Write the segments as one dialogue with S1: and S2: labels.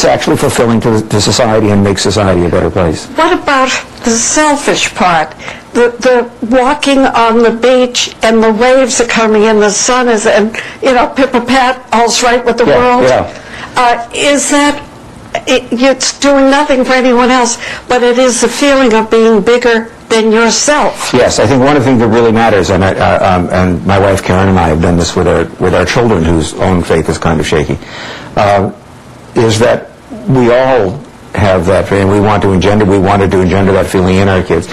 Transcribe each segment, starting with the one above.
S1: it's actually fulfilling to society and makes society a better place.
S2: What about the selfish part? The walking on the beach and the waves are coming and the sun is, and Pippa Pat, all's right with the world. Is that, it's doing nothing for anyone else, but it is the feeling of being bigger than yourself.
S1: Yes, I think one of the things that really matters, and my wife Karen and I have done this with our children whose own faith is kind of shaky, is that we all have that, and we want to engender that feeling in our kids.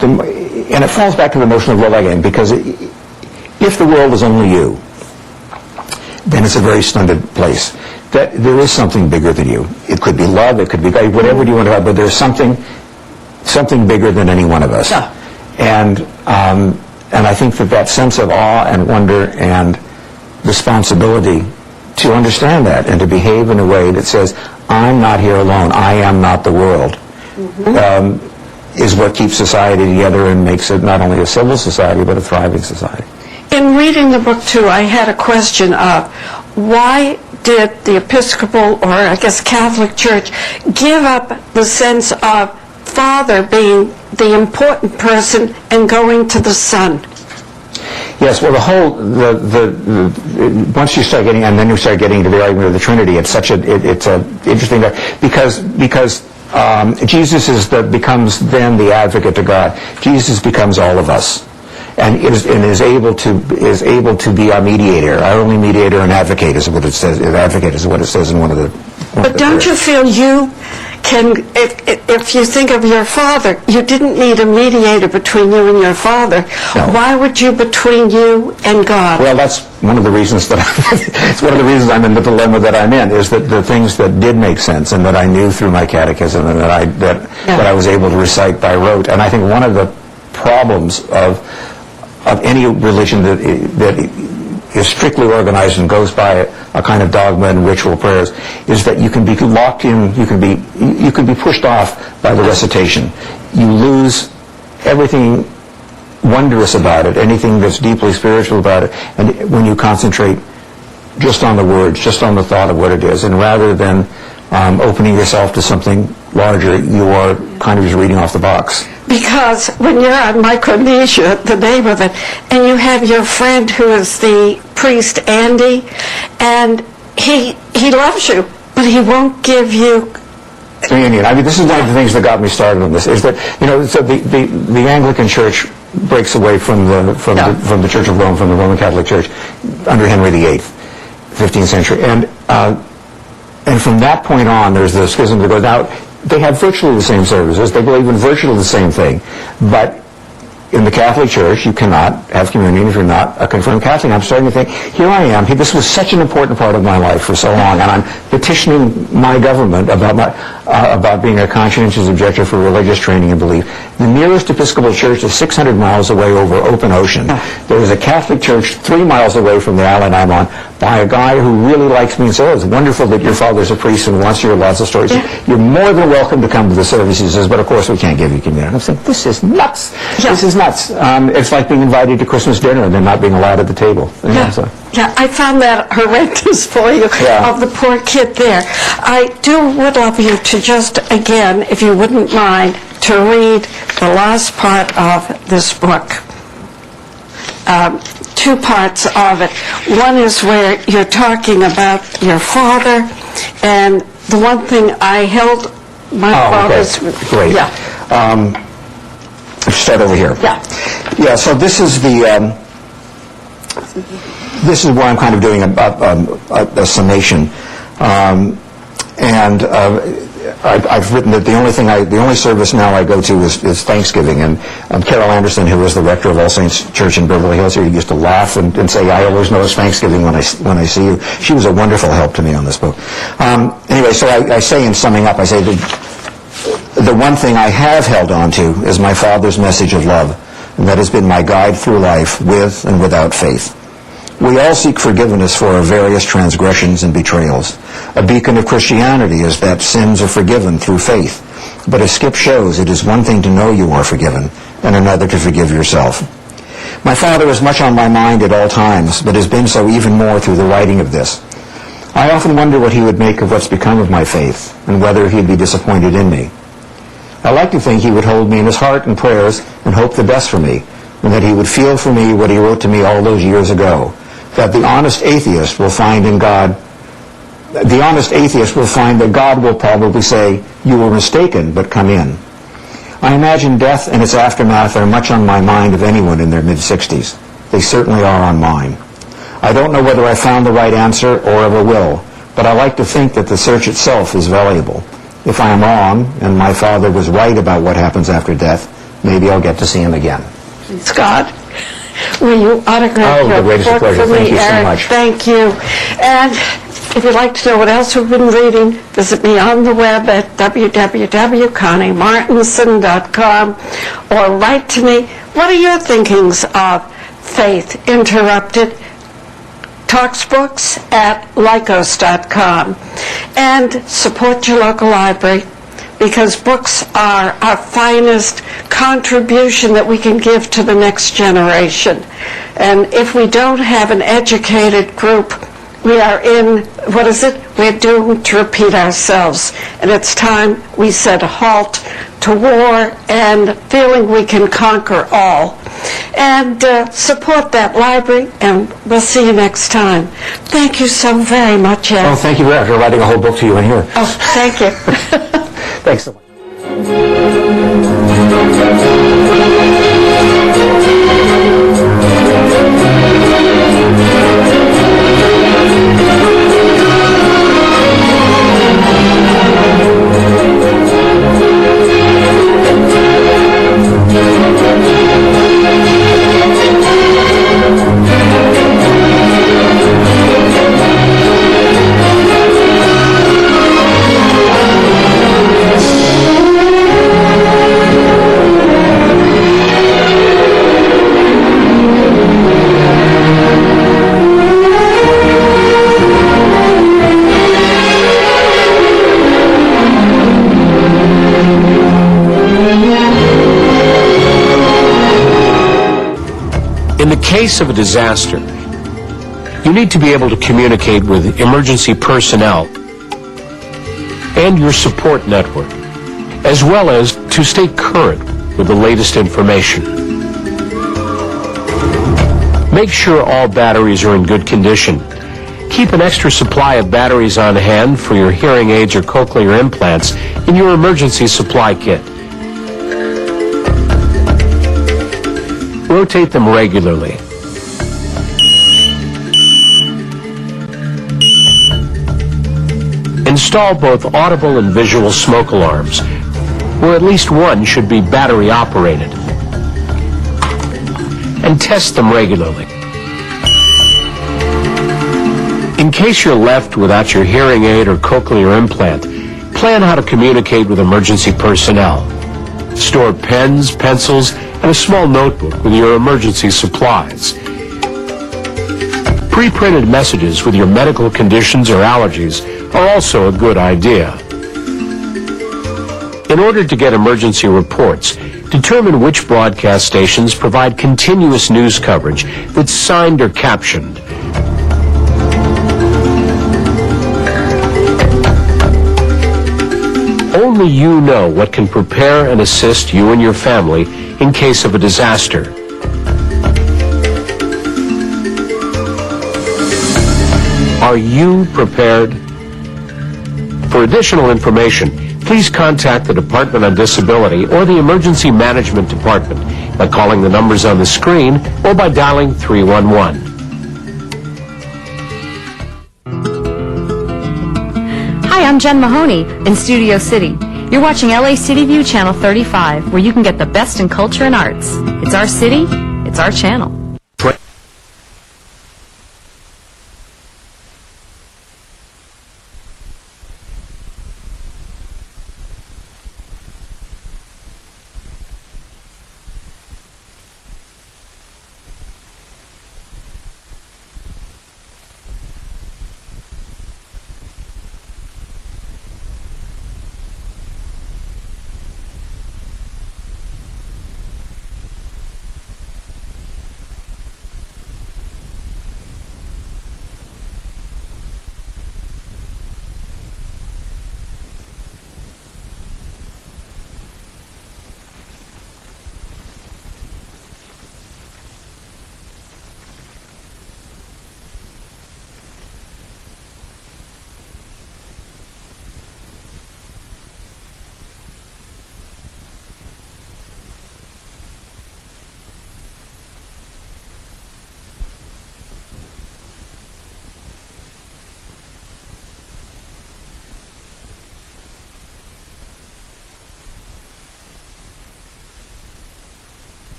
S1: And it falls back to the notion of love again, because if the world is only you, then it's a very stunted place. That there is something bigger than you. It could be love, it could be whatever you want to have, but there's something bigger than any one of us.
S2: Yeah.
S1: And I think that sense of awe and wonder and responsibility to understand that and to behave in a way that says, I'm not here alone, I am not the world, is what keeps society together and makes it not only a civil society, but a thriving society.
S2: In reading the book, too, I had a question of why did the Episcopal, or I guess Catholic Church, give up the sense of Father being the important person and going to the Son?
S1: Yes, well, once you start getting, and then you start getting into the argument of the Trinity, it's interesting because Jesus becomes then the advocate to God. Jesus becomes all of us, and is able to be our mediator, our only mediator and advocate is what it says. Advocate is what it says in one of the.
S2: But don't you feel you can, if you think of your father, you didn't need a mediator between you and your father.
S1: No.
S2: Why would you between you and God?
S1: Well, that's one of the reasons it's one of the reasons I'm in the dilemma that I'm in, is that the things that did make sense and that I knew through my catechism and that I was able to recite by rote. And I think one of the problems of any religion that is strictly organized and goes by a kind of dogma and ritual prayers is that you can be locked in, you can be pushed off by the recitation. You lose everything wondrous about it, anything that's deeply spiritual about it, and when you concentrate just on the words, just on the thought of what it is, and rather than opening yourself to something larger, you are kind of just reading off the box.
S2: Because when you're on Micronesia, the name of it, and you have your friend who is the priest Andy, and he loves you, but he won't give you
S1: communion. I mean, this is one of the things that got me started on this, is that so the Anglican Church breaks away from the Church of Rome, from the Roman Catholic Church under Henry VIII, 15th century, and from that point on, there's the schism that goes out. They have virtually the same services. They believe in virtually the same thing. But in the Catholic Church, you cannot have communion if you're not a confirmed Catholic. I'm starting to think, here I am. This was such an important part of my life for so long, and I'm petitioning my government about being a conscientious objector for religious training and belief. The nearest Episcopal Church is 600 miles away over open ocean. There is a Catholic Church 3 miles away from the island I'm on by a guy who really likes me and says, oh, it's wonderful that your father's a priest and wants to hear lots of stories. You're more than welcome to come to the service. He says, but of course we can't give you communion. I'm saying, this is nuts. Yeah. This is nuts. It's like being invited to Christmas dinner and then not being allowed at the table.
S2: Yeah, I found that horrendous for you, of the poor kid there. I would love you to just, again, if you wouldn't mind, to read the last part of this book. 2 parts of it. One is where you're talking about your father, and the one thing I held my father's...
S1: Okay. Great.
S2: Yeah.
S1: Start over here.
S2: Yeah.
S1: Yeah, so this is this is where I'm kind of doing a summation. I've written that the only service now I go to is Thanksgiving, and Carol Anderson, who is the rector of All Saints Church in Beverly Hills here, used to laugh and say, I always know it's Thanksgiving when I see you. She was a wonderful help to me on this book. Anyway, so I say in summing up, I say the one thing I have held on to is my father's message of love, and that has been my guide through life with and without faith. We all seek forgiveness for our various transgressions and betrayals. A beacon of Christianity is that sins are forgiven through faith. But as Skip shows, it is one thing to know you are forgiven, and another to forgive yourself. My father is much on my mind at all times, but has been so even more through the writing of this. I often wonder what he would make of what's become of my faith, and whether he'd be disappointed in me. I like to think he would hold me in his heart and prayers and hope the best for me, and that he would feel for me what he wrote to me all those years ago, that the honest atheist will find that God will probably say, "You were mistaken, but come in." I imagine death and its aftermath are much on my mind of anyone in their mid-60s. They certainly are on mine. I don't know whether I found the right answer or ever will, but I like to think that the search itself is valuable. If I am wrong, and my father was right about what happens after death, maybe I'll get to see him again.
S2: Scott, will you autograph
S1: Oh,
S2: your
S1: the greatest
S2: book
S1: pleasure.
S2: for me,
S1: Thank you so
S2: Eric?
S1: much.
S2: Thank you. And if you'd like to know what else we've been reading, visit me on the web at www.conniemartinson.com or write to me. What are your thinkings of Faith Interrupted? Talksbooks at lycos.com. And support your local library, because books are our finest contribution that we can give to the next generation. And if we don't have an educated group, we are we're doomed to repeat ourselves. And it's time we set a halt to war and feeling we can conquer all. And support that library, and we'll see you next time. Thank you so very much, Ed.
S1: Oh, thank you for writing a whole book to you in here.
S2: Oh, thank you.
S1: Thanks so much.
S3: In the case of a disaster, you need to be able to communicate with emergency personnel and your support network, as well as to stay current with the latest information. Make sure all batteries are in good condition. Keep an extra supply of batteries on hand for your hearing aids or cochlear implants in your emergency supply kit. Rotate them regularly. Install both audible and visual smoke alarms, where at least one should be battery operated. And test them regularly. In case you're left without your hearing aid or cochlear implant, plan how to communicate with emergency personnel. Store pens, pencils, and a small notebook with your emergency supplies. Pre-printed messages with your medical conditions or allergies are also a good idea. In order to get emergency reports, determine which broadcast stations provide continuous news coverage that's signed or captioned. Only you know what can prepare and assist you and your family in case of a disaster. Are you prepared? For additional information, please contact the Department on Disability or the Emergency Management Department by calling the numbers on the screen or by dialing 311.
S4: Hi, I'm Jen Mahoney in Studio City. You're watching LA City View Channel 35, where you can get the best in culture and arts. It's our city, it's our channel.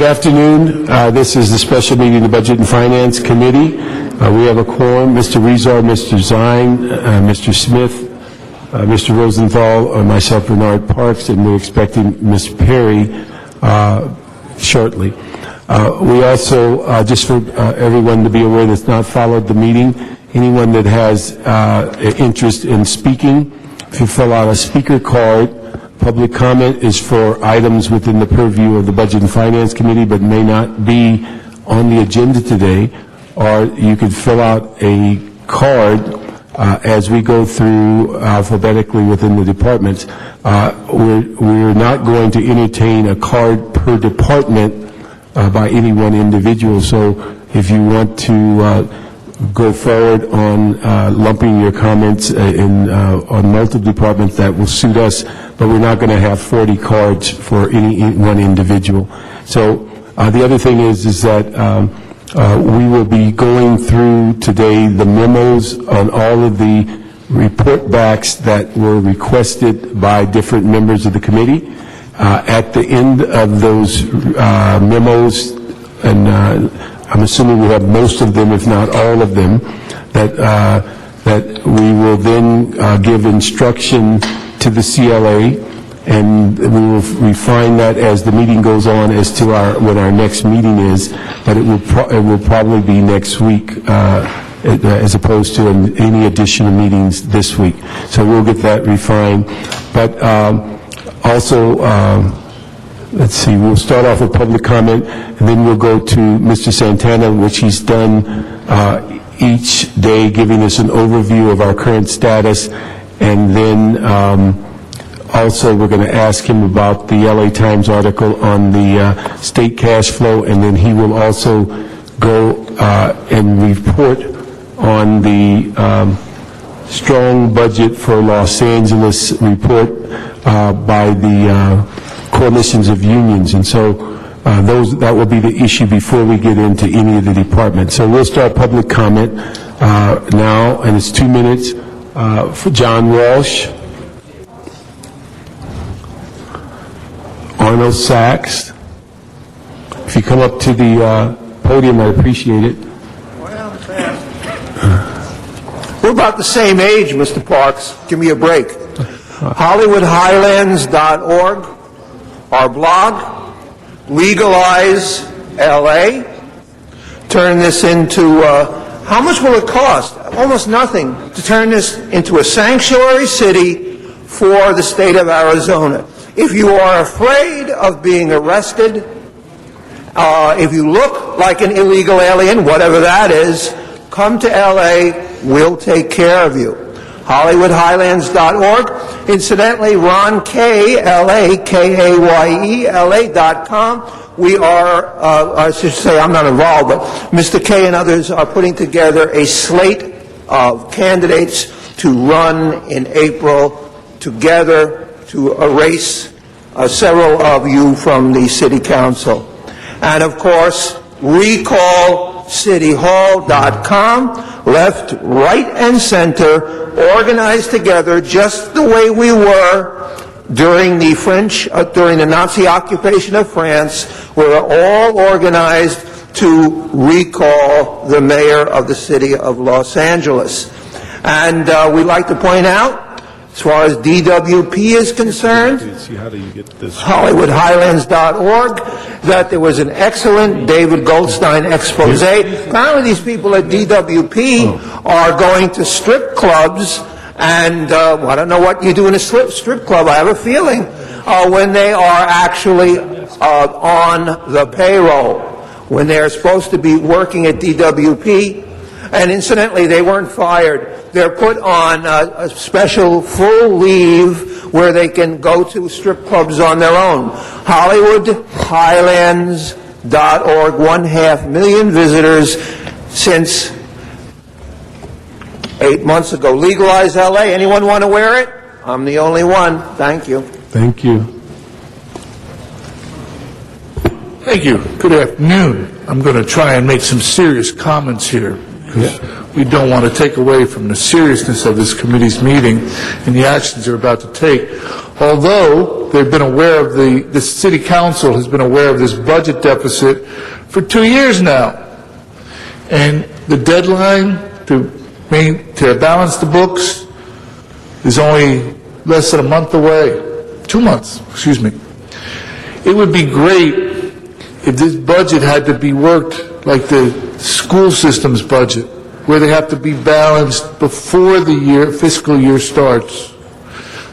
S5: afternoon. This is the special meeting of the Budget and Finance Committee. We have a quorum, Mr. Rezar, Mr. Zine, Mr. Smith, Mr. Rosenthal, myself, Bernard Parks, and we're expecting Ms. Perry shortly. We also, just for everyone to be aware that's not followed the meeting, anyone that has interest in speaking, if you fill out a speaker card, public comment is for items within the purview of the Budget and Finance Committee but may not be on the agenda today, or you could fill out a card as we go through alphabetically within the departments. We're not going to entertain a card per department by any one individual, so if you want to go forward on lumping your comments on multiple departments, that will suit us, but we're not going to have 40 cards for any one individual. So the other thing is that we will be going through today the memos on all of the report backs that were requested by different members of the committee. At the end of those memos, and I'm assuming we have most of them, if not all of them, that we will then give instruction to the CLA, and we will refine that as the meeting goes on as to when our next meeting is, but it will probably be next week as opposed to any additional meetings this week. So we'll get that refined. But also, let's see, we'll start off with public comment, and then we'll go to Mr. Santana, which he's done each day, giving us an overview of our current status, and then also we're going to ask him about the LA Times article on the state cash flow, and then he will also go and report on the strong budget for Los Angeles report by the coalitions of unions, and so that will be the issue before we get into any of the departments. So we'll start public comment now, and it's 2 minutes for John Walsh, Arnold Sachs. If you come up to the podium, I'd appreciate it.
S6: We're about the same age, Mr. Parks. Give me a break. HollywoodHighlands.org. Our blog, Legalize LA, turn this into, how much will it cost? Almost nothing to turn this into a sanctuary city for the state of Arizona. If you are afraid of being arrested, if you look like an illegal alien, whatever that is, come to LA, we'll take care of you. HollywoodHighlands.org. Incidentally, Ron Kay, L-A, K-A-Y-E, LA.com. We are, I should say I'm not involved, but Mr. Kay and others are putting together a slate of candidates to run in April together to erase several of you from the City Council. And, of course, recallcityhall.com. Left, right, and center, organized together just the way we were during the during the Nazi occupation of France. We're all organized to recall the mayor of the city of Los Angeles. And we'd like to point out, as far as DWP is concerned, HollywoodHighlands.org, that there was an excellent David Goldstein expose. Apparently these people at DWP are going to strip clubs, and I don't know what you do in a strip club. I have a feeling when they are actually on the payroll, when they're supposed to be working at DWP. And incidentally, they weren't fired. They're put on a special full leave where they can go to strip clubs on their own. HollywoodHighlands.org, 500,000 visitors since 8 months ago. Legalize LA. Anyone want to wear it? I'm the only one. Thank you.
S5: Thank you.
S7: Thank you. Good afternoon. I'm going to try and make some serious comments here, because we don't want to take away from the seriousness of this committee's meeting and the actions they're about to take. Although they've been aware of the city council has been aware of this budget deficit for 2 years now. And the deadline to balance the books is only less than a month away. 2 months, excuse me. It would be great if this budget had to be worked like the school system's budget, where they have to be balanced before the fiscal year starts,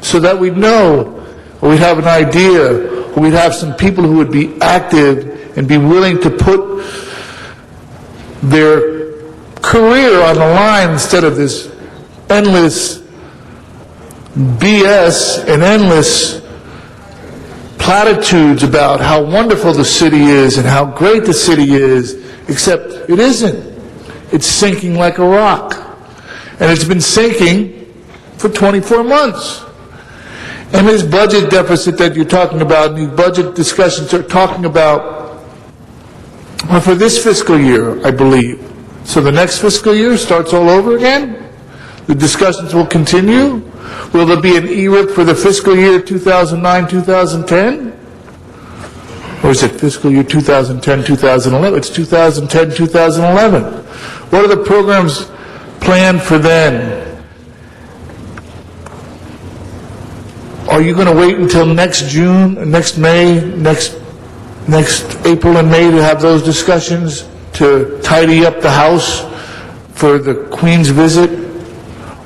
S7: so that we'd know, or we'd have an idea, or we'd have some people who would be active and be willing to put their career on the line instead of this endless BS and endless platitudes about how wonderful the city is and how great the city is, except it isn't. It's sinking like a rock. And it's been sinking for 24 months. And this budget deficit that you're talking about, and these budget discussions are talking about, well, for this fiscal year, I believe. So the next fiscal year starts all over again? The discussions will continue? Will there be an ERIP for the fiscal year 2009-2010? Or is it fiscal year 2010-2011? It's 2010-2011. What are the programs planned for then? Are you going to wait until next June, next May, next April and May to have those discussions to tidy up the house for the Queen's visit?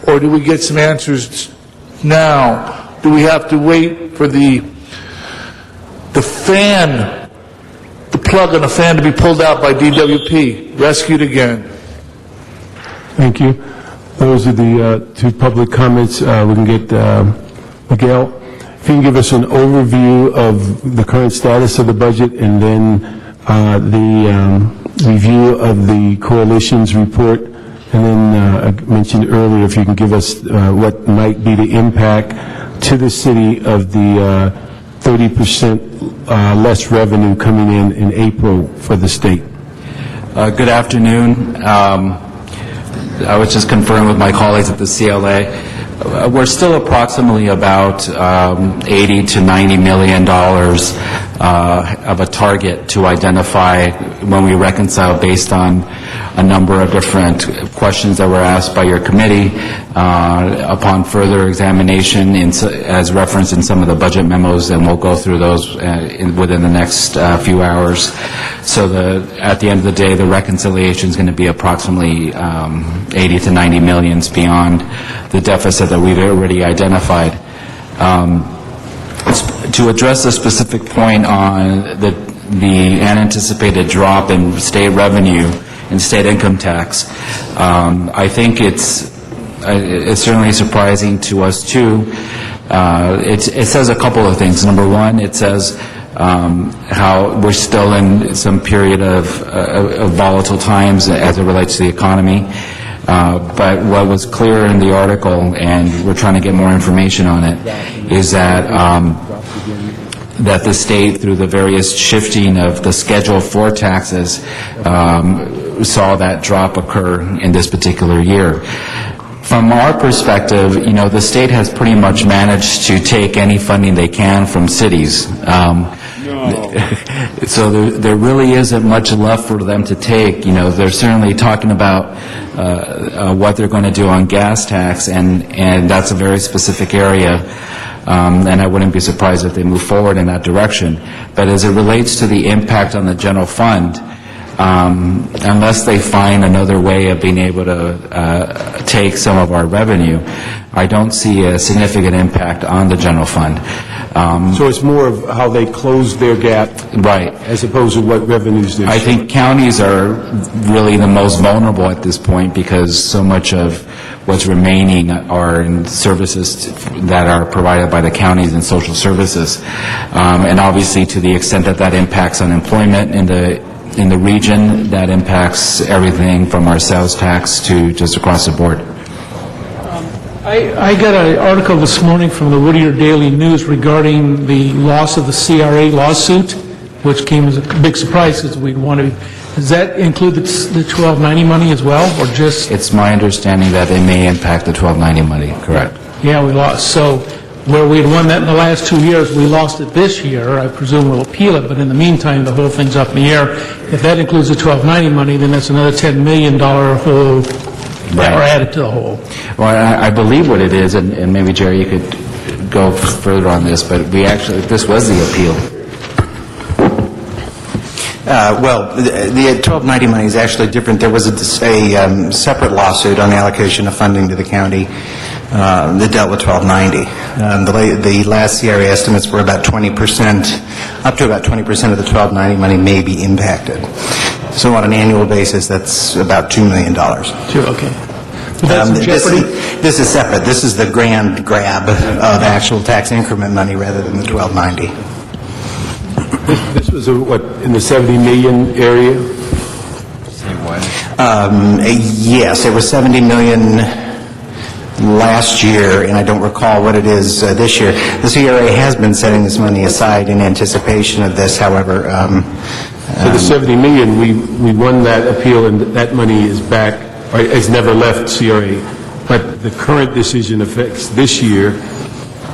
S7: Or do we get some answers now? Do we have to wait for the fan, the plug on the fan to be pulled out by DWP, rescued again?
S5: Thank you. Those are the two public comments. We can get Miguel. If you can give us an overview of the current status of the budget and then the review of the coalition's report. And then I mentioned earlier if you can give us what might be the impact to the city of the 30% less revenue coming in April for the state.
S8: Good afternoon. I was just confirmed with my colleagues at the CLA. We're still approximately about $80 to $90 million of a target to identify when we reconcile based on a number of different questions that were asked by your committee upon further examination as referenced in some of the budget memos, and we'll go through those within the next few hours. So at the end of the day, the reconciliation is going to be approximately 80 to 90 millions beyond the deficit that we've already identified. To address a specific point on the unanticipated drop in state revenue and state income tax, I think it's certainly surprising to us too. It says a couple of things. Number one, it says how we're still in some period of volatile times as it relates to the economy. But what was clear in the article, and we're trying to get more information on it, is that that the state, through the various shifting of the Schedule 4 taxes, saw that drop occur in this particular year. From our perspective, the state has pretty much managed to take any funding they can from cities. So there really isn't much left for them to take. They're certainly talking about what they're going to do on gas tax, and that's a very specific area. And I wouldn't be surprised if they move forward in that direction. But as it relates to the impact on the general fund, unless they find another way of being able to take some of our revenue, I don't see a significant impact on the general fund.
S5: So it's more of how they close their gap,
S8: right,
S5: as opposed to what revenues they're
S8: I think counties are really the most vulnerable at this point because so much of what's remaining are in services that are provided by the counties and social services. And obviously to the extent that that impacts on employment in the region, that impacts everything from our sales tax to just across the board.
S9: I got an article this morning from the Whittier Daily News regarding the loss of the CRA lawsuit, which came as a big surprise because we wanted. Does that include the 1290 money as well, or just?
S8: It's my understanding that it may impact the 1290 money. Correct.
S9: Yeah, we lost. So where we had won that in the last 2 years, we lost it this year. I presume we'll appeal it, but in the meantime, the whole thing's up in the air. If that includes the 1290 money, then that's another $10 million hole, or added to the hole.
S8: Well, I believe what it is, and maybe Jerry, you could go further on this, but this was the appeal.
S10: Well, the 1290 money is actually different. There was a separate lawsuit on the allocation of funding to the county that dealt with 1290. The last CRA estimates were about 20%, up to about 20% of the 1290 money may be impacted. So on an annual basis, that's about $2 million.
S9: Okay. But that's in jeopardy?
S10: This is separate. This is the grand grab of actual tax increment money rather than the 1290.
S5: This was, what, in the 70 million area?
S10: Yes, it was 70 million last year, and I don't recall what it is this year. The CRA has been setting this money aside in anticipation of this, however.
S5: So the 70 million, we won that appeal, and that money is back, or has never left CRA. But the current decision affects this year,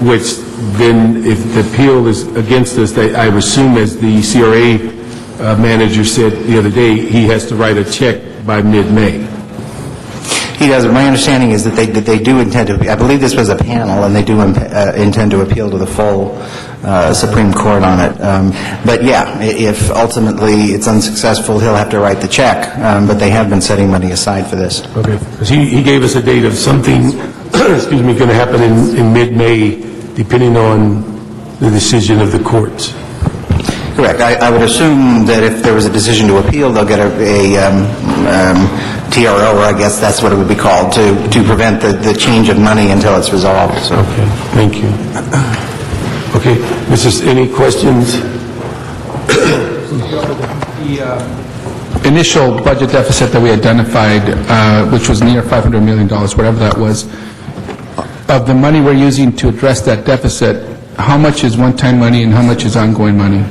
S5: which then, if the appeal is against us, I assume, as the CRA manager said the other day, he has to write a check by mid-May.
S10: He does. My understanding is that they do intend to, I believe this was a panel, and they do intend to appeal to the full Supreme Court on it. But yeah, if ultimately it's unsuccessful, he'll have to write the check. But they have been setting money aside for this.
S5: Okay. Because he gave us a date of something, excuse me, going to happen in mid-May, depending on the decision of the courts.
S10: Correct. I would assume that if there was a decision to appeal, they'll get a TRO, or I guess that's what it would be called, to prevent the change of money until it's resolved. So.
S5: Okay, thank you. Okay, any questions?
S11: The initial budget deficit that we identified, which was near $500 million, whatever that was, of the money we're using to address that deficit, how much is one-time money and how much is ongoing money?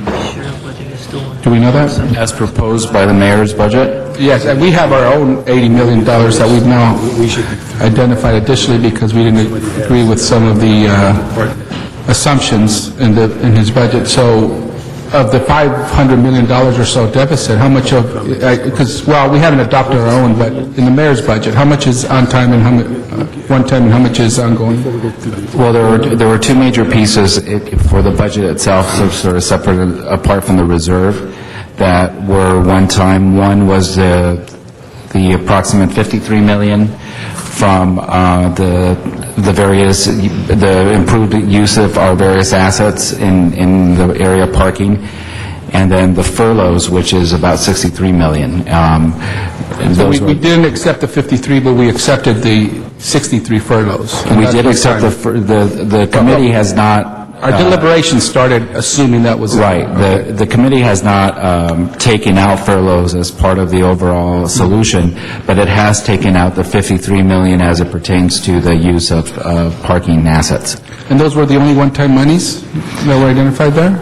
S11: Do we know that?
S8: As proposed by the mayor's budget?
S11: Yes, and we have our own $80 million that we've now identified additionally because we didn't agree with some of the assumptions in his budget. So of the $500 million or so deficit, how much of, because, well, we haven't adopted our own, but in the mayor's budget, how much is on time and how much, one time, and how much is ongoing?
S8: Well, there were two major pieces for the budget itself, so sort of separate, apart from the reserve, that were one time. One was the approximate $53 million from the improved use of our various assets in the area of parking, and then the furloughs, which is about $63 million.
S11: So we didn't accept the 53, but we accepted the 63 furloughs.
S8: We did accept the committee has not.
S11: Our deliberations started assuming that was
S8: right. The committee has not taken out furloughs as part of the overall solution, but it has taken out the $53 million as it pertains to the use of parking assets.
S11: And those were the only one-time monies that were identified there?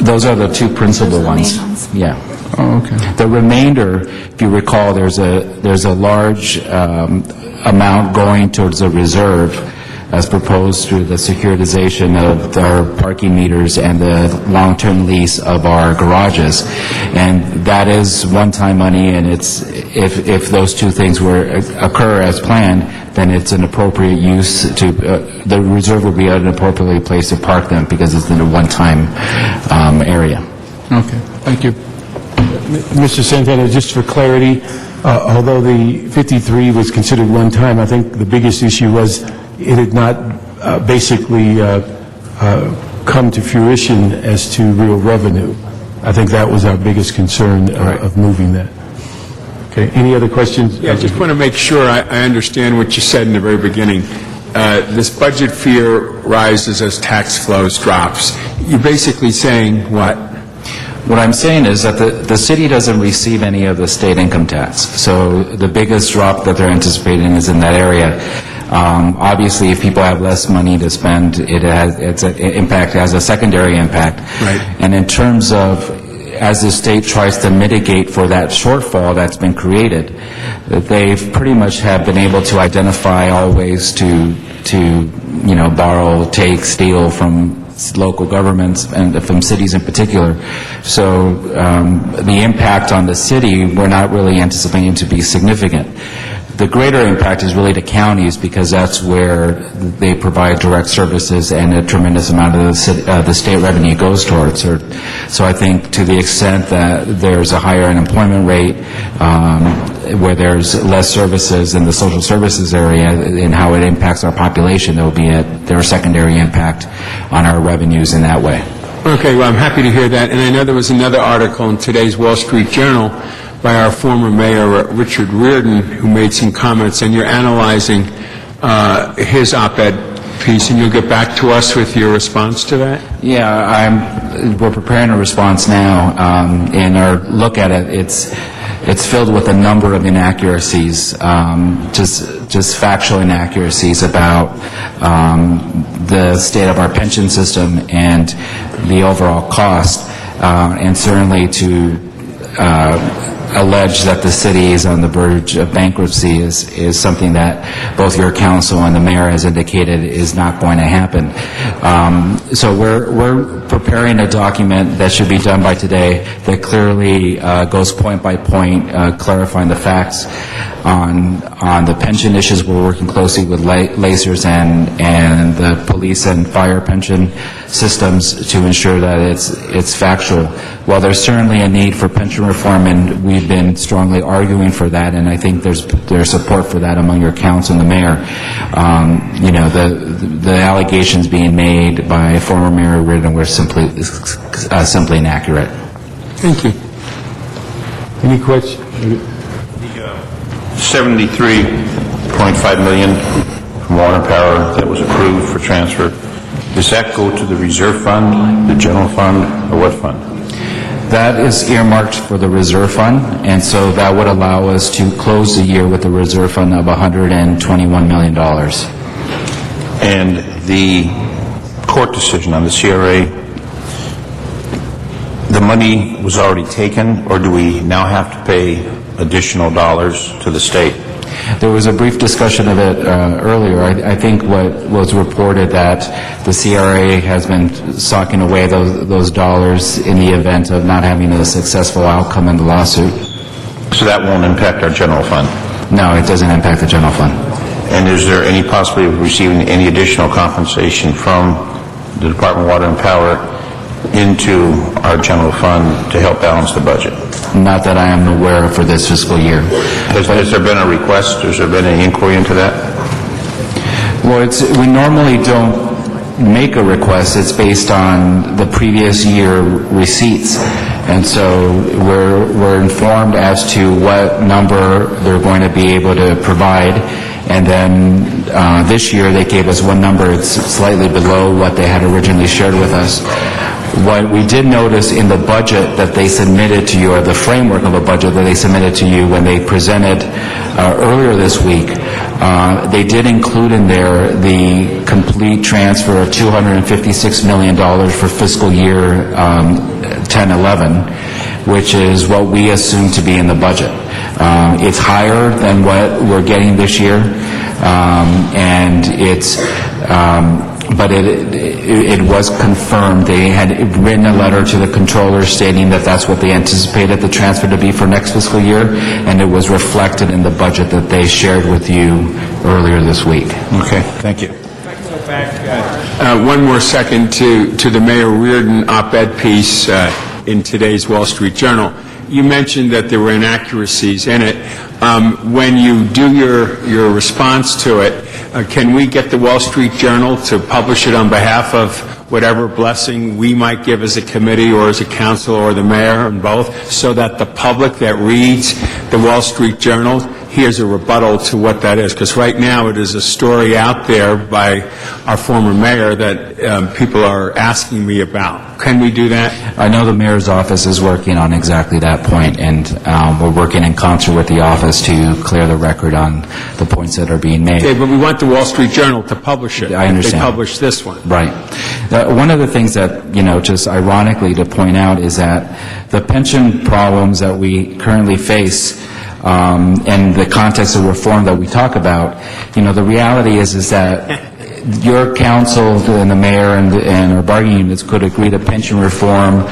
S8: Those are the two principal ones. Yeah.
S11: Oh, okay.
S8: The remainder, if you recall, there's a large amount going towards the reserve as proposed through the securitization of our parking meters and the long-term lease of our garages. And that is one-time money, and it's if those two things occur as planned, then it's an appropriate use to, the reserve would be an appropriate place to park them because it's in a one-time area.
S11: Okay, thank you.
S5: Mr. Santana, just for clarity, although the 53 was considered one time, I think the biggest issue was it had not basically come to fruition as to real revenue. I think that was our biggest concern of moving that. Okay, any other questions?
S12: Yeah, I just want to make sure I understand what you said in the very beginning. This budget fear rises as tax flows drops. You're basically saying what?
S8: What I'm saying is that the city doesn't receive any of the state income tax. So the biggest drop that they're anticipating is in that area. Obviously, if people have less money to spend, it's an impact, has a secondary impact.
S12: Right.
S8: And in terms of, as the state tries to mitigate for that shortfall that's been created, they've pretty much have been able to identify all ways to borrow, take, steal from local governments and from cities in particular. So the impact on the city, we're not really anticipating to be significant. The greater impact is really to counties because that's where they provide direct services and a tremendous amount of the state revenue goes towards. So I think to the extent that there's a higher unemployment rate, where there's less services in the social services area and how it impacts our population, there will be a secondary impact on our revenues in that way.
S12: Okay, well, I'm happy to hear that. And I know there was another article in today's Wall Street Journal by our former mayor, Richard Reardon, who made some comments, and you're analyzing his op-ed piece, and you'll get back to us with your response to that?
S8: Yeah, we're preparing a response now, and our look at it, it's filled with a number of inaccuracies, just factual inaccuracies about the state of our pension system and the overall cost, and certainly to allege that the city is on the verge of bankruptcy is something that both your council and the mayor has indicated is not going to happen. So we're preparing a document that should be done by today that clearly goes point by point, clarifying the facts on the pension issues. We're working closely with LACERS and the police and fire pension systems to ensure that it's factual. While there's certainly a need for pension reform, and we've been strongly arguing for that, and I think there's support for that among your council and the mayor, the allegations being made by former Mayor Reardon were simply inaccurate.
S12: Thank you.
S5: Any questions?
S13: $73.5 million from Water and Power that was approved for transfer. Does that go to the reserve fund, the general fund, or what fund?
S8: That is earmarked for the reserve fund, and so that would allow us to close the year with a reserve fund of $121 million.
S13: And the court decision on the CRA, the money was already taken, or do we now have to pay additional dollars to the state?
S8: There was a brief discussion of it earlier. I think what was reported that the CRA has been socking away those dollars in the event of not having a successful outcome in the lawsuit.
S13: So that won't impact our general fund?
S8: No, it doesn't impact the general fund.
S13: And is there any possibility of receiving any additional compensation from the Department of Water and Power into our general fund to help balance the budget?
S8: Not that I am aware of for this fiscal year.
S13: Has there been a request? Has there been any inquiry into that?
S8: Well, we normally don't make a request. It's based on the previous year receipts. And so we're informed as to what number they're going to be able to provide. And then this year they gave us one number. It's slightly below what they had originally shared with us. What we did notice in the budget that they submitted to you, or the framework of a budget that they submitted to you when they presented earlier this week, they did include in there the complete transfer of $256 million for fiscal year 10-11, which is what we assume to be in the budget. It's higher than what we're getting this year, and it's but it was confirmed. They had written a letter to the controller stating that that's what they anticipated the transfer to be for next fiscal year, and it was reflected in the budget that they shared with you earlier this week.
S13: Okay, thank you.
S12: One more second to the Mayor Reardon op-ed piece in today's Wall Street Journal. You mentioned that there were inaccuracies in it. When you do your response to it, can we get the Wall Street Journal to publish it on behalf of whatever blessing we might give as a committee or as a council or the mayor, and both, so that the public that reads the Wall Street Journal here's a rebuttal to what that is? Because right now it is a story out there by our former mayor that people are asking me about. Can we do that?
S8: I know the mayor's office is working on exactly that point, and we're working in concert with the office to clear the record on the points that are being made.
S12: Okay, but we want the Wall Street Journal to publish it.
S8: I understand.
S12: They publish this one.
S8: Right. One of the things that, just ironically to point out is that the pension problems that we currently face and the context of reform that we talk about, the reality is that your council and the mayor and our bargaining units could agree to pension reform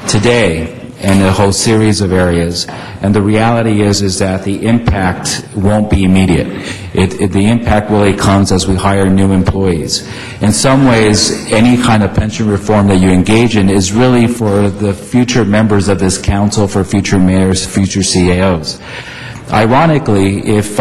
S8: today in a whole series of areas. And the reality is that the impact won't be immediate. The impact really comes as we hire new employees. In some ways, any kind of pension reform that you engage in is really for the future members of this council, for future mayors, future CAOs. Ironically, if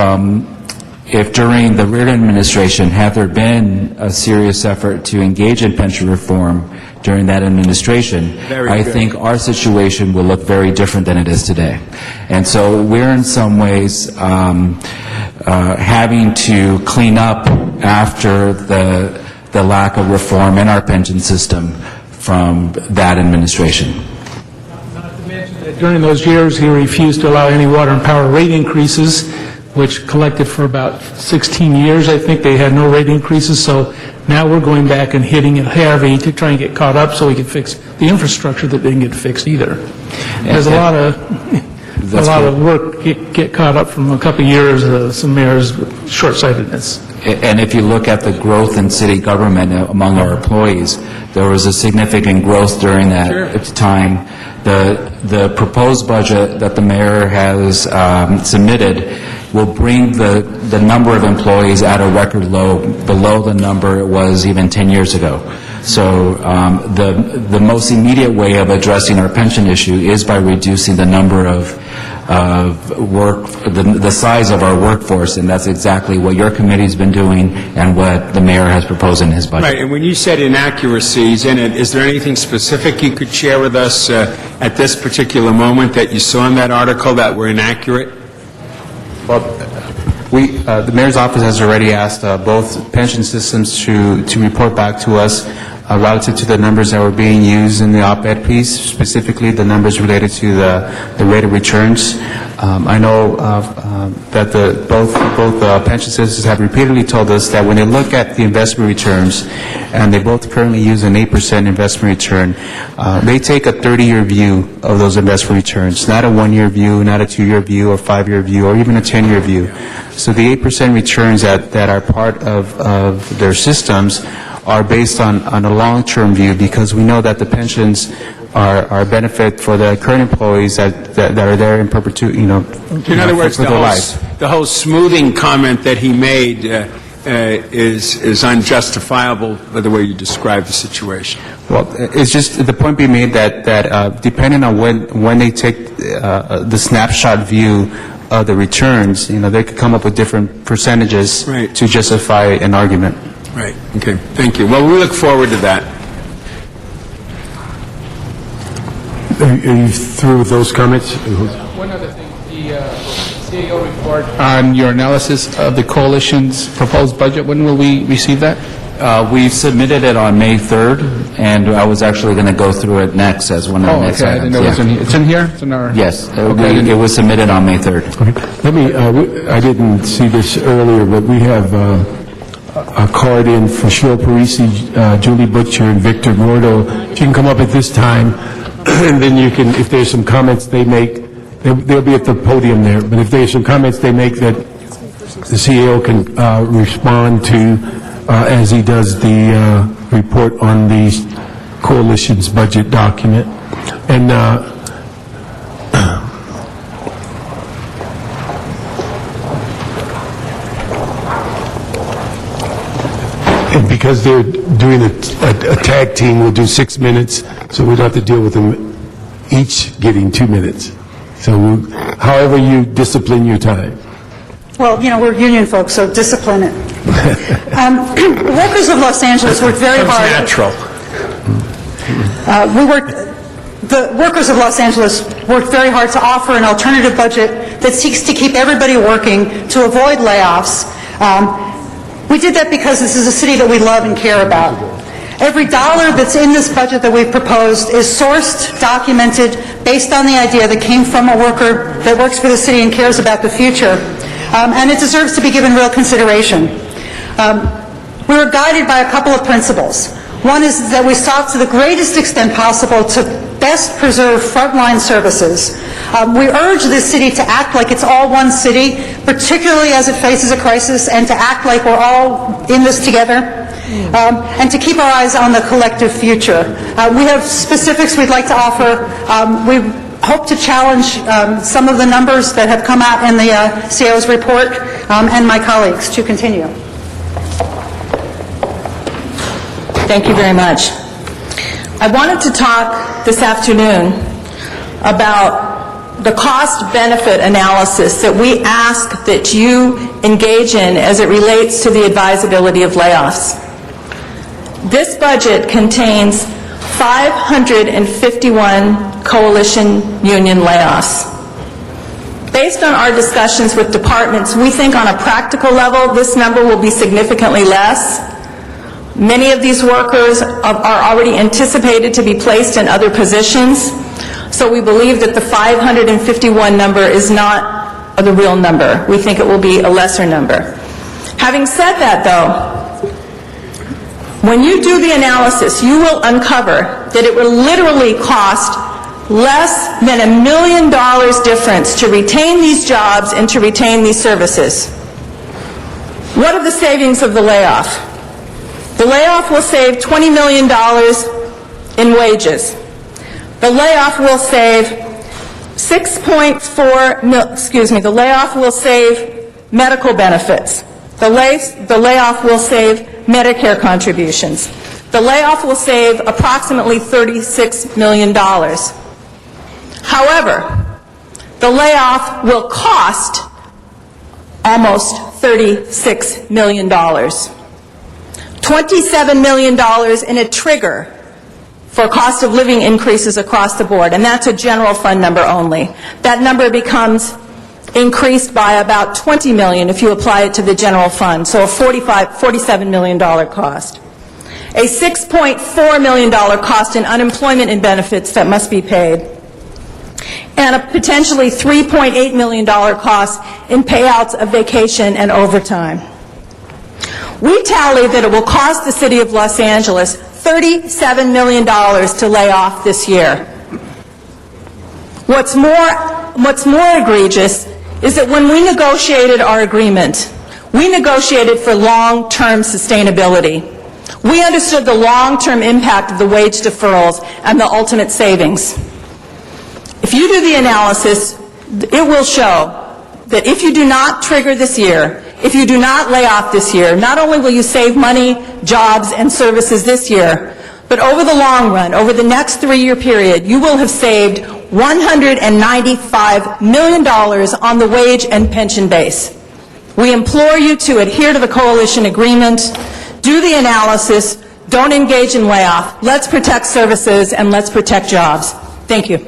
S8: during the Reardon administration, had there been a serious effort to engage in pension reform during that administration, I think our situation will look very different than it is today. And so we're in some ways having to clean up after the lack of reform in our pension system from that administration.
S9: During those years, he refused to allow any water and power rate increases, which collected for about 16 years. I think they had no rate increases, so now we're going back and hitting it heavy to try and get caught up so we can fix the infrastructure that didn't get fixed either. There's a lot of work get caught up from a couple of years of some mayors' short-sightedness.
S8: And if you look at the growth in city government among our employees, there was a significant growth during that time. The proposed budget that the mayor has submitted will bring the number of employees at a record low, below the number it was even 10 years ago. So the most immediate way of addressing our pension issue is by reducing the number of the size of our workforce, and that's exactly what your committee's been doing and what the mayor has proposed in his budget.
S12: Right, and when you said inaccuracies in it, is there anything specific you could share with us at this particular moment that you saw in that article that were inaccurate?
S8: Well, the mayor's office has already asked both pension systems to report back to us relative to the numbers that were being used in the op-ed piece, specifically the numbers related to the rate of returns. I know that both pension systems have repeatedly told us that when they look at the investment returns, and they both currently use an 8% investment return, they take a 30-year view of those investment returns, not a 1-year view, not a 2-year view, or 5-year view, or even a 10-year view. So the 8% returns that are part of their systems are based on a long-term view, because we know that the pensions are a benefit for the current employees that are there in perpetuity, in
S12: other words,
S8: for their life.
S12: The whole smoothing comment that he made is unjustifiable by the way you describe the situation.
S8: Well, it's just the point being made that depending on when they take the snapshot view of the returns, they could come up with different percentages to justify an argument.
S12: Right. Okay. Thank you. Well, we look forward to that.
S5: Are you through with those comments?
S11: One other thing, the CAO report on your analysis of the coalition's proposed budget, when will we receive that?
S8: We submitted it on May 3rd, and I was actually going to go through it next as one of the next items.
S11: I didn't know it's in here? It's in our...
S8: Yes, it was submitted on May 3rd.
S5: Okay. I didn't see this earlier, but we have a card in for Cheryl Parisi, Julie Butcher, and Victor Gordo. You can come up at this time, and then you can, if there's some comments they make, they'll be at the podium there, but if there's some comments they make that the CEO can respond to as he does the report on the coalition's budget document. And because they're doing a tag team, we'll do 6 minutes, so we don't have to deal with them each getting 2 minutes. So however you discipline your time.
S14: Well, we're union folks, so discipline it. The workers of Los Angeles worked very hard.
S12: Natural.
S14: The workers of Los Angeles worked very hard to offer an alternative budget that seeks to keep everybody working, to avoid layoffs. We did that because this is a city that we love and care about. Every dollar that's in this budget that we've proposed is sourced, documented, based on the idea that came from a worker that works for the city and cares about the future. And it deserves to be given real consideration. We were guided by a couple of principles. One is that we sought to the greatest extent possible to best preserve frontline services. We urge this city to act like it's all one city, particularly as it faces a crisis, and to act like we're all in this together. and to keep our eyes on the collective future. We have specifics we'd like to offer. We hope to challenge some of the numbers that have come out in the CAO's report, and my colleagues to continue.
S15: Thank you very much. I wanted to talk this afternoon about the cost-benefit analysis that we ask that you engage in as it relates to the advisability of layoffs. This budget contains 551 coalition union layoffs. Based on our discussions with departments, we think on a practical level this number will be significantly less. Many of these workers are already anticipated to be placed in other positions, so we believe that the 551 number is not the real number. We think it will be a lesser number. Having said that, though, when you do the analysis, you will uncover that it will literally cost less than $1 million difference to retain these jobs and to retain these services. What are the savings of the layoff? The layoff will save $20 million in wages. The layoff will save the layoff will save medical benefits. The layoff will save Medicare contributions. The layoff will save approximately $36 million. However, the layoff will cost almost $36 million. $27 million in a trigger for cost of living increases across the board, and that's a general fund number only. That number becomes increased by about $20 million if you apply it to the general fund, so a $47 million cost. A $6.4 million cost in unemployment and benefits that must be paid, and a potentially $3.8 million cost in payouts of vacation and overtime. We tally that it will cost the City of Los Angeles $37 million to lay off this year. What's more egregious is that when we negotiated our agreement, we negotiated for long-term sustainability. We understood the long-term impact of the wage deferrals and the ultimate savings. If you do the analysis, it will show that if you do not trigger this year, if you do not lay off this year, not only will you save money, jobs, and services this year, but over the long run, over the next 3-year period, you will have saved $195 million on the wage and pension base. We implore you to adhere to the coalition agreement, do the analysis, don't engage in layoff. Let's protect services and let's protect jobs. Thank you.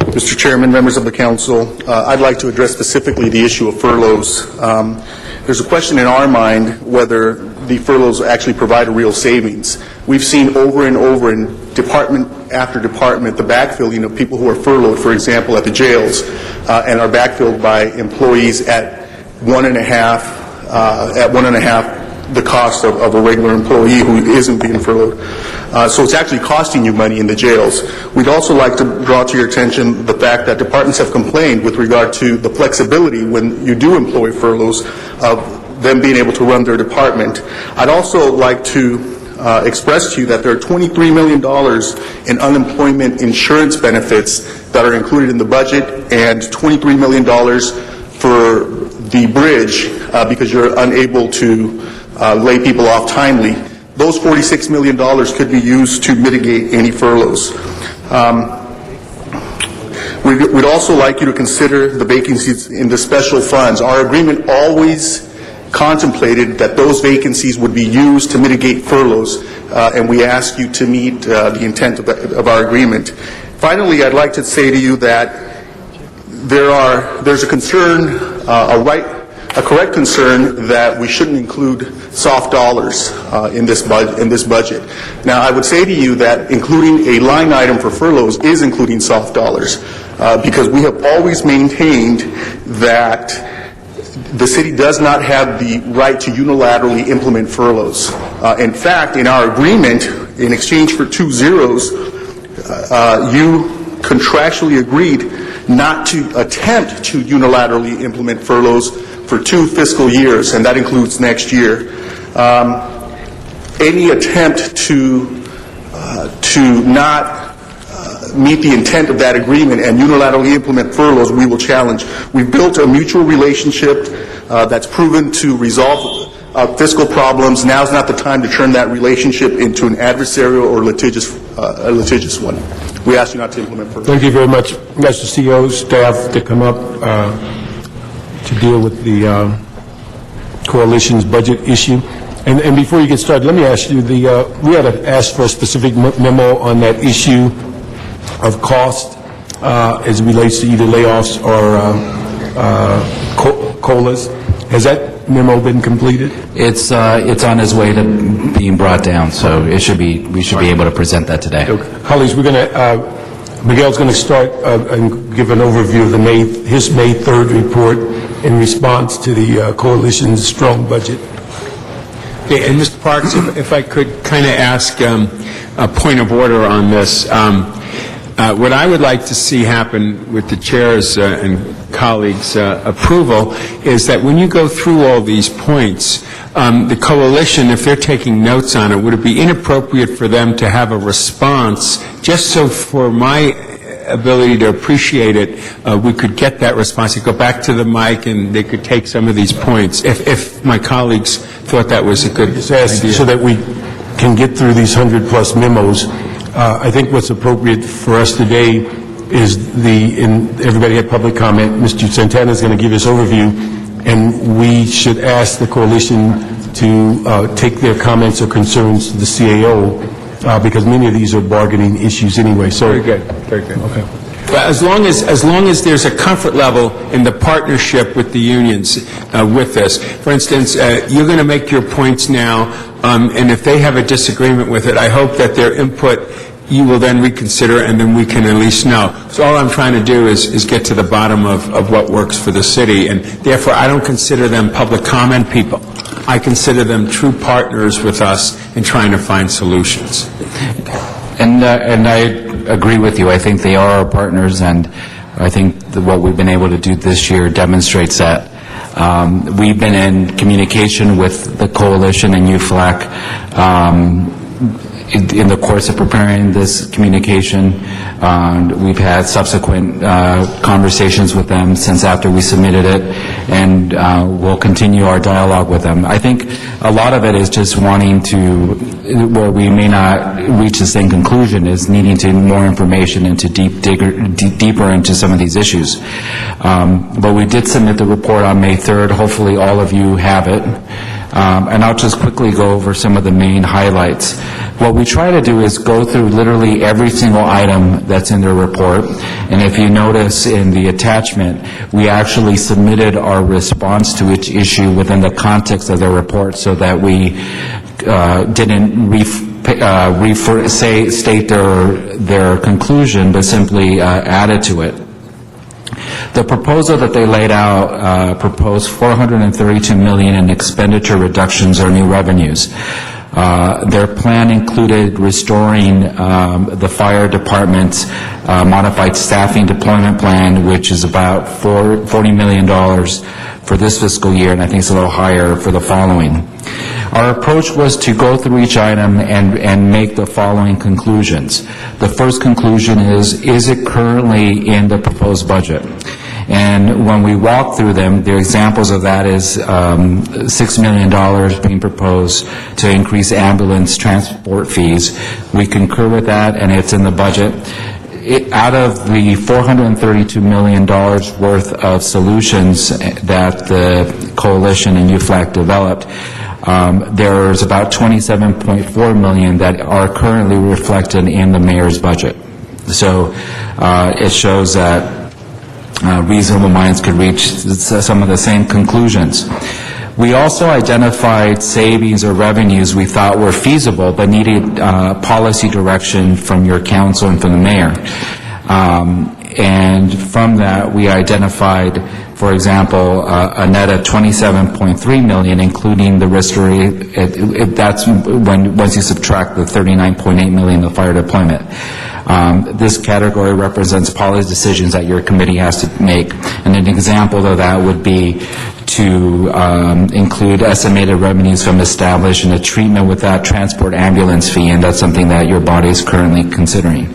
S16: Mr. Chairman, members of the council, I'd like to address specifically the issue of furloughs. There's a question in our mind whether the furloughs actually provide a real savings. We've seen over and over in department after department the backfilling of people who are furloughed, for example, at the jails, and are backfilled by employees at one and a half the cost of a regular employee who isn't being furloughed. So it's actually costing you money in the jails. We'd also like to draw to your attention the fact that departments have complained with regard to the flexibility when you do employ furloughs of them being able to run their department. I'd also like to express to you that there are $23 million in unemployment insurance benefits that are included in the budget and $23 million for the bridge because you're unable to lay people off timely. Those $46 million could be used to mitigate any furloughs. We'd also like you to consider the vacancies in the special funds. Our agreement always contemplated that those vacancies would be used to mitigate furloughs, and we ask you to meet the intent of our agreement. Finally, I'd like to say to you that there's a concern, a correct concern that we shouldn't include soft dollars in this budget. Now, I would say to you that including a line item for furloughs is including soft dollars because we have always maintained that the city does not have the right to unilaterally implement furloughs. In fact, in our agreement, in exchange for 2 zeros, you contractually agreed not to attempt to unilaterally implement furloughs for 2 fiscal years, and that includes next year. Any attempt to not meet the intent of that agreement and unilaterally implement furloughs, we will challenge. We've built a mutual relationship that's proven to resolve fiscal problems. Now's not the time to turn that relationship into an adversarial or litigious one. We ask you not to implement furloughs.
S5: Thank you very much. Mr. CEO, staff to come up to deal with the coalition's budget issue. And before you get started, let me ask you, we had asked for a specific memo on that issue of cost as it relates to either layoffs or COLAs. Has that memo been completed?
S8: It's on is way to being brought down, so we should be able to present that today.
S5: Okay. Colleagues, Miguel's going to start and give an overview of his May 3rd report in response to the coalition's strong budget.
S12: Okay, and Mr. Parks, if I could kind of ask a point of order on this. What I would like to see happen with the chair's and colleagues' approval is that when you go through all these points, the coalition, if they're taking notes on it, would it be inappropriate for them to have a response, just so for my ability to appreciate it, we could get that response. You go back to the mic and they could take some of these points, if my colleagues thought that was a good idea.
S5: So that we can get through these 100-plus memos. I think what's appropriate for us today is everybody had public comment. Mr. Santana is going to give his overview, and we should ask the coalition to take their comments or concerns to the CAO, because many of these are bargaining issues anyway. So
S12: very good, very good.
S5: Okay.
S12: But as long as there's a comfort level in the partnership with the unions with this, for instance, you're going to make your points now, and if they have a disagreement with it, I hope that their input you will then reconsider, and then we can at least know. So all I'm trying to do is get to the bottom of what works for the city, and therefore I don't consider them public comment people. I consider them true partners with us in trying to find solutions.
S8: And I agree with you. I think they are our partners, and I think what we've been able to do this year demonstrates that. We've been in communication with the coalition and UFLAC in the course of preparing this communication. We've had subsequent conversations with them since after we submitted it, and we'll continue our dialogue with them. I think a lot of it is just wanting to, where we may not reach the same conclusion, is needing to more information and to deeper into some of these issues. But we did submit the report on May 3rd. Hopefully all of you have it. And I'll just quickly go over some of the main highlights. What we try to do is go through literally every single item that's in the report. And if you notice in the attachment, we actually submitted our response to each issue within the context of the report, so that we didn't state their conclusion, but simply added to it. The proposal that they laid out proposed $432 million in expenditure reductions or new revenues. Their plan included restoring the fire department's modified staffing deployment plan, which is about $40 million for this fiscal year, and I think it's a little higher for the following. Our approach was to go through each item and make the following conclusions. The first conclusion is it currently in the proposed budget? And when we walk through them, the examples of that is $6 million being proposed to increase ambulance transport fees. We concur with that, and it's in the budget. Out of the $432 million worth of solutions that the coalition and UFLAC developed, there's about $27.4 million that are currently reflected in the mayor's budget. So it shows that reasonable minds could reach some of the same conclusions. We also identified savings or revenues we thought were feasible but needed policy direction from your council and from the mayor. And from that, we identified for example, a net of $27.3 million, including the restoration, that's once you subtract the $39.8 million of fire deployment. This category represents policy decisions that your committee has to make. And an example of that would be to include estimated revenues from established and a treatment without transport ambulance fee, and that's something that your body is currently considering.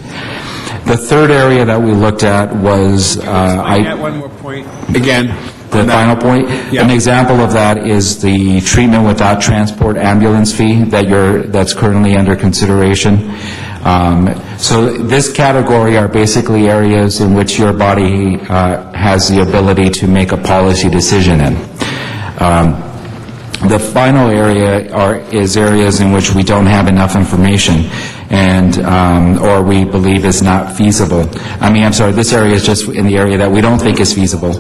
S8: The third area that we looked at was...
S12: one more point. Again.
S8: The final point?
S12: Yeah.
S8: An example of that is the treatment without transport ambulance fee that's currently under consideration. So this category are basically areas in which your body has the ability to make a policy decision in. The final area is areas in which we don't have enough information and or we believe is not feasible. This area is just in the area that we don't think is feasible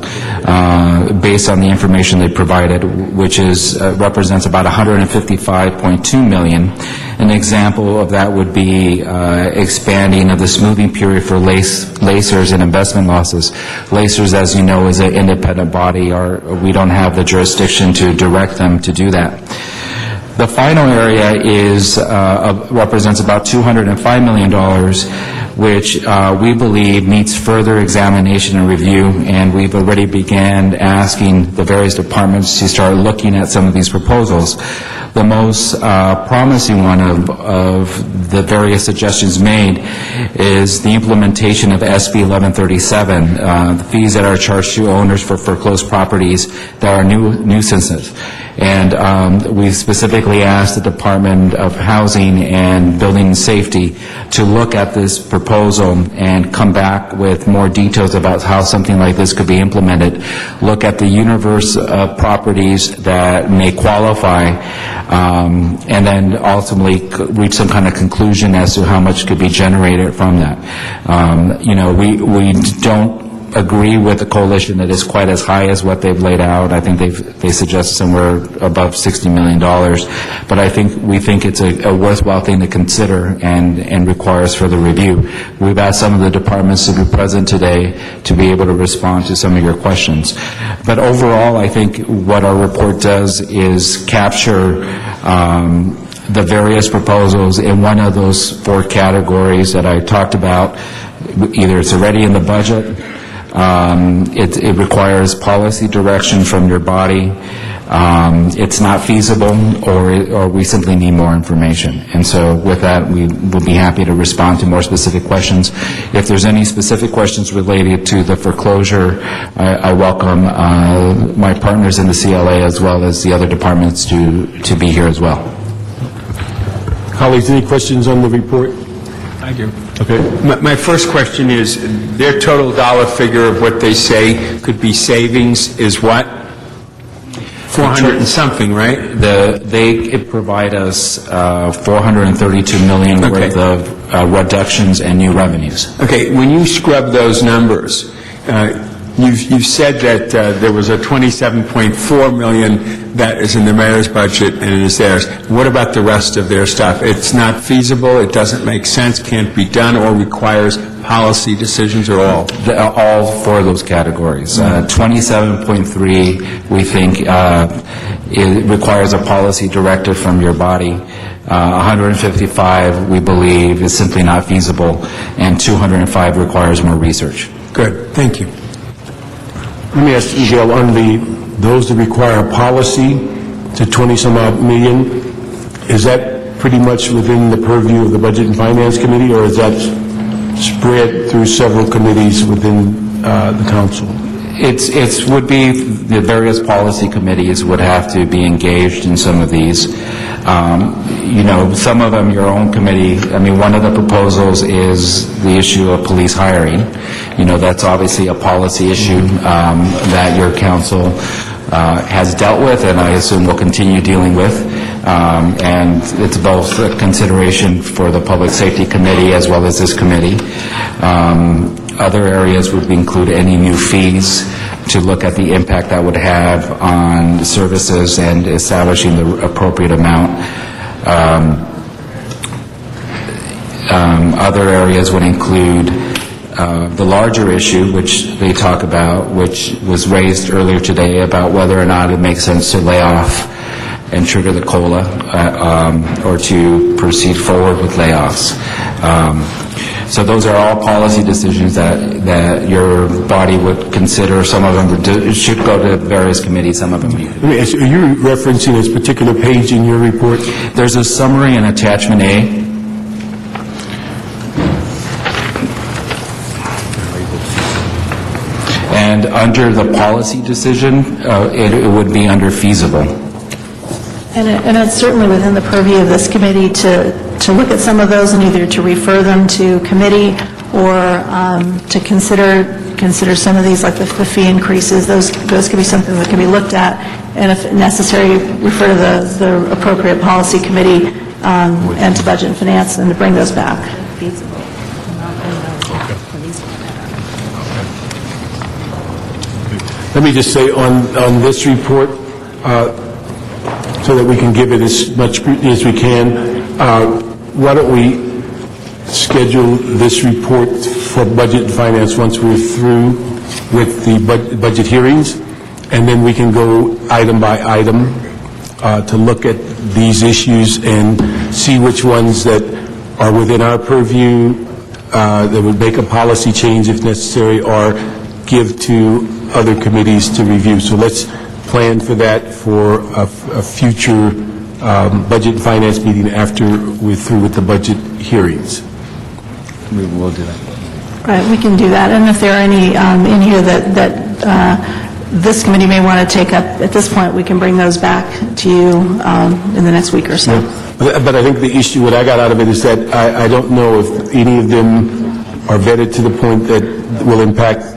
S8: based on the information they provided, which represents about $155.2 million. An example of that would be expanding of the smoothing period for lacers and investment losses. Lacers, as you know, is an independent body, or we don't have the jurisdiction to direct them to do that. The final area represents about $205 million, which we believe needs further examination and review, and we've already began asking the various departments to start looking at some of these proposals. The most promising one of the various suggestions made is the implementation of SB 1137, the fees that are charged to owners for foreclosed properties that are nuisances. And we specifically asked the Department of Housing and Building and Safety to look at this proposal and come back with more details about how something like this could be implemented. Look at the universe of properties that may qualify, and then ultimately reach some kind of conclusion as to how much could be generated from that. We don't agree with the coalition that is quite as high as what they've laid out. I think they suggest somewhere above $60 million. But we think it's a worthwhile thing to consider and requires further review. We've asked some of the departments to be present today to be able to respond to some of your questions. But overall, I think what our report does is capture the various proposals in one of those four categories that I talked about. Either it's already in the budget, it requires policy direction from your body, it's not feasible, or we simply need more information. And so with that, we will be happy to respond to more specific questions. If there's any specific questions related to the foreclosure, I welcome my partners in the CLA as well as the other departments to be here as well.
S5: Colleagues, any questions on the report?
S12: I do.
S5: Okay.
S12: My first question is, their total dollar figure of what they say could be savings is what? 400 and something, right?
S8: They provide us $432 million worth of reductions and new revenues.
S12: Okay, when you scrub those numbers, you've said that there was a $27.4 million that is in the mayor's budget and it is theirs. What about the rest of their stuff? It's not feasible, it doesn't make sense, can't be done, or requires policy decisions, or all?
S8: All four of those categories. 27.3, we think, it requires a policy directive from your body. 155, we believe, is simply not feasible, and 205 requires more research.
S12: Good, thank you.
S5: Let me ask you, Gail, on those that require a policy to 20-some-odd million, is that pretty much within the purview of the Budget and Finance Committee, or is that spread through several committees within the council?
S8: It would be the various policy committees would have to be engaged in some of these. Some of them your own committee. One of the proposals is the issue of police hiring. That's obviously a policy issue that your council has dealt with, and I assume will continue dealing with. And it's both a consideration for the Public Safety Committee as well as this committee. Other areas would include any new fees to look at the impact that would have on services and establishing the appropriate amount. Other areas would include The larger issue, which they talk about, which was raised earlier today, about whether or not it makes sense to lay off and trigger the COLA or to proceed forward with layoffs. So those are all policy decisions that your body would consider. Some of them should go to various committees, some of them you could.
S5: Are you referencing this particular page in your report?
S8: There's a summary in Attachment A. And under the policy decision, it would be under feasible.
S14: And it's certainly within the purview of this committee to look at some of those and either to refer them to committee or to consider some of these, like the fee increases. Those could be something that can be looked at, and if necessary, refer to the appropriate policy committee and to Budget and Finance, and to bring those back.
S5: Let me just say on this report, so that we can give it as much scrutiny as we can, why don't we schedule this report for Budget and Finance once we're through with the budget hearings, and then we can go item by item to look at these issues and see which ones that are within our purview that would make a policy change if necessary, or give to other committees to review. So let's plan for that for a future Budget and Finance meeting after we're through with the budget hearings.
S8: We will do that.
S14: Right, we can do that. And if there are any in here that this committee may want to take up at this point, we can bring those back to you in the next week or so.
S5: Yeah. But I think the issue, what I got out of it is that I don't know if any of them are vetted to the point that will impact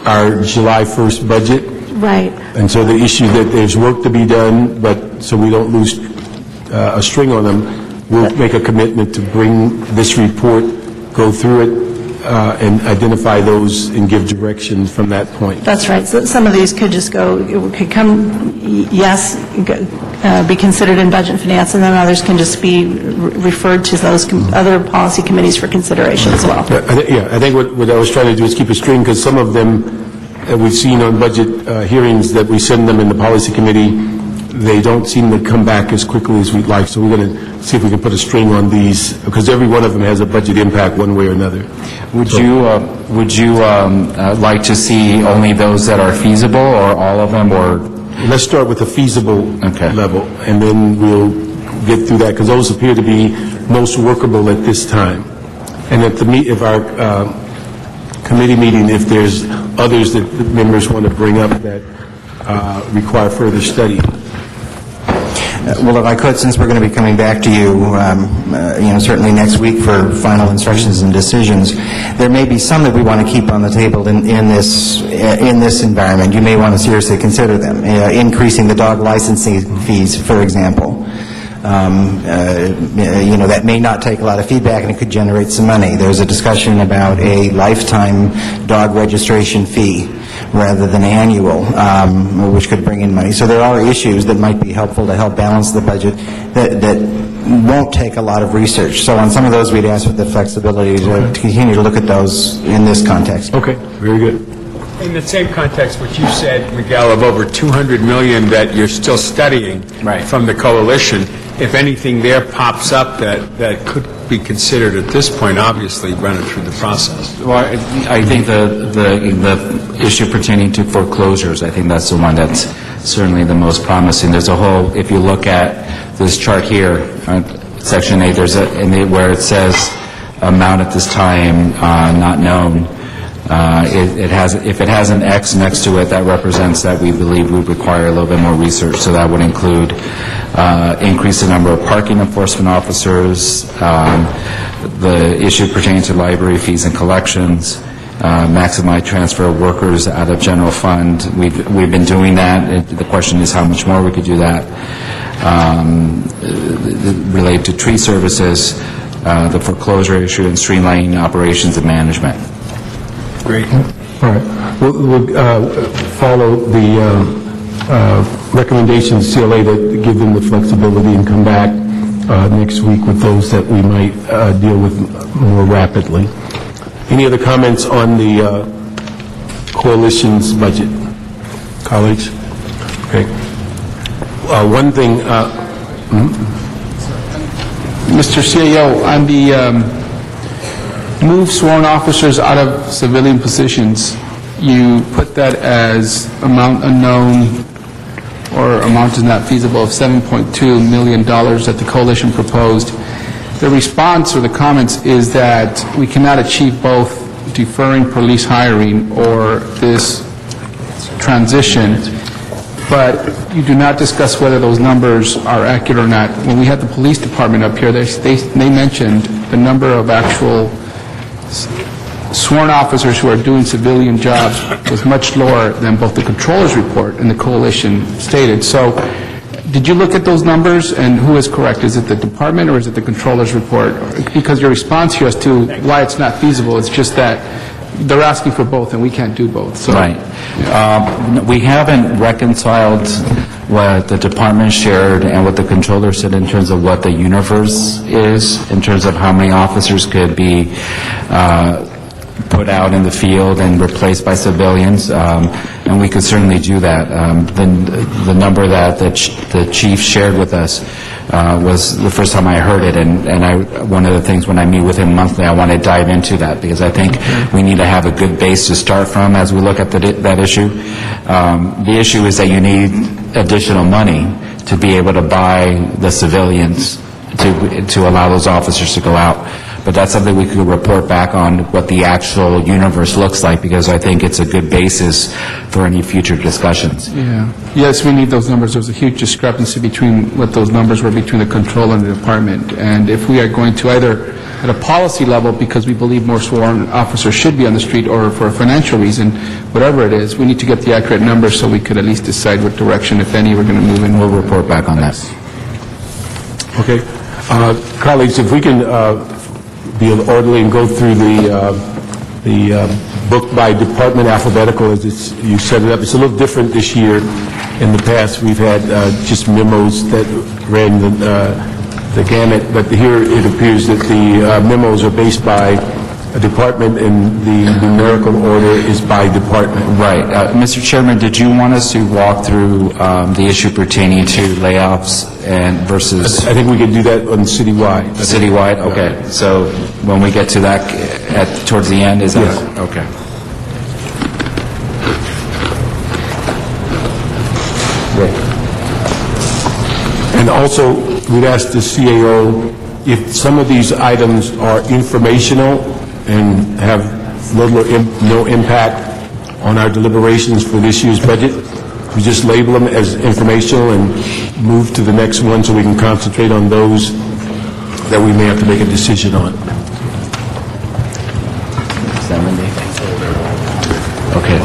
S5: our July 1st budget.
S14: Right.
S5: And so the issue that there's work to be done, but so we don't lose a string on them, we'll make a commitment to bring this report, go through it, and identify those and give direction from that point.
S14: That's right. So some of these could just go, it could come, yes, be considered in Budget and Finance, and then others can just be referred to those other policy committees for consideration as well.
S5: I think what I was trying to do is keep a string, because some of them that we've seen on budget hearings that we send them in the policy committee, they don't seem to come back as quickly as we'd like. So we're going to see if we can put a string on these, because every one of them has a budget impact one way or another.
S8: Would you like to see only those that are feasible, or all of them, or?
S5: Let's start with the feasible level, and then we'll get through that, because those appear to be most workable at this time. And if our committee meeting, if there's others that the members want to bring up that require further study.
S10: Well, if I could, since we're going to be coming back to you, certainly next week for final instructions and decisions, there may be some that we want to keep on the table in this environment. You may want to seriously consider them. Increasing the dog licensing fees, for example. That may not take a lot of feedback, and it could generate some money. There's a discussion about a lifetime dog registration fee rather than annual, which could bring in money. So there are issues that might be helpful to help balance the budget that won't take a lot of research. So on some of those, we'd ask for the flexibility to continue to look at those in this context.
S5: Okay, very good.
S12: In the same context, what you said, Miguel, of over $200 million that you're still studying from the coalition, if anything there pops up that could be considered at this point, obviously run it through the process.
S8: Well, I think the issue pertaining to foreclosures, I think that's the one that's certainly the most promising. There's a whole, if you look at this chart here, Section 8, there's where it says amount at this time not known. If it has an X next to it, that represents that we believe we require a little bit more research. So that would include increase the number of parking enforcement officers, the issue pertaining to library fees and collections, maximize transfer of workers out of general fund. We've been doing that. The question is how much more we could do that. Related to tree services, the foreclosure issue, and streamlining operations and management.
S12: Great.
S5: All right. We'll follow the recommendations of CLA to give them the flexibility and come back next week with those that we might deal with more rapidly. Any other comments on the coalition's budget? Colleagues? Okay. One thing,
S11: Mr. CAO, on the move sworn officers out of civilian positions, you put that as amount unknown or amount is not feasible of $7.2 million that the coalition proposed. The response or the comments is that we cannot achieve both deferring police hiring or this transition, but you do not discuss whether those numbers are accurate or not. When we had the police department up here, they mentioned the number of actual sworn officers who are doing civilian jobs was much lower than both the controller's report and the coalition stated. So did you look at those numbers, and who is correct? Is it the department or is it the controller's report? Because your response here as to why it's not feasible, it's just that they're asking for both and we can't do both. So.
S8: Right. We haven't reconciled what the department shared and what the controller said in terms of what the universe is, in terms of how many officers could be put out in the field and replaced by civilians, and we could certainly do that. The number that the chief shared with us was the first time I heard it, and one of the things when I meet with him monthly, I want to dive into that, because I think we need to have a good base to start from as we look at that issue. The issue is that you need additional money to be able to buy the civilians to allow those officers to go out. But that's something we could report back on, what the actual universe looks like, because I think it's a good basis for any future discussions.
S11: Yeah. Yes, we need those numbers. There's a huge discrepancy between what those numbers were between the controller and the department. And if we are going to either at a policy level, because we believe more sworn officers should be on the street, or for a financial reason, whatever it is, we need to get the accurate numbers so we could at least decide what direction, if any, we're going to move in.
S8: We'll report back on that.
S5: Okay. Colleagues, if we can be orderly and go through the book by department alphabetical as you set it up. It's a little different this year. In the past, we've had just memos that ran the gamut, but here it appears that the memos are based by a department and the numerical order is by department.
S8: Right. Mr. Chairman, did you want us to walk through the issue pertaining to layoffs and versus...
S5: I think we could do that on citywide.
S8: Citywide? Okay. So when we get to that towards the end, is that...
S5: Yes.
S8: Okay.
S5: And also, we'd ask the CAO if some of these items are informational and have little or no impact on our deliberations for this year's budget, we just label them as informational and move to the next one so we can concentrate on those that we may have to make a decision on.
S8: 70. Okay.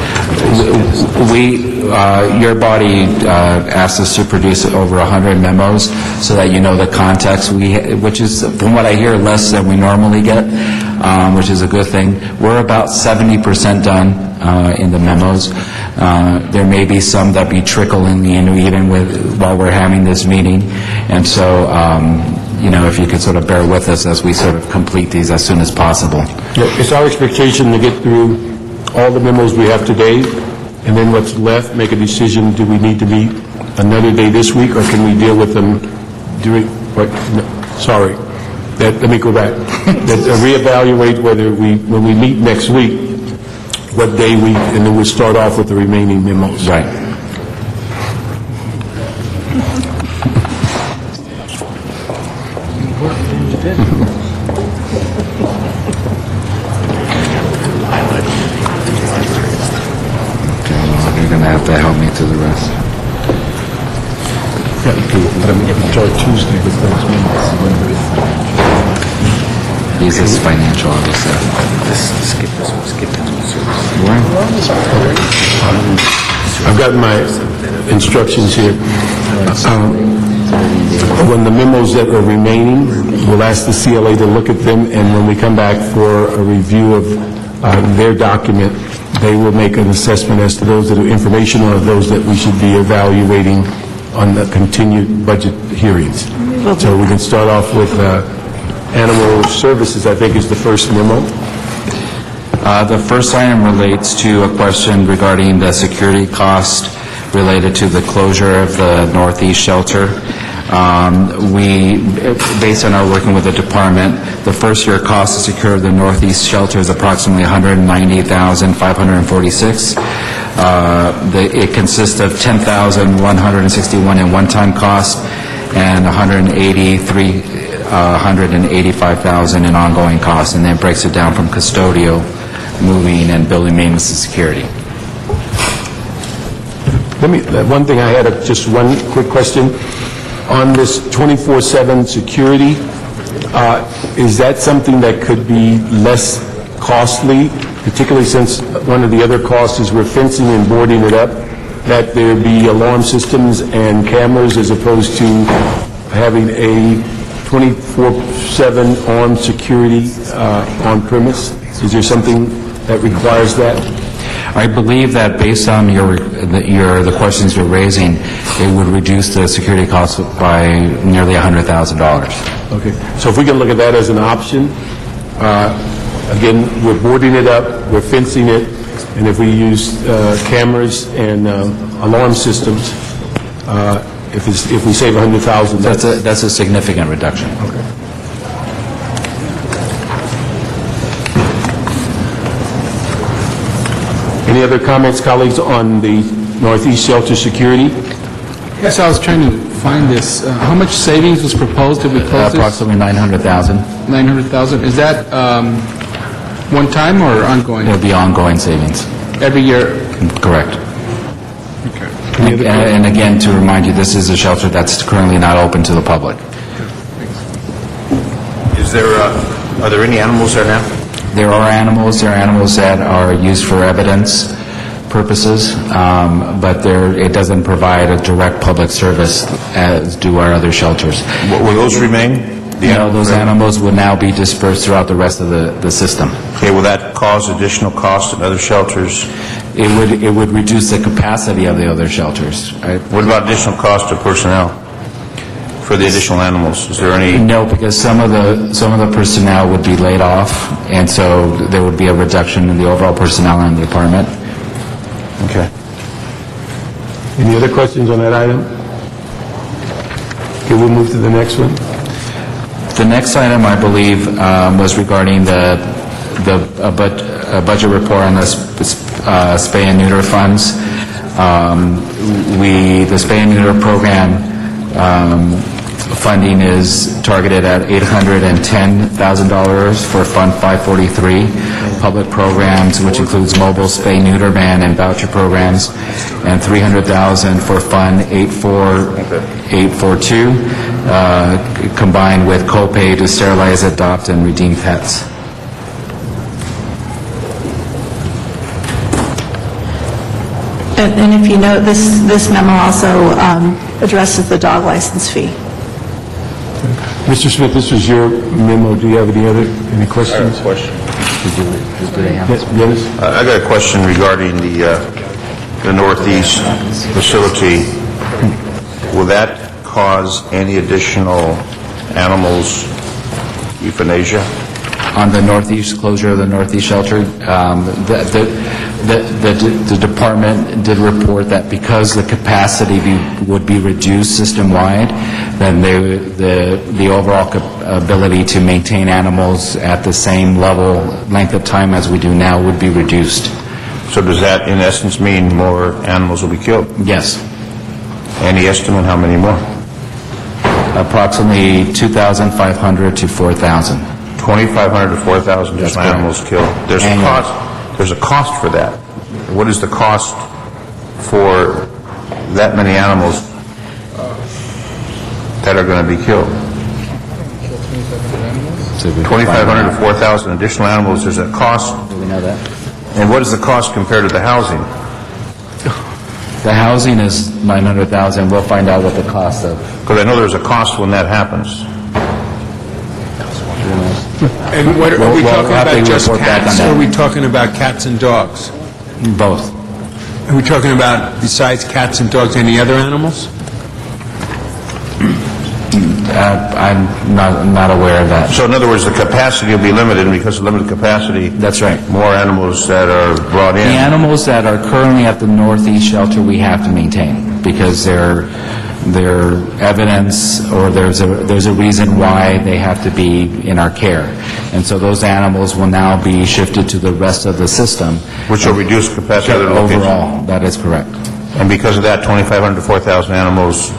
S8: Your body asked us to produce over 100 memos so that you know the context, which is, from what I hear, less than we normally get, which is a good thing. We're about 70% done in the memos. There may be some that be trickling in even while we're having this meeting, and so if you could sort of bear with us as we sort of complete these as soon as possible.
S5: Yeah, it's our expectation to get through all the memos we have today, and then what's left, make a decision, do we need to meet another day this week, or can we deal with them during, let me go back. Reevaluate whether when we meet next week, what day and then we'll start off with the remaining memos.
S8: Right. You're going to have to help me through the rest.
S5: Tuesday with those minutes.
S8: This is financial, obviously.
S10: Skip this one.
S5: I've got my instructions here. When the memos that are remaining, we'll ask the CLA to look at them, and when we come back for a review of their document, they will make an assessment as to those that are informational or those that we should be evaluating on the continued budget hearings. So we can start off with Animal Services, I think, is the first memo.
S8: The first item relates to a question regarding the security cost related to the closure of the Northeast shelter. Based on our working with the department, the first-year cost to secure the Northeast shelter is approximately $190,546. It consists of $10,161 in one-time cost and $185,000 in ongoing costs, and then breaks it down from custodial, moving, and building maintenance and security.
S5: One thing I had, just one quick question. On this 24/7 security, is that something that could be less costly, particularly since one of the other costs is we're fencing and boarding it up, that there be alarm systems and cameras as opposed to having a 24/7 armed security on premise? Is there something that requires that?
S8: I believe that based on the questions you're raising, it would reduce the security costs by nearly $100,000.
S5: Okay, so if we can look at that as an option, again, we're boarding it up, we're fencing it, and if we use cameras and alarm systems, if we save $100,000,
S8: that's a significant reduction.
S5: Okay. Any other comments, colleagues, on the Northeast shelter security?
S11: Yes, I was trying to find this. How much savings was proposed if we close this?
S8: Approximately $900,000.
S11: $900,000. Is that one time or ongoing?
S8: It'll be ongoing savings.
S11: Every year?
S8: Correct. And again, to remind you, this is a shelter that's currently not open to the public.
S13: Are there any animals there now?
S8: There are animals. There are animals that are used for evidence purposes, but it doesn't provide a direct public service as do our other shelters.
S13: Will those remain?
S8: Those animals will now be dispersed throughout the rest of the system.
S13: Okay, will that cause additional cost in other shelters?
S8: It would reduce the capacity of the other shelters.
S13: What about additional cost to personnel for the additional animals? Is there any?
S8: No, because some of the personnel would be laid off, and so there would be a reduction in the overall personnel in the department.
S13: Okay.
S5: Any other questions on that item? Okay, we'll move to the next one.
S8: The next item, I believe, was regarding the budget report on the spay and neuter funds. The spay and neuter program funding is targeted at $810,000 for Fund 543. Public programs, which includes mobile spay, neuter van, and voucher programs, and $300,000 for Fund 842, combined with copay to sterilize, adopt, and redeem pets.
S14: And if you note, this memo also addresses the dog license fee.
S5: Mr. Smith, this was your memo. Do you have any questions?
S13: I have a question.
S5: Yes.
S13: I got a question regarding the Northeast facility. Will that cause any additional animals euthanasia?
S8: On the Northeast closure of the Northeast shelter, the department did report that because the capacity would be reduced system-wide, then the overall ability to maintain animals at the same length of time as we do now would be reduced.
S13: So does that, in essence, mean more animals will be killed?
S8: Yes.
S13: Any estimate how many more?
S8: Approximately 2,500 to 4,000.
S13: 2,500 to 4,000 just animals killed. There's a cost for that. What is the cost for that many animals that are going to be killed? 2,500 to 4,000 additional animals. There's a cost.
S8: Do we know that?
S13: And what is the cost compared to the housing?
S8: The housing is $900,000. We'll find out what the cost of.
S13: Because I know there's a cost when that happens.
S12: And what, are we talking about just cats, or are we talking about cats and dogs?
S8: Both.
S12: Are we talking about, besides cats and dogs, any other animals?
S8: I'm not aware of that.
S13: So in other words, the capacity will be limited, and because of limited capacity...
S8: That's right.
S13: More animals that are brought in...
S8: The animals that are currently at the Northeast shelter, we have to maintain, because they're evidence, or there's a reason why they have to be in our care. And so those animals will now be shifted to the rest of the system.
S13: Which will reduce capacity at other locations.
S8: Overall, that is correct.
S13: And because of that, 2,500 to 4,000 animals,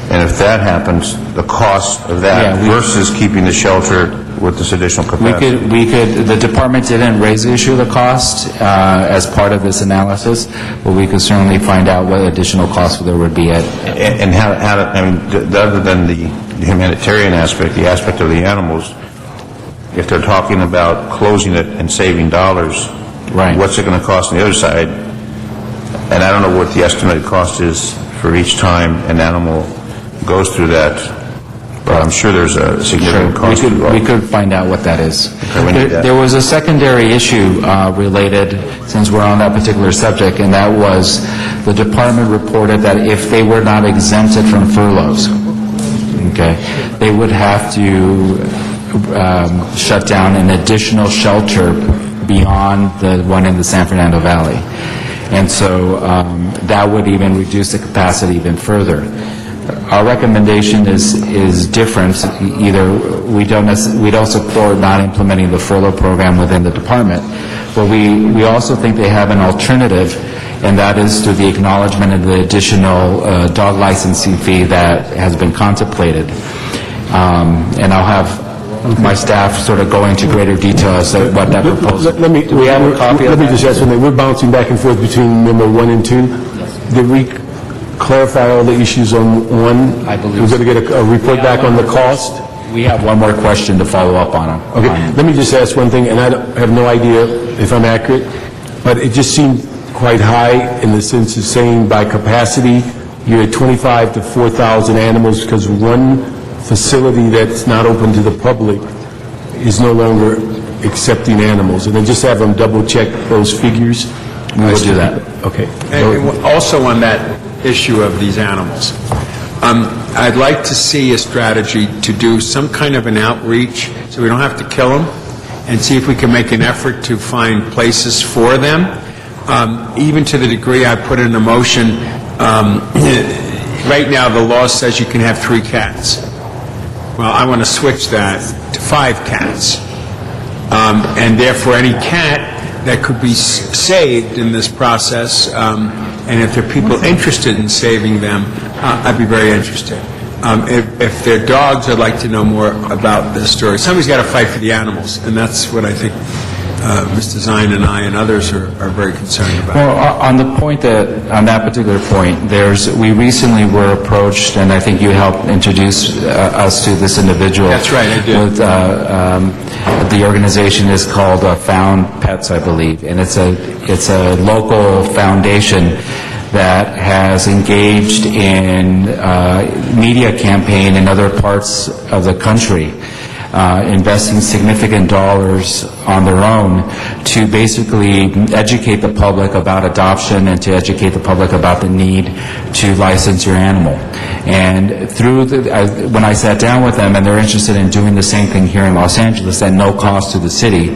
S13: and if that happens, the cost of that versus keeping the shelter with this additional capacity.
S8: The department didn't raise the issue of the cost as part of this analysis, but we could certainly find out what additional costs there would be at.
S13: And other than the humanitarian aspect, the aspect of the animals, if they're talking about closing it and saving dollars,
S8: right?
S13: What's it going to cost on the other side? And I don't know what the estimated cost is for each time an animal goes through that, but I'm sure there's a significant cost.
S8: We could find out what that is.
S13: Okay,
S8: there was a secondary issue related, since we're on that particular subject, and that was the department reported that if they were not exempted from furloughs, okay, they would have to shut down an additional shelter beyond the one in the San Fernando Valley. And so that would even reduce the capacity even further. Our recommendation is different. Either we don't support not implementing the furlough program within the department, but we also think they have an alternative, and that is through the acknowledgement of the additional dog licensing fee that has been contemplated. And I'll have my staff sort of go into greater detail as to what that proposal. We have a copy of that.
S5: Let me just ask something. We're bouncing back and forth between number 1 and 2. Did we clarify all the issues on 1?
S8: I believe
S5: we're going to get a report back on the cost?
S8: We have one more question to follow up on.
S5: Okay, let me just ask one thing, and I have no idea if I'm accurate, but it just seemed quite high in the sense of saying by capacity you're at 25 to 4,000 animals because one facility that's not open to the public is no longer accepting animals. And then just have them double check those figures.
S8: We will do that.
S5: Okay.
S12: And also on that issue of these animals, I'd like to see a strategy to do some kind of an outreach so we don't have to kill them, and see if we can make an effort to find places for them. Even to the degree I put in a motion, right now the law says you can have 3 cats. Well, I want to switch that to 5 cats. And therefore any cat that could be saved in this process, and if there are people interested in saving them, I'd be very interested. If they're dogs, I'd like to know more about this story. Somebody's got to fight for the animals, and that's what I think Mr. Zine and I and others are very concerned about.
S8: Well, on that particular point, we recently were approached, and I think you helped introduce us to this individual.
S12: That's right, I did.
S8: The organization is called Found Pets, I believe, and it's a local foundation that has engaged in media campaign in other parts of the country, investing significant dollars on their own to basically educate the public about adoption and to educate the public about the need to license your animal. And when I sat down with them, and they're interested in doing the same thing here in Los Angeles at no cost to the city,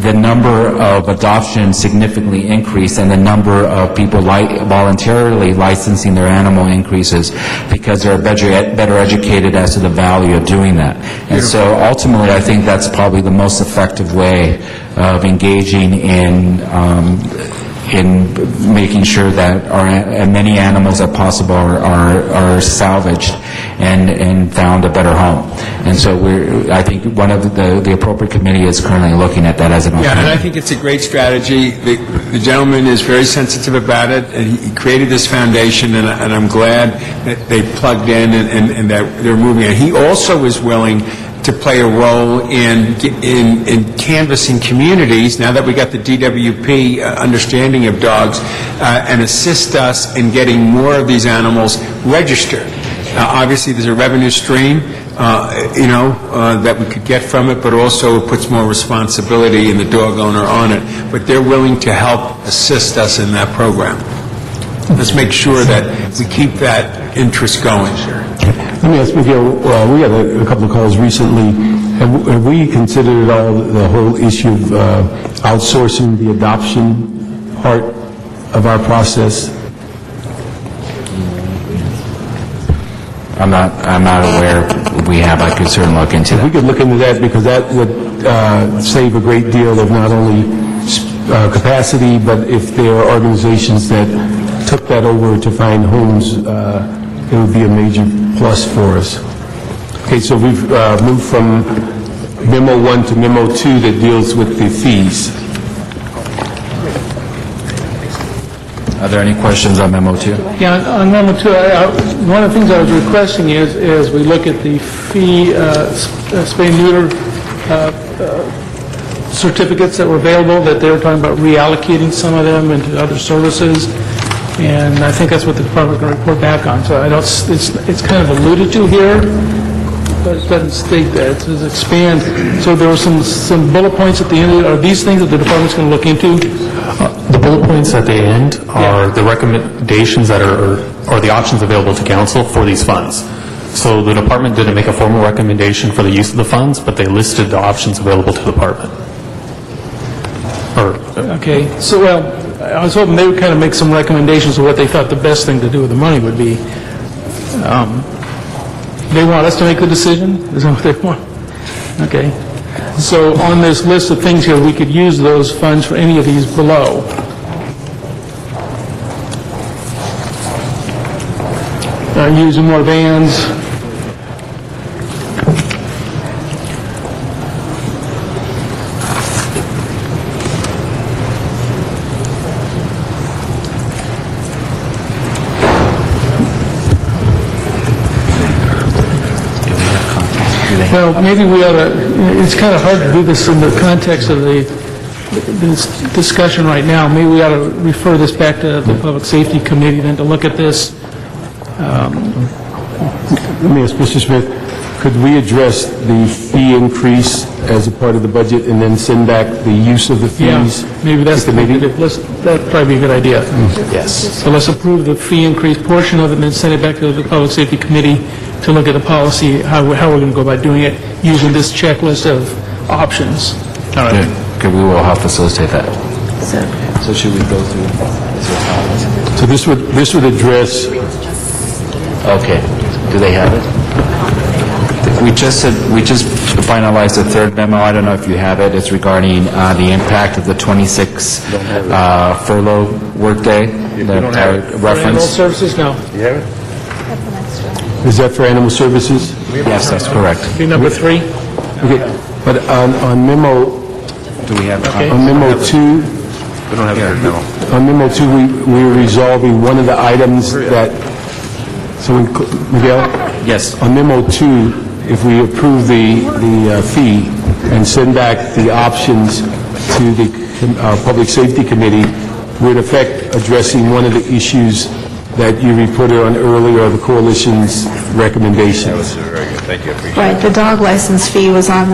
S8: the number of adoptions significantly increased, and the number of people voluntarily licensing their animal increases because they're better educated as to the value of doing that. And so ultimately, I think that's probably the most effective way of engaging in making sure that as many animals as possible are salvaged and found a better home. And so I think one of the appropriate committee is currently looking at that as an alternative.
S12: Yeah, and I think it's a great strategy. The gentleman is very sensitive about it, and he created this foundation, and I'm glad that they plugged in and that they're moving it. He also is willing to play a role in canvassing communities, now that we got the DWP understanding of dogs, and assist us in getting more of these animals registered. Obviously, there's a revenue stream, that we could get from it, but also it puts more responsibility in the dog owner on it. But they're willing to help assist us in that program. Let's make sure that we keep that interest going.
S5: Let me ask Miguel, we had a couple of calls recently. Have we considered at all the whole issue of outsourcing the adoption part of our process?
S8: I'm not aware we have. I could certainly look into that.
S5: We could look into that because that would save a great deal of not only capacity, but if there are organizations that took that over to find homes, it would be a major plus for us. Okay, so we've moved from Memo 1 to Memo 2 that deals with the fees.
S8: Are there any questions on Memo 2?
S9: Yeah, on Memo 2, one of the things I was requesting is we look at the fee, spay and neuter certificates that were available, that they were talking about reallocating some of them into other services, and I think that's what the department's going to report back on. So I don't, it's kind of alluded to here, but it doesn't state that. It says expand. So there were some bullet points at the end of it. Are these things that the department's going to look into?
S17: The bullet points at the end are the recommendations that are the options available to council for these funds. So the department didn't make a formal recommendation for the use of the funds, but they listed the options available to the department.
S9: Okay, so I was hoping they would kind of make some recommendations of what they thought the best thing to do with the money would be. They want us to make the decision? Is that what they want? Okay. So on this list of things here, we could use those funds for any of these below. Using more vans. Well, maybe we ought to, it's kind of hard to do this in the context of this discussion right now. Maybe we ought to refer this back to the Public Safety Committee then to look at this.
S5: Let me ask Mr. Smith, could we address the fee increase as a part of the budget and then send back the use of the fees?
S9: Yeah, maybe that's that'd probably be a good idea.
S5: Yes.
S9: So let's approve the fee increase portion of it and then send it back to the Public Safety Committee to look at the policy, how we're going to go about doing it using this checklist of options. All right.
S8: Okay, we will help facilitate that. So should we go through?
S5: So this would address.
S8: Okay. Do they have it? We just finalized the third memo. I don't know if you have it. It's regarding the impact of the 26 furlough workday that I
S9: Animal
S8: referenced.
S9: services, no.
S5: You have it? Is that for animal services?
S8: Yes, that's correct.
S9: Be number 3.
S5: Okay, but on memo.
S8: Do we have it?
S9: Okay.
S5: On memo 2.
S13: We don't have it memo.
S5: On memo 2, we're resolving one of the items that. So, Miguel?
S8: Yes.
S5: On memo 2, if we approve the fee and send back the options to the Public Safety Committee, we're in effect addressing one of the issues that you reported on earlier, the coalition's recommendations.
S13: That was very good. Thank you. I appreciate
S18: Right, the dog license fee was on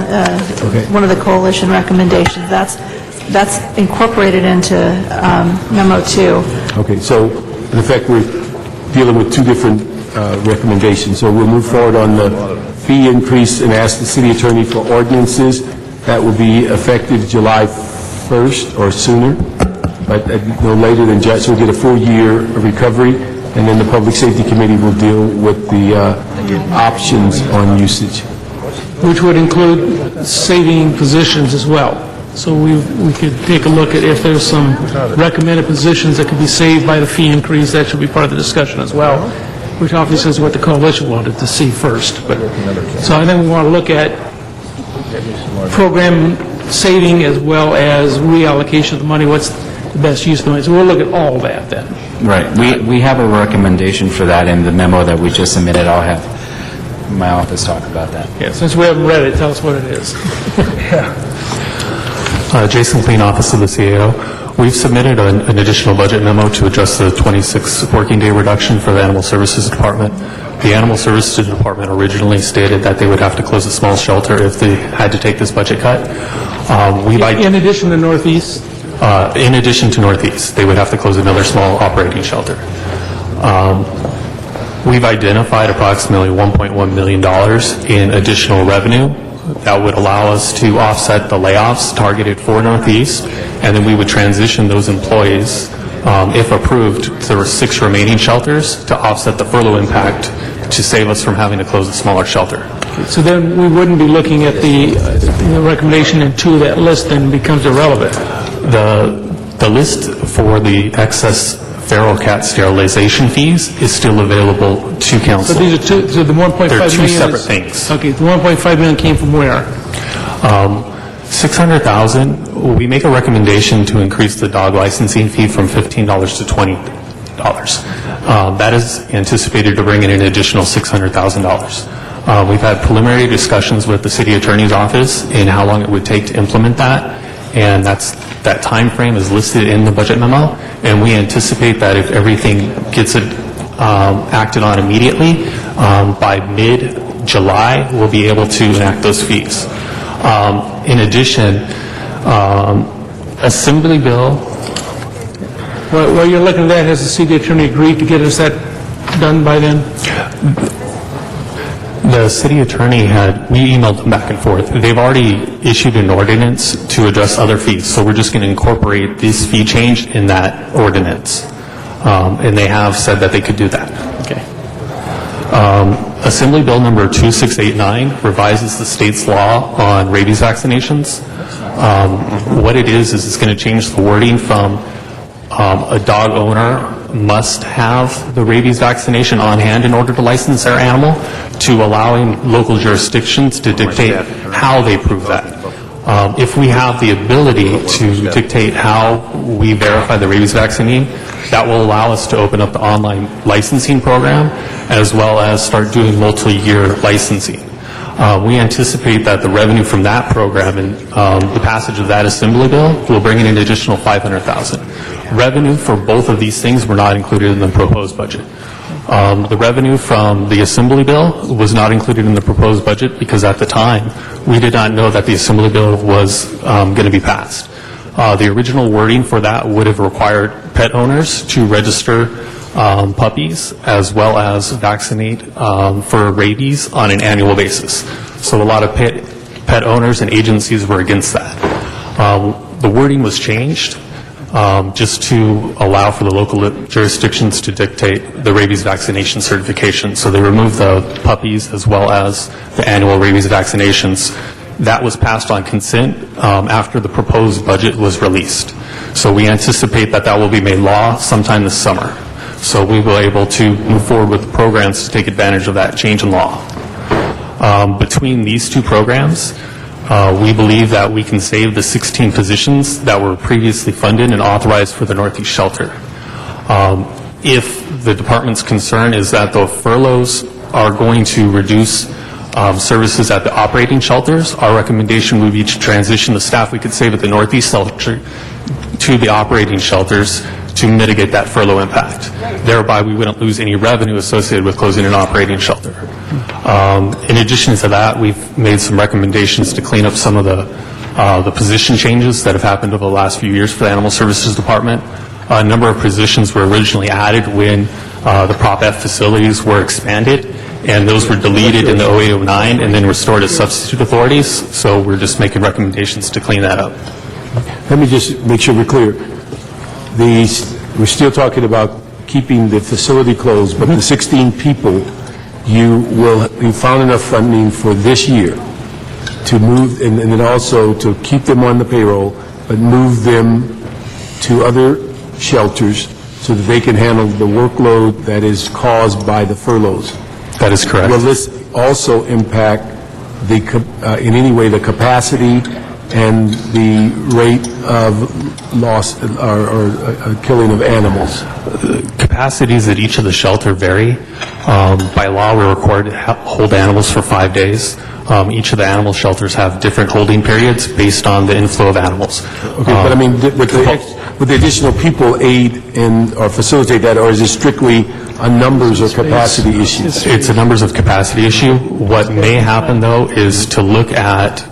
S18: one of the coalition recommendations. That's incorporated into memo 2.
S5: Okay, so in effect, we're dealing with two different recommendations. So we'll move forward on the fee increase and ask the city attorney for ordinances. That will be effective July 1st or sooner, but no later than July. So we'll get a full year of recovery, and then the Public Safety Committee will deal with the options on usage.
S9: Which would include saving positions as well. So we could take a look at if there's some recommended positions that could be saved by the fee increase. That should be part of the discussion as well, which obviously is what the coalition wanted to see first. But so I think we want to look at program saving as well as reallocation of the money. What's the best use of the money? So we'll look at all that then.
S8: Right. We have a recommendation for that in the memo that we just submitted. I'll have my office talk about that.
S9: Yeah, since we haven't read it, tell us what it is.
S17: Jason Clean, Office of the CAO. We've submitted an additional budget memo to address the 26 working day reduction for the Animal Services Department. The Animal Services Department originally stated that they would have to close a small shelter if they had to take this budget cut.
S9: In addition to Northeast?
S17: In addition to Northeast, they would have to close another small operating shelter. We've identified approximately $1.1 million in additional revenue that would allow us to offset the layoffs targeted for Northeast, and then we would transition those employees, if approved, there were 6 remaining shelters to offset the furlough impact to save us from having to close a smaller shelter.
S9: So then we wouldn't be looking at the recommendation in 2, that list then becomes irrelevant.
S17: The list for the excess feral cat sterilization fees is still available to council.
S9: So these are two, so the 1.5 million
S17: They're two
S9: is-
S17: separate things.
S9: Okay, the 1.5 million came from where?
S17: 600,000, we make a recommendation to increase the dog licensing fee from $15 to $20. That is anticipated to bring in an additional $600,000. We've had preliminary discussions with the city attorney's office in how long it would take to implement that, and that time frame is listed in the budget memo, and we anticipate that if everything gets acted on immediately, by mid-July, we'll be able to enact those fees. In addition, Assembly Bill...
S9: While you're looking at that, has the city attorney agreed to get us that done by then?
S17: The city attorney we emailed them back and forth. They've already issued an ordinance to address other fees, so we're just going to incorporate this fee change in that ordinance. And they have said that they could do that. Okay. Assembly Bill number 2689 revises the state's law on rabies vaccinations. What it is it's going to change the wording from a dog owner must have the rabies vaccination on hand in order to license their animal, to allowing local jurisdictions to dictate how they prove that. If we have the ability to dictate how we verify the rabies vaccine, that will allow us to open up the online licensing program as well as start doing multi-year licensing. We anticipate that the revenue from that program and the passage of that Assembly Bill will bring in an additional $500,000. Revenue for both of these things were not included in the proposed budget. The revenue from the Assembly Bill was not included in the proposed budget because at the time we did not know that the Assembly Bill was going to be passed. The original wording for that would have required pet owners to register puppies as well as vaccinate for rabies on an annual basis. So a lot of pet owners and agencies were against that. The wording was changed just to allow for the local jurisdictions to dictate the rabies vaccination certification. So they removed the puppies as well as the annual rabies vaccinations. That was passed on consent after the proposed budget was released. So we anticipate that that will be made law sometime this summer. So we will be able to move forward with programs to take advantage of that change in law. Between these two programs, we believe that we can save the 16 positions that were previously funded and authorized for the Northeast Shelter. If the department's concern is that the furloughs are going to reduce services at the operating shelters, our recommendation would be to transition the staff we could save at the Northeast Shelter to the operating shelters to mitigate that furlough impact. Thereby, we wouldn't lose any revenue associated with closing an operating shelter. In addition to that, we've made some recommendations to clean up some of the position changes that have happened over the last few years for the Animal Services Department. A number of positions were originally added when the Prop F facilities were expanded, and those were deleted in the 08-09 and then restored as substitute authorities. So we're just making recommendations to clean that up.
S5: Let me just make sure we're clear. We're still talking about keeping the facility closed, but the 16 people, you found enough funding for this year to move, and then also to keep them on the payroll, but move them to other shelters so that they can handle the workload that is caused by the furloughs.
S17: That is correct.
S5: Will this also impact in any way the capacity and the rate of loss or killing of animals?
S17: Capacities at each of the shelter vary. By law, we're required to hold animals for 5 days. Each of the animal shelters have different holding periods based on the inflow of animals.
S5: Okay, but I mean, would the additional people aid or facilitate that, or is it strictly a numbers or capacity issue?
S17: It's a numbers of capacity issue. What may happen, though, is to look at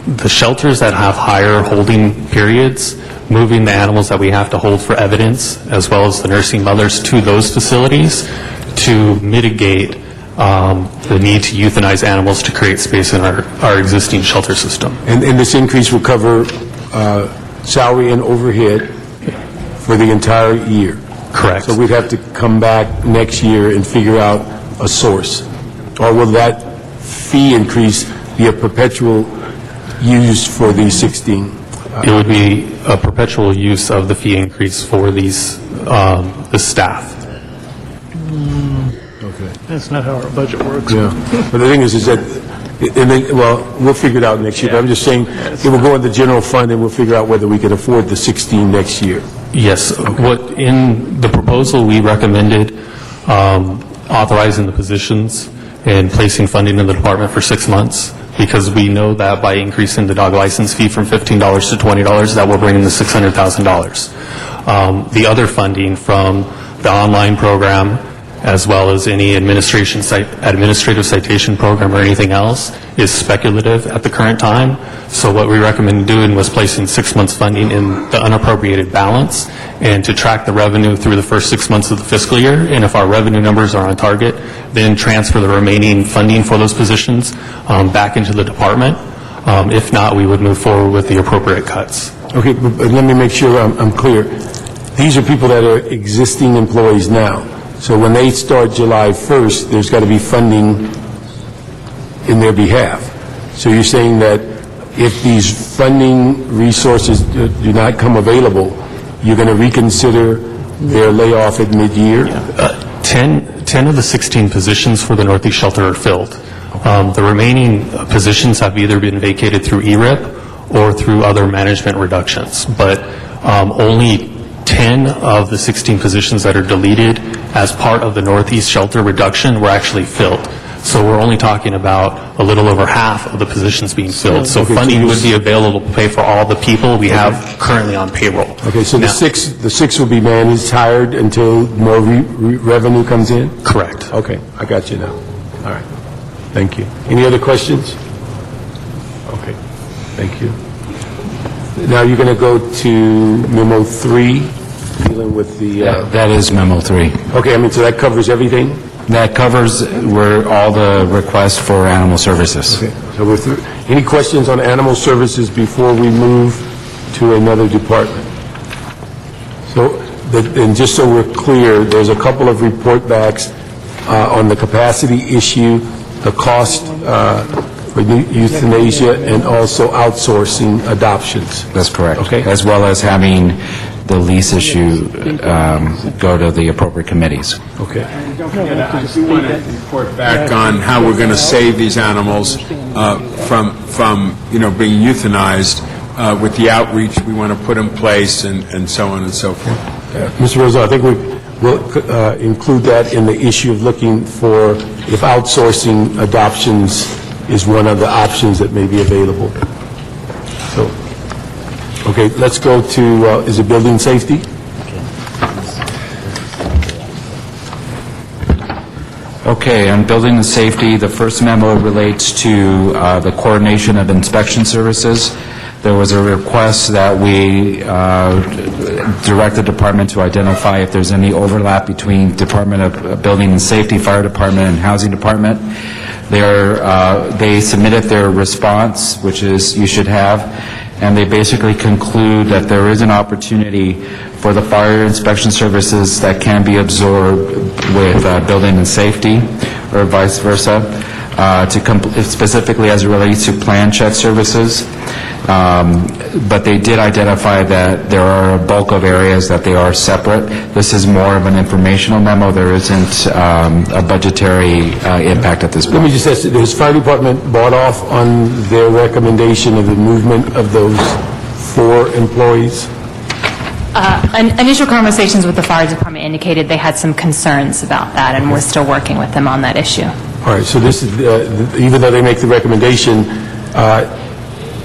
S17: the shelters that have higher holding periods moving the animals that we have to hold for evidence, as well as the nursing mothers, to those facilities to mitigate the need to euthanize animals to create space in our existing shelter system.
S5: And this increase will cover salary and overhead for the entire year?
S17: Correct.
S5: So we'd have to come back next year and figure out a source? Or will that fee increase be a perpetual use for these 16?
S17: It would be a perpetual use of the fee increase for these, the staff.
S5: Okay.
S9: That's not how our budget works.
S5: Yeah. But the thing is that, and then, well, we'll figure it out next year. But I'm just saying, it will go in the general fund, and we'll figure out whether we can afford the 16 next year.
S17: Yes. What, in the proposal, we recommended authorizing the positions and placing funding in the department for 6 months, because we know that by increasing the dog license fee from $15 to $20, that will bring in the $600,000. The other funding from the online program, as well as any administrative citation program or anything else, is speculative at the current time. So what we recommended doing was placing 6 months funding in the unappropriated balance, and to track the revenue through the first 6 months of the fiscal year. And if our revenue numbers are on target, then transfer the remaining funding for those positions back into the department. If not, we would move forward with the appropriate cuts.
S5: Okay, but let me make sure I'm clear. These are people that are existing employees now. So when they start July 1st, there's got to be funding in their behalf. So you're saying that if these funding resources do not come available, you're going to reconsider their layoff at mid-year?
S17: 10 of the 16 positions for the Northeast Shelter are filled. The remaining positions have either been vacated through ERIP or through other management reductions. But only 10 of the 16 positions that are deleted as part of the Northeast Shelter reduction were actually filled. So we're only talking about a little over half of the positions being filled. So funding would be available to pay for all the people we have currently on payroll.
S5: Okay, so the six will be managed, hired until more revenue comes in?
S17: Correct.
S5: Okay, I got you now. All right. Thank you. Any other questions? Okay, thank you. Now you're going to go to memo 3, dealing with the...
S8: That is memo 3.
S5: Okay, I mean, so that covers everything?
S8: That covers all the requests for animal services.
S5: Okay, so we're through. Any questions on animal services before we move to another department? So, and just so we're clear, there's a couple of report backs on the capacity issue, the cost for euthanasia, and also outsourcing adoptions.
S8: That's correct.
S5: Okay.
S8: As well as having the lease issue go to the appropriate committees.
S5: Okay.
S12: I do want to report back on how we're going to save these animals from being euthanized with the outreach we want to put in place and so on and so forth.
S5: Mr. Rosa, I think we'll include that in the issue of looking for if outsourcing adoptions is one of the options that may be available. So, okay, let's go to, is it building safety?
S8: Okay, on building and safety, the first memo relates to the coordination of inspection services. There was a request that we direct the department to identify if there's any overlap between Department of Building and Safety, Fire Department, and Housing Department. They submitted their response, which is you should have, and they basically conclude that there is an opportunity for the fire inspection services that can be absorbed with building and safety, or vice versa, specifically as it relates to plan check services. But they did identify that there are a bulk of areas that they are separate. This is more of an informational memo. There isn't a budgetary impact at this point.
S5: Let me just ask, has fire department bought off on their recommendation of the movement of those 4 employees?
S19: Initial conversations with the fire department indicated they had some concerns about that, and we're still working with them on that issue.
S5: All right, so this is, even though they make the recommendation,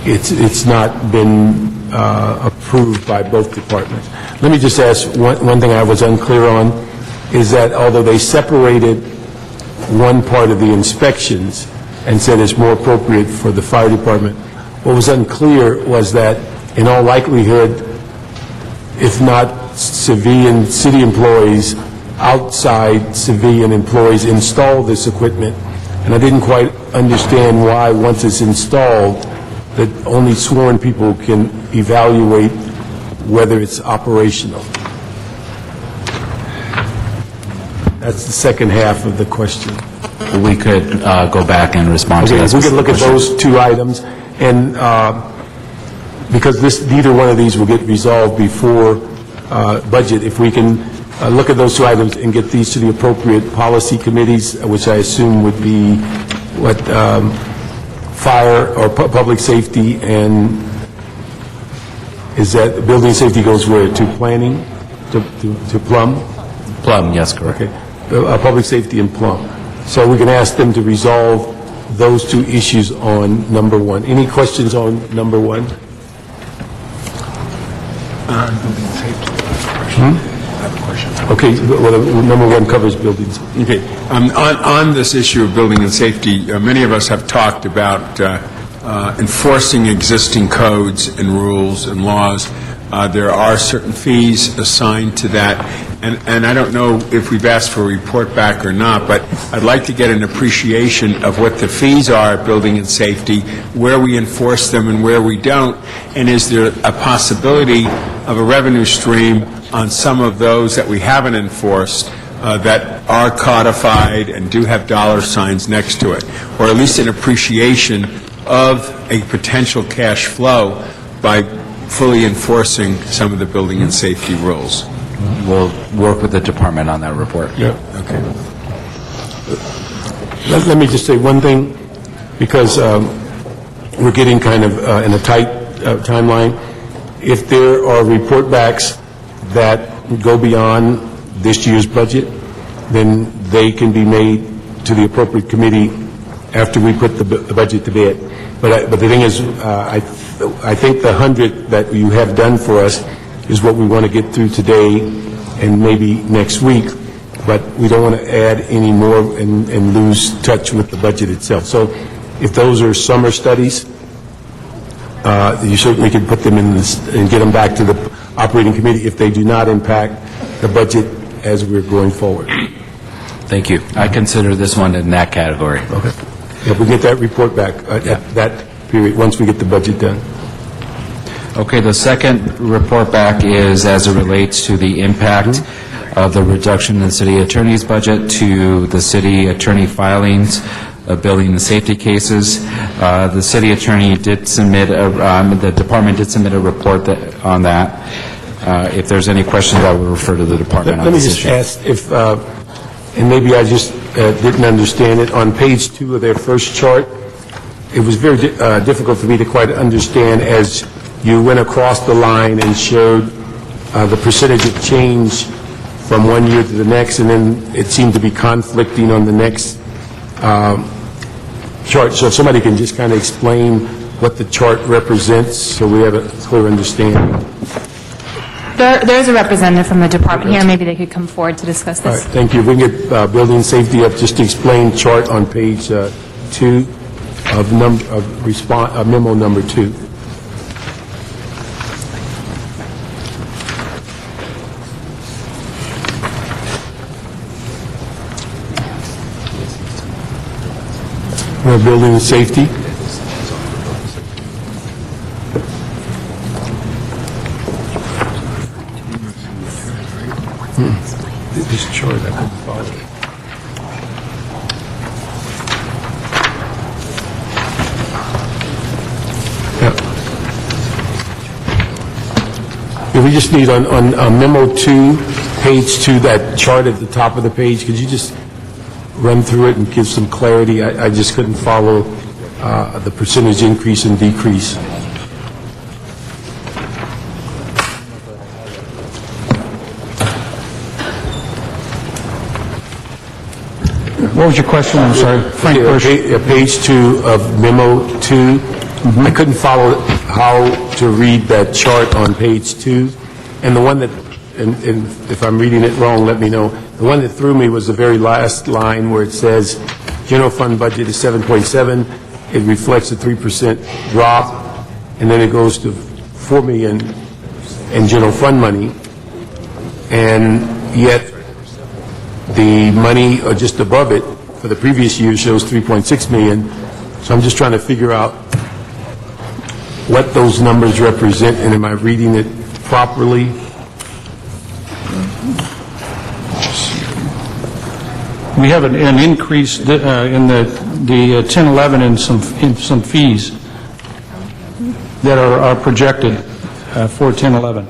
S5: it's not been approved by both departments. Let me just ask, one thing I was unclear on is that although they separated one part of the inspections and said it's more appropriate for the fire department, what was unclear was that in all likelihood if not civilian city employees, outside civilian employees install this equipment. And I didn't quite understand why, once it's installed, that only sworn people can evaluate whether it's operational. That's the second half of the question.
S8: We could go back and respond to
S5: Okay,
S8: that.
S5: if we could look at
S8: specific
S5: those two items, and because neither one of these will get resolved before budget, if we can look at those two items and get these to the appropriate policy committees, which I assume would be what, fire or public safety, and is that building safety goes where, to planning, to Plum?
S8: Plum, yes, correct.
S5: Okay, public safety and Plum. So we can ask them to resolve those two issues on number one. Any questions on number one? Okay, well, number one covers buildings.
S12: Okay. On this issue of building and safety, many of us have talked about enforcing existing codes and rules and laws. There are certain fees assigned to that, and I don't know if we've asked for a report back or not, but I'd like to get an appreciation of what the fees are at building and safety, where we enforce them and where we don't, and is there a possibility of a revenue stream on some of those that we haven't enforced that are codified and do have dollar signs next to it, or at least an appreciation of a potential cash flow by fully enforcing some of the building and safety rules.
S8: We'll work with the department on that report.
S5: Yeah.
S12: Okay.
S5: Let me just say one thing, because we're getting kind of in a tight timeline. If there are report backs that go beyond this year's budget, then they can be made to the appropriate committee after we put the budget to bed. But the thing is, I think the 100 that you have done for us is what we want to get through today and maybe next week, but we don't want to add any more and lose touch with the budget itself. So if those are summer studies, you certainly can put them in this and get them back to the operating committee if they do not impact the budget as we're going forward.
S8: Thank you. I consider this one in that category.
S5: Okay. If we get that report back at that period, once we get the budget done.
S8: Okay, the second report back is as it relates to the impact of the reduction in the city attorney's budget to the city attorney filings of building and safety cases. The city attorney did submit, the department did submit a report on that. If there's any questions, I will refer to the department on this issue.
S5: Let me just ask if, and maybe I just didn't understand it, on page 2 of their first chart, it was very difficult for me to quite understand as you went across the line and showed the percentage of change from one year to the next, and then it seemed to be conflicting on the next chart. So if somebody can just kind of explain what the chart represents so we have a clear understanding.
S19: There's a representative from the department here. Maybe they could come forward to discuss
S5: All
S19: this.
S5: right, thank you. If we can get building safety up, just to explain chart on page 2 of memo number 2. We're building and safety. This chart, I couldn't follow it. Yeah, we just need on memo 2, page 2, that chart at the top of the page, could you just run through it and give some clarity? I just couldn't follow the percentage increase and decrease.
S20: What was your question? I'm sorry. Frank Bush.
S5: Page 2 of memo 2. I couldn't follow how to read that chart on page 2. And the one that, and if I'm reading it wrong, let me know. The one that threw me was the very last line where it says, general fund budget is 7.7. It reflects a 3% drop. And then it goes to 4,800,000 and general fund money, and yet the money just above it for the previous year shows 3.6 million. So I'm just trying to figure out what those numbers represent, and am I reading it properly?
S20: We have an increase in the 1011 in some fees that are projected for 1011.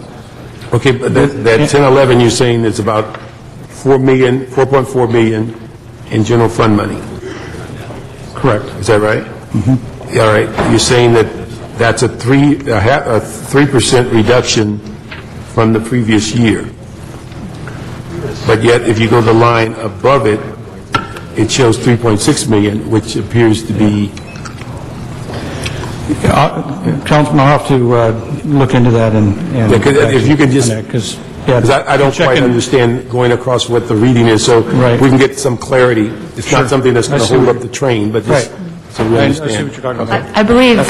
S5: Okay, but that 1011 you're saying is about 4.4 million in general fund money.
S20: Correct.
S5: Is that right? Mm-hmm. All right. You're saying that that's a 3% reduction from the previous year. But yet, if you go the line above it, it shows 3.6 million, which appears to be...
S20: Councilman, I'll have to look into that and
S5: if you can just... Because I don't quite understand going across what the reading is, so we can get some clarity. It's not something that's going to hold up the train, but just so we understand.
S20: I see what you're talking about.
S19: I believe,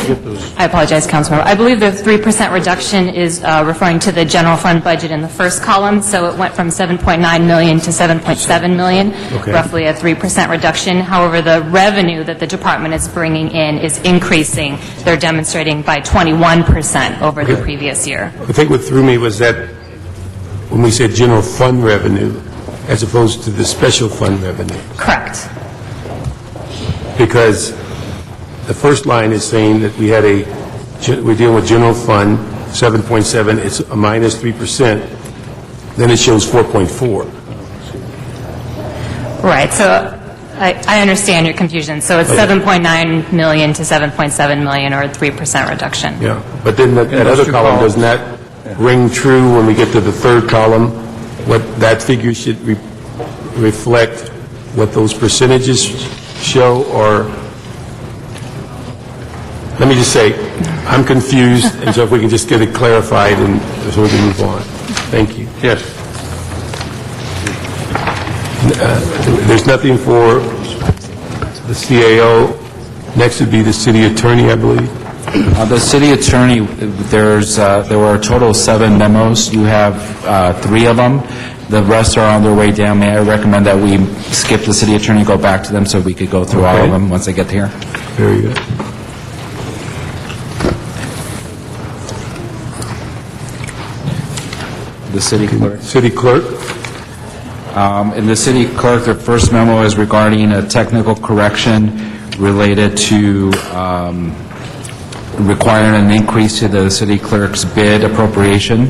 S19: I apologize, Councilmember, I believe the 3% reduction is referring to the general fund budget in the first column, so it went from 7.9 million to 7.7 million, roughly a 3% reduction. However, the revenue that the department is bringing in is increasing. They're demonstrating by 21% over the previous year.
S5: I think what threw me was that when we said general fund revenue, as opposed to the special fund revenue.
S19: Correct.
S5: Because the first line is saying that we're dealing with general fund, 7.7, it's a minus 3%, then it shows 4.4.
S19: Right, so I understand your confusion. So it's 7.9 million to 7.7 million, or a 3% reduction.
S5: Yeah, but then that other column doesn't that ring true when we get to the third column? What that figure should reflect what those percentages show, or let me just say, I'm confused, and so if we can just get it clarified, and so we can move on. Thank you.
S20: Yes.
S5: There's nothing for the CAO. Next would be the city attorney, I believe.
S8: The city attorney, there were a total of 7 memos. You have 3 of them. The rest are on their way down. May I recommend that we skip the city attorney, go back to them so we could go through all of them once they get here?
S5: Very good.
S8: The city clerk.
S5: City clerk.
S8: In the city clerk, their first memo is regarding a technical correction related to requiring an increase to the city clerk's bid appropriation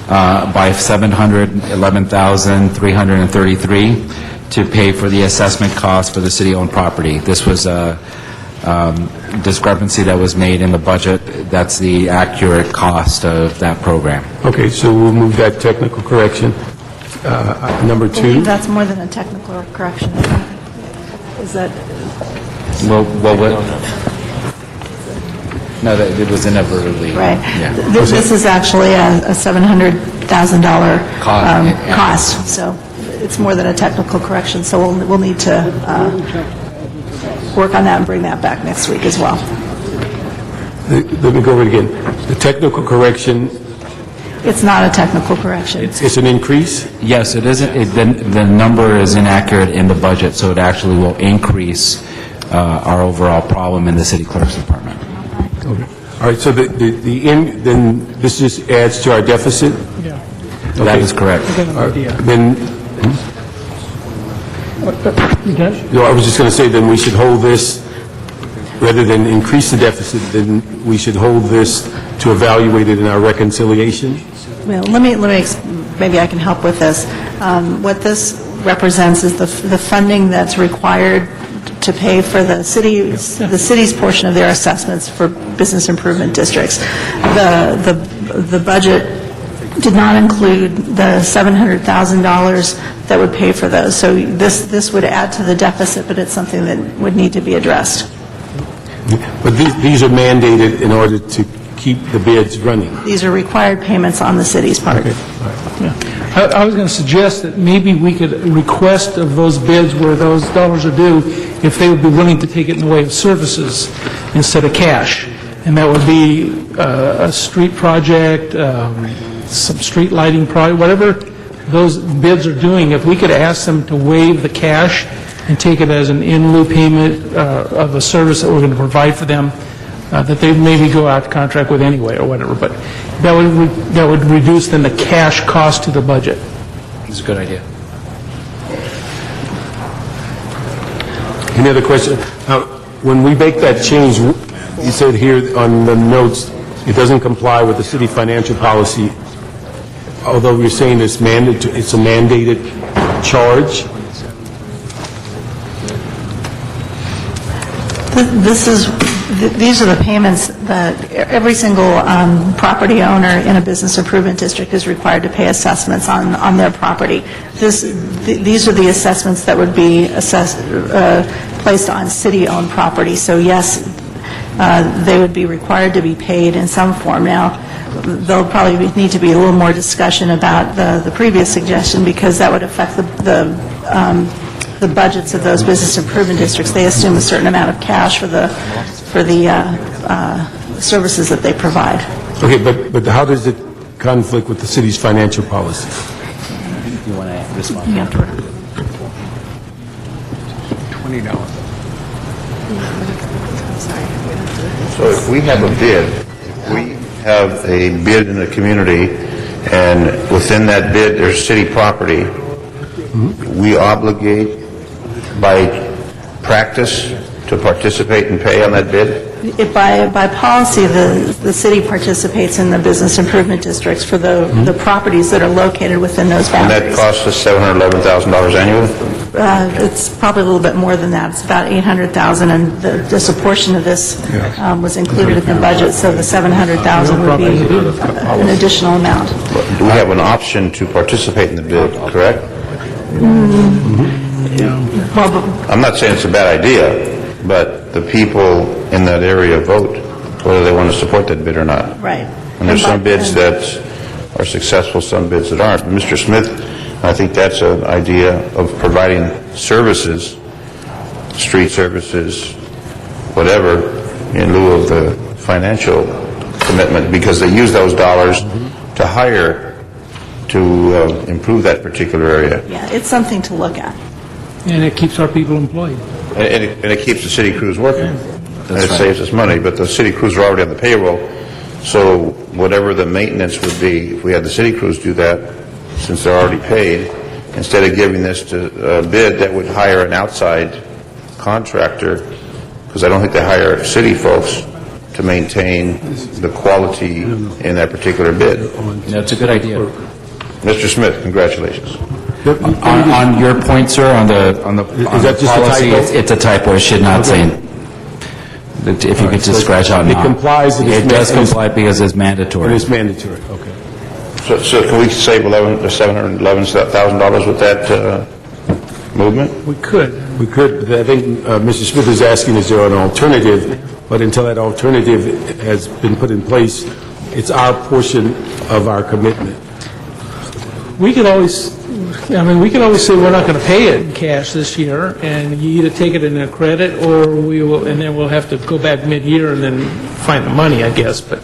S8: by $711,333 to pay for the assessment cost for the city-owned property. This was a discrepancy that was made in the budget. That's the accurate cost of that program.
S5: Okay, so we'll move that technical correction. Number
S18: I believe
S5: 2.
S18: that's more than a technical correction. Is that...
S8: Well, no, it was inadvertently.
S18: Right.
S8: Yeah.
S18: This is actually a $700,000 cost, so it's more than a technical correction, so we'll need to work on that and bring that back next week as well.
S5: Let me go over it again. The technical correction...
S18: It's not a technical correction.
S5: It's an increase?
S8: Yes, it isn't. The number is inaccurate in the budget, so it actually will increase our overall problem in the city clerk's department.
S5: Okay. All right, so then this just adds to our deficit?
S9: Yeah.
S5: Okay.
S8: That is correct.
S5: Then, I was just going to say, then we should hold this, rather than increase the deficit, then we should hold this to evaluate it in our reconciliation?
S18: Well, maybe I can help with this. What this represents is the funding that's required to pay for the city's portion of their assessments for business improvement districts. The budget did not include the $700,000 that would pay for those. So this would add to the deficit, but it's something that would need to be addressed.
S5: But these are mandated in order to keep the bids running?
S18: These are required payments on the city's part.
S5: Okay.
S9: I was going to suggest that maybe we could request of those bids where those dollars are due, if they would be willing to take it in the way of services instead of cash. And that would be a street project, some street lighting project, whatever those bids are doing, if we could ask them to waive the cash and take it as an in lieu payment of a service that we're going to provide for them, that they maybe go out to contract with anyway or whatever, but that would reduce then the cash cost to the budget.
S8: It's a good idea.
S5: Any other question? When we make that change, you said here on the notes, it doesn't comply with the city financial policy, although we're saying it's a mandated charge.
S18: These are the payments that every single property owner in a business improvement district is required to pay assessments on their property. These are the assessments that would be placed on city-owned property. So yes, they would be required to be paid in some form. Now, there'll probably need to be a little more discussion about the previous suggestion, because that would affect the budgets of those business improvement districts. They assume a certain amount of cash for the services that they provide.
S5: Okay, but how does it conflict with the city's financial policy?
S8: You want to respond?
S18: You have to
S9: $20.
S13: So if we have a bid, if we have a bid in the community, and within that bid there's city property, we obligate by practice to participate and pay on that bid?
S18: By policy, the city participates in the business improvement districts for the properties that are located within those
S13: And
S18: boundaries.
S13: that costs us $711,000 annually?
S18: It's probably a little bit more than that. It's about $800,000, and just a portion of this was included in the budget, so the $700,000 would be an additional amount.
S13: Do we have an option to participate in the bid, correct? I'm not saying it's a bad idea, but the people in that area vote whether they want to support that bid or not.
S18: Right.
S13: And there's some bids that are successful, some bids that aren't. Mr. Smith, I think that's an idea of providing services, street services, whatever, in lieu of the financial commitment, because they use those dollars to hire to improve that particular area.
S18: Yeah, it's something to look at.
S9: And it keeps our people employed.
S13: And it keeps the city crews working. And it saves us money, but the city crews are already on the payroll, so whatever the maintenance would be, if we had the city crews do that, since they're already paid, instead of giving this to a bid that would hire an outside contractor, because I don't think they hire city folks to maintain the quality in that particular bid.
S8: That's a good idea.
S13: Mr. Smith, congratulations.
S8: On your point, sir, on the
S5: Is that just
S8: policy,
S5: a typo?
S8: it's a typo. It should not say. If you could just scratch out
S5: It
S8: not.
S5: complies.
S8: It does comply because it's mandatory.
S5: It is mandatory, okay.
S13: So can we save $711,000 with that movement?
S9: We could.
S5: We could, but I think Mr. Smith is asking, is there an alternative? But until that alternative has been put in place, it's our portion of our commitment.
S9: We could always say we're not going to pay it in cash this year, and you either take it in a credit, or we will, and then we'll have to go back mid-year and then find the money, I guess, but...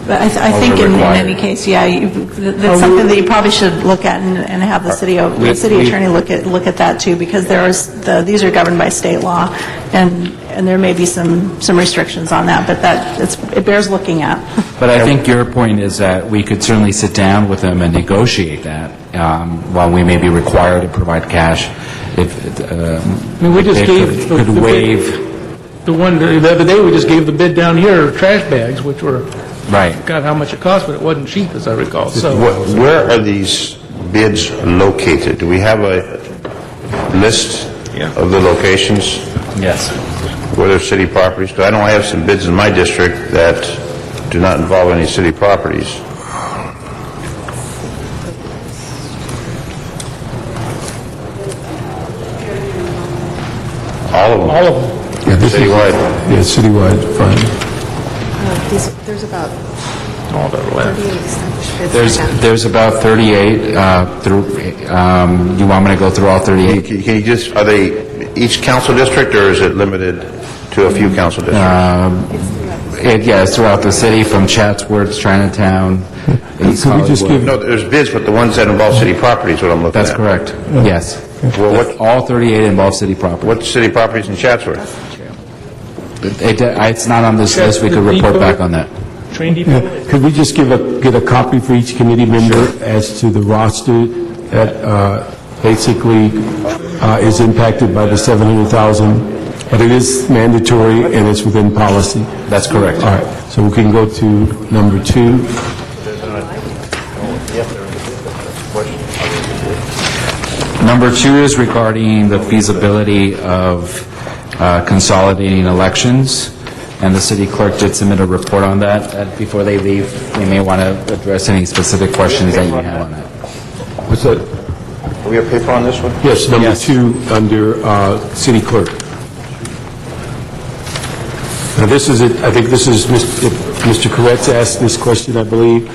S18: But I think in any case, that's something that you probably should look at and have the city attorney look at that too, because these are governed by state law, and there may be some restrictions on that, but it bears looking at.
S8: But I think your point is that we could certainly sit down with them and negotiate that, while we may be required to provide cash. If
S9: we just gave
S8: could waive.
S9: The other day, we just gave the bid down here, trash bags, which were...
S8: Right.
S9: Got how much it cost, but it wasn't cheap, as I recall. So,
S13: where are these bids located? Do we have a list of the locations?
S8: Yes.
S13: Where there's city properties? Because I know I have some bids in my district that do not involve any city properties. All of them?
S9: all of them.
S5: Yeah, this is-
S13: Citywide?
S5: Yeah, citywide, fine.
S18: There's about
S9: All that are left.
S18: 38 established bids.
S8: There's about 38 you want me to go through all 38?
S13: Can you just, are they each council district, or is it limited to a few council districts?
S8: Yes, throughout the city, from Chatsworth, Chinatown, East
S5: Could we just
S8: Hollywood.
S13: No, there's bids, but the ones that involve city property is what I'm looking at.
S8: That's correct, yes.
S13: Well,
S8: All 38 involve city property.
S13: what city properties in Chatsworth?
S8: It's not on this list, we could report back on that.
S9: Train depot?
S5: Could we just get a copy for each committee member as to the roster that basically is impacted by the 700,000? But it is mandatory and it's within policy.
S8: That's correct.
S5: All right, so we can go to number 2.
S8: Number 2 is regarding the feasibility of consolidating elections, and the city clerk did submit a report on that. Before they leave, they may want to address any specific questions that you have on that.
S5: What's that?
S13: Do we have paper on this one?
S5: Yes, number 2 under city clerk. Now, this is, I think this is, Mr. Koretz asked this question, I believe,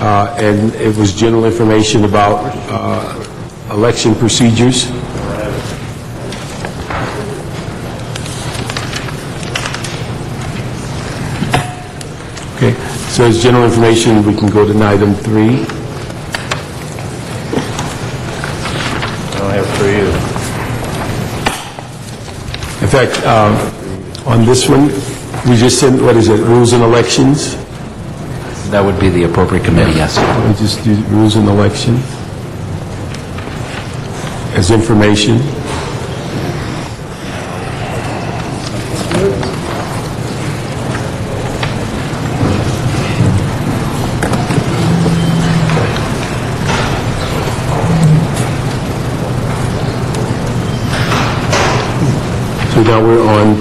S5: and it was general information about election procedures. Okay, so as general information, we can go to item 3.
S13: I don't have it for you.
S5: In fact, on this one, we just sent, what is it, rules and elections?
S8: That would be the appropriate committee, yes.
S5: We just do rules and elections as information. So now we're on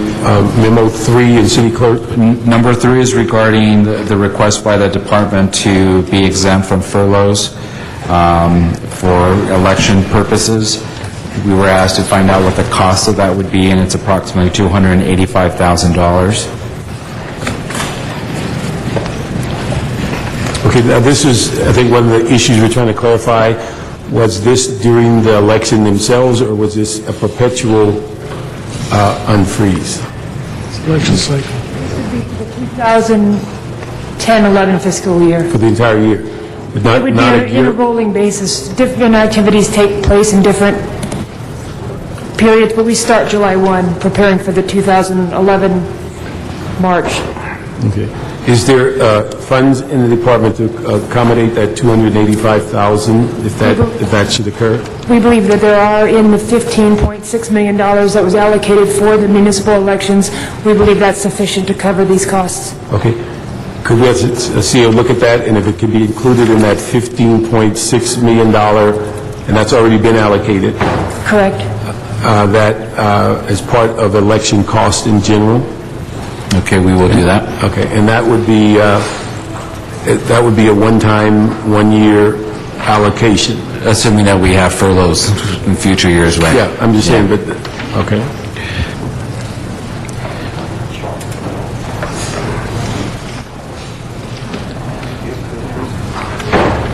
S5: memo 3 in city clerk.
S8: Number 3 is regarding the request by the department to be exempt from furloughs for election purposes. We were asked to find out what the cost of that would be, and it's approximately $285,000.
S5: Okay, now this is, I think one of the issues we're trying to clarify, was this during the election themselves, or was this a perpetual unfreeze?
S9: Election cycle.
S21: 2010-11 fiscal year.
S5: For the entire year? But not,
S21: It would be
S5: not a
S21: on a
S5: year?
S21: rolling basis. Different activities take place in different periods, but we start July 1, preparing for the 2011 March.
S5: Okay. Is there funds in the department to accommodate that $285,000 if that should occur?
S21: We believe that there are in the $15.6 million that was allocated for the municipal elections. We believe that's sufficient to cover these costs.
S5: Okay. Could we see a look at that, and if it could be included in that $15.6 million, and that's already been allocated?
S21: Correct.
S5: That as part of election cost in general?
S8: Okay, we will do that.
S5: Okay, and that would be a one-time, one-year allocation?
S8: Assuming that we have furloughs in future years, right?
S5: Yeah, I'm just saying, but, okay.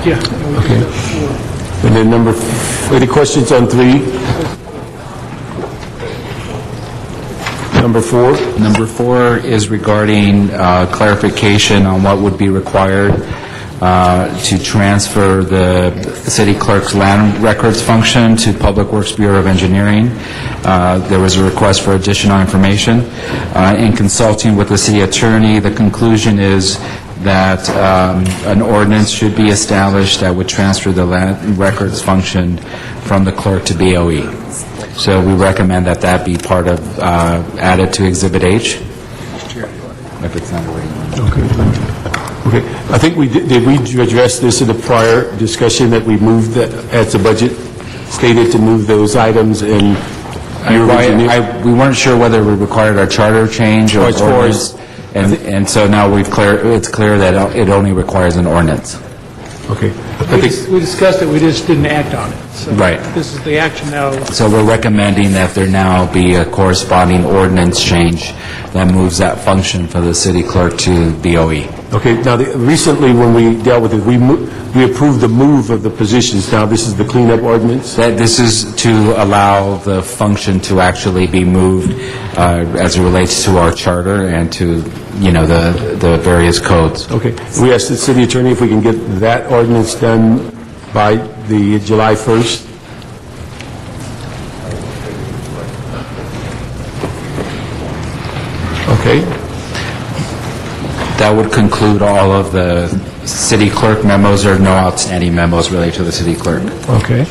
S9: Yeah.
S5: Okay. And then any questions on 3? Number 4?
S8: Number 4 is regarding clarification on what would be required to transfer the city clerk's land records function to Public Works Bureau of Engineering. There was a request for additional information. In consulting with the city attorney, the conclusion is that an ordinance should be established that would transfer the land records function from the clerk to BOE. So we recommend that that be part of, added to Exhibit H, if it's not already.
S5: Okay. I think did we address this in a prior discussion that we moved, as the budget stated, to move those items in?
S8: We weren't sure whether we required our charter change or ordinance, and so now it's clear that it only requires an ordinance.
S5: Okay.
S9: We discussed it, we just didn't act on it. So
S8: Right.
S9: This is the action now.
S8: So we're recommending that there now be a corresponding ordinance change that moves that function for the city clerk to BOE.
S5: Okay. Now, recently when we dealt with it, we approved the move of the positions. Now, this is the cleanup ordinance?
S8: This is to allow the function to actually be moved as it relates to our charter and to the various codes.
S5: Okay. We asked the city attorney if we can get that ordinance done by the July 1st. Okay.
S8: That would conclude all of the city clerk memos. There are no outstanding memos related to the city clerk.
S5: Okay.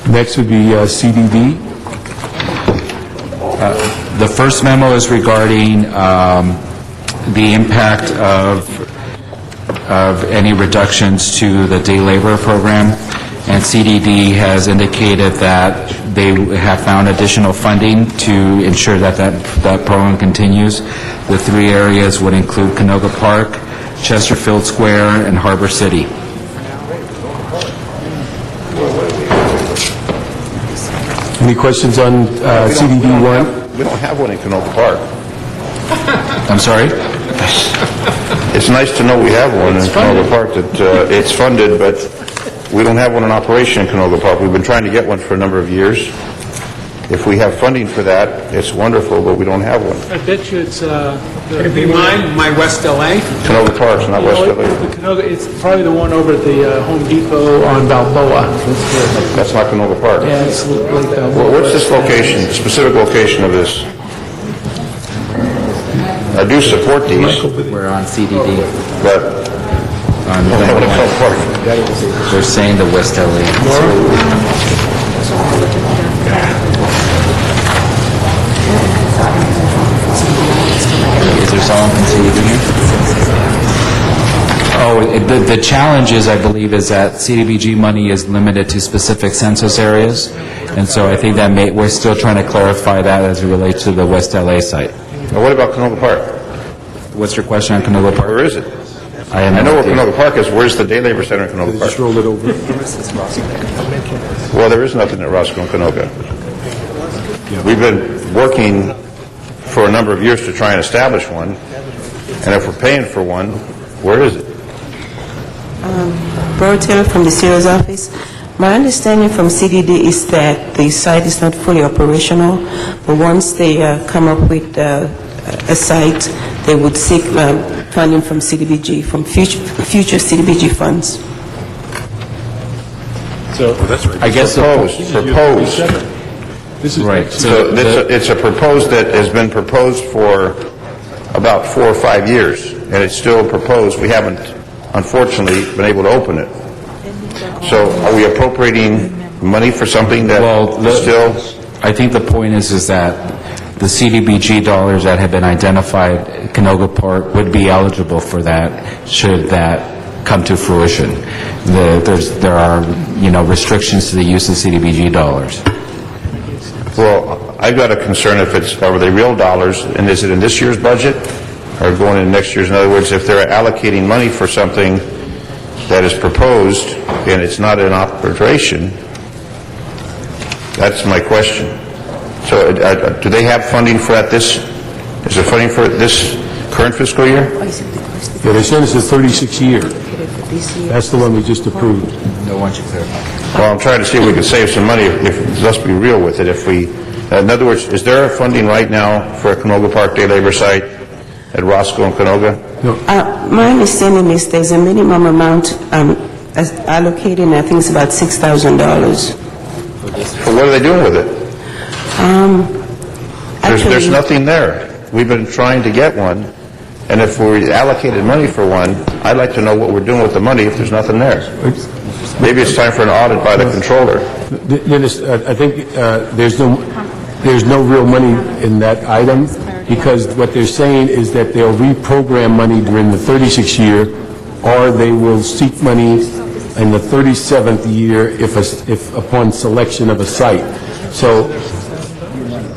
S5: Next would be CDD.
S8: The first memo is regarding the impact of any reductions to the day labor program, and CDD has indicated that they have found additional funding to ensure that that program continues. The three areas would include Canoga Park, Chesterfield Square, and Harbor City.
S5: Any questions on CDD 1?
S13: We don't have one in Canoga Park.
S8: I'm sorry?
S13: It's nice to know we have one in Canoga Park, that it's funded, but we don't have one in operation in Canoga Park. We've been trying to get one for a number of years. If we have funding for that, it's wonderful, but we don't have one.
S9: I bet you it's... Could it be mine, my West LA?
S13: Canoga Park's not West LA.
S9: It's probably the one over at the Home Depot on Balboa.
S13: That's not Canoga Park.
S9: Yeah, it's like that.
S13: Well, what's this location, the specific location of this? I do support these.
S8: We're on CDD.
S13: But
S8: on they're saying the West LA. Is there someone from CDB here? Oh, the challenge is, I believe, is that CDBG money is limited to specific census areas, and so I think that we're still trying to clarify that as it relates to the West LA site.
S13: Now, what about Canoga Park?
S8: What's your question on Canoga Park?
S13: Where is it?
S8: I
S13: know where Canoga Park is. Where's the day labor center in Canoga Park?
S5: Just roll it over.
S13: Well, there is nothing at Roscoe and Canoga. We've been working for a number of years to try and establish one, and if we're paying for one, where is it?
S2: Borough Taylor from the CEO's office. My understanding from CDD is that the site is not fully operational, but once they come up with a site, they would seek funding from CDBG, from future CDBG funds.
S13: So that's right.
S8: I guess
S13: proposed.
S5: This is
S8: right.
S13: So it's a proposed that has been proposed for about 4 or 5 years, and it's still proposed. We haven't, unfortunately, been able to open it. So are we appropriating money for something that still...
S8: I think the point is that the CDBG dollars that have been identified, Canoga Park would be eligible for that should that come to fruition. There are, restrictions to the use of CDBG dollars.
S13: Well, I've got a concern are they real dollars, and is it in this year's budget or going in next year's? In other words, if they're allocating money for something that is proposed and it's not in operation, that's my question. So do they have funding for that is there funding for this current fiscal year?
S5: Yeah, they said it's a 36 year. That's the one we just approved.
S8: No, why don't you clarify?
S13: Well, I'm trying to see if we can save some money, if let's be real with it. In other words, is there funding right now for a Canoga Park day labor site at Roscoe and Canoga?
S5: No.
S2: My understanding is there's a minimum amount allocated, and I think it's about $6,000.
S13: So what are they doing with it? There's nothing there. We've been trying to get one, and if we allocated money for one, I'd like to know what we're doing with the money if there's nothing there. Maybe it's time for an audit by the controller.
S5: Dennis, I think there's no real money in that item, because what they're saying is that they'll reprogram money during the 36th year, or they will seek money in the 37th year if upon selection of a site. So,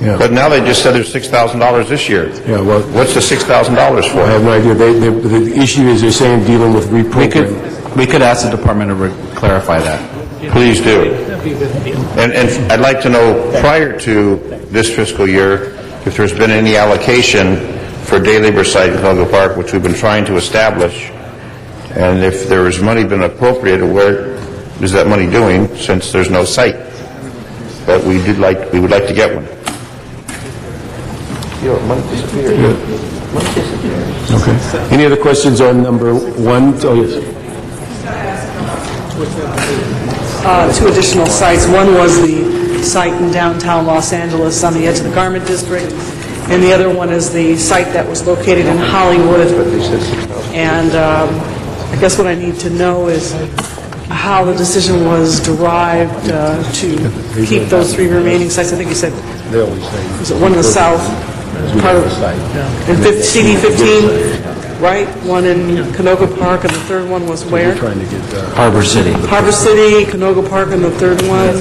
S5: yeah.
S13: But now they just said there's $6,000 this year.
S5: Yeah, well,
S13: what's the $6,000 for?
S5: I have no idea. The issue is they're saying dealing with reprogramming.
S8: We could ask the department to clarify that.
S13: Please do. And I'd like to know, prior to this fiscal year, if there's been any allocation for day labor site in Canoga Park, which we've been trying to establish, and if there has money been appropriated, where is that money doing, since there's no site? But we would like to get one.
S5: Okay. Any other questions on number 1? Oh, yes.
S1: Two additional sites. One was the site in downtown Los Angeles on the edge of the Garment District, and the other one is the site that was located in Hollywood. And I guess what I need to know is how the decision was derived to keep those three remaining sites. I think you said, was it one in the south? Part of in CD 15, right? One in Canoga Park, and the third one was where?
S8: Harbor City.
S1: Harbor City, Canoga Park, and the third one?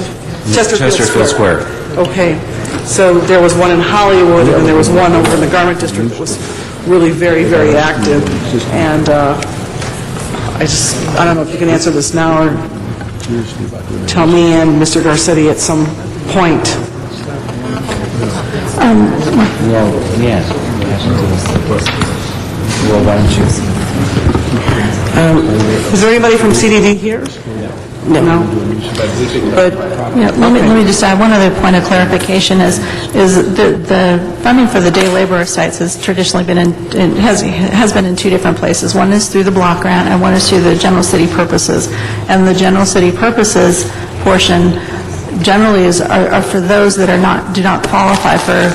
S8: Chesterfield Square.
S1: Okay. So there was one in Hollywood, and there was one over in the Garment District that was really very, very active. And I don't know if you can answer this now or tell me and Mr. Garcetti at some point.
S8: Yes. Well, why don't you?
S1: Is there anybody from CDD here? No.
S18: But let me just add one other point of clarification is the funding for the day laborer sites has traditionally been has been in two different places. One is through the block grant, and one is through the general city purposes. And the general city purposes portion generally are for those that do not qualify for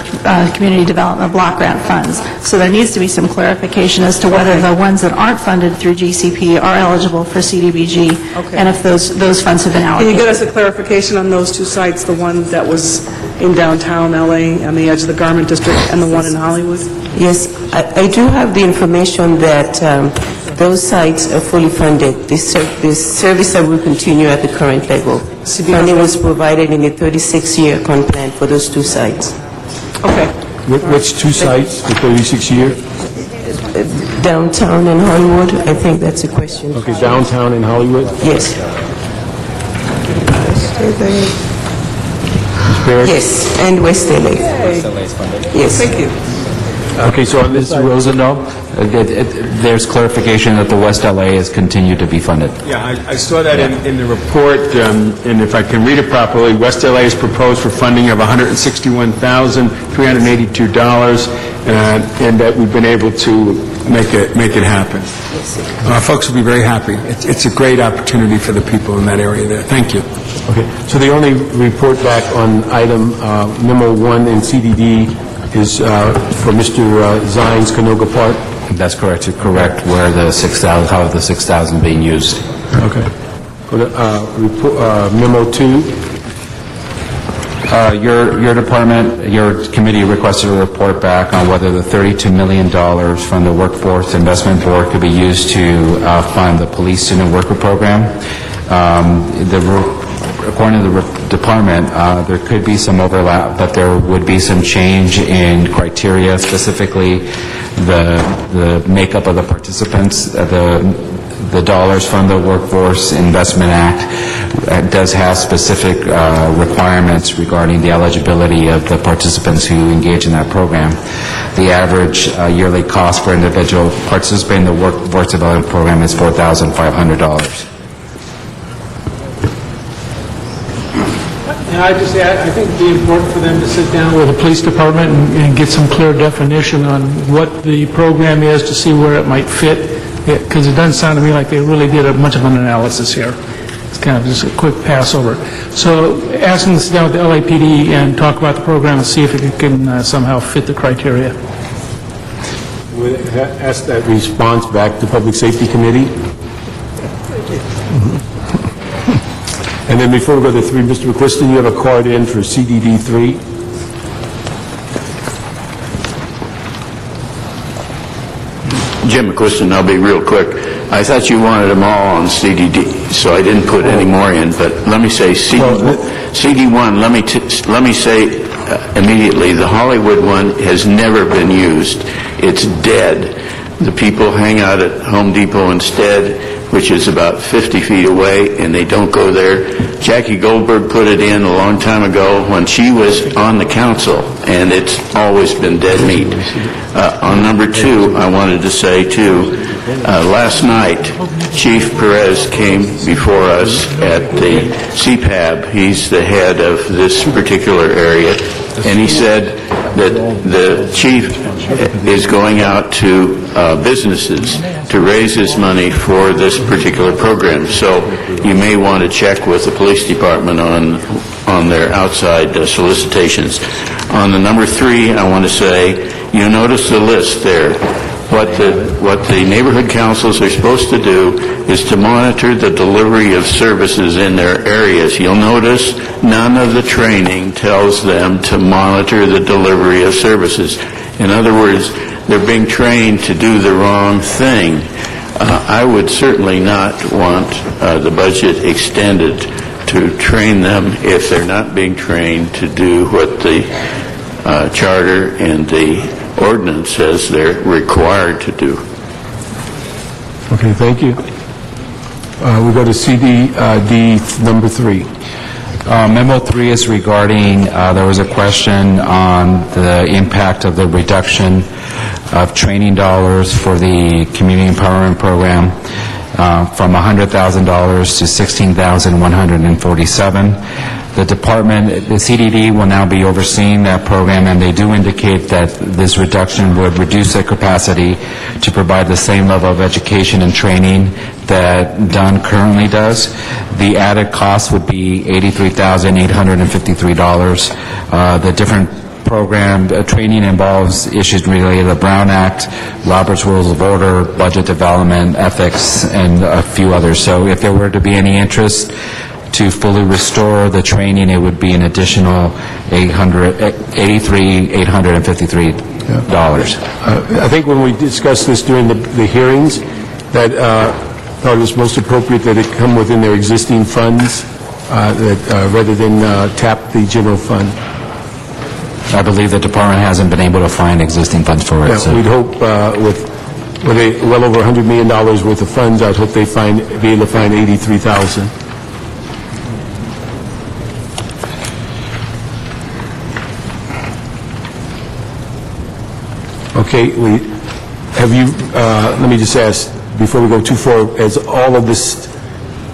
S18: community development block grant funds. So there needs to be some clarification as to whether the ones that aren't funded through GCP are eligible for CDBG, and if those funds have been
S1: Can
S18: allocated.
S1: you get us a clarification on those two sites, the one that was in downtown LA on the edge of the Garment District and the one in Hollywood?
S2: Yes, I do have the information that those sites are fully funded. This service will continue at the current level. Funding was provided in the 36-year plan for those two sites.
S1: Okay.
S5: Which two sites, the 36-year?
S2: Downtown and Hollywood, I think that's a question.
S5: Okay, downtown in Hollywood?
S2: Yes. Yes, and West LA. Yes.
S1: Thank you.
S5: Okay, so on this,
S8: Mr. Rosendahl, there's clarification that the West LA has continued to be funded.
S12: Yeah, I saw that in the report, and if I can read it properly, West LA is proposed for funding of $161,382, and that we've been able to make it happen. Folks will be very happy. It's a great opportunity for the people in that area there. Thank you.
S5: okay, so the only report back on item memo 1 in CDD is for Mr. Zines, Canoga Park?
S8: That's correct. To correct where the 6,000, how the 6,000 being used.
S5: Okay. Memo 2?
S8: Your department, your committee requested a report back on whether the $32 million from the Workforce Investment Board could be used to fund the police student worker program. According to the department, there could be some overlap, but there would be some change in criteria, specifically the makeup of the participants. The dollars from the Workforce Investment Act does have specific requirements regarding the eligibility of the participants who engage in that program. The average yearly cost for individual participating in the Workforce Development Program is $4,500.
S9: I just add, I think it'd be important for them to sit down with the police department and get some clear definition on what the program is to see where it might fit, because it doesn't sound to me like they really did much of an analysis here. It's kind of just a quick pass over. So ask them to sit down with the LAPD and talk about the program and see if it can somehow fit the criteria.
S5: We'll ask that response back to Public Safety Committee. And then before we go to 3, Mr. McQuiston, you have a card in for CDD 3.
S22: Jim McQuiston, I'll be real quick. I thought you wanted them all on CDD, so I didn't put any more in. But let me say CD1. Let me say immediately, the Hollywood one has never been used. It's dead. The people hang out at Home Depot instead, which is about 50 feet away, and they don't go there. Jackie Goldberg put it in a long time ago when she was on the council, and it's always been dead meat. On number 2, I wanted to say, too, last night, Chief Perez came before us at the CPAB. He's the head of this particular area, and he said that the chief is going out to businesses to raise his money for this particular program. So you may want to check with the police department on their outside solicitations. On the number 3, I want to say, you notice the list there. What the neighborhood councils are supposed to do is to monitor the delivery of services in their areas. You'll notice none of the training tells them to monitor the delivery of services. In other words, they're being trained to do the wrong thing. I would certainly not want the budget extended to train them if they're not being trained to do what the charter and the ordinance says they're required to do.
S5: Okay, thank you. We go to CD number 3.
S8: Memo 3 is regarding, there was a question on the impact of the reduction of training dollars for the Community Empowerment Program from $100,000 to $16,147. The department, the CDD, will now be overseeing that program, and they do indicate that this reduction would reduce their capacity to provide the same level of education and training that Dunn currently does. The added cost would be $83,853. The different program training involves issues related to the Brown Act, Robert's Rules of Order, budget development, ethics, and a few others. So if there were to be any interest to fully restore the training, it would be an additional $83,853.
S5: I think when we discussed this during the hearings, that thought it was most appropriate that it come within their existing funds rather than tap the general fund.
S8: I believe the department hasn't been able to find existing funds for it.
S5: Yeah, we'd hope with well over $100 million worth of funds, I'd hope they be able to find $83,000. Okay, let me just ask, before we go too far, has all of this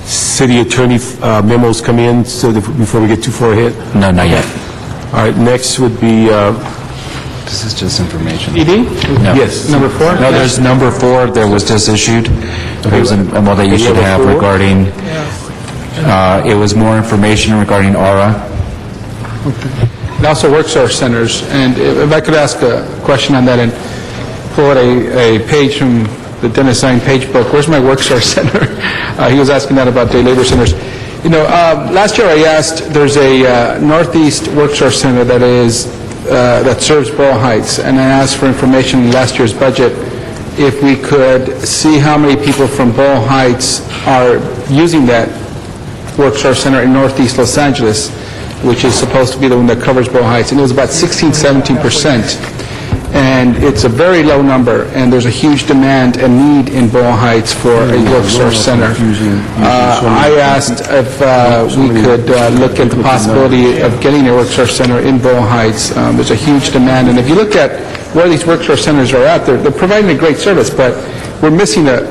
S5: city attorney memos come in before we get too far ahead?
S8: No, not yet.
S5: All right, next would be...
S8: This is just information.
S9: ED?
S8: No.
S5: Yes.
S9: Number 4?
S8: No, there's number 4 that was just issued. It was a memo that you should have regarding, it was more information regarding AURA.
S11: And also WorkSource centers. And if I could ask a question on that and pull out a page from the Dennis Zine page book. Where's my WorkSource center? He was asking that about day labor centers. You know, last year I asked, there's a Northeast WorkSource center that serves Boyle Heights, and I asked for information in last year's budget if we could see how many people from Boyle Heights are using that WorkSource center in Northeast Los Angeles, which is supposed to be the one that covers Boyle Heights, and it was about 16-17%. And it's a very low number, and there's a huge demand and need in Boyle Heights for a WorkSource center. I asked if we could look at the possibility of getting a WorkSource center in Boyle Heights. There's a huge demand, and if you look at where these WorkSource centers are at, they're providing a great service, but we're missing a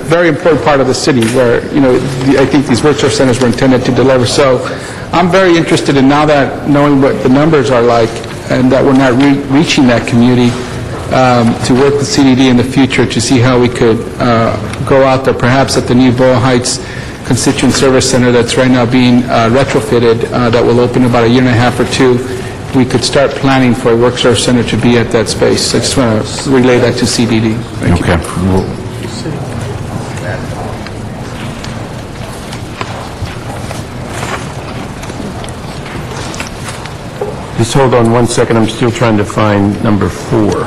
S11: very important part of the city where, you know, I think these WorkSource centers were intended to deliver. So I'm very interested in now that knowing what the numbers are like and that we're not reaching that community, to work with CDD in the future to see how we could go out there, perhaps at the new Boyle Heights Constituent Service Center that's right now being retrofitted, that will open about a year and a half or two. We could start planning for a WorkSource center to be at that space. I just want to relay that to CDD. Thank you.
S5: Just hold on one second. I'm still trying to find number 4.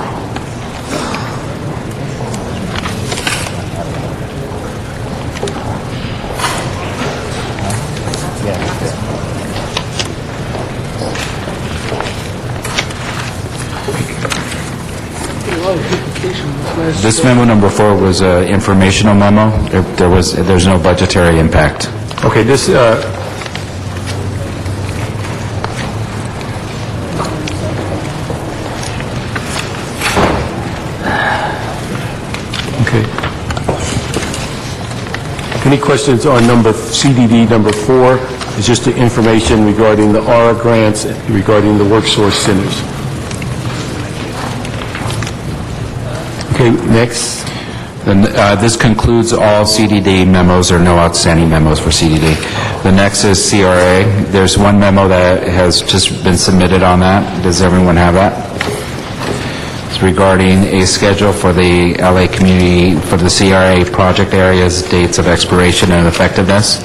S8: This memo number 4 was an informational memo. There's no budgetary impact.
S5: Okay, this... Okay. Any questions on CDD number 4? It's just the information regarding the AURA grants, regarding the WorkSource centers. Okay, next.
S8: And this concludes all CDD memos, or no outstanding memos for CDD. The next is CRA. There's one memo that has just been submitted on that. Does everyone have that? It's regarding a schedule for the LA community, for the CRA project areas, dates of expiration and effectiveness.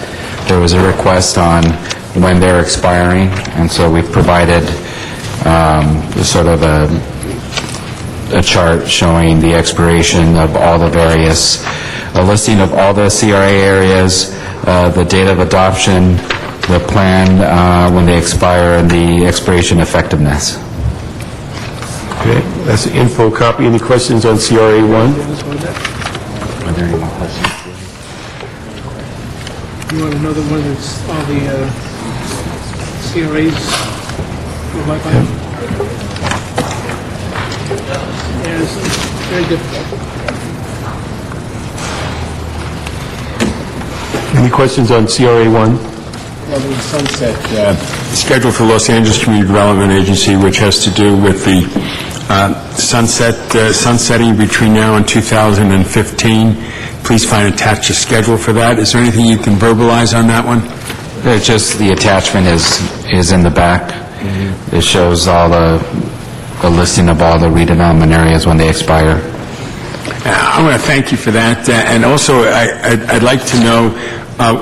S8: There was a request on when they're expiring, and so we've provided sort of a chart showing the expiration of all the various, a listing of all the CRA areas, the date of adoption, the plan when they expire, and the expiration effectiveness.
S5: Okay, that's the info copy. Any questions on CRA 1?
S8: Are there any more questions?
S9: You want another one that's all the CRAs? Yeah, it's very difficult.
S5: Any questions on CRA 1?
S12: Well, the sunset schedule for Los Angeles Community Development Agency, which has to do with the sunsetting between now and 2015. Please find attached a schedule for that. Is there anything you can verbalize on that one?
S8: It's just the attachment is in the back. It shows all the listing of all the redevelopment areas when they expire.
S12: I want to thank you for that, and also I'd like to know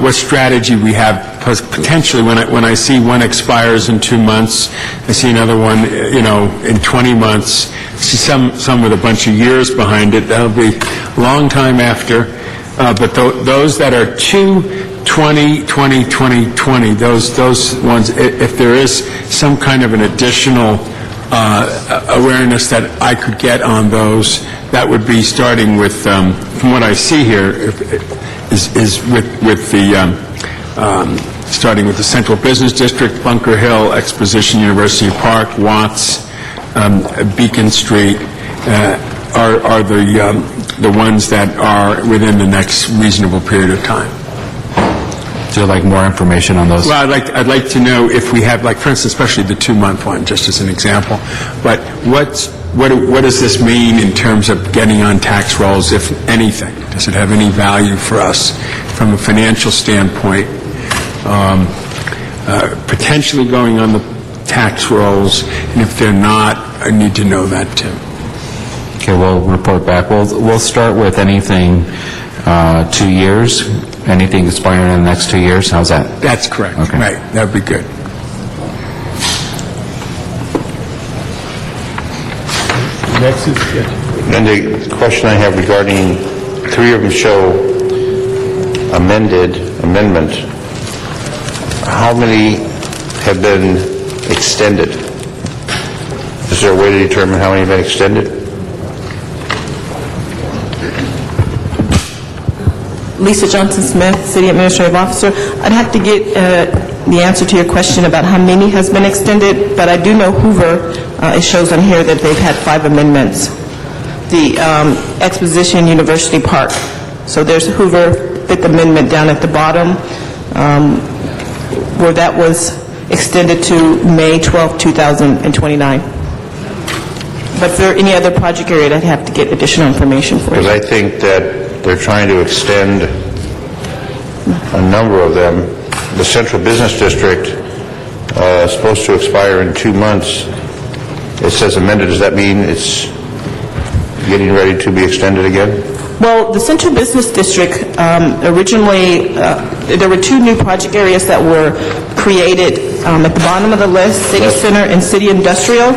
S12: what strategy we have potentially when I see one expires in 2 months, I see another one, in 20 months. I see some with a bunch of years behind it. That'll be a long time after. But those that are 20, 20, those ones, if there is some kind of an additional awareness that I could get on those, that would be starting with, from what I see here, is with the starting with the Central Business District, Bunker Hill, Exposition, University Park, Watts, Beacon Street, are the ones that are within the next reasonable period of time.
S8: Do you like more information on those?
S12: Well, I'd like to know if we have, like, for instance, especially the 2-month one, just as an example. But what does this mean in terms of getting on tax rolls, if anything? Does it have any value for us from a financial standpoint? Potentially going on the tax rolls, and if they're not, I need to know that too.
S8: Okay, we'll report back. We'll start with anything 2 years, anything expiring in the next 2 years. How's that?
S12: That's correct.
S8: Okay.
S12: Right, that would be good.
S5: Next is...
S13: And the question I have regarding, 3 of them show amendment. How many have been extended? Is there a way to determine how many have been extended?
S2: Lisa Johnson-Smith, City Administrative Officer. I'd have to get the answer to your question about how many has been extended, but I do know Hoover, it shows on here that they've had 5 amendments. The Exposition University Park. So there's Hoover 5th Amendment down at the bottom, where that was extended to May 12, 2029. But if there are any other project area, I'd have to get additional information for you.
S13: Because I think that they're trying to extend a number of them. The Central Business District is supposed to expire in 2 months. It says amended. Does that mean it's getting ready to be extended again?
S2: Well, the Central Business District, originally, there were 2 new project areas that were created at the bottom of the list, City Center and City Industrial.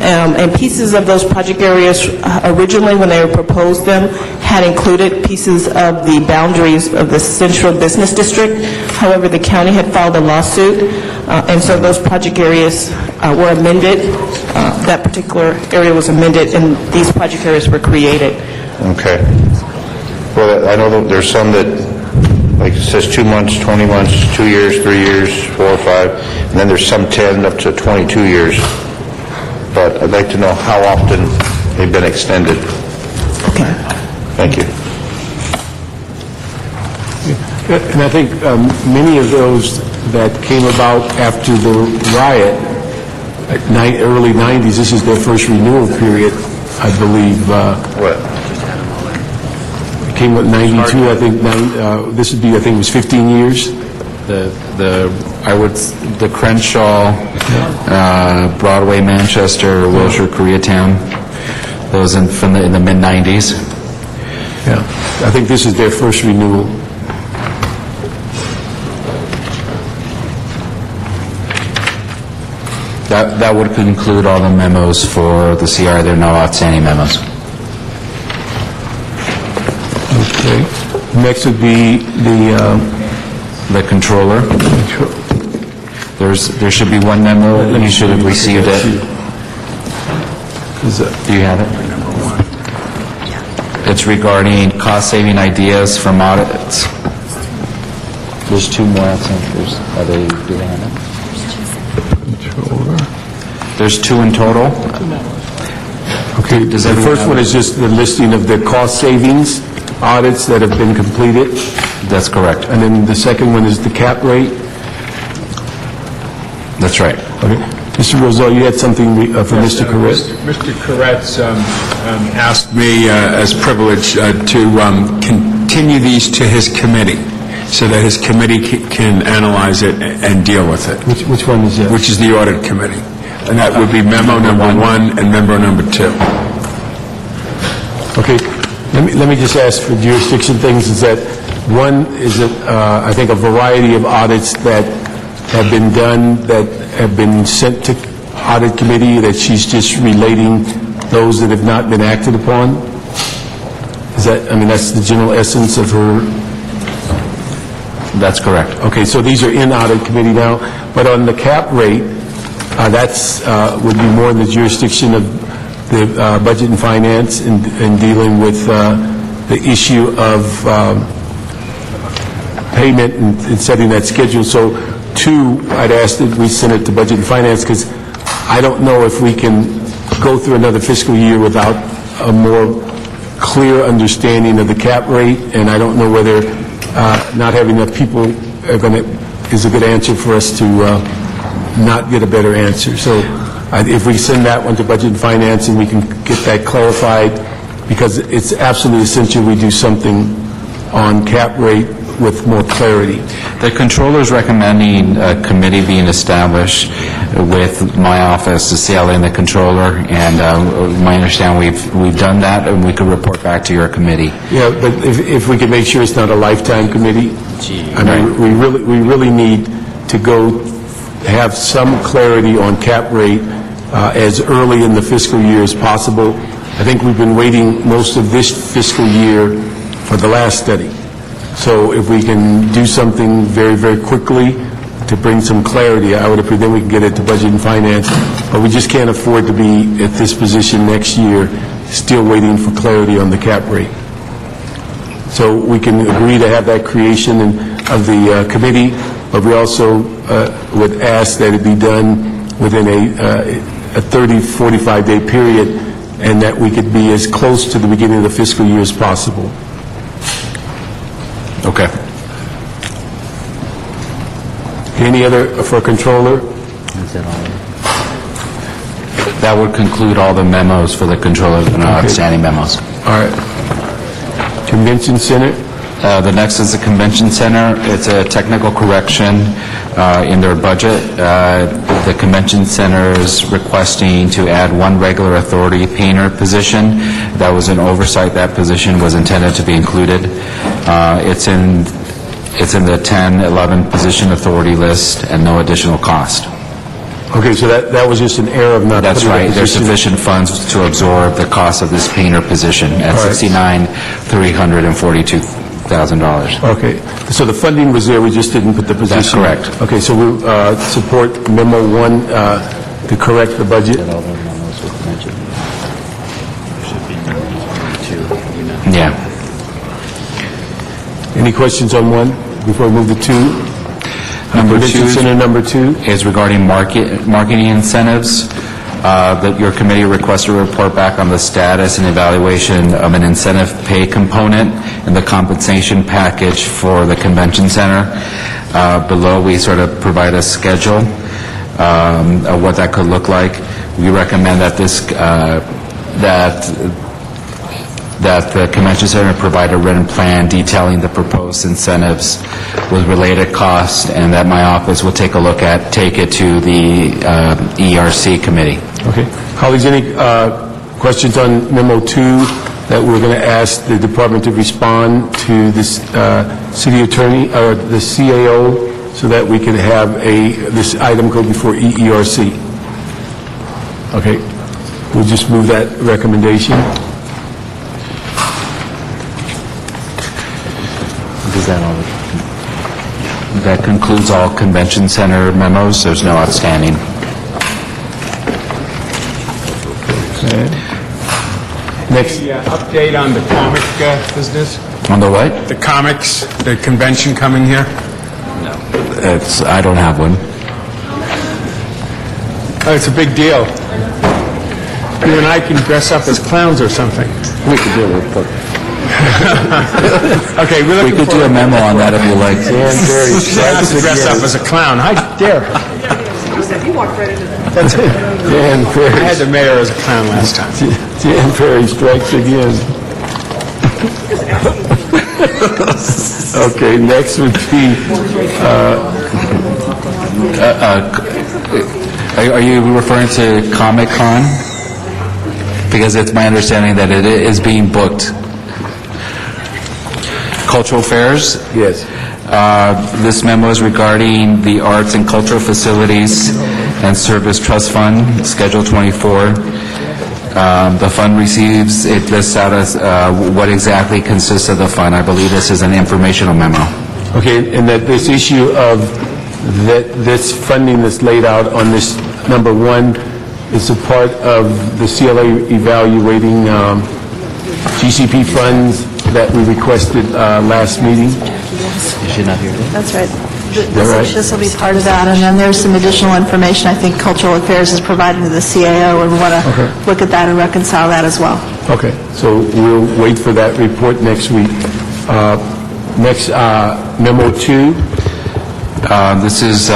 S2: And pieces of those project areas, originally when they were proposed them, had included pieces of the boundaries of the Central Business District. However, the county had filed a lawsuit, and so those project areas were amended. That particular area was amended, and these project areas were created.
S13: Okay. Well, I know that there's some that, like it says 2 months, 20 months, 2 years, 3 years, 4 or 5, and then there's some 10 up to 22 years. But I'd like to know how often they've been extended.
S2: Okay.
S13: Thank you.
S5: And I think many of those that came about after the riot, early 90s, this is their first renewal period, I believe. came with 92, I think, this would be, I think it was 15 years.
S8: The Crenshaw, Broadway, Manchester, Wilshire, Koreatown, those in the mid-'90s.
S5: Yeah, I think this is their first renewal.
S8: That would conclude all the memos for the CR. There are no outstanding memos.
S5: Okay. Next would be
S8: the controller. There should be one memo. You should have received it. Do you have it? It's regarding cost-saving ideas from audits. There's two more outstanding. Do they have it? There's two in total.
S5: Okay, the first one is just the listing of the cost savings audits that have been completed.
S8: That's correct.
S5: And then the second one is the cap rate.
S8: That's right.
S5: Okay. Mr. Rosell, you had something for Mr. Corretz?
S12: Mr. Corretz asked me as privilege to continue these to his committee so that his committee can analyze it and deal with it.
S5: Which one is that?
S12: Which is the audit committee. And that would be memo number 1 and memo number 2.
S5: Okay. Let me just ask for jurisdiction things. Is that one is, I think, a variety of audits that have been done that have been sent to audit committee that she's just relating those that have not been acted upon? Is that, I mean, that's the general essence of her?
S8: That's correct.
S5: Okay, so these are in audit committee now. But on the cap rate, that's would be more in the jurisdiction of the Budget and Finance in dealing with the issue of payment and setting that schedule. So 2, I'd ask that we send it to Budget and Finance because I don't know if we can go through another fiscal year without a more clear understanding of the cap rate, and I don't know whether not having enough people is a good answer for us to not get a better answer. So if we send that one to Budget and Finance and we can get that clarified, because it's absolutely essential we do something on cap rate with more clarity.
S8: The controller is recommending a committee being established with my office, the CLA and the controller, and my understanding we've done that, and we could report back to your committee.
S5: Yeah, but if we could make sure it's not a lifetime committee, I mean, we really need to go have some clarity on cap rate as early in the fiscal year as possible. I think we've been waiting most of this fiscal year for the last study. So if we can do something very, very quickly to bring some clarity, I would appreciate, then we can get it to Budget and Finance. But we just can't afford to be at this position next year, still waiting for clarity on the cap rate. So we can agree to have that creation of the committee, but we also would ask that it be done within a 30, 45-day period, and that we could be as close to the beginning of the fiscal year as possible.
S8: Okay.
S5: Any other for controller?
S8: That would conclude all the memos for the controller and outstanding memos.
S5: All right. Convention Center?
S8: The next is the Convention Center. It's a technical correction in their budget. The Convention Center is requesting to add one regular authority painter position. That was an oversight. That position was intended to be included. It's in the 10-11 position authority list and no additional cost.
S5: Okay, so that was just an error of not
S8: That's
S5: putting
S8: right.
S5: the
S8: There's
S5: position-
S8: sufficient funds to absorb the cost of this painter position at
S5: All right.
S8: $69,342,000.
S5: Okay, so the funding was there, we just didn't put the position?
S8: That's correct.
S5: Okay, so we support memo 1 to correct the budget?
S8: Yeah.
S5: Any questions on 1 before we move to 2?
S8: Number
S5: Convention
S8: 2
S5: Center number 2?
S8: is regarding marketing incentives. That your committee requests a report back on the status and evaluation of an incentive pay component in the compensation package for the Convention Center. Below, we sort of provide a schedule of what that could look like. We recommend that that the convention center provide a written plan detailing the proposed incentives with related costs, and that my office will take it to the ERC committee.
S5: Okay. Colleagues, any questions on Memo 2 that we're going to ask the department to respond to this city attorney, or the CAO, so that we can have this item go before EERC? Okay. We'll just move that recommendation.
S8: That concludes all convention center memos. There's no outstanding.
S5: Okay. Next.
S12: The update on the comic business?
S8: On the what?
S12: The comics, the convention coming here?
S8: I don't have one.
S12: Oh, it's a big deal. You and I can dress up as clowns or something.
S8: We could do a report.
S12: Okay, we're looking
S8: We could do a memo on that if you like.
S12: dress up as a clown. How dare? That's it.
S5: Dan Ferry.
S12: I had the mayor as a clown last time.
S5: Dan Ferry strikes again. Okay, next would be,
S8: Are you referring to Comic-Con? Because it's my understanding that it is being booked. Cultural fairs?
S5: Yes.
S8: This memo is regarding the Arts and Cultural Facilities and Service Trust Fund, Schedule 24. The fund receives, it lists out as what exactly consists of the fund. I believe this is an informational memo.
S5: okay, and that this issue of this funding that's laid out on this number 1 is a part of the CLA evaluating GCP funds that we requested last meeting.
S8: Is she not here?
S18: That's right.
S5: right?
S18: This will be part of that, and then there's some additional information I think Cultural Affairs is providing to the CAO, and we want to look at that and reconcile that as well.
S5: Okay, so we'll wait for that report next week. Next, Memo 2.
S8: This is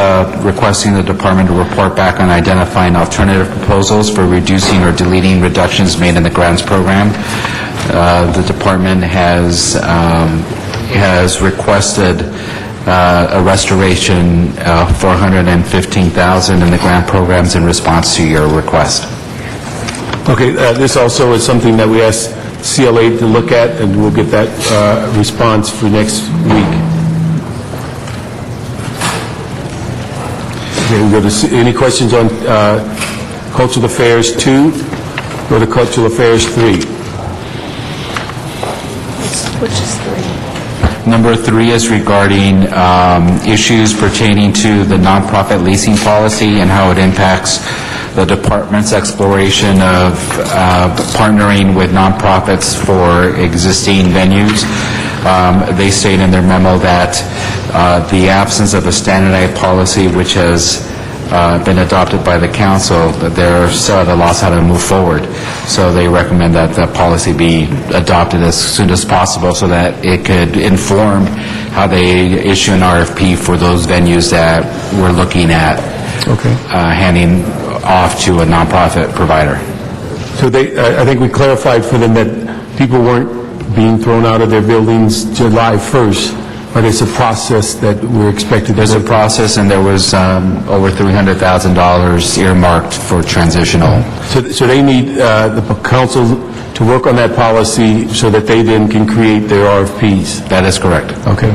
S8: requesting the department to report back on identifying alternative proposals for reducing or deleting reductions made in the grants program. The department has requested a restoration of $415,000 in the grant programs in response to your request.
S5: Okay, this also is something that we asked CLA to look at, and we'll get that response for next week. Okay, we go to, any questions on Cultural Affairs 2? Go to Cultural Affairs 3.
S18: Which is 3.
S8: Number 3 is regarding issues pertaining to the nonprofit leasing policy and how it impacts the department's exploration of partnering with nonprofits for existing venues. They state in their memo that the absence of a standardized policy which has been adopted by the council, that they're still at a loss how to move forward. So they recommend that the policy be adopted as soon as possible so that it could inform how they issue an RFP for those venues that we're looking at handing off to a nonprofit provider.
S5: So I think we clarified for them that people weren't being thrown out of their buildings July 1st, but it's a process that we're expected to...
S8: There's a process, and there was over $300,000 earmarked for transitional.
S5: So they need the council to work on that policy so that they then can create their RFPs.
S8: That is correct.
S5: Okay.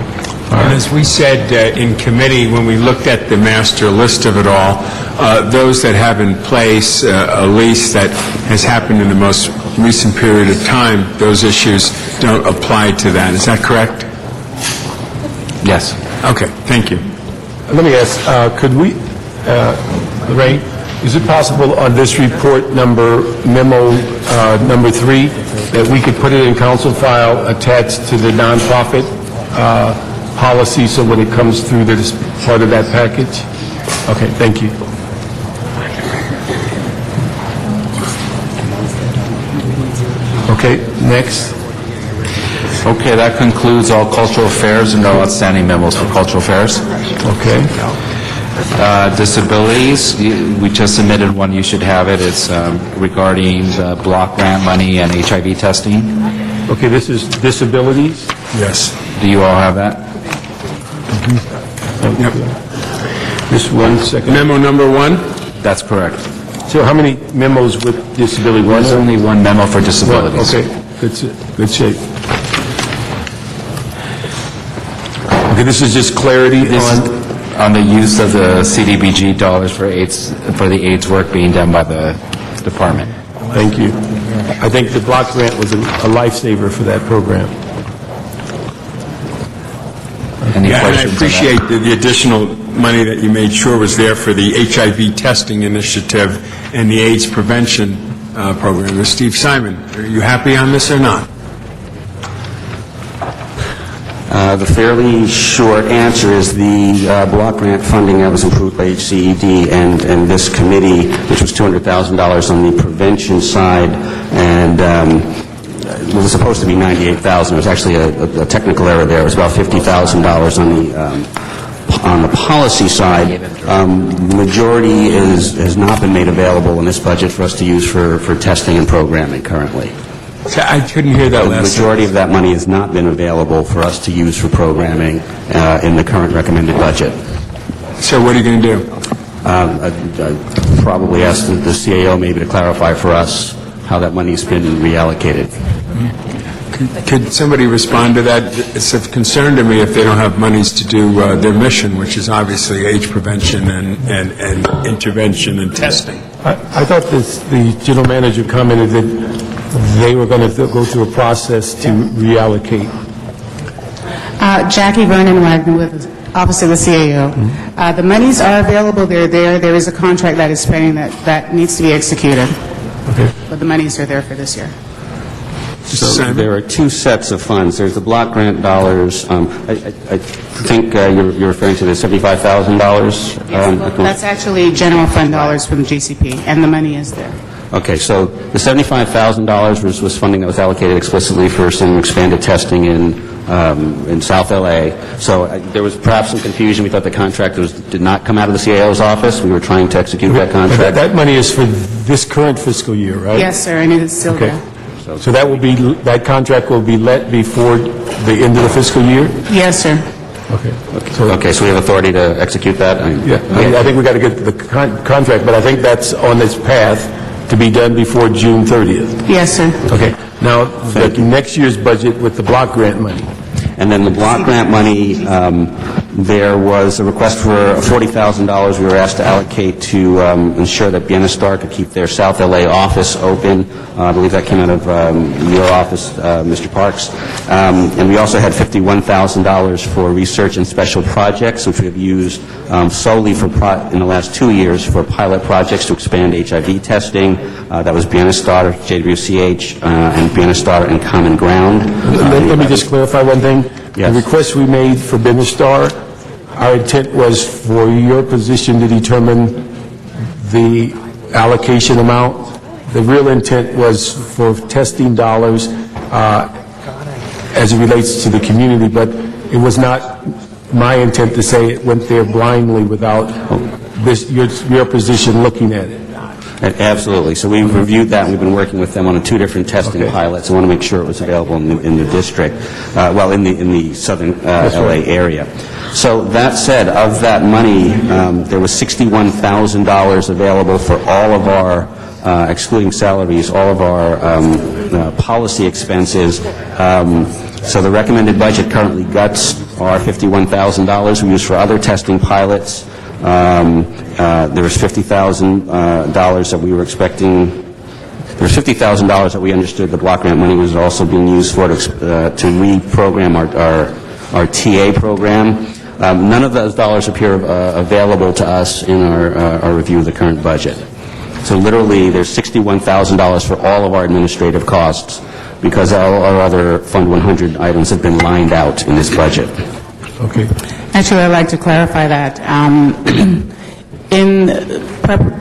S12: And as we said in committee, when we looked at the master list of it all, those that have in place a lease that has happened in the most recent period of time, those issues don't apply to that. Is that correct?
S8: Yes.
S12: Okay, thank you.
S5: Let me ask, could we, Lorraine, is it possible on this report memo number 3, that we could put it in council file attached to the nonprofit policy, so when it comes through that it's part of that package? Okay, thank you. Okay, next.
S8: Okay, that concludes all cultural affairs and no outstanding memos for cultural affairs.
S5: Okay.
S8: Disabilities, we just submitted one, you should have it. It's regarding the block grant money and HIV testing.
S5: Okay, this is disabilities?
S12: Yes.
S8: Do you all have that?
S12: Yep.
S5: Just 1 second.
S12: Memo number 1?
S8: That's correct.
S5: So how many memos with disability?
S8: There's only one memo for disabilities.
S5: Okay, good shape. Okay, this is just clarity
S8: On the use of the CDBG dollars for the AIDS work being done by the department.
S5: Thank you. I think the block grant was a lifesaver for that program.
S8: Any
S12: Yeah, and I
S8: questions on that?
S12: appreciate the additional money that you made sure was there for the HIV testing initiative and the AIDS prevention program. Steve Simon, are you happy on this or not?
S3: The fairly short answer is the block grant funding that was approved by HCED and this committee, which was $200,000 on the prevention side, and it was supposed to be $98,000. It was actually a technical error there. It was about $50,000 on the policy side. The majority has not been made available in this budget for us to use for testing and programming currently.
S12: I couldn't hear that
S3: The
S12: last
S3: majority of that money has not been available for us to use for programming in the current recommended budget.
S12: So what are you going to do?
S3: I'd probably ask the CAO maybe to clarify for us how that money's been reallocated.
S12: Could somebody respond to that? It's of concern to me if they don't have monies to do their mission, which is obviously AIDS prevention and intervention and testing.
S5: I thought the general manager commented that they were going to go through a process to reallocate.
S4: Jackie Vernon Wagner with Office of the CAO. The monies are available. They're there. There is a contract that is pending that needs to be executed.
S5: Okay.
S4: But the monies are there for this year.
S3: So there are two sets of funds. There's the block grant dollars. I think you're referring to the $75,000.
S4: That's actually general fund dollars from the GCP, and the money is there.
S3: Okay, so the $75,000 was funding that was allocated explicitly for some expanded testing in South LA. So there was perhaps some confusion. We thought the contract did not come out of the CAO's office. We were trying to execute that contract.
S5: That money is for this current fiscal year, right?
S4: Yes, sir, and it is still there.
S5: So that contract will be let before the end of the fiscal year?
S4: Yes, sir.
S5: Okay.
S3: Okay, so we have authority to execute that?
S5: Yeah, I think we got to get the contract, but I think that's on its path to be done before June 30th.
S4: Yes, sir.
S5: Okay. Now, the next year's budget with the block grant money.
S3: And then the block grant money, there was a request for $40,000 we were asked to allocate to ensure that Bienestar could keep their South LA office open. I believe that came out of your office, Mr. Parks. And we also had $51,000 for research and special projects, which we have used solely in the last 2 years for pilot projects to expand HIV testing. That was Bienestar, JWCH, and Bienestar and Common Ground.
S5: Let me just clarify one thing.
S3: Yes.
S5: The request we made for Bienestar, our intent was for your position to determine the allocation amount. The real intent was for testing dollars as it relates to the community, but it was not my intent to say it went there blindly without your position looking at it.
S3: Absolutely. So we've reviewed that, and we've been working with them on 2 different testing pilots. I want to make sure it was available in the district, in the southern LA area. So that said, of that money, there was $61,000 available for all of our, excluding salaries, all of our policy expenses. So the recommended budget currently guts our $51,000 we use for other testing pilots. There was $50,000 that we were expecting. There was $50,000 that we understood the block grant money was also being used for to reprogram our TA program. None of those dollars appear available to us in our review of the current budget. So literally, there's $61,000 for all of our administrative costs because all our other Fund 100 items have been lined out in this budget.
S5: Okay.
S4: Actually, I'd like to clarify that. In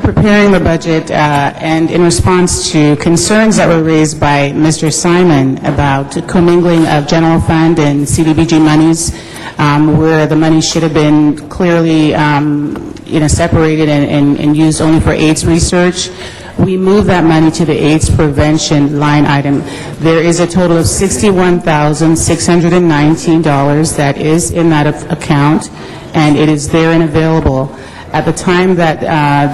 S4: preparing the budget and in response to concerns that were raised by Mr. Simon about commingling of general fund and CDBG monies, where the money should have been clearly separated and used only for AIDS research, we moved that money to the AIDS prevention line item. There is a total of $61,619 that is in that account, and it is there and available. At the time that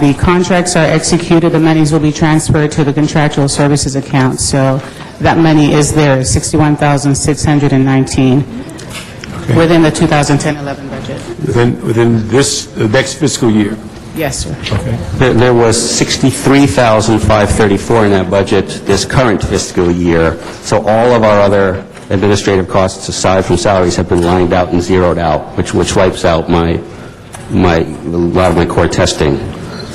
S4: the contracts are executed, the monies will be transferred to the contractual services account. So that money is there, $61,619, within the 2010-11 budget.
S5: Within the next fiscal year?
S4: Yes, sir.
S5: Okay.
S3: There was $63,534 in that budget this current fiscal year, so all of our other administrative costs, aside from salaries, have been lined out and zeroed out, which wipes out a lot of my core testing.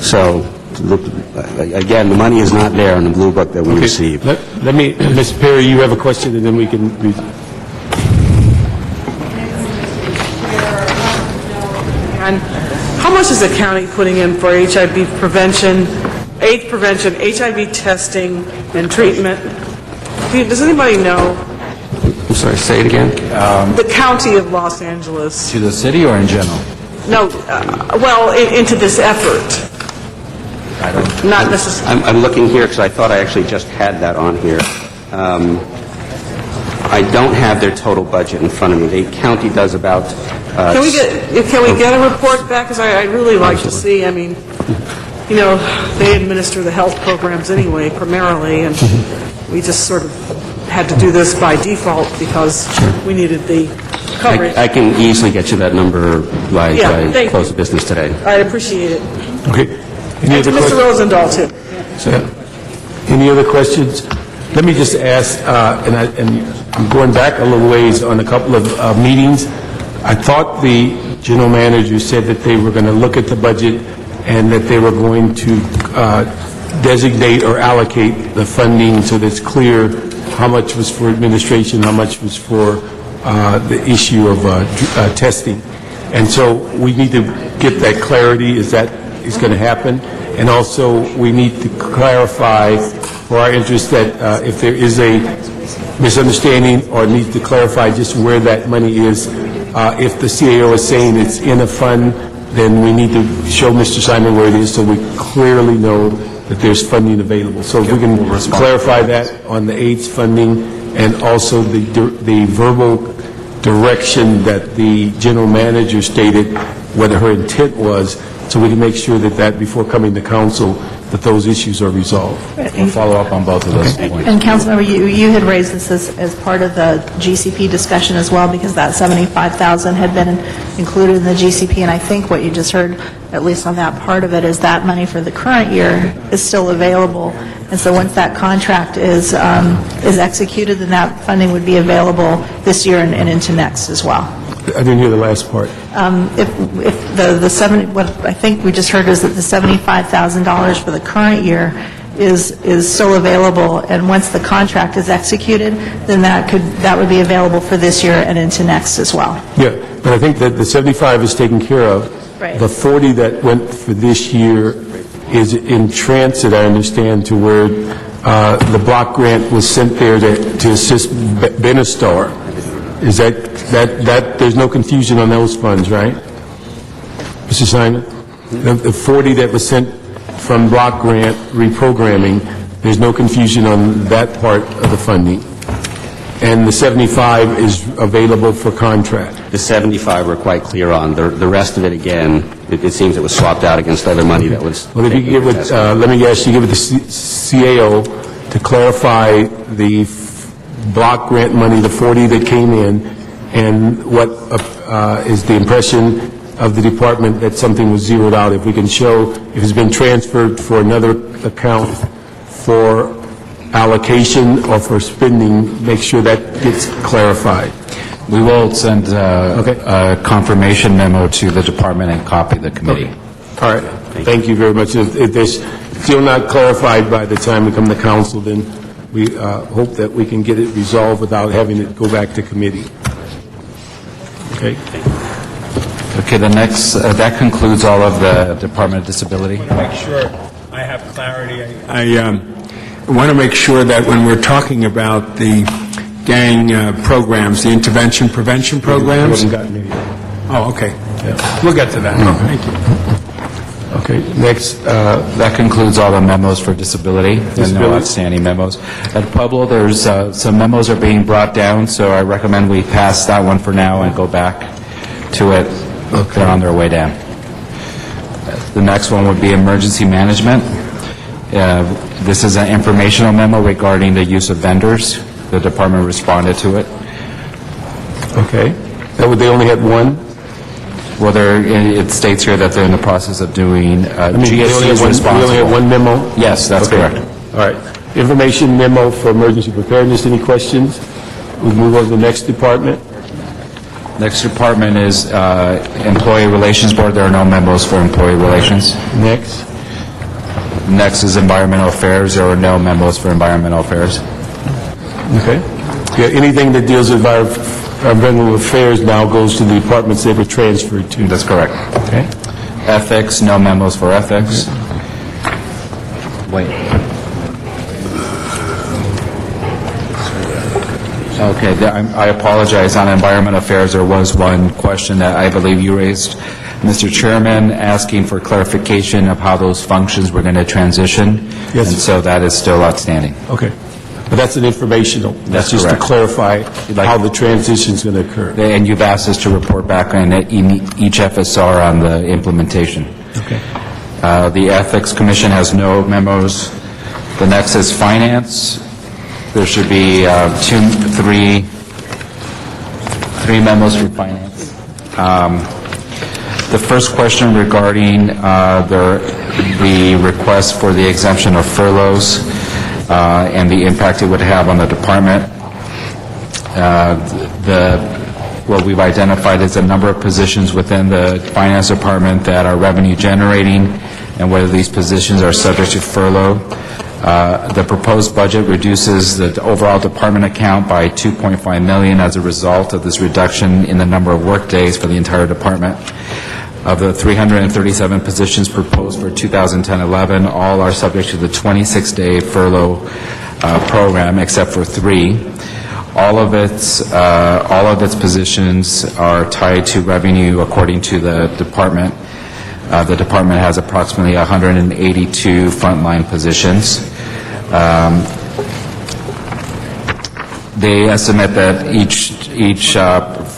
S3: So, again, the money is not there in the blue book that we received.
S5: Let me, Ms. Perry, you have a question, and then we can...
S1: And how much is the county putting in for HIV prevention, AIDS prevention, HIV testing, and treatment? Does anybody know?
S3: I'm sorry, say it again?
S1: The county of Los Angeles.
S8: To the city or in general?
S1: No, into this effort.
S8: I don't...
S1: Not necessarily.
S3: I'm looking here because I thought I actually just had that on here. I don't have their total budget in front of me. The county does about...
S1: Can we get a report back? Because I'd really like to see, I mean, you know, they administer the health programs anyway, primarily, and we just sort of had to do this by default because we needed the coverage.
S3: I can easily get you that number by close of business today.
S1: I appreciate it.
S5: Okay.
S1: And to Mr. Rosendahl, too.
S5: Any other questions? Let me just ask, and I'm going back a little ways on a couple of meetings. I thought the general manager said that they were going to look at the budget and that they were going to designate or allocate the funding so that it's clear how much was for administration, how much was for the issue of testing. And so we need to get that clarity. Is that going to happen? And also we need to clarify for our interest that if there is a misunderstanding or needs to clarify just where that money is, if the CAO is saying it's in a fund, then we need to show Mr. Simon where it is so we clearly know that there's funding available. So if we can clarify that on the AIDS funding and also the verbal direction that the general manager stated, what her intent was, so we can make sure that before coming to council, that those issues are resolved.
S8: We'll follow up on both of those points.
S18: And Councilmember, you had raised this as part of the GCP discussion as well, because that $75,000 had been included in the GCP, and I think what you just heard, at least on that part of it, is that money for the current year is still available. And so once that contract is executed, then that funding would be available this year and into next as well.
S5: I didn't hear the last part.
S18: If what I think we just heard is that the $75,000 for the current year is still available, and once the contract is executed, then that would be available for this year and into next as well.
S5: Yeah, but I think that the 75 is taken care of.
S18: Right.
S5: The 40 that went for this year is in transit, I understand, to where the block grant was sent there to assist Benestar. Is that there's no confusion on those funds, right? Mr. Simon? The 40 that was sent from block grant reprogramming, there's no confusion on that part of the funding. And the 75 is available for contract.
S3: The 75 we're quite clear on. The rest of it, again, it seems it was swapped out against other money that was...
S5: Well, if you give it, let me ask you, give it the CAO to clarify the block grant money, the 40 that came in, and what is the impression of the department that something was zeroed out. If we can show if it's been transferred for another account for allocation or for spending, make sure that gets clarified.
S8: We will send a confirmation memo to the department and copy the committee.
S5: Okay. All right. Thank you very much. If there's still not clarified by the time we come to council, then we hope that we can get it resolved without having it go back to committee. Okay.
S8: Okay, the next, that concludes all of the Department of Disability.
S12: Make sure I have clarity. I want to make sure that when we're talking about the gang programs, the intervention prevention programs.
S5: We haven't gotten there yet.
S12: Oh, okay. Yeah. We'll get to that. Thank you.
S5: Okay, next,
S8: That concludes all the memos for disability. And no
S5: Disability.
S8: outstanding memos. At Pueblo, there's some memos are being brought down, so I recommend we pass that one for now and go back to it. They're on their way down. The next one would be emergency management. This is an informational memo regarding the use of vendors. The department responded to it.
S5: okay. They only had one?
S8: Well, it states here that they're in the process of doing,
S5: I mean,
S8: GSC is responsible.
S5: we only had one memo?
S8: Yes, that's
S5: Okay.
S8: correct.
S5: All right. Information memo for emergency preparedness. Any questions? We'll move on to the next department.
S8: Next department is Employee Relations Board. There are no memos for Employee Relations.
S5: Next.
S8: Next is Environmental Affairs. There are no memos for Environmental Affairs.
S5: Okay. Yeah, anything that deals with environmental affairs now goes to the departments they were transferred to.
S8: That's correct.
S5: Okay.
S8: Ethics, no memos for Ethics. Wait. Okay, I apologize. On Environmental Affairs, there was one question that I believe you raised, Mr. Chairman, asking for clarification of how those functions were going to transition.
S5: Yes.
S8: And so that is still outstanding.
S5: Okay. But that's an informational.
S8: That's
S5: just
S8: correct.
S5: to clarify how the transition's going to occur.
S8: And you've asked us to report back on each FSR on the implementation.
S5: Okay.
S8: The Ethics Commission has no memos. The next is Finance. There should be three memos for Finance. The first question regarding the request for the exemption of furloughs and the impact it would have on the department. What we've identified is a number of positions within the Finance Department that are revenue generating, and whether these positions are subject to furlough. The proposed budget reduces the overall department account by $2.5 million as a result of this reduction in the number of workdays for the entire department. Of the 337 positions proposed for 2010-11, all are subject to the 26-day furlough program, except for 3. All of its positions are tied to revenue according to the department. The department has approximately 182 frontline positions. They estimate that each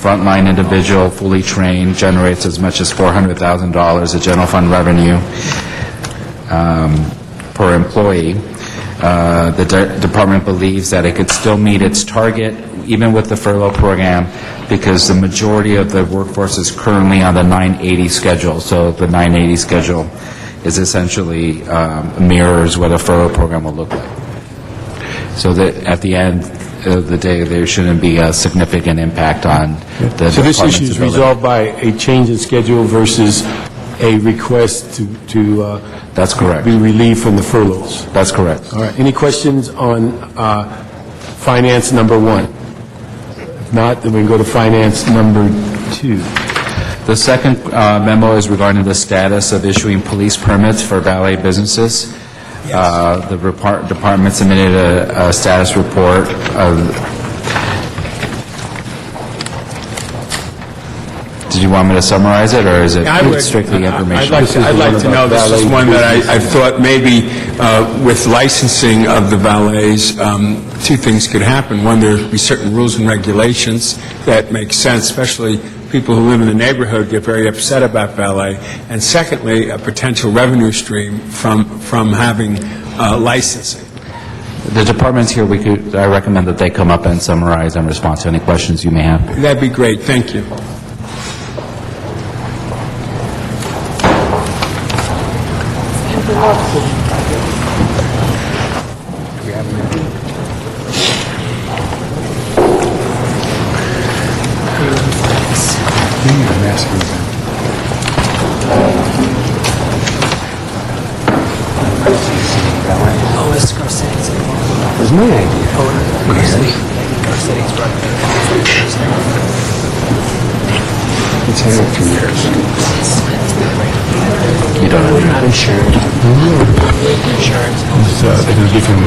S8: frontline individual, fully trained, generates as much as $400,000 of general fund revenue per employee. The department believes that it could still meet its target, even with the furlough program, because the majority of the workforce is currently on the 980 schedule. So the 980 schedule is essentially mirrors what a furlough program will look like. So that at the end of the day, there shouldn't be a significant impact on the
S5: So this
S8: department's
S5: issue is
S8: ability.
S5: resolved by a change in schedule versus a request to
S8: That's correct.
S5: be relieved from the furloughs?
S8: That's correct.
S5: All right. Any questions on finance number 1? If not, then we can go to finance number 2.
S8: The second memo is regarding the status of issuing police permits for valet businesses. The department submitted a status report Did you want me to summarize it, or is it strictly information?
S12: I'd like to know, this is one that I thought maybe with licensing of the valets, 2 things could happen. One, there'd be certain rules and regulations that make sense, especially people who live in the neighborhood get very upset about valet. And secondly, a potential revenue stream from having licensing.
S8: The department's here. I recommend that they come up and summarize and respond to any questions you may have.
S12: That'd be great. Thank you.
S1: Oh, it's Garcetti's.
S5: It was my idea.
S1: Garcetti's running.
S5: It's had it 2 years.
S8: You don't know.
S1: Not insured. Insurance.
S5: It's different.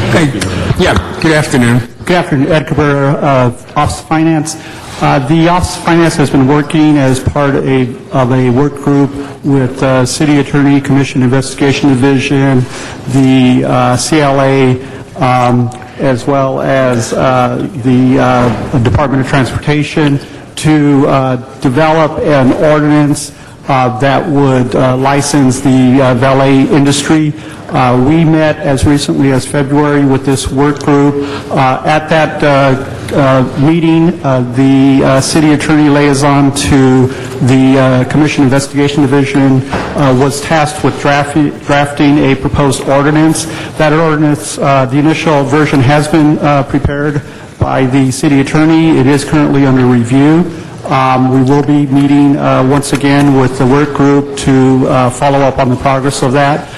S12: Yeah, good afternoon.
S20: Good afternoon, Ed Cabrera of Office of Finance. The Office of Finance has been working as part of a work group with City Attorney, Commission Investigation Division, the CLA, as well as the Department of Transportation to develop an ordinance that would license the valet industry. We met as recently as February with this work group. At that meeting, the city attorney liaison to the Commission Investigation Division was tasked with drafting a proposed ordinance. That ordinance, the initial version has been prepared by the city attorney. It is currently under review. We will be meeting once again with the work group to follow up on the progress of that.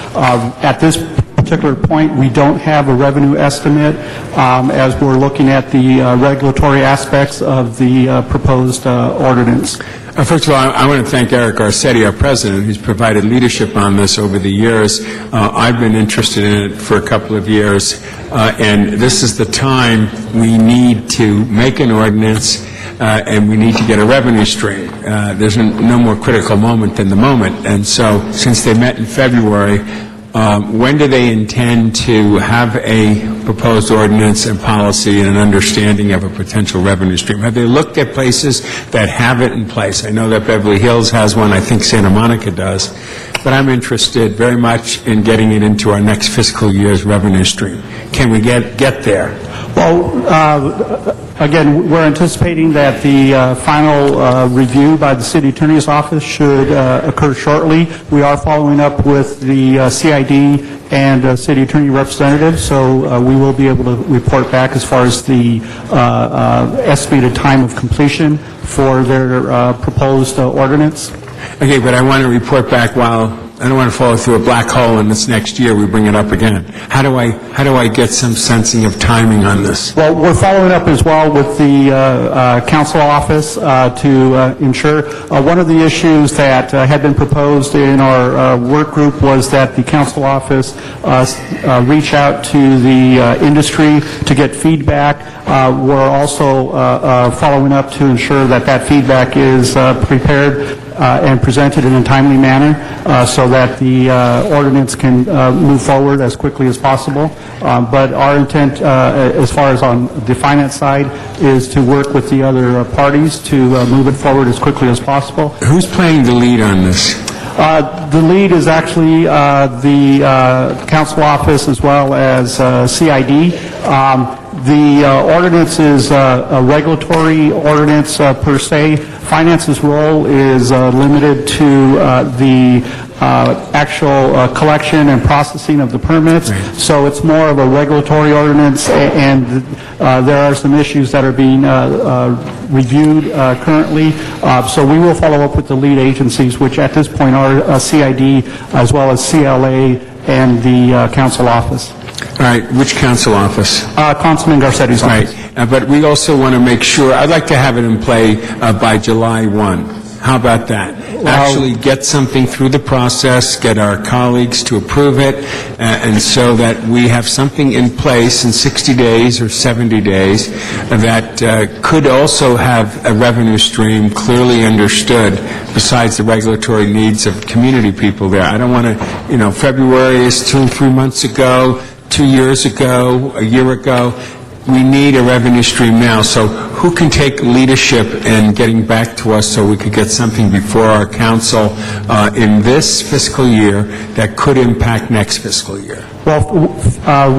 S20: At this particular point, we don't have a revenue estimate as we're looking at the regulatory aspects of the proposed ordinance.
S12: First of all, I want to thank Eric Garcetti, our president, who's provided leadership on this over the years. I've been interested in it for a couple of years, and this is the time we need to make an ordinance, and we need to get a revenue stream. There's no more critical moment than the moment. And so, since they met in February, when do they intend to have a proposed ordinance and policy and an understanding of a potential revenue stream? Have they looked at places that have it in place? I know that Beverly Hills has one. I think Santa Monica does. But I'm interested very much in getting it into our next fiscal year's revenue stream. Can we get there?
S20: Well, again, we're anticipating that the final review by the city attorney's office should occur shortly. We are following up with the CID and city attorney representatives, so we will be able to report back as far as the estimated time of completion for their proposed ordinance.
S12: Okay, but I want to report back while I don't want to fall through a black hole and this next year we bring it up again. How do I get some sensing of timing on this?
S20: Well, we're following up as well with the council office to ensure. One of the issues that had been proposed in our work group was that the council office reach out to the industry to get feedback. We're also following up to ensure that that feedback is prepared and presented in a timely manner so that the ordinance can move forward as quickly as possible. But our intent, as far as on the finance side, is to work with the other parties to move it forward as quickly as possible.
S12: Who's playing the lead on this?
S20: The lead is actually the council office as well as CID. The ordinance is a regulatory ordinance per se. Finance's role is limited to the actual collection and processing of the permits. Right. So it's more of a regulatory ordinance, and there are some issues that are being reviewed currently. So we will follow up with the lead agencies, which at this point are CID as well as CLA and the council office.
S12: All right, which council office?
S20: Councilman Garcetti's office.
S12: Right, but we also want to make sure, I'd like to have it in play by July 1. How about that? Actually get something through the process, get our colleagues to approve it, and so that we have something in place in 60 days or 70 days that could also have a revenue stream clearly understood besides the regulatory needs of community people there. I don't want to, February is 2 and 3 months ago, 2 years ago, a year ago. We need a revenue stream now. So who can take leadership in getting back to us so we could get something before our council in this fiscal year that could impact next fiscal year?
S20: Well,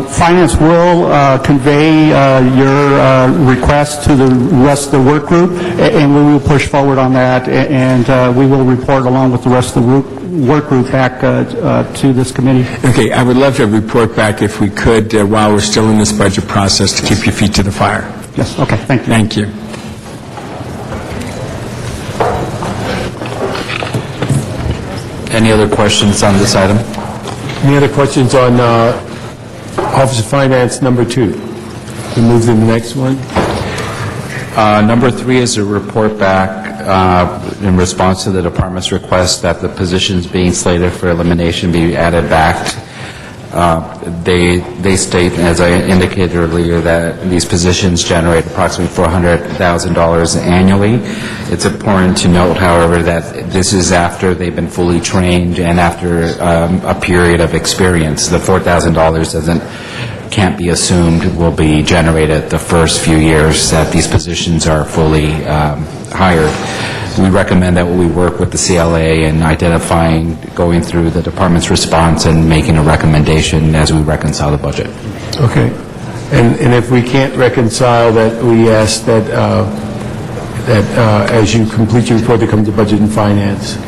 S20: Finance will convey your request to the rest of the work group, and we will push forward on that, and we will report along with the rest of the work group back to this committee.
S12: Okay, I would love to report back if we could while we're still in this budget process to keep your feet to the fire.
S20: Yes, okay, thank you.
S12: Thank you.
S8: Any other questions on this item?
S5: Any other questions on Office of Finance number 2? We move to the next one.
S8: Number 3 is a report back in response to the department's request that the positions being slated for elimination be added back they state, as I indicated earlier, that these positions generate approximately $400,000 annually. It's important to note, however, that this is after they've been fully trained and after a period of experience. The $4,000 can't be assumed will be generated the first few years that these positions are fully hired. We recommend that we work with the CLA in identifying, going through the department's response and making a recommendation as we reconcile the budget.
S5: Okay. And if we can't reconcile that, we ask that, as you complete your report, to come to Budget and Finance.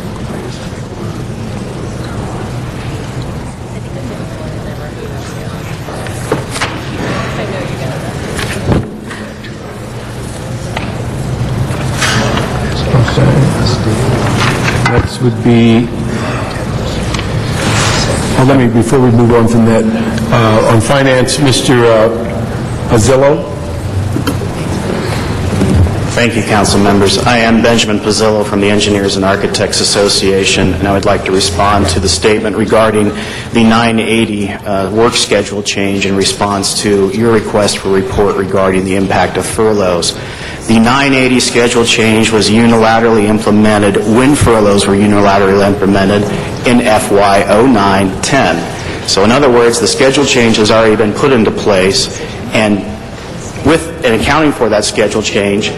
S5: Next would be, before we move on from that, on finance, Mr. Pizzillo.
S6: Thank you, council members. I am Benjamin Pizzillo from the Engineers and Architects Association, and I would like to respond to the statement regarding the 980 work schedule change in response to your request for a report regarding the impact of furloughs. The 980 schedule change was unilaterally implemented when furloughs were unilaterally implemented in FY 09-10. So in other words, the schedule change has already been put into place, and with an accounting for that schedule change,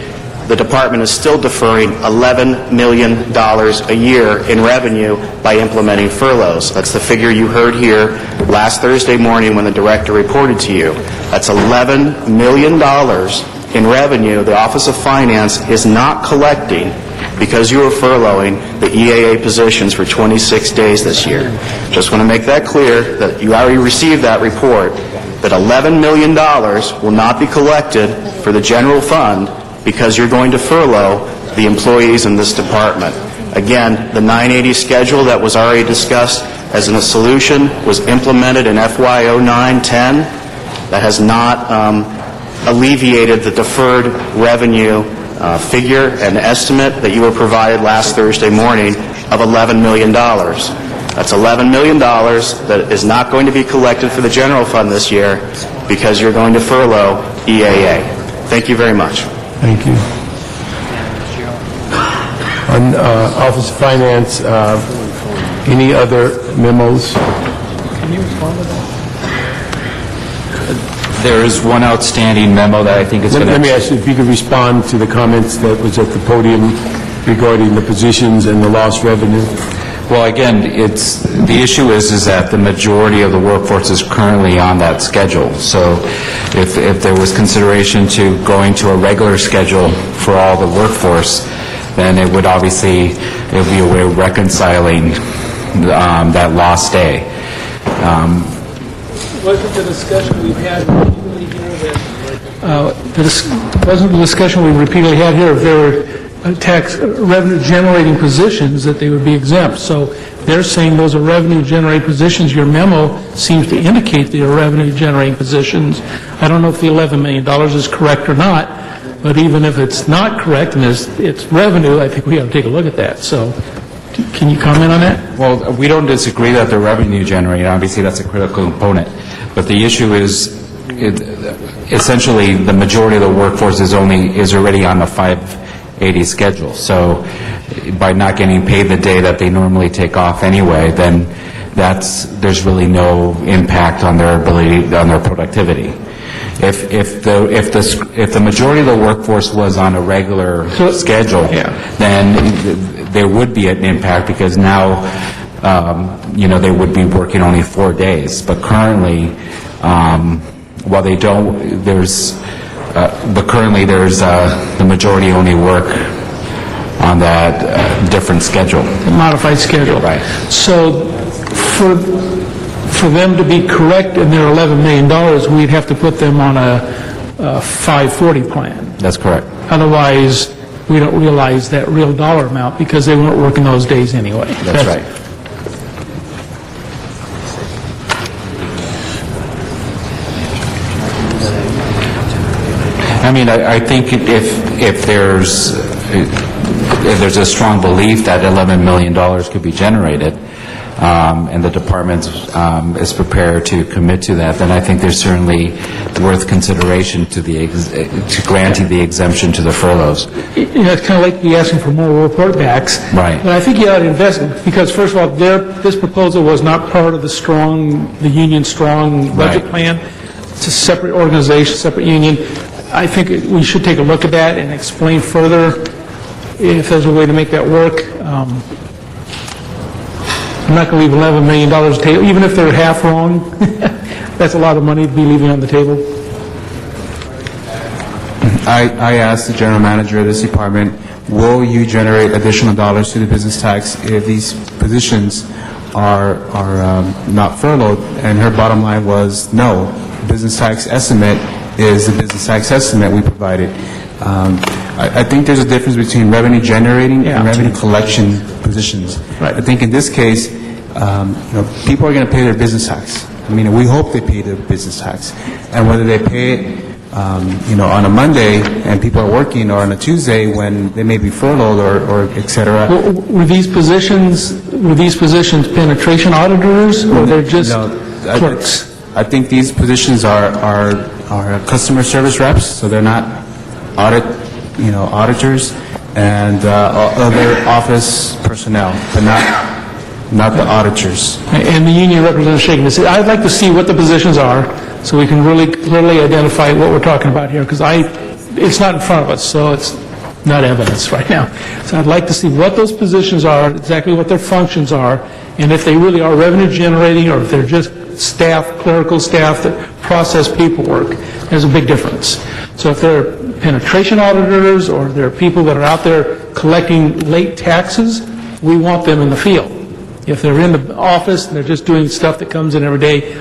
S6: the department is still deferring $11 million a year in revenue by implementing furloughs. That's the figure you heard here last Thursday morning when the director reported to you. That's $11 million in revenue the Office of Finance is not collecting because you are furloughing the EAA positions for 26 days this year. Just want to make that clear that you already received that report, that $11 million will not be collected for the general fund because you're going to furlough the employees in this department. Again, the 980 schedule that was already discussed as a solution was implemented in FY 09-10. That has not alleviated the deferred revenue figure and estimate that you were provided last Thursday morning of $11 million. That's $11 million that is not going to be collected for the general fund this year because you're going to furlough EAA. Thank you very much.
S5: Thank you. On Office of Finance, any other memos?
S9: Can you respond to that?
S8: There is one outstanding memo that I think is going to...
S5: Let me ask you if you could respond to the comments that was at the podium regarding the positions and the lost revenue.
S8: Well, again, the issue is that the majority of the workforce is currently on that schedule. So if there was consideration to going to a regular schedule for all the workforce, then it would obviously be a way of reconciling that lost day.
S9: Wasn't the discussion we've had repeatedly here wasn't the discussion we repeatedly had here if there were tax revenue generating positions that they would be exempt? So they're saying those are revenue generating positions. Your memo seems to indicate they are revenue generating positions. I don't know if the $11 million is correct or not, but even if it's not correct and it's revenue, I think we have to take a look at that. So can you comment on that?
S8: Well, we don't disagree that they're revenue generating. Obviously, that's a critical component. But the issue is, essentially, the majority of the workforce is already on the 580 schedule. So by not getting paid the day that they normally take off anyway, then there's really no impact on their ability, on their productivity. If the majority of the workforce was on a regular schedule, then there would be an impact because now they would be working only 4 days. But currently, while they don't, currently there's the majority only work on that different schedule.
S9: The modified schedule.
S8: Right.
S9: So for them to be correct in their $11 million, we'd have to put them on a 540 plan.
S8: That's correct.
S9: Otherwise, we don't realize that real dollar amount because they weren't working those days anyway.
S8: That's right. I mean, I think if there's a strong belief that $11 million could be generated, and the department is prepared to commit to that, then I think there's certainly worth consideration to granting the exemption to the furloughs.
S9: It's kind of like you asking for more report backs.
S8: Right.
S9: But I think you ought to invest, because first of all, this proposal was not part of the union strong budget plan. It's a separate organization, separate union. I think we should take a look at that and explain further if there's a way to make that work. I'm not going to leave $11 million on the table, even if they're half wrong. That's a lot of money to be leaving on the table.
S11: I asked the general manager of this department, will you generate additional dollars to the business tax if these positions are not furloughed? And her bottom line was no. The business tax estimate is the business tax estimate we provided. I think there's a difference between revenue generating and revenue collection positions. I think in this case, people are going to pay their business tax. I mean, we hope they pay their business tax, and whether they pay it, on a Monday and people are working, or on a Tuesday when they may be furloughed or et cetera.
S9: Were these positions penetration auditors, or they're just clerks?
S11: I think these positions are customer service reps, so they're not auditors and other office personnel, but not the auditors.
S9: And the union representative shaking his head. I'd like to see what the positions are, so we can really clearly identify what we're talking about here, because it's not in front of us, so it's not evidence right now. So I'd like to see what those positions are, exactly what their functions are, and if they really are revenue generating, or if they're just staff, clerical staff that process paperwork. There's a big difference. So if they're penetration auditors, or they're people that are out there collecting late taxes, we want them in the field. If they're in the office and they're just doing stuff that comes in every day,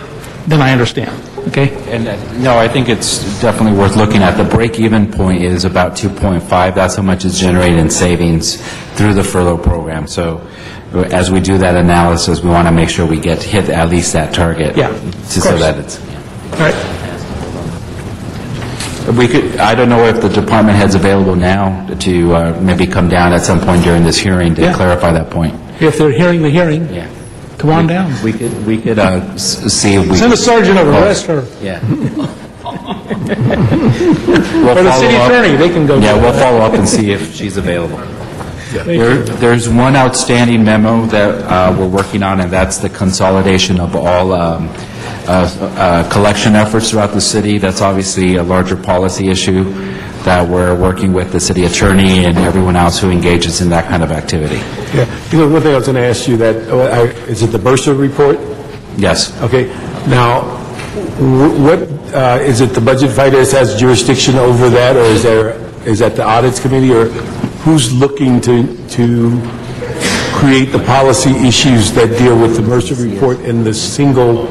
S9: then I understand. Okay?
S8: And no, I think it's definitely worth looking at. The break-even point is about 2.5. That's how much is generated in savings through the furlough program. So as we do that analysis, we want to make sure we hit at least that target.
S9: Yeah,
S8: so that it's.
S9: All right.
S8: I don't know if the department head's available now to maybe come down at some point during this hearing to clarify that point.
S9: If they're hearing the hearing, come on down.
S8: We could see if we
S9: send a sergeant over, arrest her.
S8: Yeah.
S9: Or the city attorney, they can go.
S8: Yeah, we'll follow up and see if she's available. There's one outstanding memo that we're working on, and that's the consolidation of all collection efforts throughout the city. That's obviously a larger policy issue that we're working with the city attorney and everyone else who engages in that kind of activity.
S5: Yeah. One thing I was going to ask you, is it the Bursar report?
S8: Yes.
S5: Okay. Now, what is it the budget finance has jurisdiction over that, or is that the audits committee, or who's looking to create the policy issues that deal with the Mercer report and the single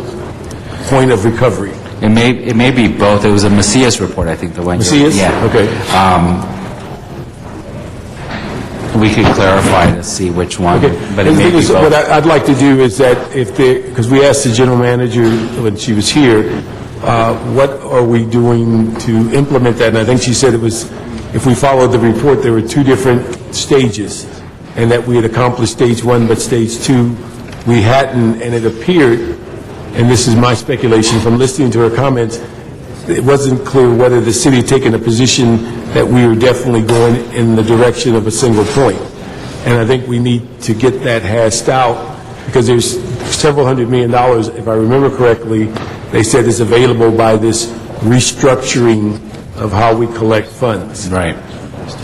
S5: point of recovery?
S8: It may be both. It was a Macias report, I think, the one.
S5: Macias?
S8: Yeah.
S5: Okay.
S8: We could clarify to see which one,
S5: okay.
S8: But it may be both.
S5: What I'd like to do is that because we asked the general manager when she was here, what are we doing to implement that? And I think she said it was, if we followed the report, there were two different stages, and that we had accomplished stage one, but stage two we hadn't, and it appeared, and this is my speculation from listening to her comments, it wasn't clear whether the city had taken a position that we were definitely going in the direction of a single point. And I think we need to get that hashed out, because there's several $100 million, if I remember correctly, they said is available by this restructuring of how we collect funds.
S8: Right.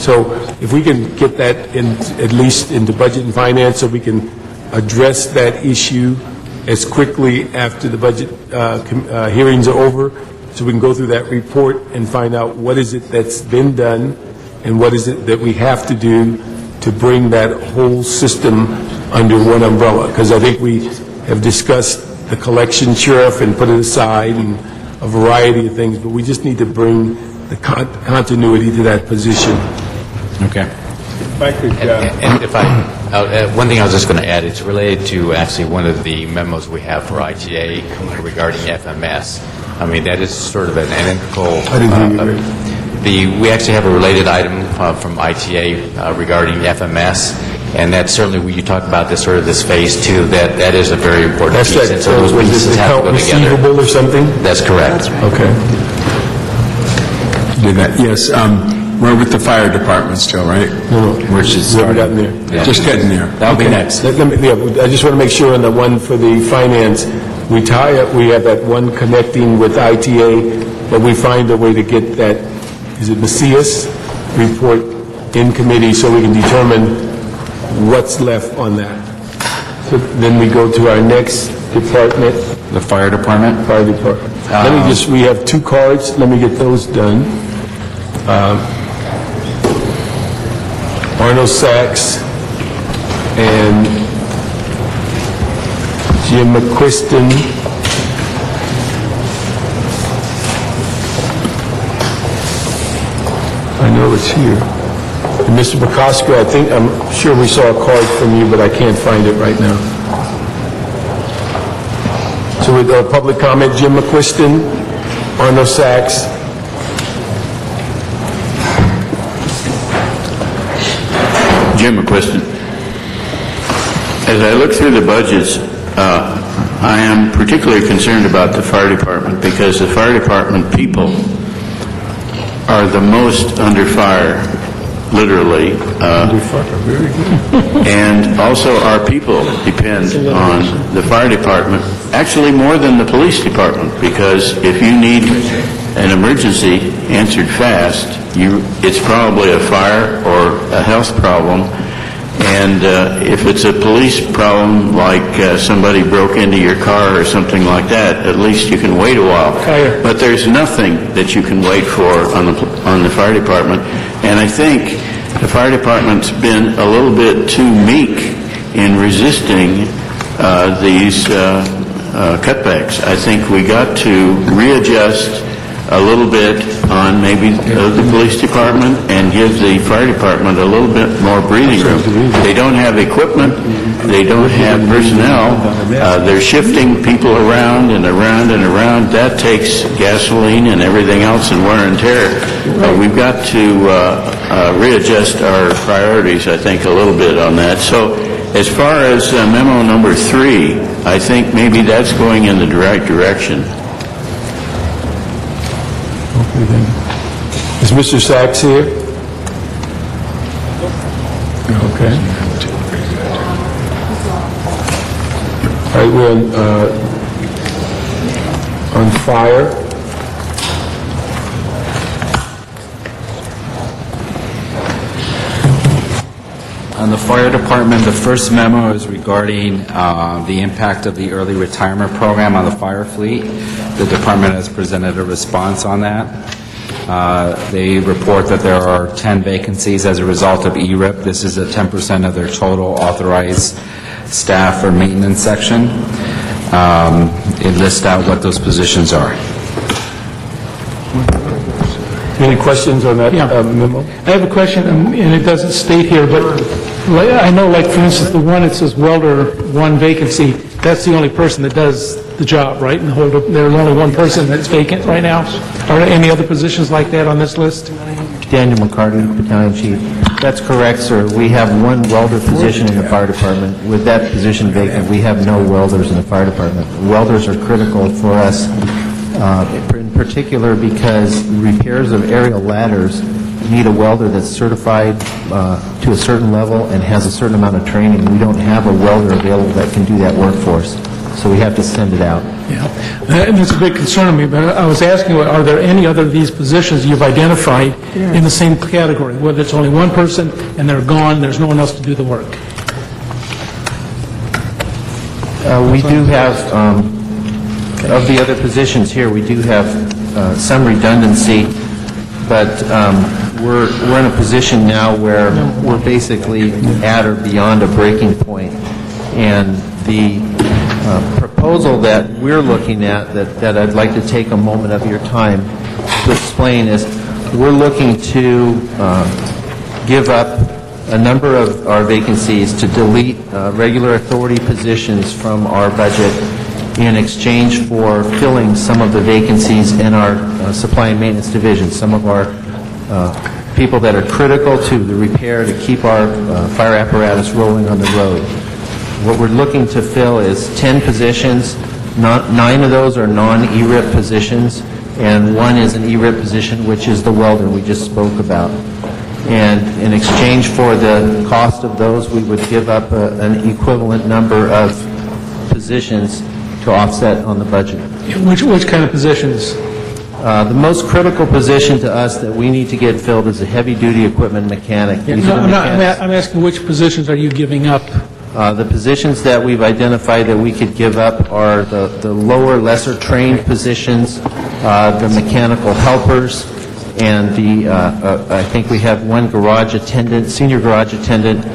S5: So if we can get that at least into budget and finance, so we can address that issue as quickly after the budget hearings are over, so we can go through that report and find out what is it that's been done and what is it that we have to do to bring that whole system under one umbrella. Because I think we have discussed the collection sheriff and put it aside and a variety of things, but we just need to bring the continuity to that position.
S8: Okay.
S7: If I could, one thing I was just going to add, it's related to actually one of the memos we have for ITA regarding FMS. I mean, that is sort of an identical. We actually have a related item from ITA regarding FMS, And that's certainly, when you talk about this sort of this phase two, that is a very important
S5: That's
S7: piece.
S5: that,
S7: And so those
S5: was
S7: pieces
S5: it
S7: have to
S5: account
S7: go together.
S5: receivable or something?
S7: That's correct.
S5: Okay.
S12: Did that, yes. We're with the fire department still, right?
S5: No,
S8: We're just
S5: we haven't
S8: starting.
S5: gotten there.
S12: Just getting there.
S8: That'll be
S5: Okay.
S8: next.
S5: Let me- yeah, I just want to make sure on the one for the finance, we have that one connecting with ITA, but we find a way to get that, is it Macias report in committee so we can determine what's left on that. So then we go to our next department.
S8: The fire department?
S5: Fire department. Let me just, we have 2 cards, let me get those done. Arnold Sachs and Jim McQuiston. I know it's here. And Mr. Bukowski, I'm sure we saw a card from you, but I can't find it right now. So with public comment, Jim McQuiston, Arnold Sachs.
S22: Jim McQuiston. As I look through the budgets, I am particularly concerned about the fire department because the fire department people are the most under fire, literally. And also our people depend on the fire department, actually more than the police department, because if you need an emergency answered fast, it's probably a fire or a health problem. And if it's a police problem, like somebody broke into your car or something like that, at least you can wait a while. But there's nothing that you can wait for on the fire department. And I think the fire department's been a little bit too meek in resisting these cutbacks. I think we got to readjust a little bit on maybe the police department and give the fire department a little bit more breathing room. They don't have equipment, they don't have personnel, they're shifting people around and around and around. That takes gasoline and everything else and wear and tear. We've got to readjust our priorities, I think, a little bit on that. So as far as memo number 3, I think maybe that's going in the right direction.
S5: Is Mr. Sachs here? Okay. All right, we're on fire.
S8: On the fire department, the first memo is regarding the impact of the early retirement program on the fire fleet. The department has presented a response on that. They report that there are 10 vacancies as a result of ERIP. This is 10% of their total authorized staff or maintenance section. It lists out what those positions are.
S5: Any questions on that memo?
S9: I have a question, and it doesn't state here, but I know, like, for instance, the one that says welder, 1 vacancy, that's the only person that does the job, right? And there's only 1 person that's vacant right now? Are there any other positions like that on this list?
S15: Daniel McCarty, Battalion Chief. That's correct, sir. We have 1 welder position in the fire department. With that position vacant, we have no welders in the fire department. Welders are critical for us, in particular because repairs of aerial ladders need a welder that's certified to a certain level and has a certain amount of training. We don't have a welder available that can do that work for us, so we have to send it out.
S9: Yeah, and it's a big concern to me, but I was asking, are there any other of these positions you've identified in the same category, whether it's only 1 person and they're gone, there's no one else to do the work?
S15: We do have, of the other positions here, we do have some redundancy, but we're in a position now where we're basically at or beyond a breaking point. And the proposal that we're looking at, that I'd like to take a moment of your time to explain, is we're looking to give up a number of our vacancies to delete regular authority positions from our budget in exchange for filling some of the vacancies in our supply and maintenance division. Some of our people that are critical to the repair to keep our fire apparatus rolling on the road. What we're looking to fill is 10 positions. 9 of those are non-ERIP positions, and 1 is an ERIP position, which is the welder we just spoke about. And in exchange for the cost of those, we would give up an equivalent number of positions to offset on the budget.
S9: Which kind of positions?
S15: The most critical position to us that we need to get filled is a heavy-duty equipment mechanic. These are the mechanics.
S9: I'm asking which positions are you giving up?
S15: The positions that we've identified that we could give up are the lower, lesser-trained positions, the mechanical helpers, and I think we have 1 garage attendant, senior garage attendant,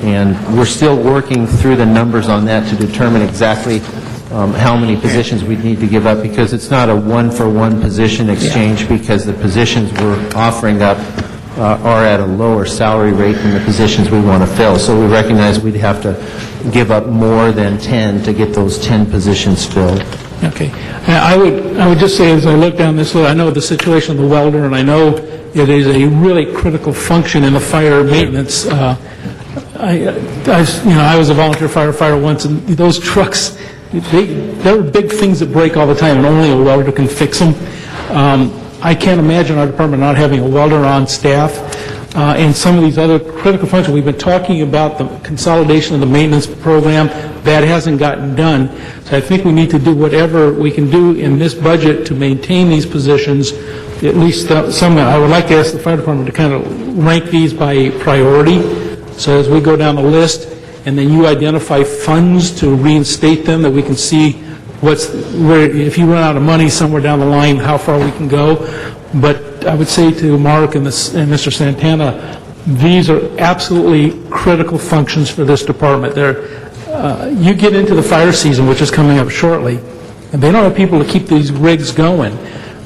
S15: and we're still working through the numbers on that to determine exactly how many positions we'd need to give up, because it's not a one-for-one position exchange, because the positions we're offering up are at a lower salary rate than the positions we want to fill. So we recognize we'd have to give up more than 10 to get those 10 positions filled.
S9: Okay. I would just say, as I look down this list, I know the situation of the welder, and I know it is a really critical function in the fire maintenance. I was a volunteer firefighter once, and those trucks, there are big things that break all the time, and only a welder can fix them. I can't imagine our department not having a welder on staff. And some of these other critical functions, we've been talking about the consolidation of the maintenance program. That hasn't gotten done. So I think we need to do whatever we can do in this budget to maintain these positions, at least some. I would like to ask the fire department to kind of rank these by priority. So as we go down the list, and then you identify funds to reinstate them, that we can see if you run out of money somewhere down the line, how far we can go. But I would say to Mark and Mr. Santana, these are absolutely critical functions for this department. You get into the fire season, which is coming up shortly, and they don't have people to keep these rigs going.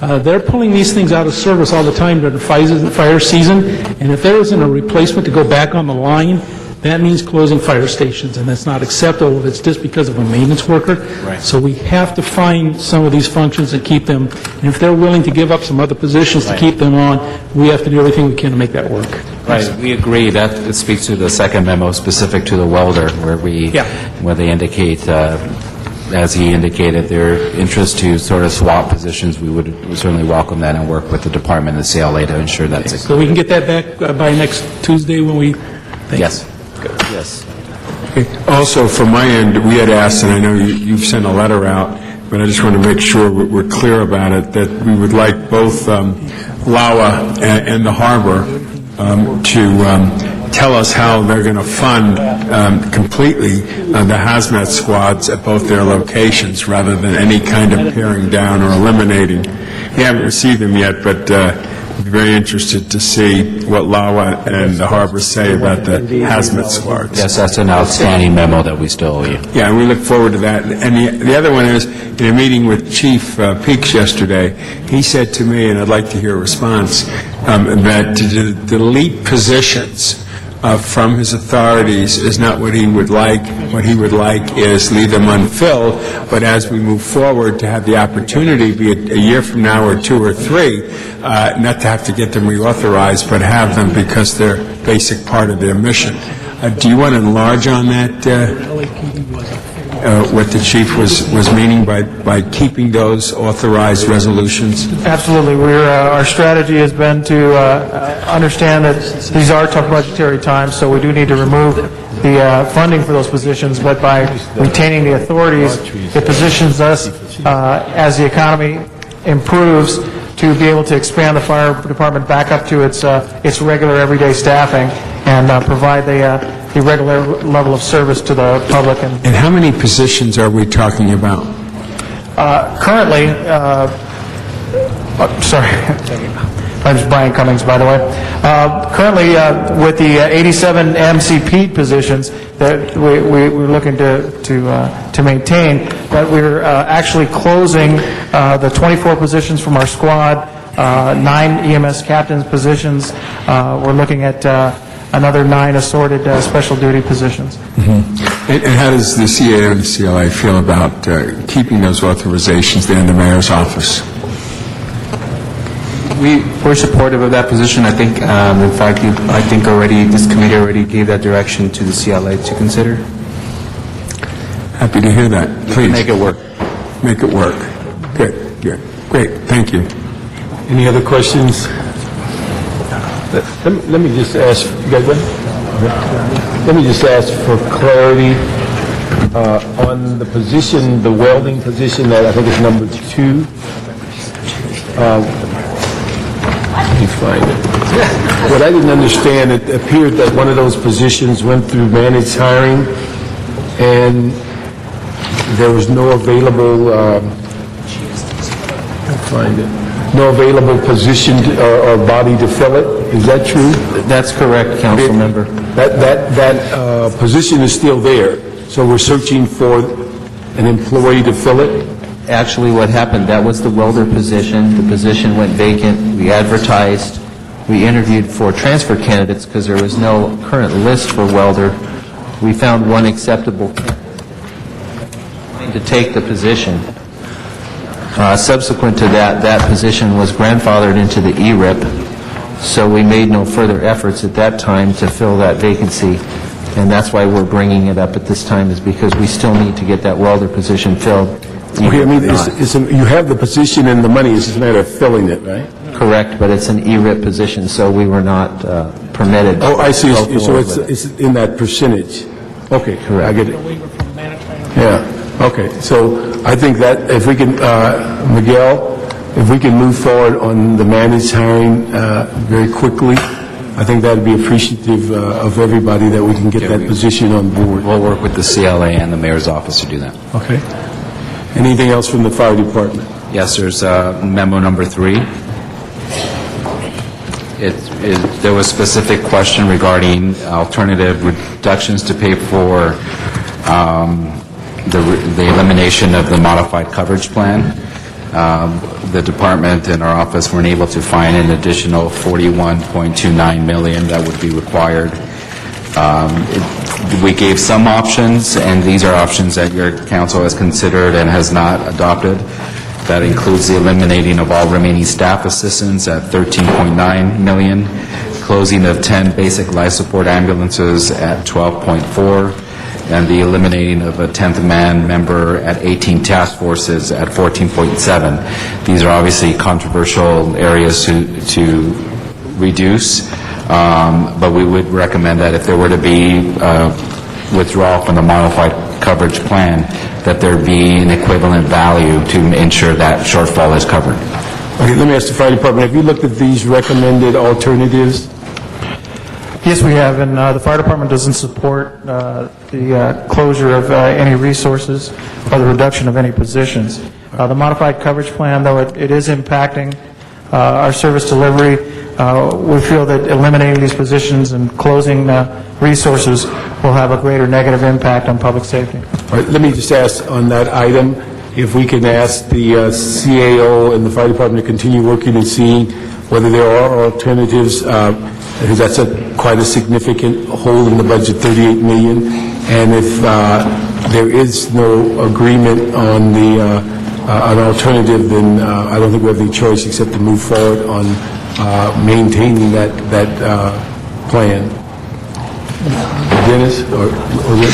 S9: They're pulling these things out of service all the time during the fire season, and if there isn't a replacement to go back on the line, that means closing fire stations, and that's not acceptable if it's just because of a maintenance worker. Right. So we have to find some of these functions and keep them, and if they're willing to give up some other positions to keep them on, we have to do everything we can to make that work.
S8: Right, we agree. That speaks to the second memo specific to the welder, where they indicate, as he indicated, their interest to sort of swap positions. We would certainly welcome that and work with the department and the CLA to ensure that's
S9: okay. So we can get that back by next Tuesday when we...
S8: Yes.
S15: Yes.
S12: Okay. Also, from my end, we had asked, and I know you've sent a letter out, but I just want to make sure we're clear about it, that we would like both LAWA and the Harbor to tell us how they're going to fund completely the hazmat squads at both their locations, rather than any kind of paring down or eliminating. We haven't received them yet, but I'd be very interested to see what LAWA and the Harbor say about the hazmat squads.
S8: Yes, that's an outstanding memo that we still owe you.
S12: Yeah, and we look forward to that. And the other one is, in a meeting with Chief Peaks yesterday, he said to me, and I'd like to hear a response, that to delete positions from his authorities is not what he would like. What he would like is leave them unfilled, but as we move forward to have the opportunity, be it a year from now or 2 or 3, not to have to get them reauthorized, but have them because they're a basic part of their mission. Do you want to enlarge on that, what the chief was meaning by keeping those authorized resolutions?
S10: Absolutely. Our strategy has been to understand that these are tough budgetary times, so we do need to remove the funding for those positions, but by retaining the authorities, it positions us as the economy improves to be able to expand the fire department back up to its regular everyday staffing and provide the regular level of service to the public.
S12: And how many positions are we talking about?
S10: Currently, sorry, my name is Brian Cummings, by the way. Currently, with the 87 MCP positions that we're looking to maintain, that we're actually closing the 24 positions from our squad, 9 EMS captains positions. We're looking at another 9 assorted special duty positions.
S12: Mm-hmm. And how does the CAO and the CLA feel about keeping those authorizations there in the mayor's office?
S8: We're supportive of that position. I think, in fact, this committee already gave that direction to the CLA to consider.
S12: Happy to hear that. Please.
S8: Make it work.
S12: Make it work. Good, good. Great, thank you.
S5: Any other questions? Let me just ask, let me just ask for clarity on the position, the welding position that I think is number 2. Let me find it. What I didn't understand, it appeared that one of those positions went through managed hiring, and there was no available, no available position or body to fill it. Is that true?
S15: That's correct, council member.
S5: That position is still there, so we're searching for an employee to fill it?
S15: Actually, what happened, that was the welder position. The position went vacant. We advertised. We interviewed for transfer candidates because there was no current list for welder. We found one acceptable to take the position. Subsequent to that, that position was grandfathered into the ERIP, so we made no further efforts at that time to fill that vacancy, and that's why we're bringing it up at this time, is because we still need to get that welder position filled.
S5: Okay, I mean, you have the position and the money, it's just a matter of filling it, right?
S15: Correct, but it's an ERIP position, so we were not permitted.
S5: Oh, I see, so it's in that percentage. Okay,
S15: correct.
S5: I get it. Yeah, okay, so I think that if we can, Miguel, if we can move forward on the managed hiring very quickly, I think that would be appreciative of everybody that we can get that position on board.
S8: We'll work with the CLA and the mayor's office to do that.
S5: Okay. Anything else from the fire department?
S8: Yes, there's memo number 3. There was specific question regarding alternative reductions to pay for the elimination of the modified coverage plan. The department and our office weren't able to find an additional $41.29 million that would be required. We gave some options, and these are options that your council has considered and has not adopted. That includes the eliminating of all remaining staff assistants at $13.9 million, closing of 10 basic life support ambulances at $12.4, and the eliminating of a 10th man member at 18 task forces at $14.7. These are obviously controversial areas to reduce, but we would recommend that if there were to be withdrawal from the modified coverage plan, that there be an equivalent value to ensure that shortfall is covered.
S5: Okay, let me ask the fire department, have you looked at these recommended alternatives?
S10: Yes, we have, and the fire department doesn't support the closure of any resources or the reduction of any positions. The modified coverage plan, though it is impacting our service delivery, we feel that eliminating these positions and closing resources will have a greater negative impact on public safety.
S5: All right, let me just ask on that item, if we can ask the CAO and the fire department to continue working and seeing whether there are alternatives, because that's quite a significant hole in the budget, $38 million, and if there is no agreement on an alternative, then I don't think we have any choice except to move forward on maintaining that plan. Dennis or Rick?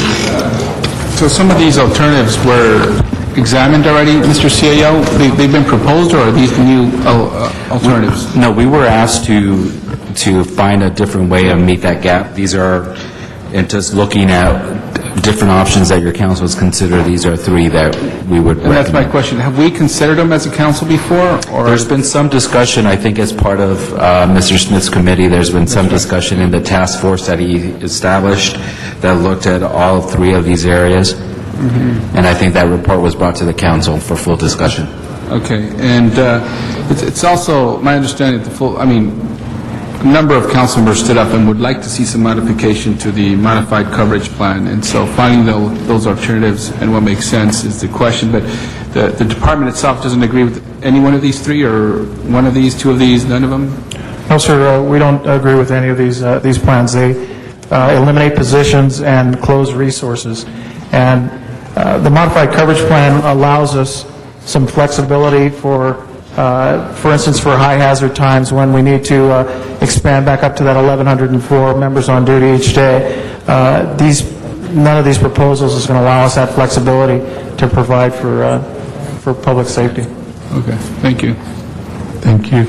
S11: So some of these alternatives were examined already, Mr. CAO? They've been proposed, or are these new alternatives?
S8: No, we were asked to find a different way to meet that gap. These are, and just looking at different options that your council has considered, these are 3 that we would recommend.
S11: And that's my question. Have we considered them as a council before? Or
S8: there's been some discussion, I think, as part of Mr. Smith's committee. There's been some discussion in the task force that he established that looked at all 3 of these areas. Mm-hmm. And I think that report was brought to the council for full discussion.
S11: Okay. And it's also my understanding that a number of council members stood up and would like to see some modification to the modified coverage plan, and so finding those alternatives and what makes sense is the question. But the department itself doesn't agree with any one of these 3, or one of these, 2 of these, none of them?
S10: No, sir, we don't agree with any of these plans. They eliminate positions and close resources. And the modified coverage plan allows us some flexibility for For instance, for high-hazard times when we need to expand back up to that 1,104 members on duty each day. None of these proposals is going to allow us that flexibility to provide for public safety.
S11: Okay, thank you.
S5: Thank you.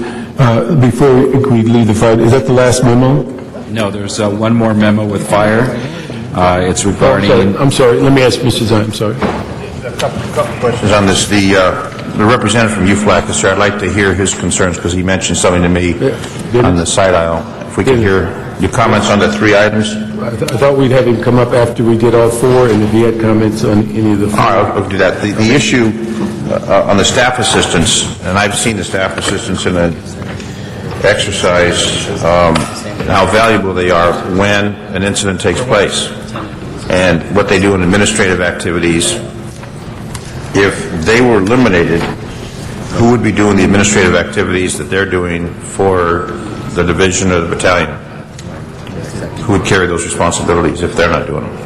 S5: Before we leave the fire, is that the last memo?
S8: No, there's one more memo with fire. It's regarding...
S5: I'm sorry, let me ask Mr. Zion, I'm sorry.
S13: A couple questions on this. The representative from UFLAC, sir, I'd like to hear his concerns because he mentioned something to me on the side aisle. If we could hear your comments on the 3 items.
S5: I thought we'd have him come up after we did all 4, and if he had comments on any of the 4.
S13: All right, I'll do that. The issue on the staff assistants, and I've seen the staff assistants in an exercise, how valuable they are when an incident takes place, and what they do in administrative activities. If they were eliminated, who would be doing the administrative activities that they're doing for the division or the battalion? Who would carry those responsibilities if they're not doing them?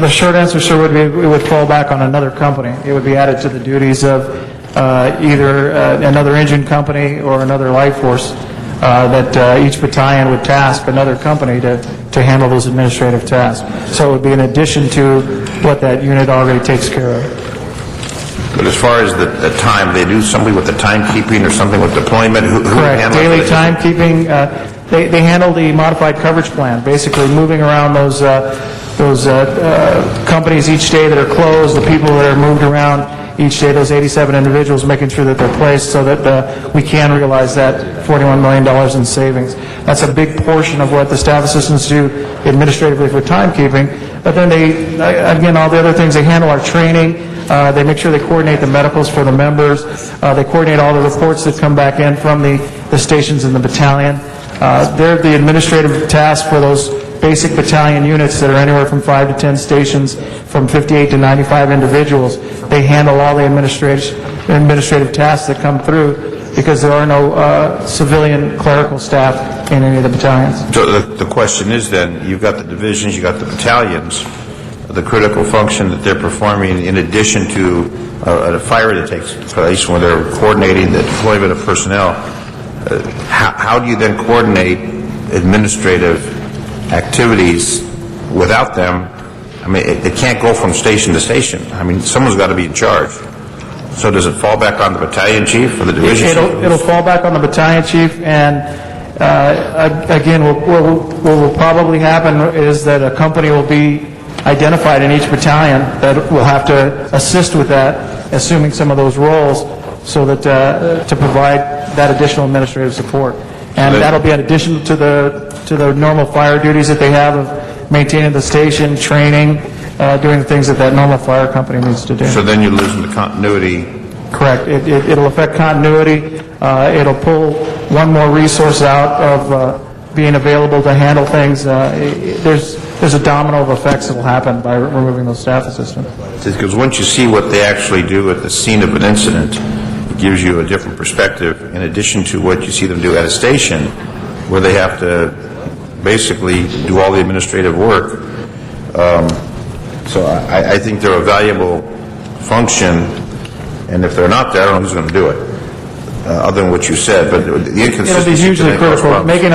S10: The short answer, sir, would be it would fall back on another company. It would be added to the duties of either another engine company or another light force that each battalion would task another company to handle those administrative tasks. So it would be in addition to what that unit already takes care of.
S13: But as far as the time, they do something with the timekeeping or something with deployment?
S10: Correct. Daily timekeeping. They handle the modified coverage plan, basically moving around those companies each day that are closed, the people that are moved around each day, those 87 individuals, making sure that they're placed so that we can realize that $41 million in savings. That's a big portion of what the staff assistants do administratively for timekeeping. But then they, again, all the other things, they handle our training. They make sure they coordinate the medicals for the members. They coordinate all the reports that come back in from the stations in the battalion. They're the administrative task for those basic battalion units that are anywhere from 5 to 10 stations, from 58 to 95 individuals. They handle all the administrative tasks that come through because there are no civilian clerical staff in any of the battalions.
S13: So the question is then, you've got the divisions, you've got the battalions, the critical function that they're performing in addition to a fire that takes place when they're coordinating the deployment of personnel. How do you then coordinate administrative activities without them? I mean, it can't go from station to station. I mean, someone's got to be in charge. So does it fall back on the battalion chief or the division chief?
S10: It'll fall back on the battalion chief, and again, what will probably happen is that a company will be identified in each battalion that will have to assist with that, assuming some of those roles, so that to provide that additional administrative support. And that'll be in addition to the normal fire duties that they have of maintaining the station, training, doing the things that that normal fire company needs to do.
S13: So then you're losing the continuity.
S10: Correct. It'll affect continuity. It'll pull one more resource out of being available to handle things. There's a domino of effects that will happen by removing those staff assistants.
S13: Because once you see what they actually do at the scene of an incident, it gives you a different perspective in addition to what you see them do at a station where they have to basically do all the administrative work. So I think they're a valuable function, and if they're not there, I don't know who's going to do it, other than what you said. But the inconsistency...
S10: It'll be hugely critical, making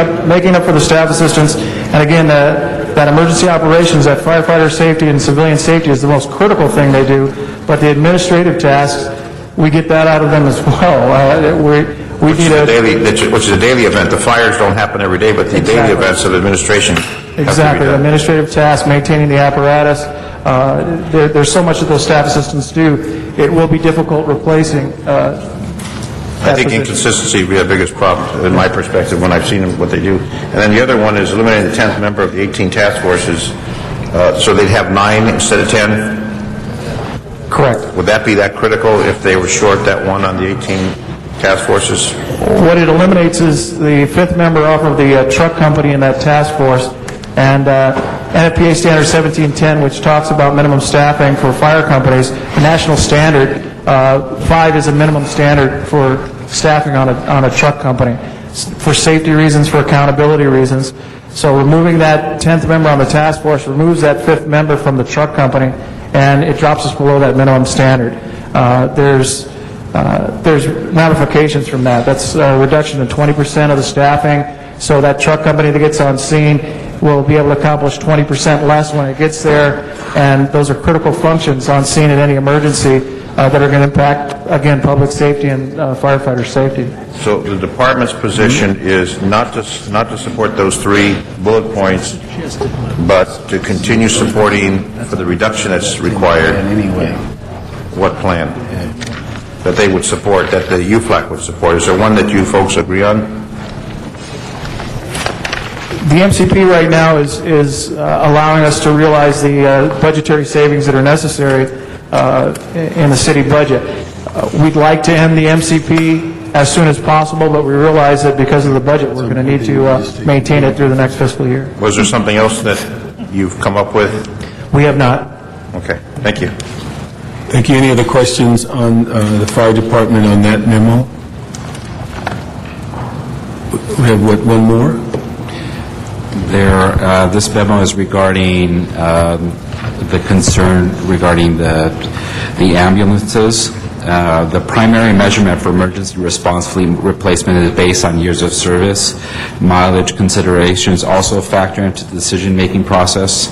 S10: up for the staff assistants. And again, that emergency operations, that firefighter safety and civilian safety is the most critical thing they do, but the administrative tasks, we get that out of them as well. Which is a daily event. The fires don't happen every day, but the daily events of administration Exactly. Administrative tasks, maintaining the apparatus. There's so much that those staff assistants do. It will be difficult replacing
S13: I think inconsistency would be the biggest problem, in my perspective, when I've seen them, what they do. And then the other one is eliminating the 10th member of the 18 task forces, so they'd have 9 instead of 10?
S10: Correct.
S13: Would that be that critical if they were short that one on the 18 task forces?
S10: What it eliminates is the 5th member off of the truck company in that task force, and NFPA Standard 1710, which talks about minimum staffing for fire companies, the national standard, 5 is a minimum standard for staffing on a truck company, for safety reasons, for accountability reasons. So removing that 10th member on the task force removes that 5th member from the truck company, and it drops us below that minimum standard. There's there's ramifications from that. That's a reduction of 20% of the staffing, so that truck company that gets on scene will be able to accomplish 20% less when it gets there, and those are critical functions on scene in any emergency that are going to impact, again, public safety and firefighter safety.
S13: So the department's position is not to support those 3 bullet points, but to continue supporting for the reduction that's required. What plan? That they would support, that the UFLAC would support. Is there one that you folks agree on?
S10: The MCP right now is allowing us to realize the budgetary savings that are necessary in the city budget. We'd like to end the MCP as soon as possible, but we realize that because of the budget, we're going to need to maintain it through the next fiscal year.
S13: Was there something else that you've come up with?
S10: We have not.
S13: Okay, thank you.
S5: Thank you. Any other questions on the fire department on that memo? We have, one more?
S8: This memo is regarding the concern regarding the ambulances. The primary measurement for emergency response fleet replacement is based on years of service. Mileage considerations also factor into the decision-making process.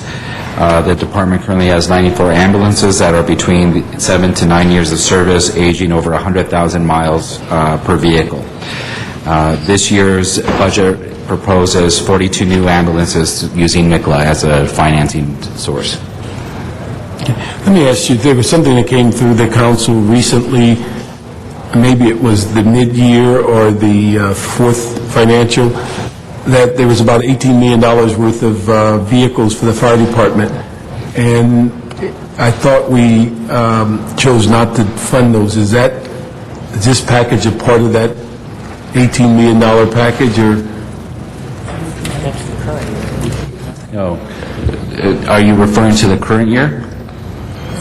S8: The department currently has 94 ambulances that are between 7 to 9 years of service, aging over 100,000 miles per vehicle. This year's budget proposes 42 new ambulances using NICLA as a financing source.
S5: Let me ask you, there was something that came through the council recently, maybe it was the mid-year or the fourth financial, that there was about $18 million worth of vehicles for the fire department, and I thought we chose not to fund those. Is this package a part of that $18 million package, or?
S8: No. Are you referring to the current year?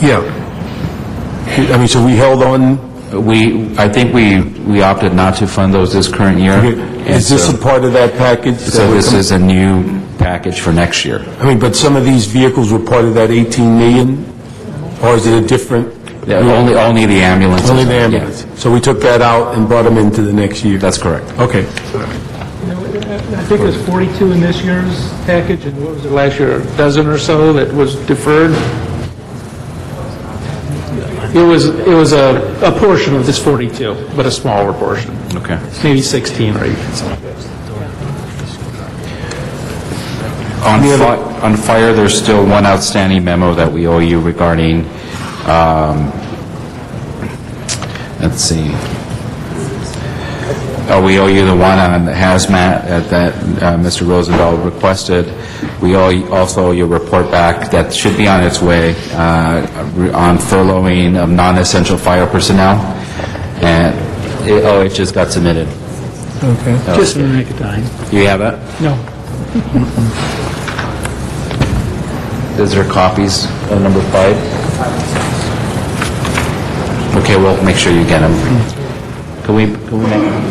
S5: Yeah. I mean, so we held on?
S8: I think we opted not to fund those this current year.
S5: Okay. Is this a part of that package?
S8: So this is a new package for next year.
S5: I mean, but some of these vehicles were part of that 18 million? Or is it a different?
S8: Yeah, only the ambulances.
S5: Only the ambulance.
S8: Yeah.
S5: So we took that out and brought them into the next year?
S8: That's correct.
S5: Okay.
S9: I think it was 42 in this year's package, and what was it last year, a dozen or so that was deferred? It was a portion of this 42, but a smaller portion.
S8: Okay.
S9: Maybe 16 or 18.
S8: On fire, there's still one outstanding memo that we owe you regarding, let's see. We owe you the one on hazmat that Mr. Rosendahl requested. We also owe you a report back that should be on its way on furloughing of non-essential fire personnel. And it just got submitted.
S5: Okay.
S9: Just in the nick of time.
S8: Do you have that?
S9: No.
S8: Is there copies of number 5? Okay, we'll make sure you get them. Can we make them?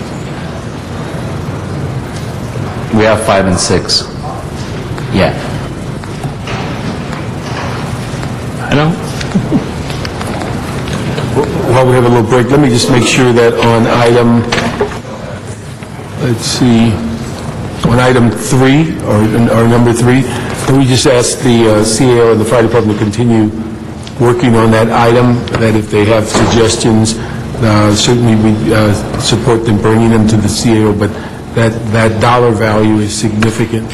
S8: We have 5 and 6. Yeah.
S9: I don't.
S5: While we have a little break, let me just make sure that on item, let's see, on item 3, or number 3, can we just ask the CAO and the fire department to continue working on that item, that if they have suggestions, certainly we support them bringing them to the CAO, but that dollar value is significant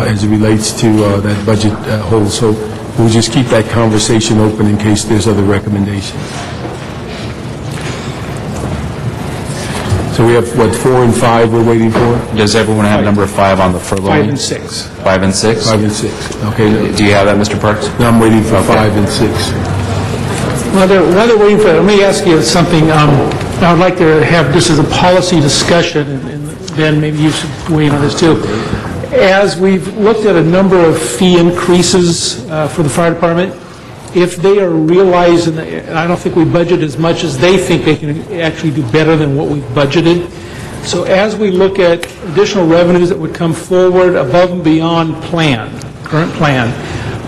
S5: as it relates to that budget hole. So we'll just keep that conversation open in case there's other recommendations. So we have, 4 and 5 we're waiting for?
S8: Does everyone have number 5 on the furlough?
S9: 5 and 6.
S8: 5 and 6?
S5: 5 and 6, okay.
S8: Do you have that, Mr. Parks?
S5: No, I'm waiting for 5 and 6.
S9: While they're waiting for that, let me ask you something. I would like to have this as a policy discussion, and Ben, maybe you should weigh in on this too. As we've looked at a number of fee increases for the fire department, if they are realized, and I don't think we budget as much as they think they can actually do better than what we've budgeted. So as we look at additional revenues that would come forward above and beyond current plan,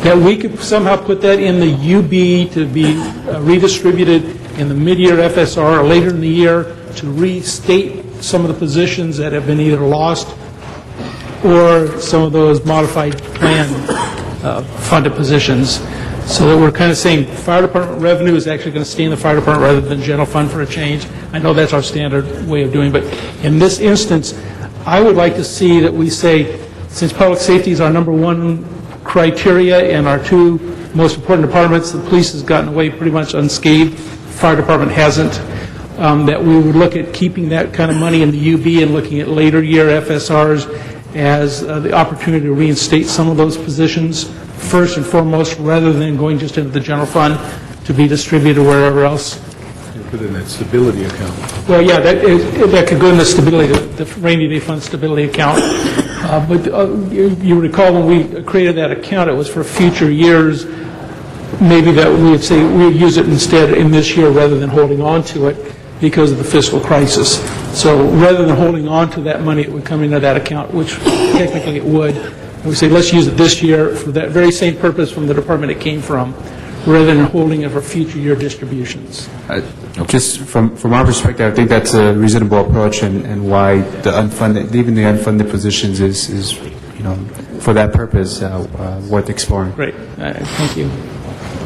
S9: that we could somehow put that in the UB to be redistributed in the mid-year FSR or later in the year to restate some of the positions that have been either lost or some of those modified plan funded positions. So that we're kind of saying fire department revenue is actually going to stay in the fire department rather than general fund for a change. I know that's our standard way of doing, but in this instance, I would like to see that we say, since public safety is our number one criteria and our two most important departments, the police has gotten away pretty much unscathed, fire department hasn't, that we would look at keeping that kind of money in the UB and looking at later year FSRs as the opportunity to reinstate some of those positions first and foremost, rather than going just into the general fund to be distributed wherever else.
S5: You put in that stability account.
S9: Well, yeah, that could go in the stability, the rainy day fund stability account. But you recall when we created that account, it was for future years. Maybe that we would say we would use it instead in this year rather than holding on to it because of the fiscal crisis. So rather than holding on to that money, it would come into that account, which technically it would. And we say, let's use it this year for that very same purpose from the department it came from, rather than holding it for future year distributions.
S14: Just from our perspective, I think that's a reasonable approach, and why the unfunded, even the unfunded positions is for that purpose, worth exploring.
S9: Great. Thank you.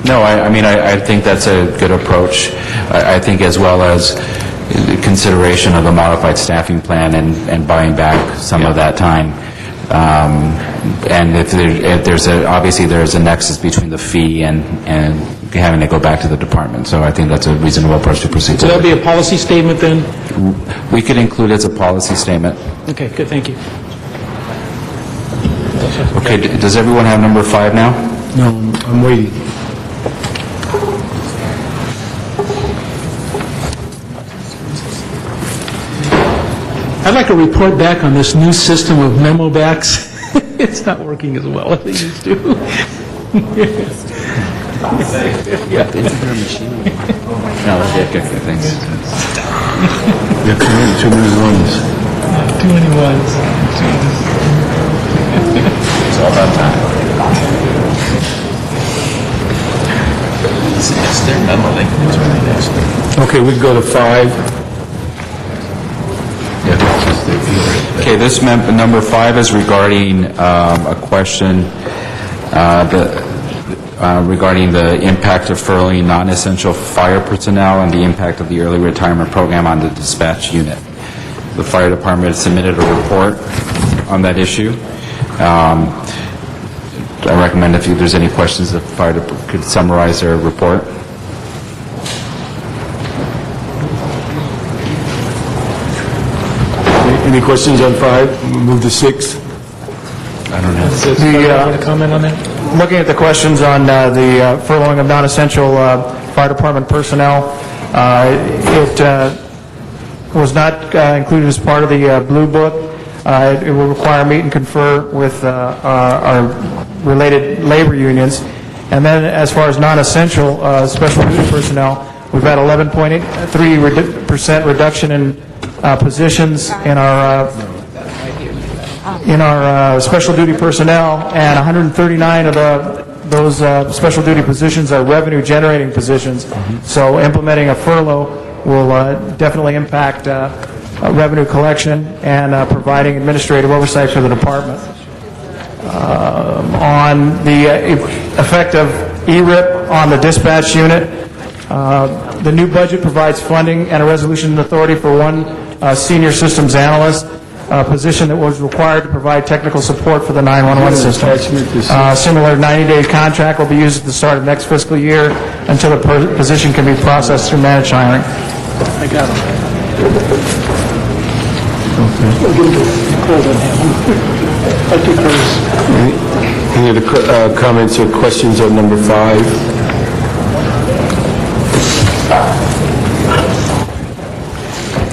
S8: No, I think that's a good approach. I think as well as the consideration of a modified staffing plan and buying back some of that time. And if there's obviously there's a nexus between the fee and having to go back to the department. So I think that's a reasonable approach to proceed.
S9: So that'll be a policy statement then?
S8: We could include it as a policy statement.
S9: Okay, good, thank you.
S8: Okay, does everyone have number 5 now?
S5: No, I'm waiting.
S9: I'd like to report back on this new system of memo backs. It's not working as well as it used to.
S8: Yeah, isn't there a machine? No, okay, thanks.
S5: Too many ones.
S9: Too many ones.
S7: It's all about time. It's their memo, they can do it next.
S5: Okay, we go to 5.
S8: Okay, this number 5 is regarding a question regarding the impact of furloughing non-essential fire personnel and the impact of the early retirement program on the dispatch unit. The fire department submitted a report on that issue. I recommend if there's any questions, the fire department could summarize their report.
S5: Any questions on 5? Move to 6.
S8: I don't know.
S9: Want to comment on that?
S10: Looking at the questions on the furloughing of non-essential fire department personnel, it was not included as part of the Blue Book. It will require meet and confer with our related labor unions. And then as far as non-essential special duty personnel, we've had 11.3% reduction in positions in our special duty personnel, and 139 of those special duty positions are revenue generating positions. So implementing a furlough will definitely impact revenue collection and providing administrative oversight for the department. On the effect of ERIP on the dispatch unit, the new budget provides funding and a resolution authority for one senior systems analyst, position that was required to provide technical support for the 911 system. Similar 90-day contract will be used at the start of next fiscal year until the position can be processed through managed hiring.
S9: I got them.
S5: Any other comments or questions on number 5?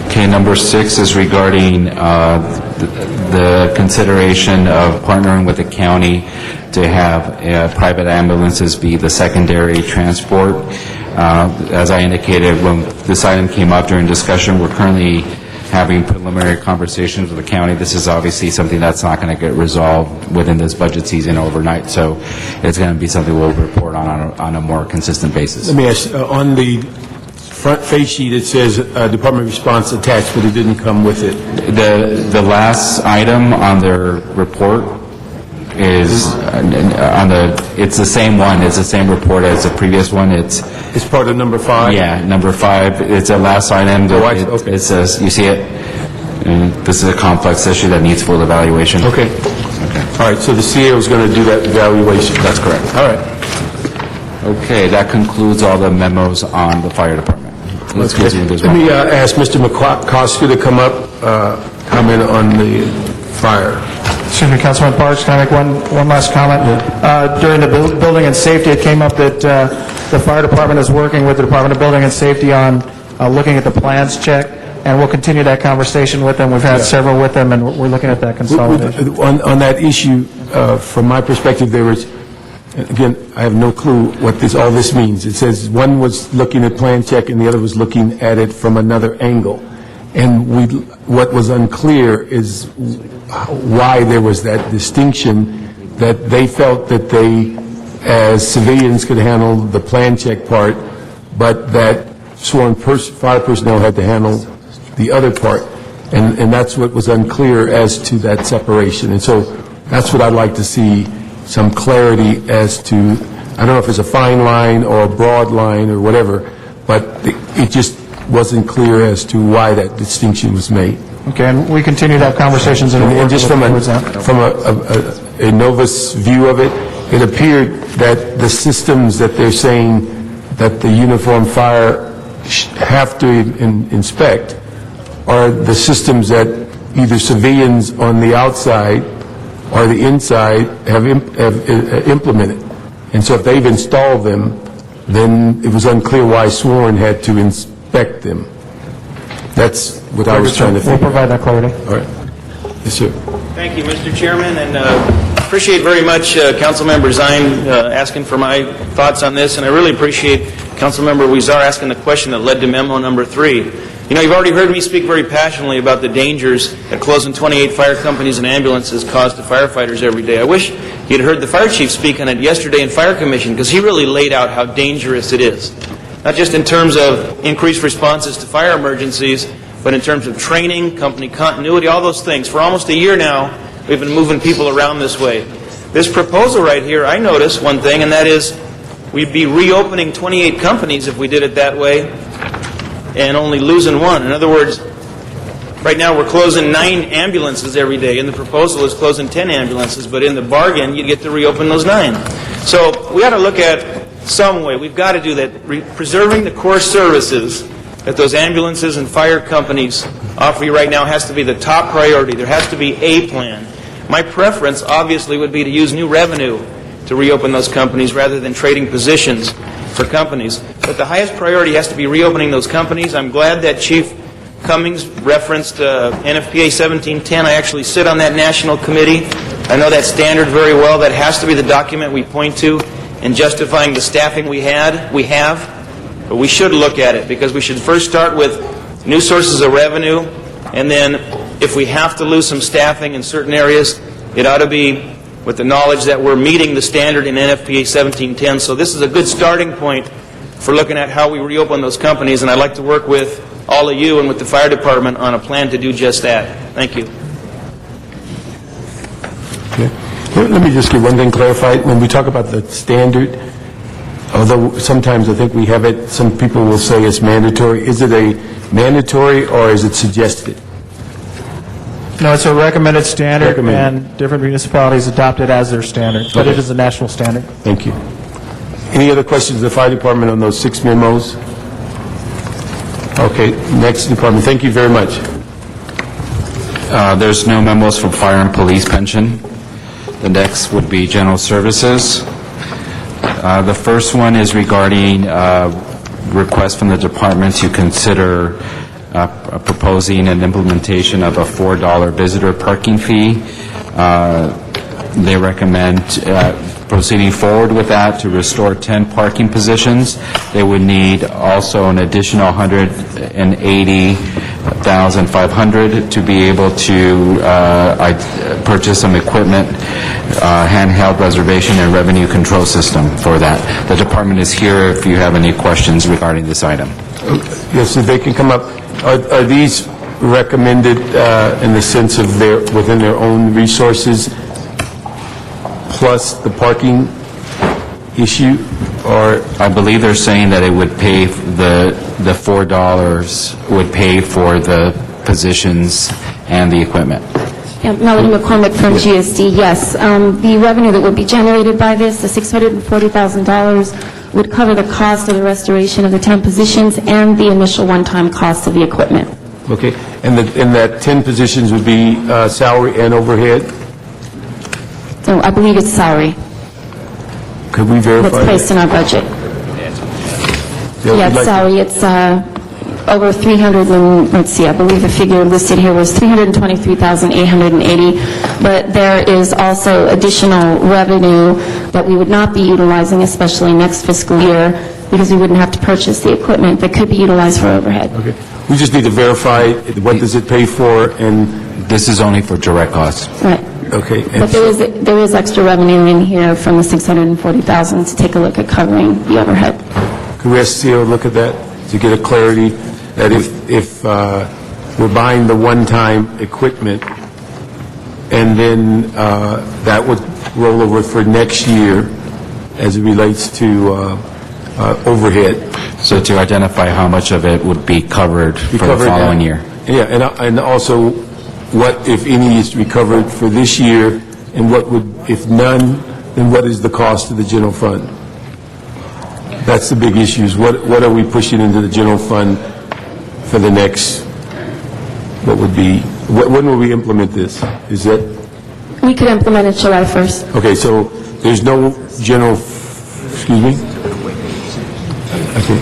S8: Okay, number 6 is regarding the consideration of partnering with the county to have private ambulances be the secondary transport. As I indicated, when this item came up during discussion, we're currently having preliminary conversations with the county. This is obviously something that's not going to get resolved within this budget season overnight, so it's going to be something we'll report on a more consistent basis.
S5: Let me ask, on the front face sheet, it says Department Response attached, but it didn't come with it.
S8: The last item on their report is it's the same one, it's the same report as the previous one. It's
S5: part of number 5?
S8: Yeah, number 5. It's the last item.
S5: Okay.
S8: It says, you see it? And this is a complex issue that needs full evaluation.
S5: Okay. All right, so the CAO is going to do that evaluation?
S8: That's correct.
S5: All right.
S8: Okay, that concludes all the memos on the fire department. Let's continue this
S5: Let
S8: one.
S5: me ask Mr. McCosker to come up, comment on the fire.
S10: Excuse me, Councilman Parks, can I make one last comment? During the building and safety, it came up that the fire department is working with the Department of Building and Safety on looking at the plans check, and we'll continue that conversation with them. We've had several with them, and we're looking at that consolidation.
S5: On that issue, from my perspective, there was, again, I have no clue what all this means. It says one was looking at plan check and the other was looking at it from another angle. And what was unclear is why there was that distinction, that they felt that they, as civilians, could handle the plan check part, but that sworn fire personnel had to handle the other part. And that's what was unclear as to that separation. And so that's what I'd like to see, some clarity as to, I don't know if it's a fine line or a broad line or whatever, but it just wasn't clear as to why that distinction was made.
S10: Okay, and we continue to have conversations and
S5: And just from a novice view of it, it appeared that the systems that they're saying that the uniformed fire have to inspect are the systems that either civilians on the outside or the inside have implemented. And so if they've installed them, then it was unclear why sworn had to inspect them. That's what I was trying to figure out.
S10: We'll provide that clarity.
S5: All right. Yes, sir.
S16: Thank you, Mr. Chairman, and appreciate very much Councilmember Zine asking for my thoughts on this, and I really appreciate Councilmember Huizar asking the question that led to memo number 3. You know, you've already heard me speak very passionately about the dangers that closing 28 fire companies and ambulances cause to firefighters every day. I wish you'd heard the fire chief speak on it yesterday in Fire Commission, because he really laid out how dangerous it is. Not just in terms of increased responses to fire emergencies, but in terms of training, company continuity, all those things. For almost a year now, we've been moving people around this way. This proposal right here, I notice one thing, and that is we'd be reopening 28 companies if we did it that way, and only losing one. In other words, right now we're closing 9 ambulances every day, and the proposal is closing 10 ambulances, but in the bargain, you get to reopen those 9. So we ought to look at some way. We've got to do that. Preserving the core services that those ambulances and fire companies offer you right now has to be the top priority. There has to be a plan. My preference, obviously, would be to use new revenue to reopen those companies rather than trading positions for companies. But the highest priority has to be reopening those companies. I'm glad that Chief Cummings referenced NFPA 1710. I actually sit on that national committee. I know that standard very well. That has to be the document we point to in justifying the staffing we have. But we should look at it, because we should first start with new sources of revenue, and then if we have to lose some staffing in certain areas, it ought to be with the knowledge that we're meeting the standard in NFPA 1710. So this is a good starting point for looking at how we reopen those companies, and I'd like to work with all of you and with the fire department on a plan to do just that. Thank you.
S5: Okay. Let me just get one thing clarified. When we talk about the standard, although sometimes I think we have it, some people will say it's mandatory. Is it a mandatory or is it suggested?
S10: No, it's a recommended standard, and different municipalities adopt it as their standard, but it is a national standard.
S5: Thank you. Any other questions of the fire department on those 6 memos? Okay, next department. Thank you very much.
S8: There's no memos from fire and police pension. The next would be general services. The first one is regarding request from the department to consider proposing an implementation of a $4 visitor parking fee. They recommend proceeding forward with that to restore 10 parking positions. They would need also an additional $180,500 to be able to purchase some equipment, handheld reservation and revenue control system for that. The department is here if you have any questions regarding this item.
S5: Yes, if they can come up. Are these recommended in the sense of within their own resources, plus the parking issue, or?
S8: I believe they're saying that it would pay, the $4 would pay for the positions and the equipment.
S17: Yeah, Melody McCormick from GSD, yes. The revenue that would be generated by this, the $640,000, would cover the cost of the restoration of the 10 positions and the initial one-time cost of the equipment.
S5: Okay, and that 10 positions would be salary and overhead?
S17: So I believe it's salary
S5: Could we verify?
S17: that's placed in our budget. Yeah, it's salary. It's over 300, and let's see, I believe the figure listed here was 323,880, but there is also additional revenue that we would not be utilizing, especially next fiscal year, because we wouldn't have to purchase the equipment that could be utilized for overhead.
S5: Okay. We just need to verify what does it pay for, and
S8: this is only for direct costs.
S17: Right.
S5: Okay.
S17: But there is extra revenue in here from the 640,000 to take a look at covering the overhead.
S5: Could we ask CEO to look at that to get a clarity that if we're buying the one-time equipment and then that would roll over for next year as it relates to overhead?
S8: So to identify how much of it would be covered for the following year.
S5: Yeah, and also what, if any, is recovered for this year, and what would, if none, then what is the cost of the general fund? That's the big issues. What are we pushing into the general fund for the next, when will we implement this? Is that?
S17: We could implement it July 1st.
S5: Okay, so there's no general, excuse me? Okay.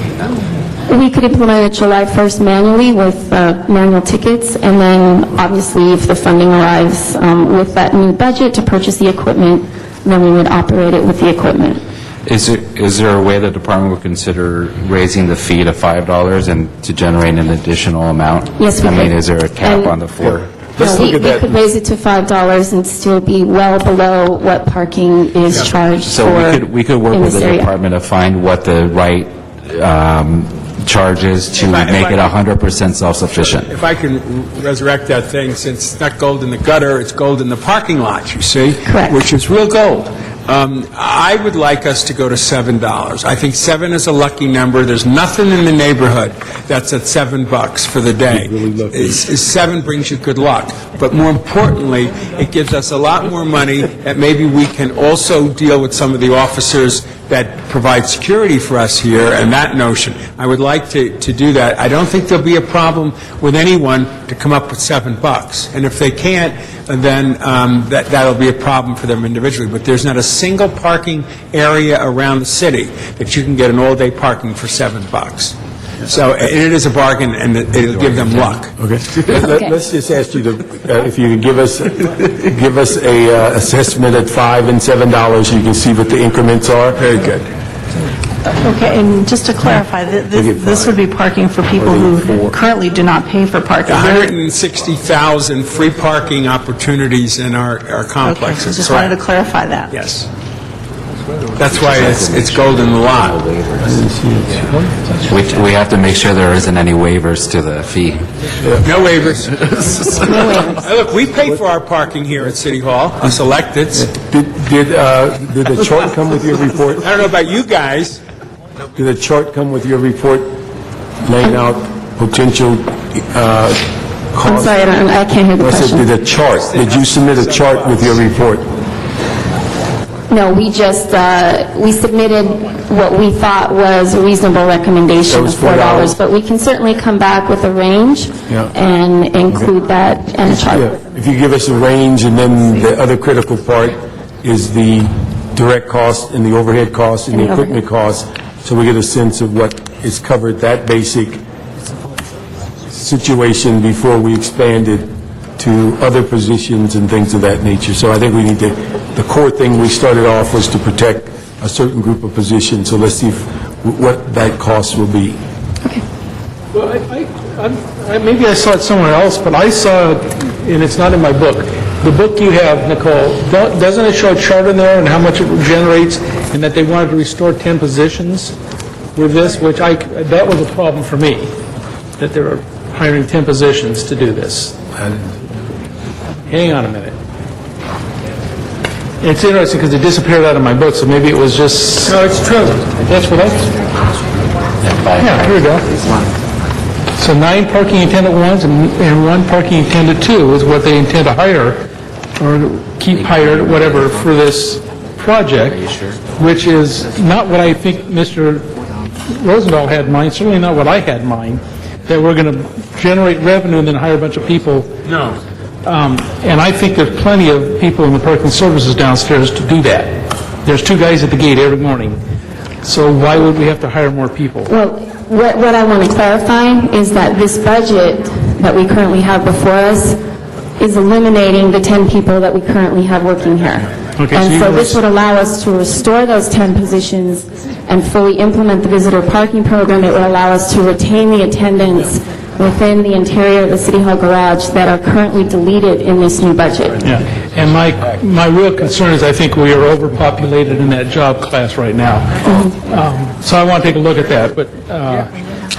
S17: We could implement it July 1st manually with manual tickets, and then obviously if the funding arrives with that new budget to purchase the equipment, then we would operate it with the equipment.
S8: Is there a way the department would consider raising the fee to $5 and to generate an additional amount?
S17: Yes, we
S8: I mean,
S17: could.
S8: is there a cap on the floor?
S17: We could raise it to $5 and still be well below what parking is charged for
S8: So we could work
S17: in
S8: with
S17: this
S8: the
S17: area.
S8: department to find what the right charge is to make it 100% self-sufficient.
S12: If I can resurrect that thing, since it's not gold in the gutter, it's gold in the parking lot, you see?
S17: Correct.
S12: Which is real gold. I would like us to go to $7. I think 7 is a lucky number. There's nothing in the neighborhood that's at $7 for the day. 7 brings you good luck. But more importantly, it gives us a lot more money that maybe we can also deal with some of the officers that provide security for us here, and that notion. I would like to do that. I don't think there'll be a problem with anyone to come up with $7. And if they can't, then that'll be a problem for them individually. But there's not a single parking area around the city that you can get an all-day parking for $7. So it is a bargain, and it'll give them luck.
S5: Okay. Let's just ask you if you can give us a assessment at $5 and $7, so you can see what the increments are. Very good.
S18: Okay, and just to clarify, this would be parking for people who currently do not pay for parking.
S12: 160,000 free parking opportunities in our complexes.
S18: Okay, just wanted to clarify that.
S12: Yes. That's why it's gold in the lot.
S8: We have to make sure there isn't any waivers to the fee.
S12: No waivers. Look, we pay for our parking here at City Hall, us electeds.
S5: Did the chart come with your report?
S12: I don't know about you guys.
S5: Did the chart come with your report laying out potential costs?
S17: I'm sorry, I can't hear the question.
S5: Did you submit a chart with your report?
S17: No, we just, we submitted what we thought was a reasonable recommendation of $4, but we can certainly come back with a range and include that and a chart.
S5: If you give us a range, and then the other critical part is the direct cost and the overhead cost and the equipment cost, so we get a sense of what is covered, that basic situation before we expand it to other positions and things of that nature. So I think we need to, the core thing we started off was to protect a certain group of positions, so let's see what that cost will be.
S9: Well, maybe I saw it somewhere else, but I saw it, and it's not in my book. The book you have, Nicole, doesn't it show a chart in there and how much it generates, and that they wanted to restore 10 positions? with this, which that was a problem for me, that they were hiring 10 positions to do this. Hang on a minute. It's interesting because it disappeared out of my book, so maybe it was just... No, it's true. That's what yeah, here we go. So 9 parking attendant ones and 1 parking attendant 2 is what they intend to hire, or keep hired, whatever, for this project, which is not what I think Mr. Rosendahl had in mind, certainly not what I had in mind, that we're going to generate revenue and then hire a bunch of people. No. And I think there's plenty of people in the parking services downstairs to do that. There's 2 guys at the gate every morning. So why would we have to hire more people?
S17: Well, what I want to clarify is that this budget that we currently have before us is eliminating the 10 people that we currently have working here.
S9: Okay,
S17: and so this would allow us to restore those 10 positions and fully implement the visitor parking program. It would allow us to retain the attendants within the interior of the City Hall garage that are currently deleted in this new budget.
S9: Yeah, and my real concern is I think we are overpopulated in that job class right now. So I want to take a look at that. But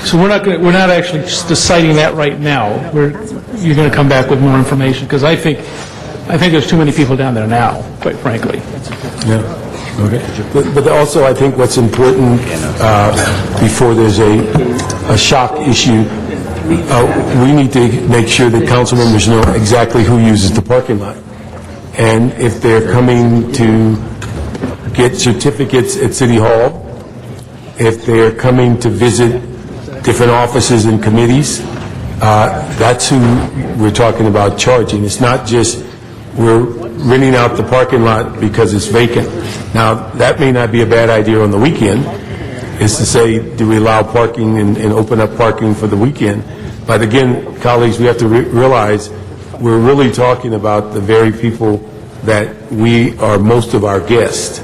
S9: so we're not actually just deciding that right now. You're going to come back with more information because I think there's too many people down there now, quite frankly.
S5: Yeah. Okay. But also, I think what's important before there's a shock issue, we need to make sure that council members know exactly who uses the parking lot. And if they're coming to get certificates at City Hall, if they're coming to visit different offices and committees, that's who we're talking about charging. It's not just we're renting out the parking lot because it's vacant. Now, that may not be a bad idea on the weekend, is to say, do we allow parking and open up parking for the weekend? But again, colleagues, we have to realize we're really talking about the very people that we are most of our guests.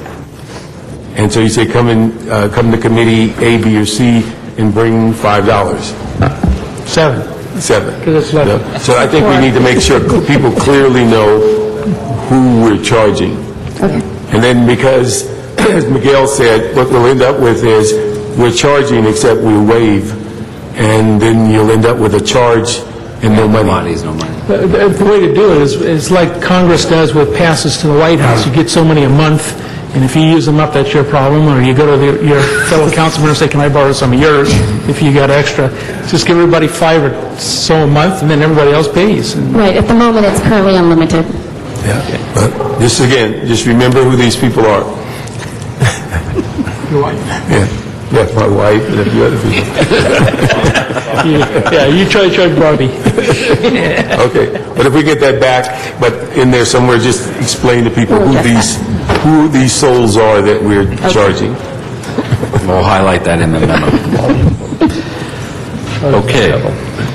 S5: And so you say, come to committee A, B, or C and bring $5.
S9: Seven.
S5: Yeah. So I think we need to make sure people clearly know who we're charging.
S17: Okay.
S5: And then because, as Miguel said, what we'll end up with is we're charging except we waive, and then you'll end up with a charge and no money.
S9: The way to do it is like Congress does with passes to the White House. You get so many a month, and if you use them up, that's your problem. Or you go to your fellow councilman and say, can I borrow some of yours if you got extra? Just give everybody $5 or so a month, and then everybody else pays.
S17: Right. At the moment, it's currently unlimited.
S5: Yeah. But just again, just remember who these people are.
S9: Your wife.
S5: Yeah, my wife and a few other people.
S9: Yeah, you try to charge Barbie.
S5: Okay, but if we get that back, but in there somewhere, just explain to people who these souls are that we're charging.
S8: We'll highlight that in the memo. Okay.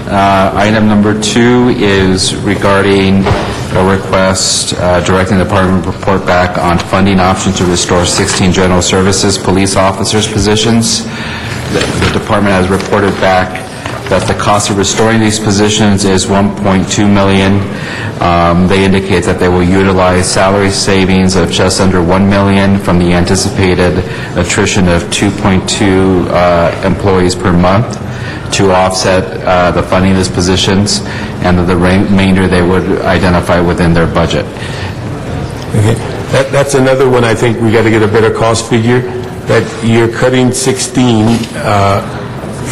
S8: Item number 2 is regarding a request directing the department to report back on funding options to restore 16 general services police officers positions. The department has reported back that the cost of restoring these positions is $1.2 million. They indicate that they will utilize salary savings of just under $1 million from the anticipated attrition of 2.2 employees per month to offset the funding of these positions, and the remainder they would identify within their budget.
S5: Okay. That's another one I think we got to get a better cost figure, that you're cutting 16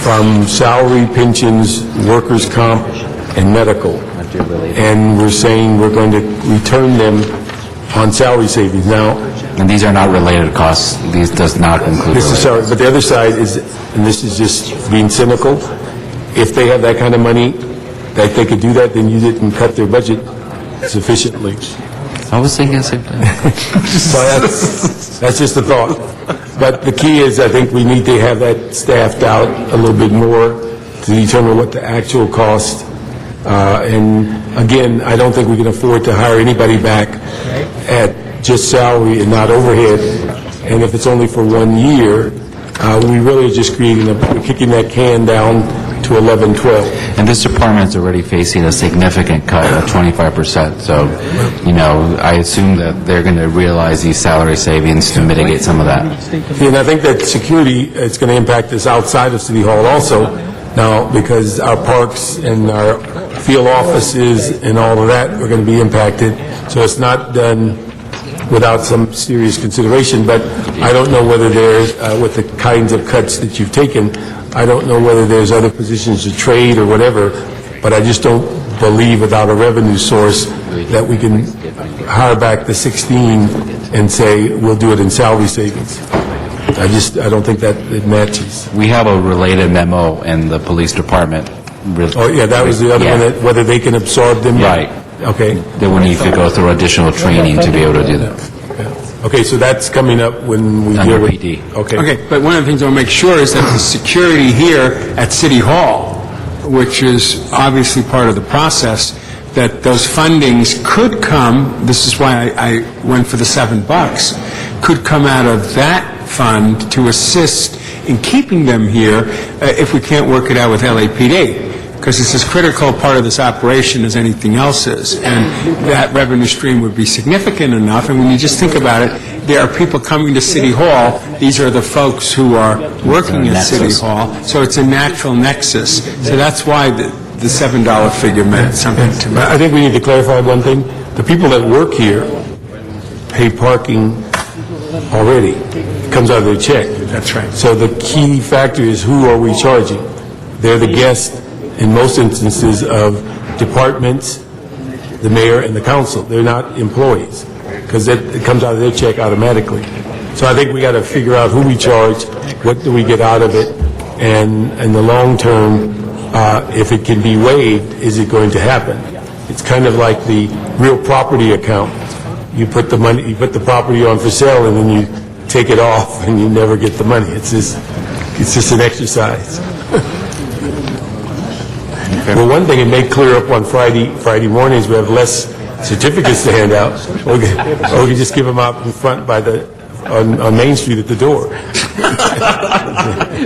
S5: from salary, pensions, workers' comp, and medical. And we're saying we're going to return them on salary savings. Now,
S8: and these are not related costs. These does not include
S5: this is sorry, but the other side is, and this is just being cynical, if they have that kind of money, that they could do that, then you didn't cut their budget sufficiently.
S8: I was thinking the same thing.
S5: So that's just a thought. But the key is, I think we need to have that staffed out a little bit more to determine what the actual cost. And again, I don't think we can afford to hire anybody back at just salary and not overhead. And if it's only for 1 year, we really are just kicking that can down to 1112.
S8: And this department's already facing a significant cut of 25%. So, I assume that they're going to realize these salary savings to mitigate some of that.
S5: And I think that security is going to impact us outside of City Hall also now, because our parks and our field offices and all of that are going to be impacted. So it's not done without some serious consideration, but I don't know whether there's, with the kinds of cuts that you've taken, I don't know whether there's other positions to trade or whatever, but I just don't believe without a revenue source that we can hire back the 16 and say we'll do it in salary savings. I don't think that it matches.
S8: We have a related memo in the police department.
S5: Oh, yeah, that was the other one, that whether they can absorb them.
S8: Right.
S5: Okay.
S8: They will need to go through additional training to be able to do that.
S5: Okay, so that's coming up when we
S8: Under
S5: deal with...
S8: PD.
S12: Okay, but one of the things I'll make sure is that the security here at City Hall, which is obviously part of the process, that those fundings could come, this is why I went for the $7, could come out of that fund to assist in keeping them here if we can't work it out with LAPD. Because it's as critical a part of this operation as anything else is. And that revenue stream would be significant enough. And when you just think about it, there are people coming to City Hall. These are the folks who are working at City Hall. So it's a natural nexus. So that's why the $7 figure meant something to me.
S5: I think we need to clarify one thing. The people that work here pay parking already. It comes out of their check.
S12: That's right.
S5: So the key factor is who are we charging? They're the guests in most instances of departments, the mayor and the council. They're not employees because it comes out of their check automatically. So I think we got to figure out who we charge, what do we get out of it, and in the long term, if it can be waived, is it going to happen? It's kind of like the real property account. You put the money, you put the property on for sale, and then you take it off, and you never get the money. It's just an exercise. Well, one thing, it may clear up on Friday mornings. We have less certificates to hand out, or we can just give them out in front on Main Street at the door.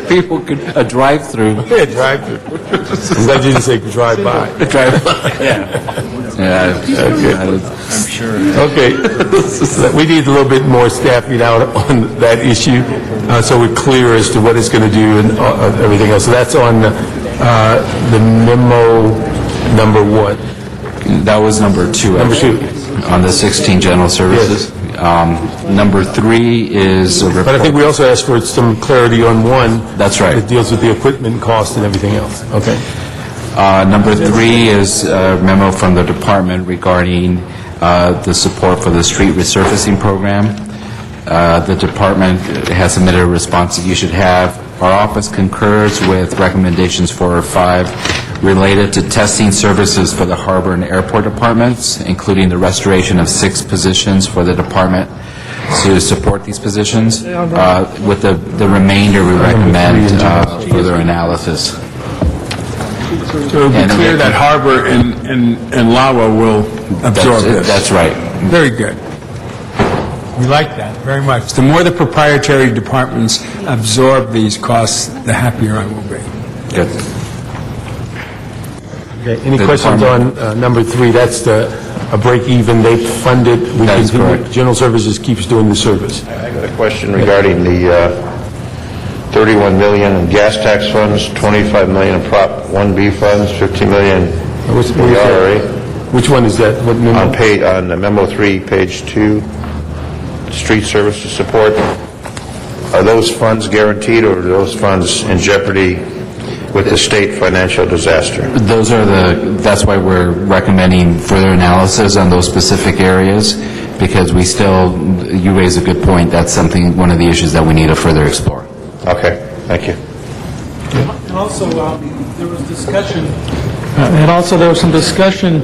S8: People could a drive-through.
S5: Yeah, drive-through. I'm glad you didn't say drive-by.
S8: Drive-by. Yeah.
S5: Okay.
S8: I'm sure.
S5: Okay. We need a little bit more staffing out on that issue, so we're clear as to what it's going to do and everything else. So that's on the memo number what?
S8: That was number 2.
S5: Number 2.
S8: On the 16 general services.
S5: Yes.
S8: Number 3 is a report.
S5: But I think we also asked for some clarity on one.
S8: That's right.
S5: That deals with the equipment cost and everything else. Okay.
S8: Number 3 is a memo from the department regarding the support for the street resurfacing program. The department has submitted a response that you should have. Our office concurs with recommendations 4 or 5 related to testing services for the harbor and airport departments, including the restoration of 6 positions for the department to support these positions. With the remainder, we recommend further analysis.
S12: So it would be clear that Harbor and LAWA will absorb this.
S8: That's right.
S12: Very good. We like that very much. The more the proprietary departments absorb these costs, the happier I will be.
S8: Good.
S5: Okay. Any questions on number 3? That's a break even. They fund it. We
S8: That is
S5: continue.
S8: correct.
S5: General Services keeps doing the service.
S13: I got a question regarding the 31 million in gas tax funds, 25 million in Prop 1B funds, 15 million in the RRA.
S5: Which one is that? What memo?
S13: On memo 3, page 2, street services support. Are those funds guaranteed, or are those funds in jeopardy with the state financial disaster?
S8: That's why we're recommending further analysis on those specific areas, because you raise a good point. That's one of the issues that we need to further explore.
S13: Okay, thank you.
S9: And also, there was discussion, there was some discussion,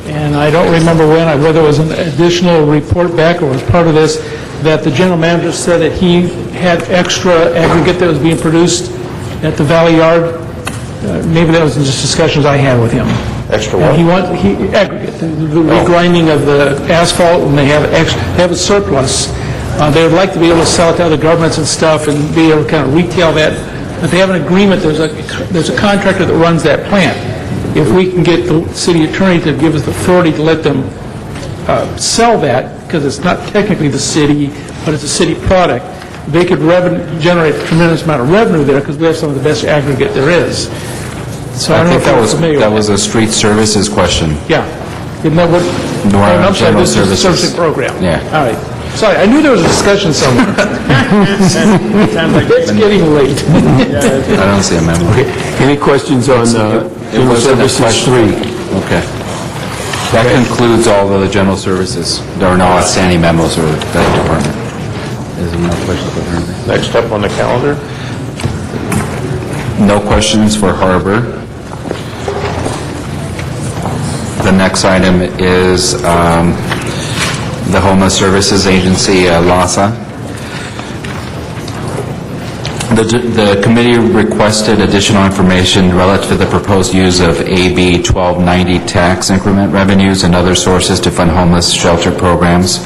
S9: and I don't remember whether it was an additional report back or was part of this, that the general manager said that he had extra aggregate that was being produced at the Valley Yard. Maybe that was in just discussions I had with him.
S13: Extra what?
S9: Aggregate, the regrinding of the asphalt, and they have a surplus. They would like to be able to sell it to other governments and stuff and be able to kind of retail that but they have an agreement, there's a contractor that runs that plant. If we can get the city attorney to give us the authority to let them sell that, because it's not technically the city, but it's a city product, they could generate a tremendous amount of revenue there, because we have some of the best aggregate there is. So I don't know if you're familiar with
S8: that was a street services question.
S9: Yeah. Isn't that what?
S8: Nora,
S9: I'm sorry,
S8: general
S9: this is a
S8: services.
S9: servicing program.
S8: Yeah.
S9: All right. Sorry, I knew there was a discussion somewhere. It's getting late.
S8: I don't see a memo.
S5: Okay. Any questions on General Services 3?
S8: Okay. That concludes all of the general services. There are no outstanding memos for that department. Is there no questions for Harbor?
S13: Next up on the calendar?
S8: No questions for Harbor. The next item is the Homeless Services Agency, LAHSA. The committee requested additional information relative to the proposed use of AB 1290 tax increment revenues and other sources to fund homeless shelter programs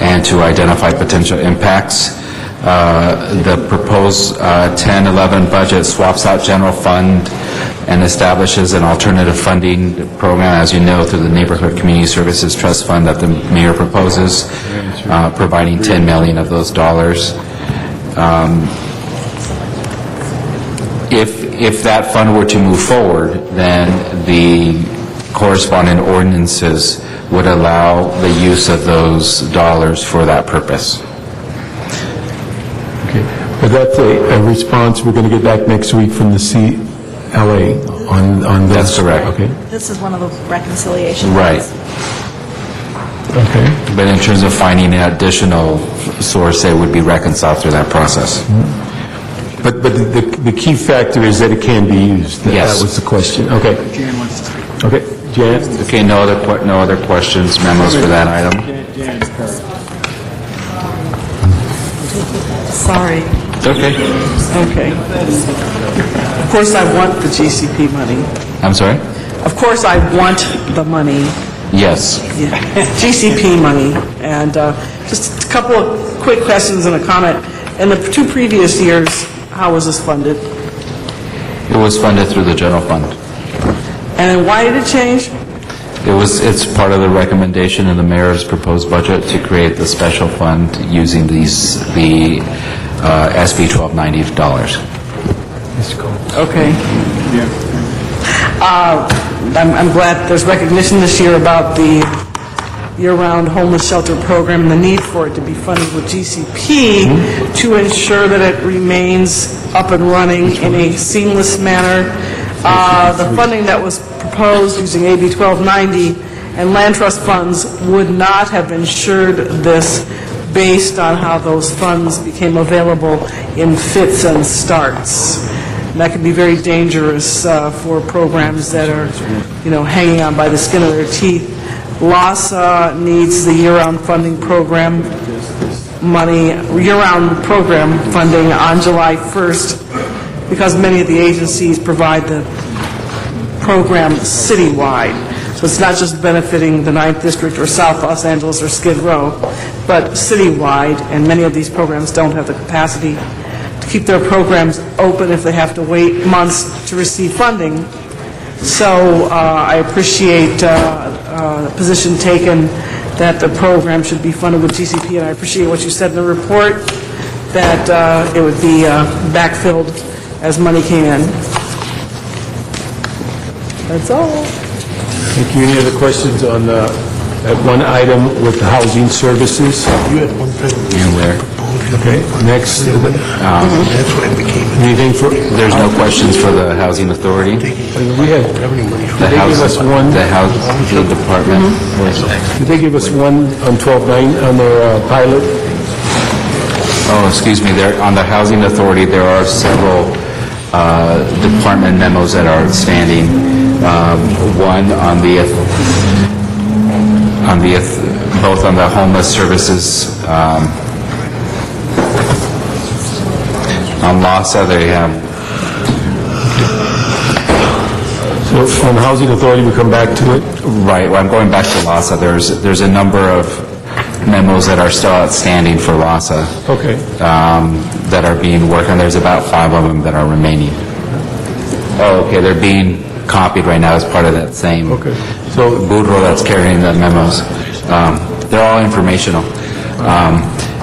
S8: and to identify potential impacts. The proposed 10-11 budget swaps out general fund and establishes an alternative funding program, as you know, through the Neighborhood Community Services Trust Fund that the mayor proposes, providing $10 million of those dollars. If that fund were to move forward, then the corresponding ordinances would allow the use of those dollars for that purpose.
S5: Okay. But that's a response we're going to get back next week from the CLA on this.
S8: That's correct.
S5: Okay.
S18: This is one of the reconciliation.
S8: Right.
S5: Okay.
S8: But in terms of finding an additional source, they would be reconciled through that process.
S5: But the key factor is that it can be used.
S8: Yes.
S5: That was the question. Okay. Okay. Jan?
S8: Okay, no other questions, memos for that item?
S1: Sorry.
S8: Okay.
S1: Okay. Of course, I want the GCP money.
S8: I'm sorry?
S1: Of course, I want the money.
S8: Yes.
S1: Yeah. GCP money. And just a couple of quick questions and a comment. In the 2 previous years, how was this funded?
S8: It was funded through the general fund.
S1: And why did it change?
S8: It's part of the recommendation in the mayor's proposed budget to create the special fund using the SB 1290 dollars.
S1: Okay. I'm glad there's recognition this year about the year-round homeless shelter program and the need for it to be funded with GCP to ensure that it remains up and running in a seamless manner. The funding that was proposed using AB 1290 and land trust funds would not have ensured this based on how those funds became available in fits and starts. And that can be very dangerous for programs that are, hanging on by the skin of their teeth. LAHSA needs the year-round funding program money, year-round program funding on July 1st because many of the agencies provide the program citywide. So it's not just benefiting the 9th District or South Los Angeles or Skid Row, but citywide, and many of these programs don't have the capacity to keep their programs open if they have to wait months to receive funding. So I appreciate the position taken that the program should be funded with GCP, and I appreciate what you said in the report, that it would be backfilled as money came in. That's all.
S5: Thank you. Any other questions on that one item with the housing services?
S19: You had one thing.
S8: And where?
S5: Okay, next.
S19: That's what it became.
S5: Anything for?
S8: There's no questions for the housing authority?
S5: We have.
S8: The
S5: Did they give us one?
S8: The housing department?
S5: Did they give us one on 12.9 on their pilot?
S8: Oh, excuse me, on the housing authority, there are several department memos that are outstanding. One both on the homeless services, on LAHSA, they have.
S5: So on housing authority, we come back to it?
S8: Right, well, I'm going back to LAHSA. There's a number of memos that are still outstanding for LASA.
S5: Okay.
S8: That are being worked on. There's about 5 of them that are remaining. Oh, okay, they're being copied right now as part of that same Boudreaux that's carrying the memos. They're all informational.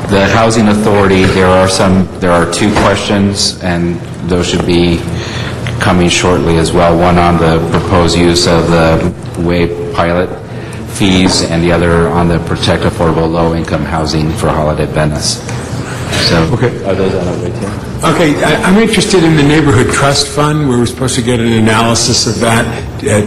S8: The Housing Authority, there are 2 questions, and those should be coming shortly as well. One on the proposed use of the WAVE pilot fees, and the other on the protect affordable low-income housing for Holiday Venice. So, are those on the way too?
S12: Okay, I'm interested in the Neighborhood Trust Fund. We were supposed to get an analysis of that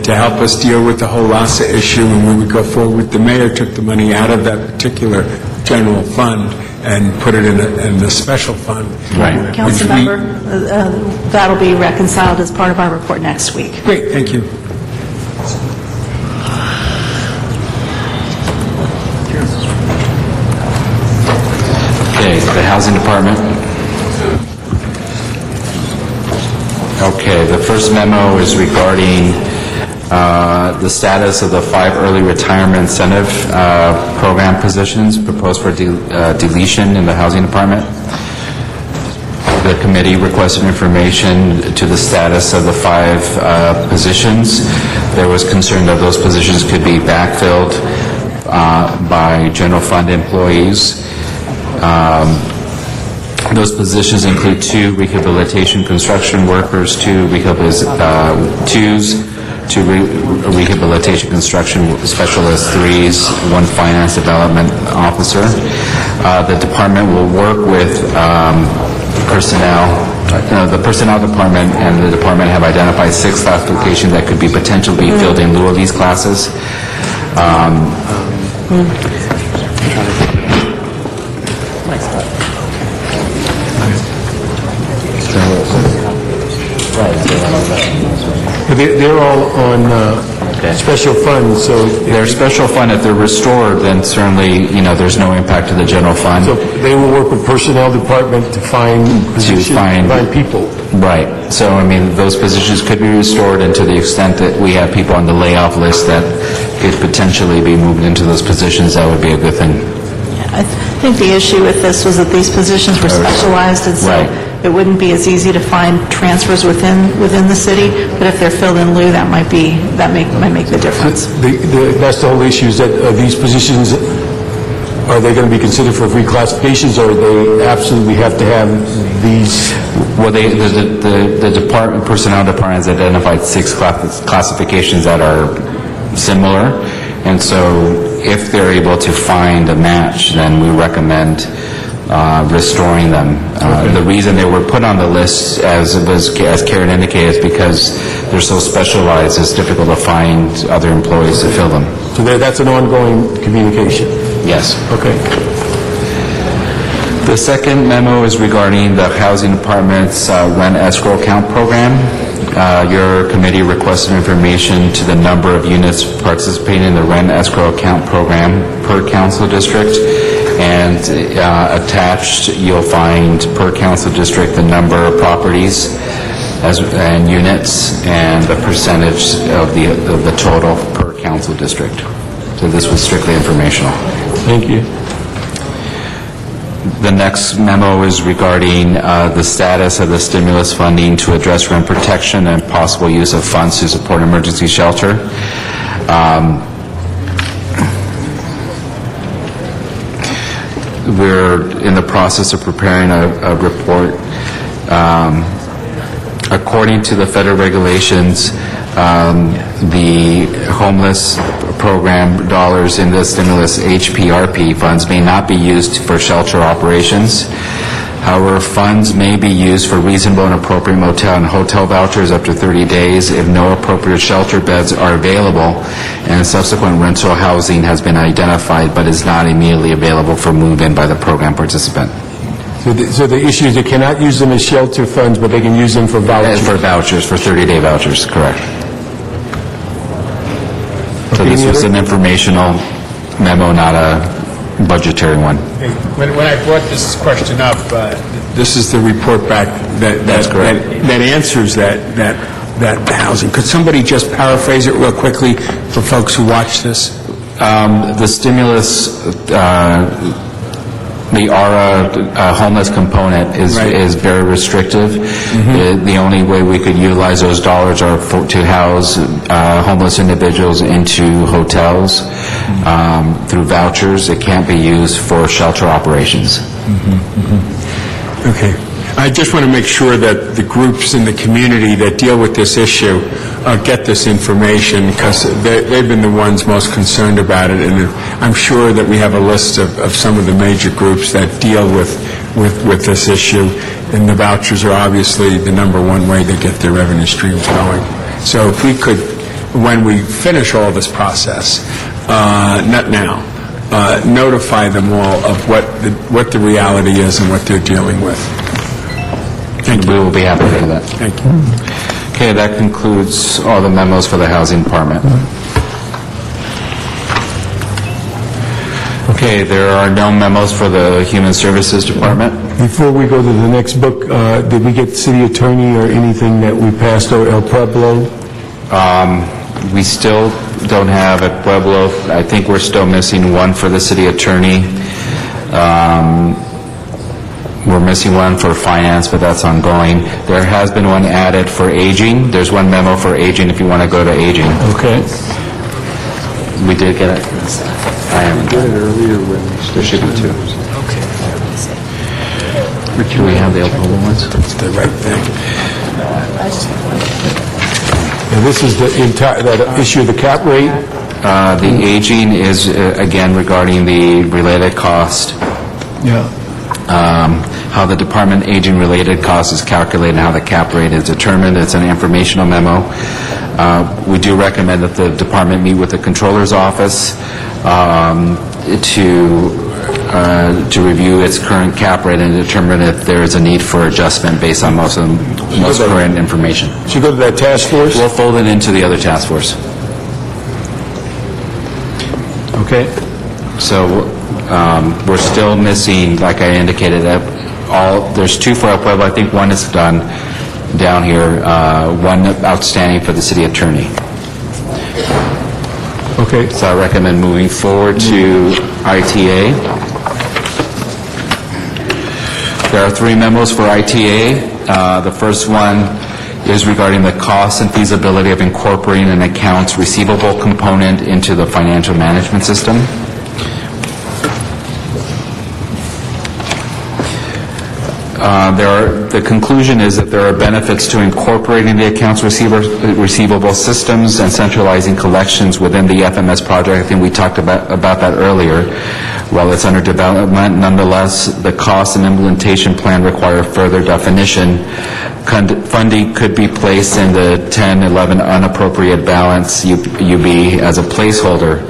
S12: to help us deal with the whole LASA issue, and when we go forward, the mayor took the money out of that particular general fund and put it in a special fund.
S8: Right.
S18: Councilmember, that'll be reconciled as part of our report next week.
S12: Great, thank you.
S8: Okay, the Housing Department. Okay, the first memo is regarding the status of the 5 early retirement incentive program positions proposed for deletion in the Housing Department. The committee requested information to the status of the 5 positions. There was concern that those positions could be backfilled by general fund employees. Those positions include 2 rehabilitation construction workers, 2 rehabilitation construction specialists, 3s, 1 finance development officer. The department will work with personnel. The personnel department and the department have identified 6 classifications that could be potentially filled in lieu of these classes.
S5: They're all on special funds, so...
S8: They're special fund. If they're restored, then certainly, there's no impact to the general fund.
S5: So they will work with personnel department to find positions, find people.
S8: Right. So, those positions could be restored, and to the extent that we have people on the layoff list that could potentially be moved into those positions, that would be a good thing.
S18: I think the issue with this was that these positions were specialized, and so it wouldn't be as easy to find transfers within the city, but if they're filled in lieu, that might make the difference.
S5: That's the whole issue, is that these positions, are they going to be considered for reclassifications, or they absolutely have to have these?
S8: Well, the department, personnel department has identified 6 classifications that are similar, and so if they're able to find a match, then we recommend restoring them. The reason they were put on the list, as Karen indicated, is because they're so specialized, it's difficult to find other employees to fill them.
S5: So that's an ongoing communication?
S8: Yes.
S5: Okay.
S8: The second memo is regarding the Housing Department's rent escrow account program. Your committee requested information to the number of units participating in the rent escrow account program per council district, and attached you'll find per council district the number of properties and units and the percentage of the total per council district. So this was strictly informational.
S5: Thank you.
S8: The next memo is regarding the status of the stimulus funding to address rent protection and possible use of funds to support emergency shelter. We're in the process of preparing a report. According to the federal regulations, the homeless program dollars in the stimulus HPRP funds may not be used for shelter operations. However, funds may be used for reasonable and appropriate motel and hotel vouchers up to 30 days if no appropriate shelter beds are available and subsequent rental housing has been identified but is not immediately available for move-in by the program participant.
S5: So the issue is they cannot use them as shelter funds, but they can use them for vouchers?
S8: For vouchers, for 30-day vouchers, correct. So this was an informational memo, not a budgetary one.
S12: When I brought this question up, this is the report back that answers that housing. Could somebody just paraphrase it real quickly for folks who watch this?
S8: The stimulus, the ARA homeless component is very restrictive. The only way we could utilize those dollars are to house homeless individuals into hotels through vouchers. It can't be used for shelter operations.
S12: Okay. I just want to make sure that the groups in the community that deal with this issue get this information, because they've been the ones most concerned about it, and I'm sure that we have a list of some of the major groups that deal with this issue, and the vouchers are obviously the number one way they get their revenue streams going. So if we could, when we finish all this process, not now, notify them all of what the reality is and what they're dealing with.
S8: Thank you. We will be happy to do that.
S12: Thank you.
S8: Okay, that concludes all the memos for the Housing Department. Okay, there are no memos for the Human Services Department.
S5: Before we go to the next book, did we get city attorney or anything that we passed, or El Pueblo?
S8: We still don't have at Pueblo. I think we're still missing one for the city attorney. We're missing one for finance, but that's ongoing. There has been one added for aging. There's one memo for aging if you want to go to aging.
S5: Okay.
S8: We did get it. I haven't got it earlier. There should be two.
S12: Okay.
S8: Do we have the Oklahoma ones?
S12: That's the right thing.
S5: And this is the entire, that issue of the cap rate?
S8: The aging is, again, regarding the related cost.
S5: Yeah.
S8: How the department aging-related cost is calculated and how the cap rate is determined. It's an informational memo. We do recommend that the department meet with the controller's office to review its current cap rate and determine if there is a need for adjustment based on most current information.
S5: Should you go to that task force?
S8: We'll fold it into the other task force.
S5: Okay.
S8: So we're still missing, like I indicated, there's two for El Pueblo. I think one is done down here, one outstanding for the city attorney.
S5: Okay.
S8: So I recommend moving forward to ITA. There are three memos for ITA. The first one is regarding the cost and feasibility of incorporating an accounts receivable component into the financial management system. The conclusion is that there are benefits to incorporating the accounts receivable systems and centralizing collections within the FMS project. I think we talked about that earlier. While it's under development, nonetheless, the cost and implementation plan require further definition. Funding could be placed in the 1011 unappropriate balance UB as a placeholder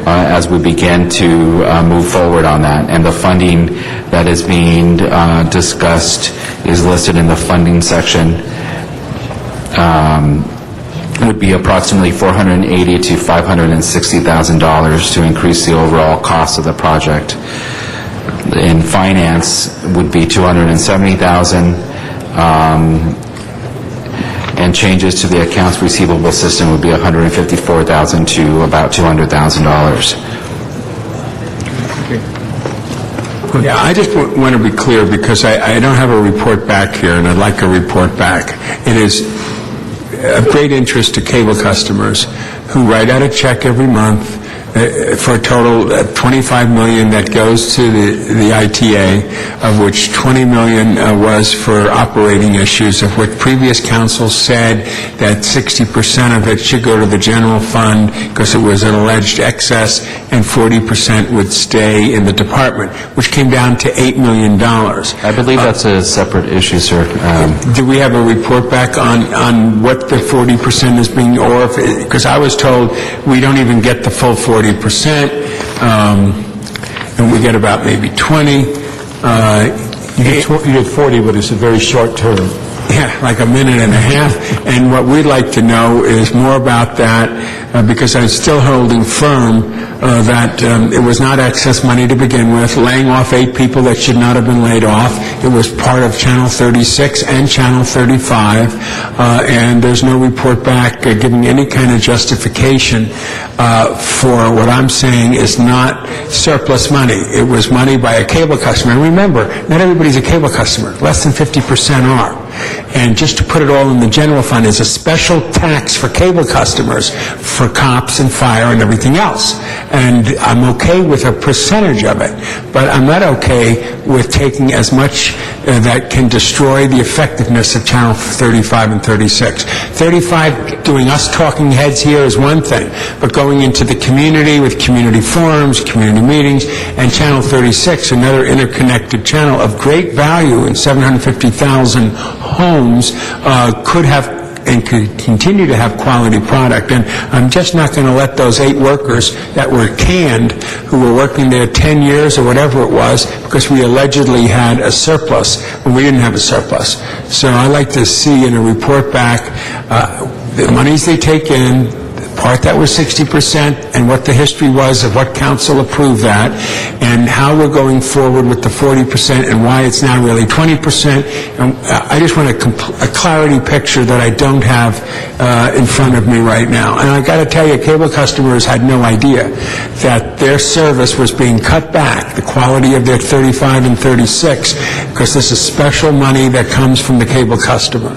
S8: as we begin to move forward on that. And the funding that is being discussed is listed in the funding section. Would be approximately $480,000 to $560,000 to increase the overall cost of the project. In finance would be $270,000, and changes to the accounts receivable system would be $154,000 to about $200,000.
S12: Yeah, I just want to be clear, because I don't have a report back here, and I'd like a report back. It is of great interest to cable customers who write out a check every month for a total of $25 million that goes to the ITA, of which $20 million was for operating issues, of which previous council said that 60% of it should go to the general fund because it was an alleged excess, and 40% would stay in the department, which came down to $8 million.
S8: I believe that's a separate issue, sir.
S12: Do we have a report back on what the 40% is being, or because I was told we don't even get the full 40%, and we get about maybe 20.
S5: You get 40, but it's a very short term.
S12: like a minute and a half. And what we'd like to know is more about that, because I'm still holding firm that it was not excess money to begin with, laying off 8 people that should not have been laid off. It was part of Channel 36 and Channel 35, and there's no report back giving any kind of justification for what I'm saying is not surplus money. It was money by a cable customer. And remember, not everybody's a cable customer. Less than 50% are. And just to put it all in the general fund is a special tax for cable customers for cops and fire and everything else. And I'm okay with a percentage of it, but I'm not okay with taking as much that can destroy the effectiveness of Channel 35 and 36. 35, doing us talking heads here is one thing, but going into the community with community forums, community meetings, and Channel 36, another interconnected channel of great value in 750,000 homes, could have and could continue to have quality product. And I'm just not going to let those 8 workers that were canned, who were working there 10 years or whatever it was, because we allegedly had a surplus when we didn't have a surplus. So I like to see in a report back the monies they take in, the part that was 60%, and what the history was of what council approved that, and how we're going forward with the 40% and why it's now really 20%. And I just want a clarity picture that I don't have in front of me right now. And I got to tell you, cable customers had no idea that their service was being cut back, the quality of their 35 and 36, because this is special money that comes from the cable customer.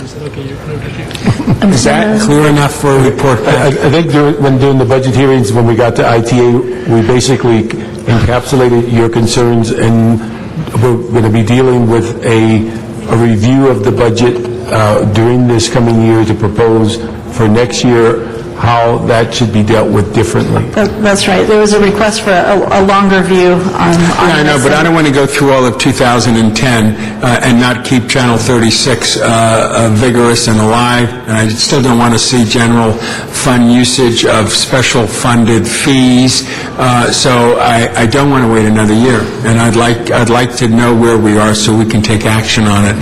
S12: Is that clear enough for a report back?
S5: I think when doing the budget hearings, when we got to ITA, we basically encapsulated your concerns, and we're going to be dealing with a review of the budget during this coming year to propose for next year how that should be dealt with differently.
S18: That's right. There was a request for a longer view on
S12: Yeah, I know, but I don't want to go through all of 2010 and not keep Channel 36 vigorous and alive, and I still don't want to see general fund usage of special funded fees, so I don't want to wait another year, and I'd like to know where we are so we can take action on it,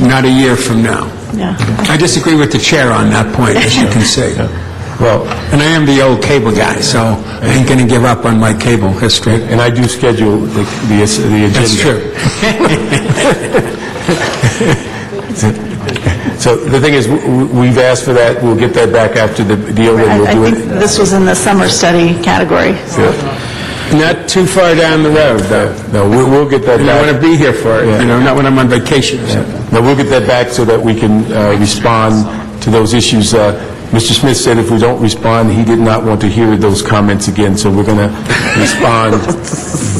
S12: not a year from now.
S18: Yeah.
S12: I disagree with the chair on that point, as you can see.
S5: Well,
S12: and I am the old cable guy, so I ain't going to give up on my cable history.
S5: And I do schedule the agenda.
S12: That's true.
S5: So the thing is, we've asked for that. We'll get that back after the deal, and we'll do
S18: I
S5: it.
S18: think this was in the summer study category.
S12: Not too far down the road, though.
S5: No, we'll get that
S12: And I
S5: back.
S12: want to be here for it, not when I'm on vacation.
S5: No, we'll get that back so that we can respond to those issues. Mr. Smith said if we don't respond, he did not want to hear those comments again, so we're going to respond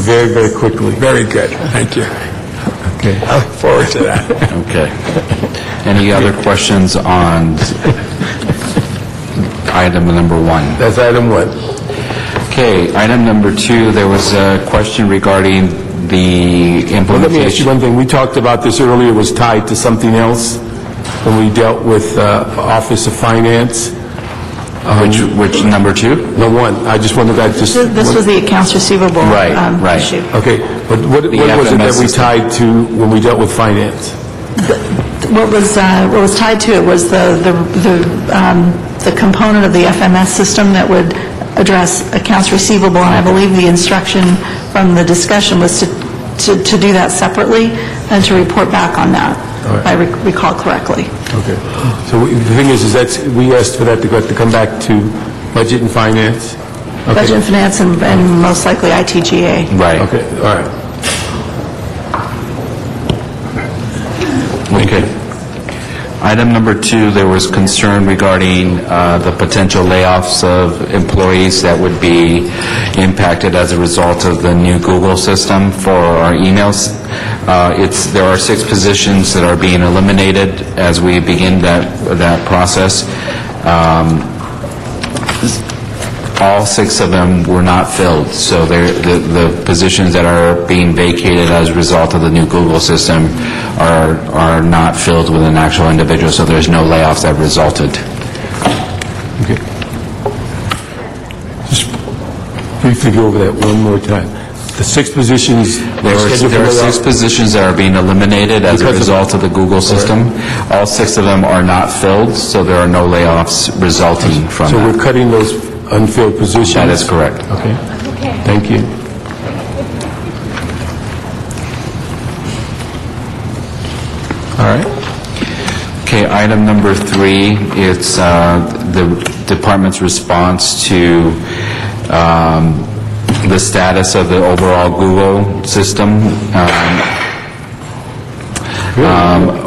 S5: very, very quickly.
S12: Very good. Thank you.
S5: Okay.
S12: I look forward to that.
S8: Okay. Any other questions on item number 1?
S5: That's item 1.
S8: Okay, item number 2, there was a question regarding the implementation.
S5: Well, let me ask you one thing. We talked about this earlier, was tied to something else when we dealt with Office of Finance.
S8: Which number 2?
S5: No, 1. I just wanted that just...
S18: This was the accounts receivable
S8: Right.
S18: issue.
S5: Okay, but what was it that we tied to when we dealt with finance?
S18: What was tied to it was the component of the FMS system that would address accounts receivable, and I believe the instruction from the discussion was to do that separately and to report back on that, if I recall correctly.
S5: Okay. So the thing is that we asked for that to come back to Budget and Finance? Okay.
S18: Budget and Finance and most likely ITGA.
S8: Right.
S5: Okay, all right.
S8: Okay. Item number 2, there was concern regarding the potential layoffs of employees that would be impacted as a result of the new Google system for our emails. There are 6 positions that are being eliminated as we begin that process. All 6 of them were not filled, so the positions that are being vacated as a result of the new Google system are not filled with an actual individual, so there's no layoffs that resulted.
S5: Okay. Just briefly go over that one more time. the 6 positions...
S8: There are 6 positions that are being eliminated as a result of the Google system. All 6 of them are not filled, so there are no layoffs resulting from
S5: So
S8: that.
S5: we're cutting those unfilled positions?
S8: That is correct.
S5: Okay. Thank you. All right.
S8: Okay, item number 3, it's the department's response to the status of the overall Google system.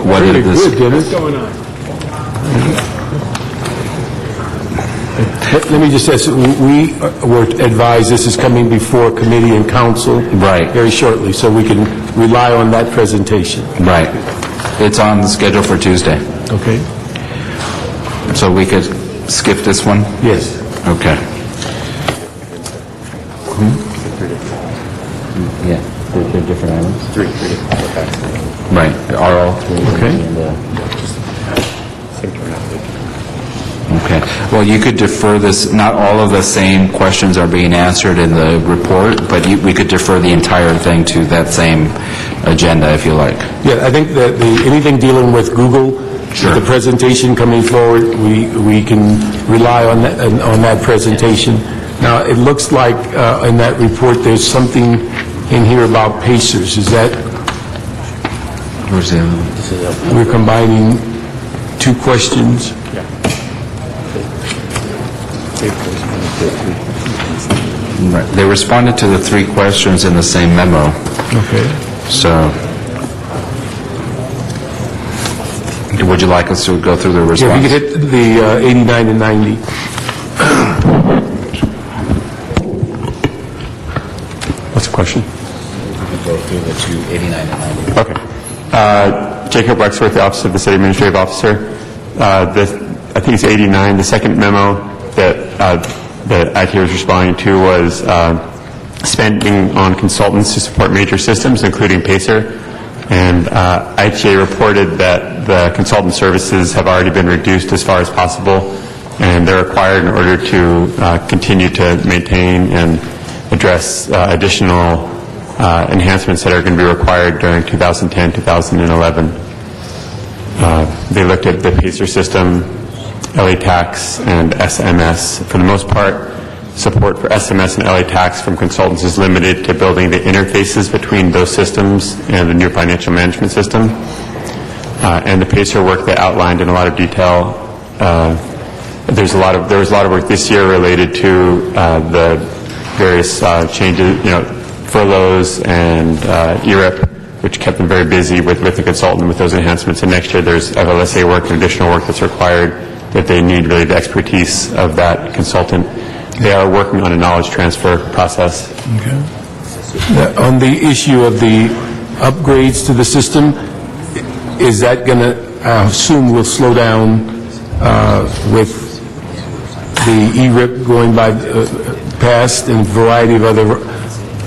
S8: Whether this...
S5: What's going on? Let me just ask, we were advised this is coming before committee and council very shortly, so we can rely on that presentation.
S8: Right. It's on the schedule for Tuesday.
S5: Okay.
S8: So we could skip this one?
S5: Yes.
S8: Okay.
S3: Yeah, they're different items. 3.
S8: Right, are all 3. Okay. Well, you could defer this, not all of the same questions are being answered in the report, but we could defer the entire thing to that same agenda if you like.
S5: Yeah, I think that anything dealing with Google, the presentation coming forward, we can rely on that presentation. Now, it looks like in that report there's something in here about Pacers. Is that...
S8: Where's the other one?
S5: We're combining 2 questions.
S8: Right. They responded to the 3 questions in the same memo.
S5: Okay.
S8: So, would you like us to go through the response?
S5: Yeah, we could hit the 89 and 90. What's the question?
S7: Go through the 289 and 90.
S2: Okay. Jacob Wexworth, the Office of the City Administrative Officer. I think it's 89. The second memo that IT was responding to was spending on consultants to support major systems, including Pacer. And ITA reported that the consultant services have already been reduced as far as possible, and they're required in order to continue to maintain and address additional enhancements that are going to be required during 2010, 2011. They looked at the Pacer system, LA Tax, and SMS. For the most part, support for SMS and LA Tax from consultants is limited to building the interfaces between those systems and the new financial management system. And the Pacer work they outlined in a lot of detail. There was a lot of work this year related to the various changes, furloughs and ERIP, which kept them very busy with the consultant with those enhancements. And next year there's FLSA work and additional work that's required that they need really the expertise of that consultant. They are working on a knowledge transfer process.
S5: Okay. On the issue of the upgrades to the system, is that going to, I assume, will slow down with the ERIP going by past and a variety of other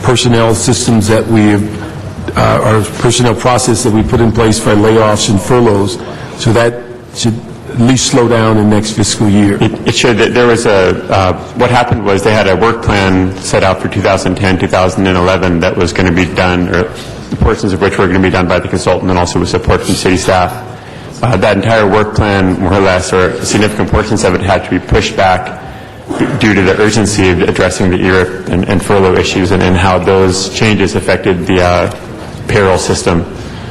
S5: personnel systems that we have, our personnel process that we put in place for layoffs and furloughs, so that should at least slow down in next fiscal year.
S2: It should. There was what happened was they had a work plan set out for 2010, 2011 that was going to be done, or portions of which were going to be done by the consultant and also with support from city staff. That entire work plan, more or less, or significant portions of it had to be pushed back due to the urgency of addressing the ERIP and furlough issues and how those changes affected the payroll system.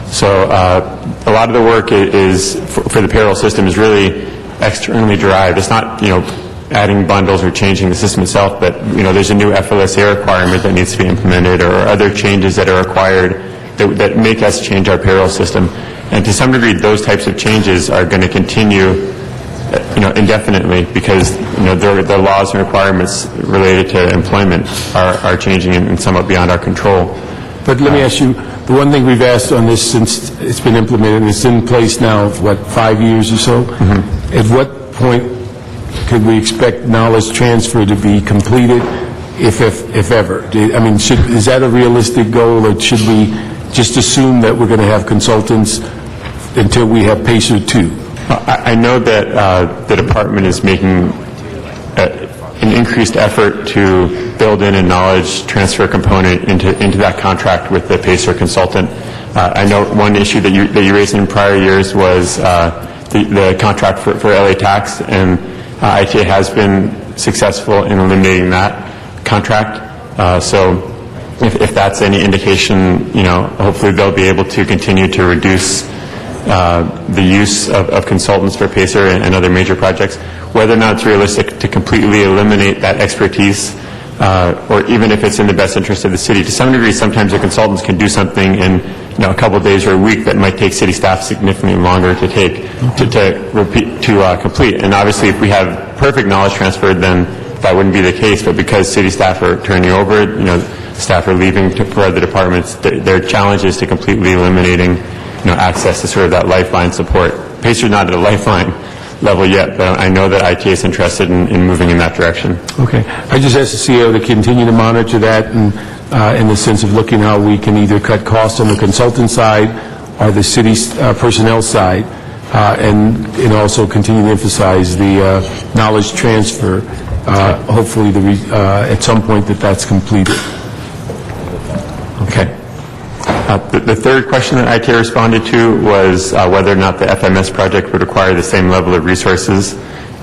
S2: So a lot of the work is for the payroll system is really externally derived. It's not, adding bundles or changing the system itself, but, there's a new FLSA requirement that needs to be implemented or other changes that are required that make us change our payroll system. And to some degree, those types of changes are going to continue indefinitely because, the laws and requirements related to employment are changing and somewhat beyond our control.
S5: But let me ask you, the one thing we've asked on this since it's been implemented, and it's in place now, 5 years or so? Mm-hmm. At what point could we expect knowledge transfer to be completed, if ever? Is that a realistic goal, or should we just assume that we're going to have consultants until we have Pacer 2?
S2: I know that the department is making an increased effort to build in a knowledge transfer component into that contract with the PACER consultant. I know one issue that you raised in prior years was the contract for LA Tax, and ITA has been successful in eliminating that contract. So if that's any indication, hopefully they'll be able to continue to reduce the use of consultants for PACER and other major projects. Whether or not it's realistic to completely eliminate that expertise, or even if it's in the best interest of the city, to some degree, sometimes the consultants can do something in a couple of days or a week that might take city staff significantly longer to complete. And obviously, if we have perfect knowledge transfer, then that wouldn't be the case. But because city staff are turning over, staff are leaving for other departments, their challenge is to completely eliminating access to sort of that lifeline support. PACER's not at a lifeline level yet, but I know that ITA is interested in moving in that direction.
S5: Okay. I just asked the CEO to continue to monitor that, and in the sense of looking how we can either cut costs on the consultant side or the city's personnel side, and also continue to emphasize the knowledge transfer. Hopefully, at some point that's completed.
S2: Okay. The third question that ITA responded to was whether or not the FMS project would require the same level of resources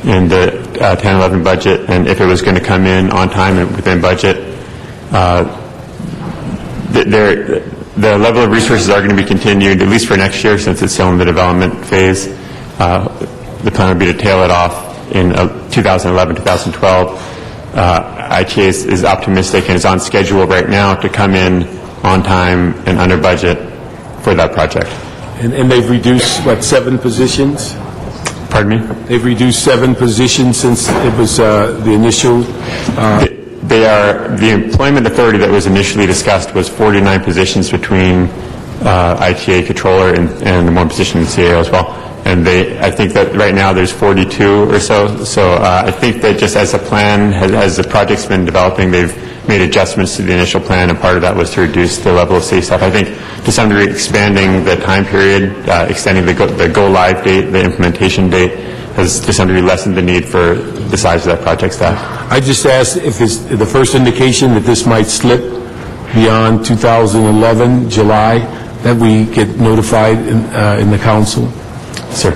S2: in the 10-11 budget, and if it was going to come in on time and within budget. The level of resources are going to be continued, at least for next year, since it's still in the development phase. The plan would be to tail it off in 2011, 2012. ITA is optimistic and is on schedule right now to come in on time and under budget for that project.
S5: And they've reduced, 7 positions?
S2: Pardon me?
S5: They've reduced 7 positions since it was the initial...
S2: The employment authority that was initially discussed was 49 positions between ITA controller and 1 position in CAO as well. And I think that right now there's 42 or so. So I think that just as a plan, as the project's been developing, they've made adjustments to the initial plan, and part of that was to reduce the level of city staff. I think to some degree expanding the time period, extending the go-live date, the implementation date, has to some degree lessened the need for the size of that project staff.
S5: I just asked if it's the first indication that this might slip beyond 2011, July, that we get notified in the council.
S2: Sir.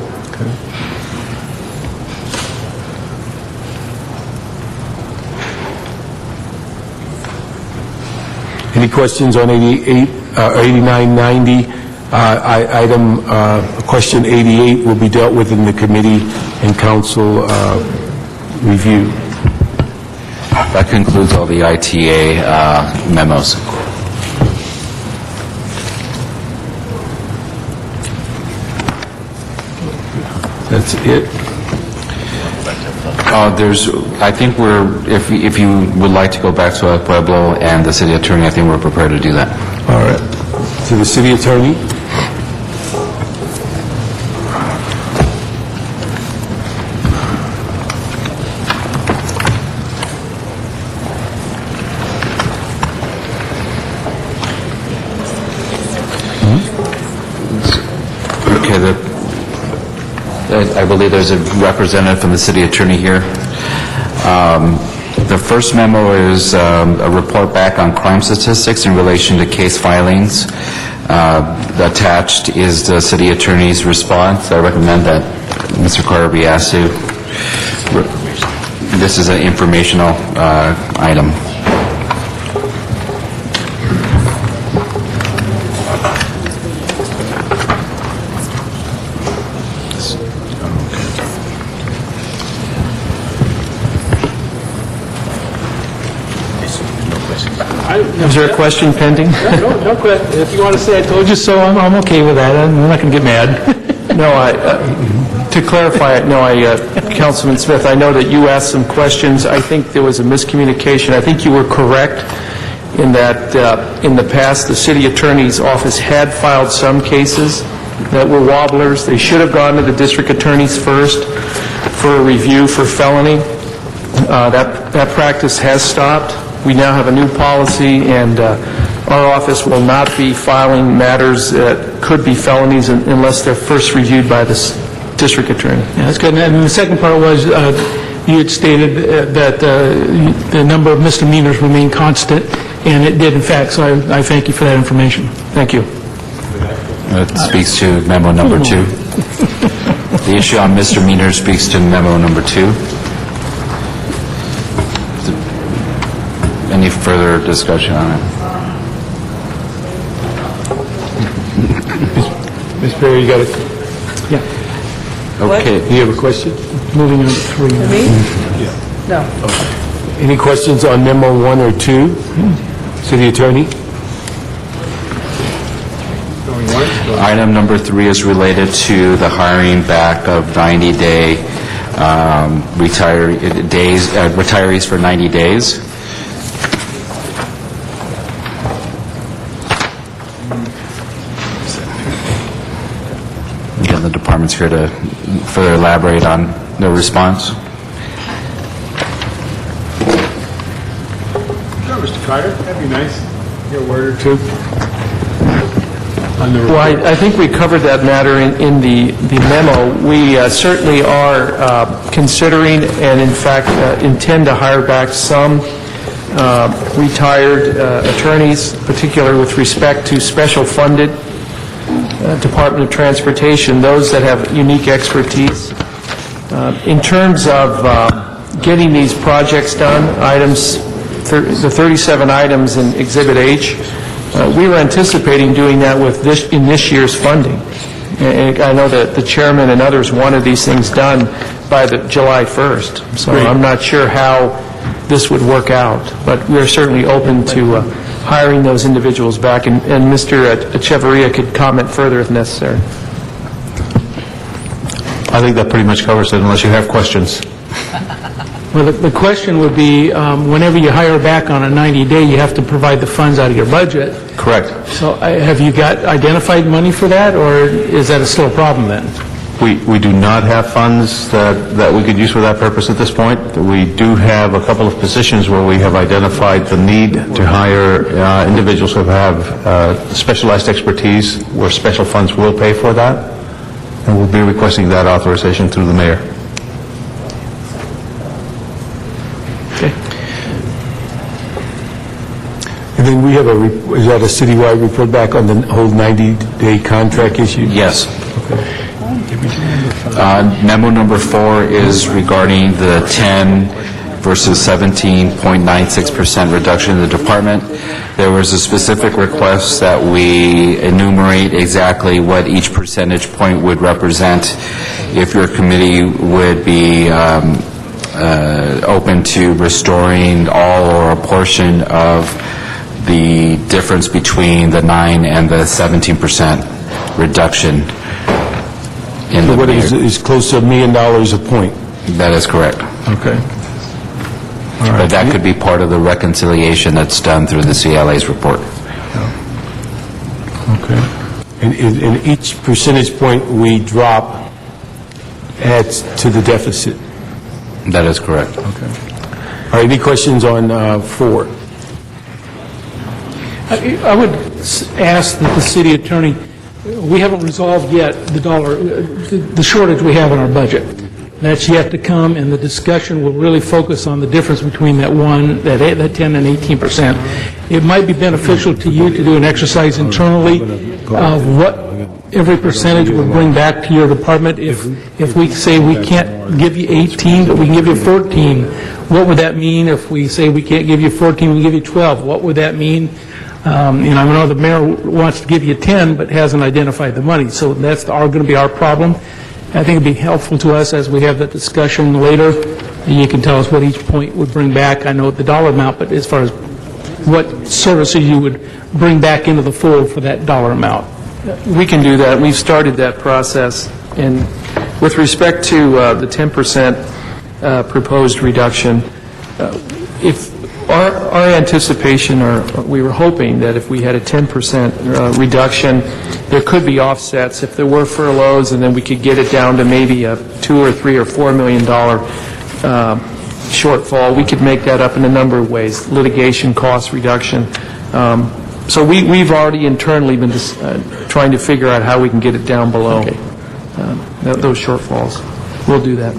S5: Any questions on 8990? Item question 88 will be dealt with in the committee and council review.
S8: That concludes all the ITA memos.
S5: That's it.
S8: I think if you would like to go back to El Pueblo and the city attorney, I think we're prepared to do that.
S5: All right. To the city attorney.
S8: Okay, I believe there's a representative from the city attorney here. The first memo is a report back on crime statistics in relation to case filings. Attached is the city attorney's response. I recommend that Mr. Carter be asked to. This is an informational item.
S10: Is there a question pending?
S9: No question. If you want to say I told you so, I'm okay with that. I'm not going to get mad.
S10: No, to clarify it, Councilman Smith, I know that you asked some questions. I think there was a miscommunication. I think you were correct in that in the past, the city attorney's office had filed some cases that were wobblers. They should have gone to the district attorneys first for a review for felony. That practice has stopped. We now have a new policy, and our office will not be filing matters that could be felonies unless they're first reviewed by the district attorney.
S9: Yeah, that's good. And the second part was, you had stated that the number of misdemeanors remained constant, and it did, in fact, so I thank you for that information. Thank you.
S8: That speaks to memo number 2. The issue on misdemeanors speaks to memo number 2. Any further discussion on it?
S5: Ms. Perry, you got it?
S9: Yeah.
S8: Okay.
S5: You have a question?
S9: Moving on to 3.
S1: Me? No.
S5: Any questions on memo 1 or 2? City Attorney?
S8: Item number 3 is related to the hiring back of 90-day retirees for 90 days. Again, the department's here to further elaborate on their response.
S12: Sure, Mr. Carter, that'd be nice. Get a word or two.
S10: Well, I think we covered that matter in the memo. We certainly are considering and, in fact, intend to hire back some retired attorneys, particularly with respect to special funded Department of Transportation, those that have unique expertise. In terms of getting these projects done, the 37 items in Exhibit H, we were anticipating doing that in this year's funding. And I know that the chairman and others wanted these things done by July 1st. So I'm not sure how this would work out, but we're certainly open to hiring those individuals back, and Mr. Echeverria could comment further if necessary.
S13: I think that pretty much covers it, unless you have questions.
S9: Well, the question would be, whenever you hire back on a 90-day, you have to provide the funds out of your budget.
S13: Correct.
S9: So have you got identified money for that, or is that still a problem then?
S13: We do not have funds that we could use for that purpose at this point. We do have a couple of positions where we have identified the need to hire individuals who have specialized expertise, where special funds will pay for that, and we'll be requesting that authorization through the mayor.
S5: And then we have is that a citywide report back on the whole 90-day contract issue?
S8: Yes. Memo number 4 is regarding the 10 versus 17.96% reduction in the department. There was a specific request that we enumerate exactly what each percentage point would represent if your committee would be open to restoring all or a portion of the difference between the 9 and the 17% reduction.
S5: So what is close to $1 million a point?
S8: That is correct.
S5: Okay.
S8: But that could be part of the reconciliation that's done through the CLA's report.
S5: Okay. And each percentage point we drop adds to the deficit?
S8: That is correct.
S5: Okay. All right, any questions on 4?
S9: I would ask that the city attorney, we haven't resolved yet the shortage we have in our budget. That's yet to come, and the discussion will really focus on the difference between that 10 and 18%. It might be beneficial to you to do an exercise internally of what every percentage would bring back to your department. If we say we can't give you 18, but we can give you 14, what would that mean? If we say we can't give you 14, we can give you 12, what would that mean? I know the mayor wants to give you 10, but hasn't identified the money, so that's going to be our problem. I think it'd be helpful to us as we have that discussion later. You can tell us what each point would bring back. I know the dollar amount, but as far as what services you would bring back into the fold for that dollar amount.
S10: We can do that. We've started that process. And with respect to the 10% proposed reduction, if our anticipation, or we were hoping that if we had a 10% reduction, there could be offsets if there were furloughs, and then we could get it down to maybe a $2 or $3 or $4 million shortfall. We could make that up in a number of ways, litigation cost reduction. So we've already internally been trying to figure out how we can get it down below those shortfalls. We'll do that.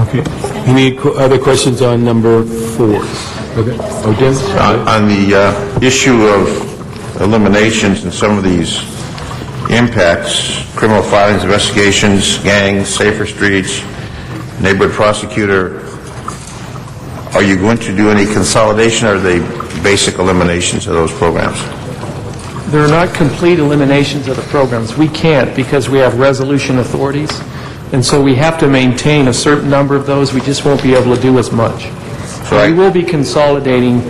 S5: Okay. Any other questions on number 4? Okay. Odin?
S13: On the issue of eliminations and some of these impacts, criminal filings, investigations, gangs, safer streets, neighborhood prosecutor, are you going to do any consolidation, or are they basic eliminations of those programs?
S10: They're not complete eliminations of the programs. We can't because we have resolution authorities, and so we have to maintain a certain number of those. We just won't be able to do as much. So we will be consolidating,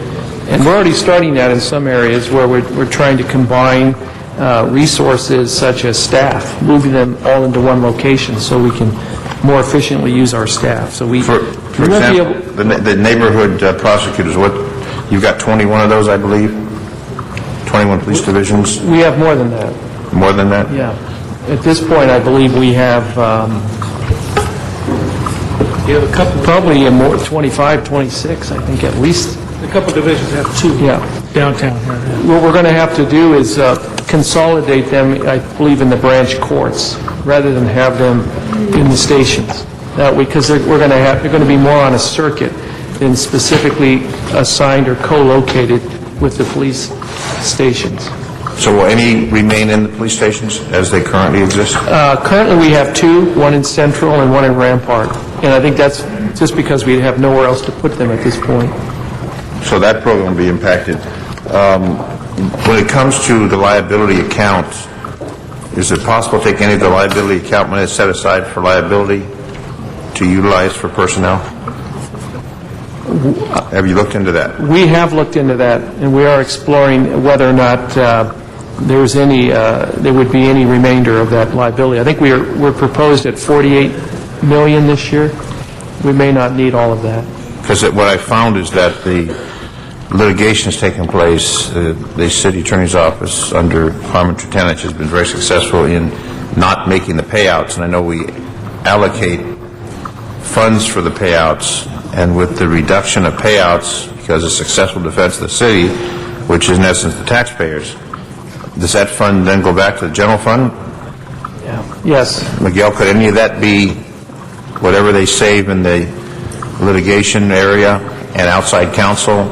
S10: and we're already starting that in some areas where we're trying to combine resources such as staff, moving them all into one location so we can more efficiently use our staff. So we
S13: For
S10: we won't be
S13: example,
S10: able...
S13: the neighborhood prosecutors, you've got 21 of those, I believe? 21 police divisions?
S10: We have more than that.
S13: More than that?
S10: Yeah. At this point, I believe we have probably more, 25, 26, I think, at least.
S9: A couple divisions have 2 downtown here.
S10: What we're going to have to do is consolidate them, I believe, in the branch courts, rather than have them in the stations. That way, because they're going to be more on a circuit than specifically assigned or co-located with the police stations.
S13: So will any remain in the police stations as they currently exist?
S10: Currently, we have 2, one in Central and one in Rampart. And I think that's just because we have nowhere else to put them at this point.
S13: So that program will be impacted. When it comes to the liability account, is it possible to take any of the liability account money that's set aside for liability to utilize for personnel? Have you looked into that?
S10: We have looked into that, and we are exploring whether or not there would be any remainder of that liability. I think we're proposed at $48 million this year. We may not need all of that.
S13: Because what I found is that the litigation has taken place. The city attorney's office under Carmen Trutanich has been very successful in not making the payouts, and I know we allocate funds for the payouts, and with the reduction of payouts because of successful defense of the city, which is in essence the taxpayers, does that fund then go back to the general fund?
S10: Yes.
S13: Miguel, could any of that be whatever they save in the litigation area and outside counsel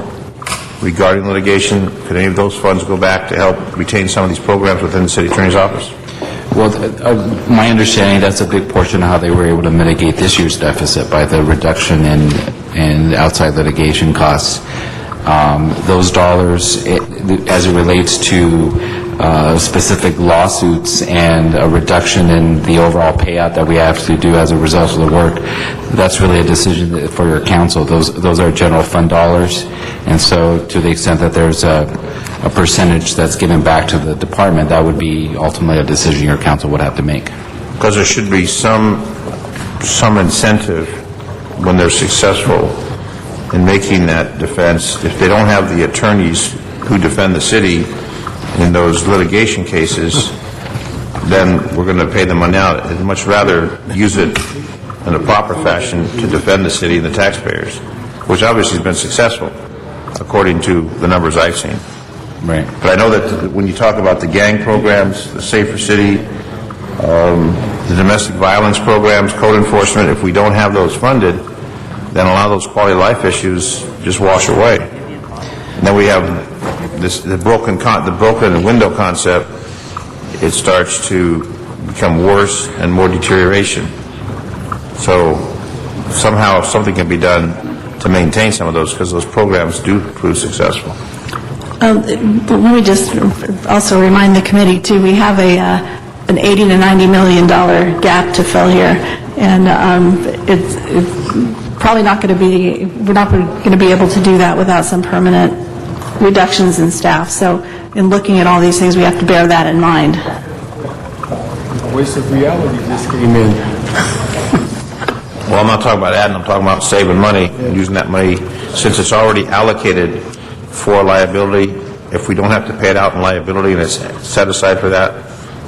S13: regarding litigation? Could any of those funds go back to help retain some of these programs within the city attorney's office?
S8: Well, my understanding, that's a big portion of how they were able to mitigate this year's deficit by the reduction in outside litigation costs. Those dollars, as it relates to specific lawsuits and a reduction in the overall payout that we have to do as a result of the work, that's really a decision for your council. Those are general fund dollars, and so to the extent that there's a percentage that's given back to the department, that would be ultimately a decision your council would have to make.
S13: Because there should be some incentive when they're successful in making that defense. If they don't have the attorneys who defend the city in those litigation cases, then we're going to pay the money out. I'd much rather use it in a proper fashion to defend the city and the taxpayers, which obviously has been successful, according to the numbers I've seen.
S8: Right.
S13: But I know that when you talk about the gang programs, the Safer City, the domestic violence programs, code enforcement, if we don't have those funded, then a lot of those quality of life issues just wash away. And then we have the broken window concept. It starts to become worse and more deterioration. So somehow something can be done to maintain some of those, because those programs do prove successful.
S18: But let me just also remind the committee, too, we have an $80 to $90 million gap to fill here, and it's probably not going to be, we're not going to be able to do that without some permanent reductions in staff. So in looking at all these things, we have to bear that in mind.
S5: The voice of reality just came in.
S13: Well, I'm not talking about adding, I'm talking about saving money and using that money, since it's already allocated for liability. If we don't have to pay it out in liability and it's set aside for that,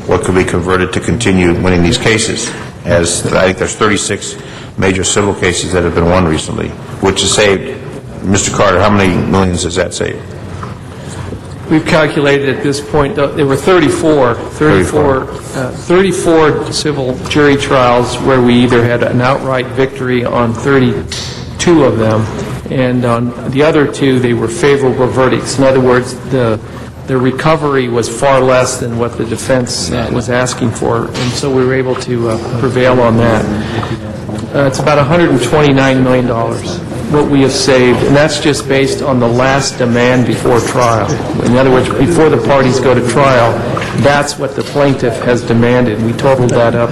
S13: what could be converted to continue winning these cases? As I think there's 36 major civil cases that have been won recently, which has saved, Mr. Carter, how many millions has that saved?
S15: we've calculated at this point, there were 34 civil jury trials where we either had an outright victory on 32 of them, and on the other 2, they were favorable verdicts. In other words, the recovery was far less than what the defense was asking for, and so we were able to prevail on that. It's about $129 million, what we have saved, and that's just based on the last demand before trial. In other words, before the parties go to trial, that's what the plaintiff has demanded. We totaled that up.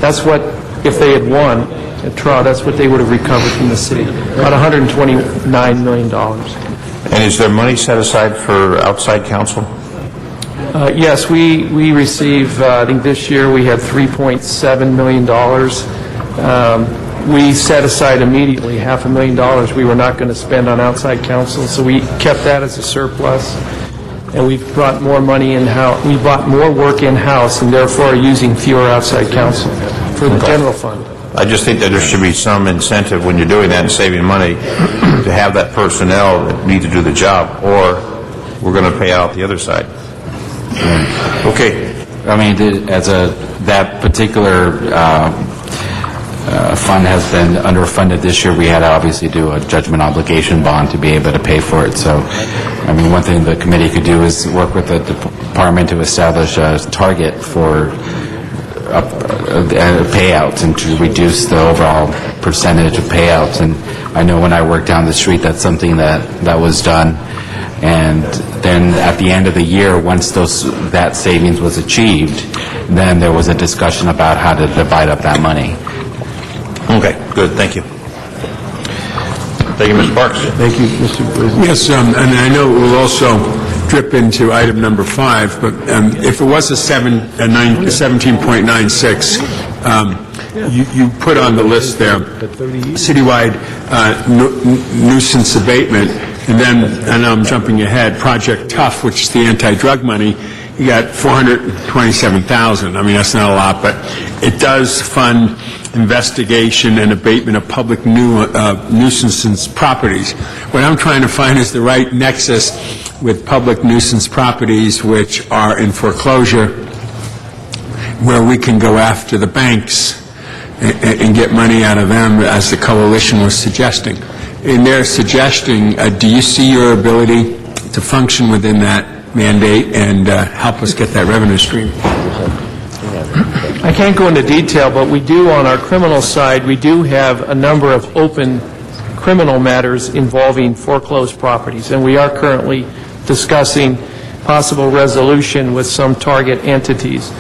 S15: That's what, if they had won at trial, that's what they would have recovered from the city, about $129 million.
S13: And is there money set aside for outside counsel?
S15: Yes, we receive, I think this year we had $3.7 million. We set aside immediately $500,000 we were not going to spend on outside counsel, so we kept that as a surplus, and we've brought more money in-house. We brought more work in-house, and therefore are using fewer outside counsel for the general fund.
S13: I just think that there should be some incentive when you're doing that and saving money to have that personnel that need to do the job, or we're going to pay out the other side. Okay.
S8: I mean, that particular fund has been underfunded this year. We had to obviously do a judgment obligation bond to be able to pay for it. So, I mean, one thing the committee could do is work with the department to establish a target for payouts and to reduce the overall percentage of payouts. And I know when I worked down the street, that's something that was done. And then at the end of the year, once that savings was achieved, then there was a discussion about how to divide up that money.
S13: Okay, good, thank you. Thank you, Mr. Parks.
S5: Thank you, Mr. President.
S12: Yes, and I know it will also drip into item number 5, but if it was a 17.96, you put on the list there citywide nuisance abatement, and then, I know I'm jumping ahead, Project Tough, which is the anti-drug money, you got $427,000. I mean, that's not a lot, but it does fund investigation and abatement of public nuisance properties. What I'm trying to find is the right nexus with public nuisance properties which are in foreclosure, where we can go after the banks and get money out of them, as the coalition was suggesting. In their suggesting, do you see your ability to function within that mandate and help us get that revenue stream?
S15: I can't go into detail, but we do, on our criminal side, we do have a number of open criminal matters involving foreclosed properties, and we are currently discussing possible resolution with some target entities.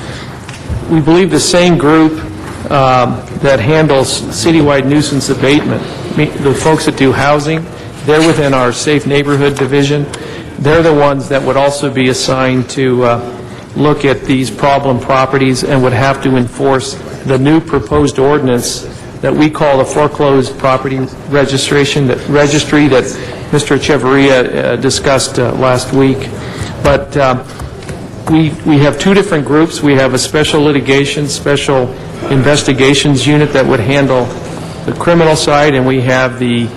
S15: We believe the same group that handles citywide nuisance abatement, the folks that do housing, they're within our Safe Neighborhood Division. They're the ones that would also be assigned to look at these problem properties and would have to enforce the new proposed ordinance that we call the foreclosed property registry that Mr. Echevarria discussed last week. But we have 2 different groups. We have a special litigation, special investigations unit that would handle the criminal side, and we have the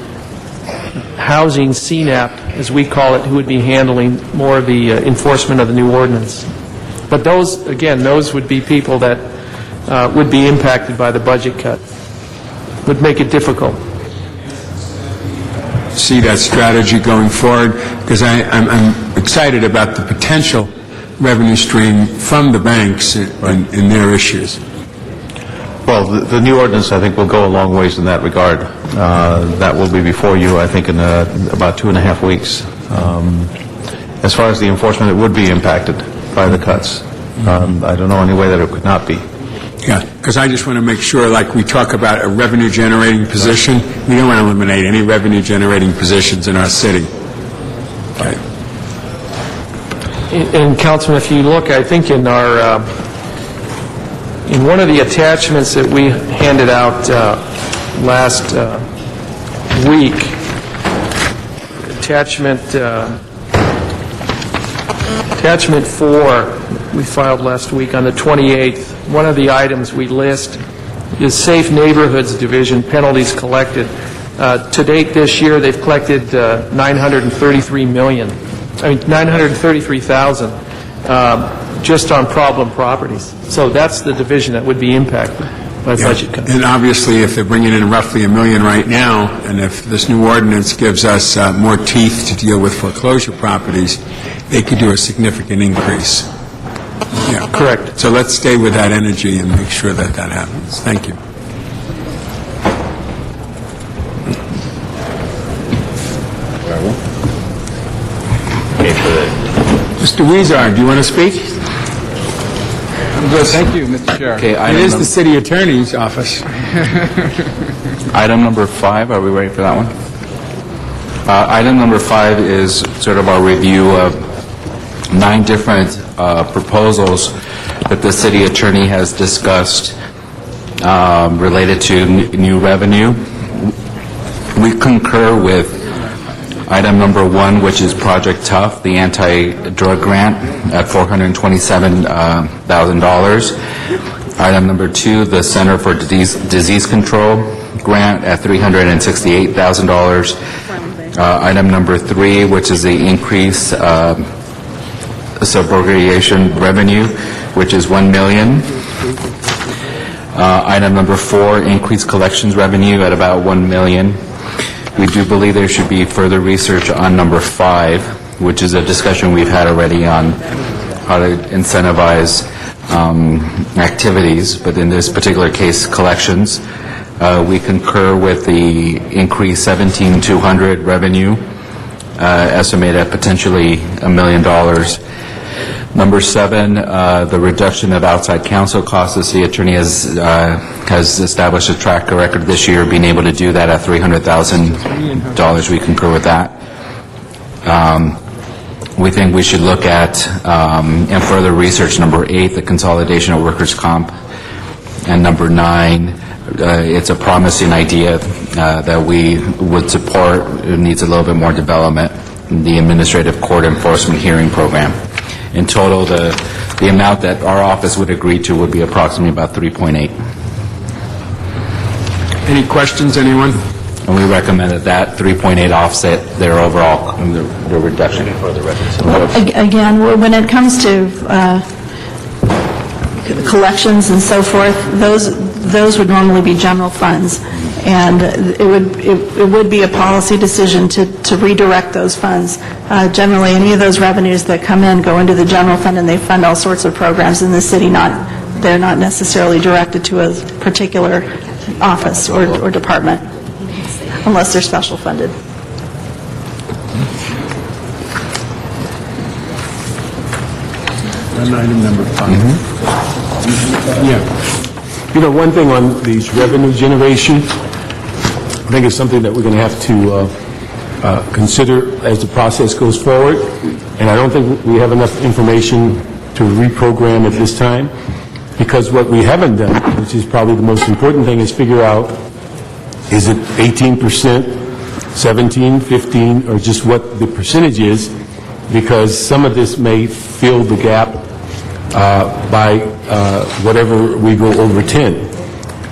S15: housing CNAP, as we call it, who would be handling more of the enforcement of the new ordinance. But those, again, those would be people that would be impacted by the budget cut. Would make it difficult.
S12: See that strategy going forward? Because I'm excited about the potential revenue stream from the banks in their issues.
S13: Well, the new ordinance, I think, will go a long ways in that regard. That will be before you, I think, in about 2.5 weeks. As far as the enforcement, it would be impacted by the cuts. I don't know any way that it could not be.
S12: Yeah, because I just want to make sure, like we talk about a revenue-generating position, we don't want to eliminate any revenue-generating positions in our city. Right.
S15: And Councilman, if you look, I think in our in one of the attachments that we handed out last week, attachment 4, we filed last week on the 28th. One of the items we list is Safe Neighborhoods Division penalties collected. To date this year, they've collected $933 million.
S10: $933,000 just on problem properties. So that's the division that would be impacted by budget cuts.
S12: And obviously, if they're bringing in roughly $1 million right now, and if this new ordinance gives us more teeth to deal with foreclosure properties, they could do a significant increase. Yeah,
S10: correct.
S12: So let's stay with that energy and make sure that that happens. Thank you. Mr. Weezer, do you want to speak?
S11: Good, thank you, Mr. Chair.
S12: Okay, it is the city attorney's office.
S8: Item number 5, are we ready for that one? Item number 5 is sort of our review of 9 different proposals that the city attorney has discussed related to new revenue. We concur with item number 1, which is Project Tough, the anti-drug grant at $427,000. Item number 2, the Center for Disease Control grant at $368,000. Item number 3, which is the increase subrogation revenue, which is $1 million. Item number 4, increased collections revenue at about $1 million. We do believe there should be further research on number 5, which is a discussion we've had already on how to incentivize activities, but in this particular case, collections. We concur with the increased 17,200 revenue, estimated at potentially $1 million. Number 7, the reduction of outside counsel costs. The city attorney has established a track record this year being able to do that at $300,000. We concur with that. We think we should look at and further research number 8, the consolidation of workers' comp, and number 9, it's a promising idea that we would support. It needs a little bit more development, the administrative court enforcement hearing program. In total, the amount that our office would agree to would be approximately about 3.8.
S12: Any questions, anyone?
S8: And we recommend that 3.8 offset their overall the reduction.
S18: Again, when it comes to collections and so forth, those would normally be general funds, and it would be a policy decision to redirect those funds. Generally, any of those revenues that come in go into the general fund, and they fund all sorts of programs in the city. They're not necessarily directed to a particular office or department, unless they're special funded.
S12: On item number 5.
S5: Yeah. You know, one thing on these revenue generation, I think it's something that we're going to have to consider as the process goes forward, and I don't think we have enough information to reprogram at this time, because what we haven't done, which is probably the most important thing, is figure out, is it 18%, 17, 15, or just what the percentage is, because some of this may fill the gap by whatever we go over 10.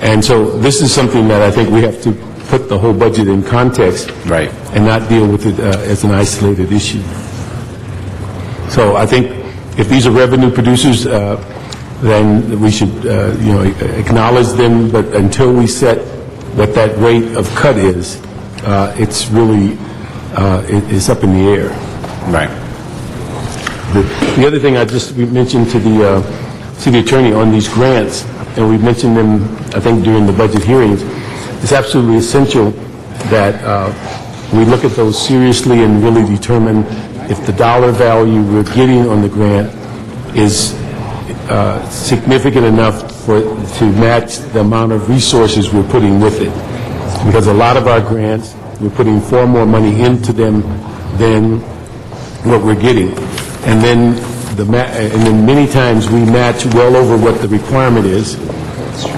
S5: And so this is something that I think we have to put the whole budget in context,
S8: right,
S5: and not deal with it as an isolated issue. So I think if these are revenue producers, then we should acknowledge them, but until we set what that rate of cut is, it's really it's up in the air.
S8: Right.
S5: The other thing I just mentioned to the city attorney on these grants, and we mentioned them, I think, during the budget hearings, it's absolutely essential that we look at those seriously and really determine if the dollar value we're getting on the grant is significant enough to match the amount of resources we're putting with it. Because a lot of our grants, we're putting far more money into them than what we're getting. And then many times we match well over what the requirement is.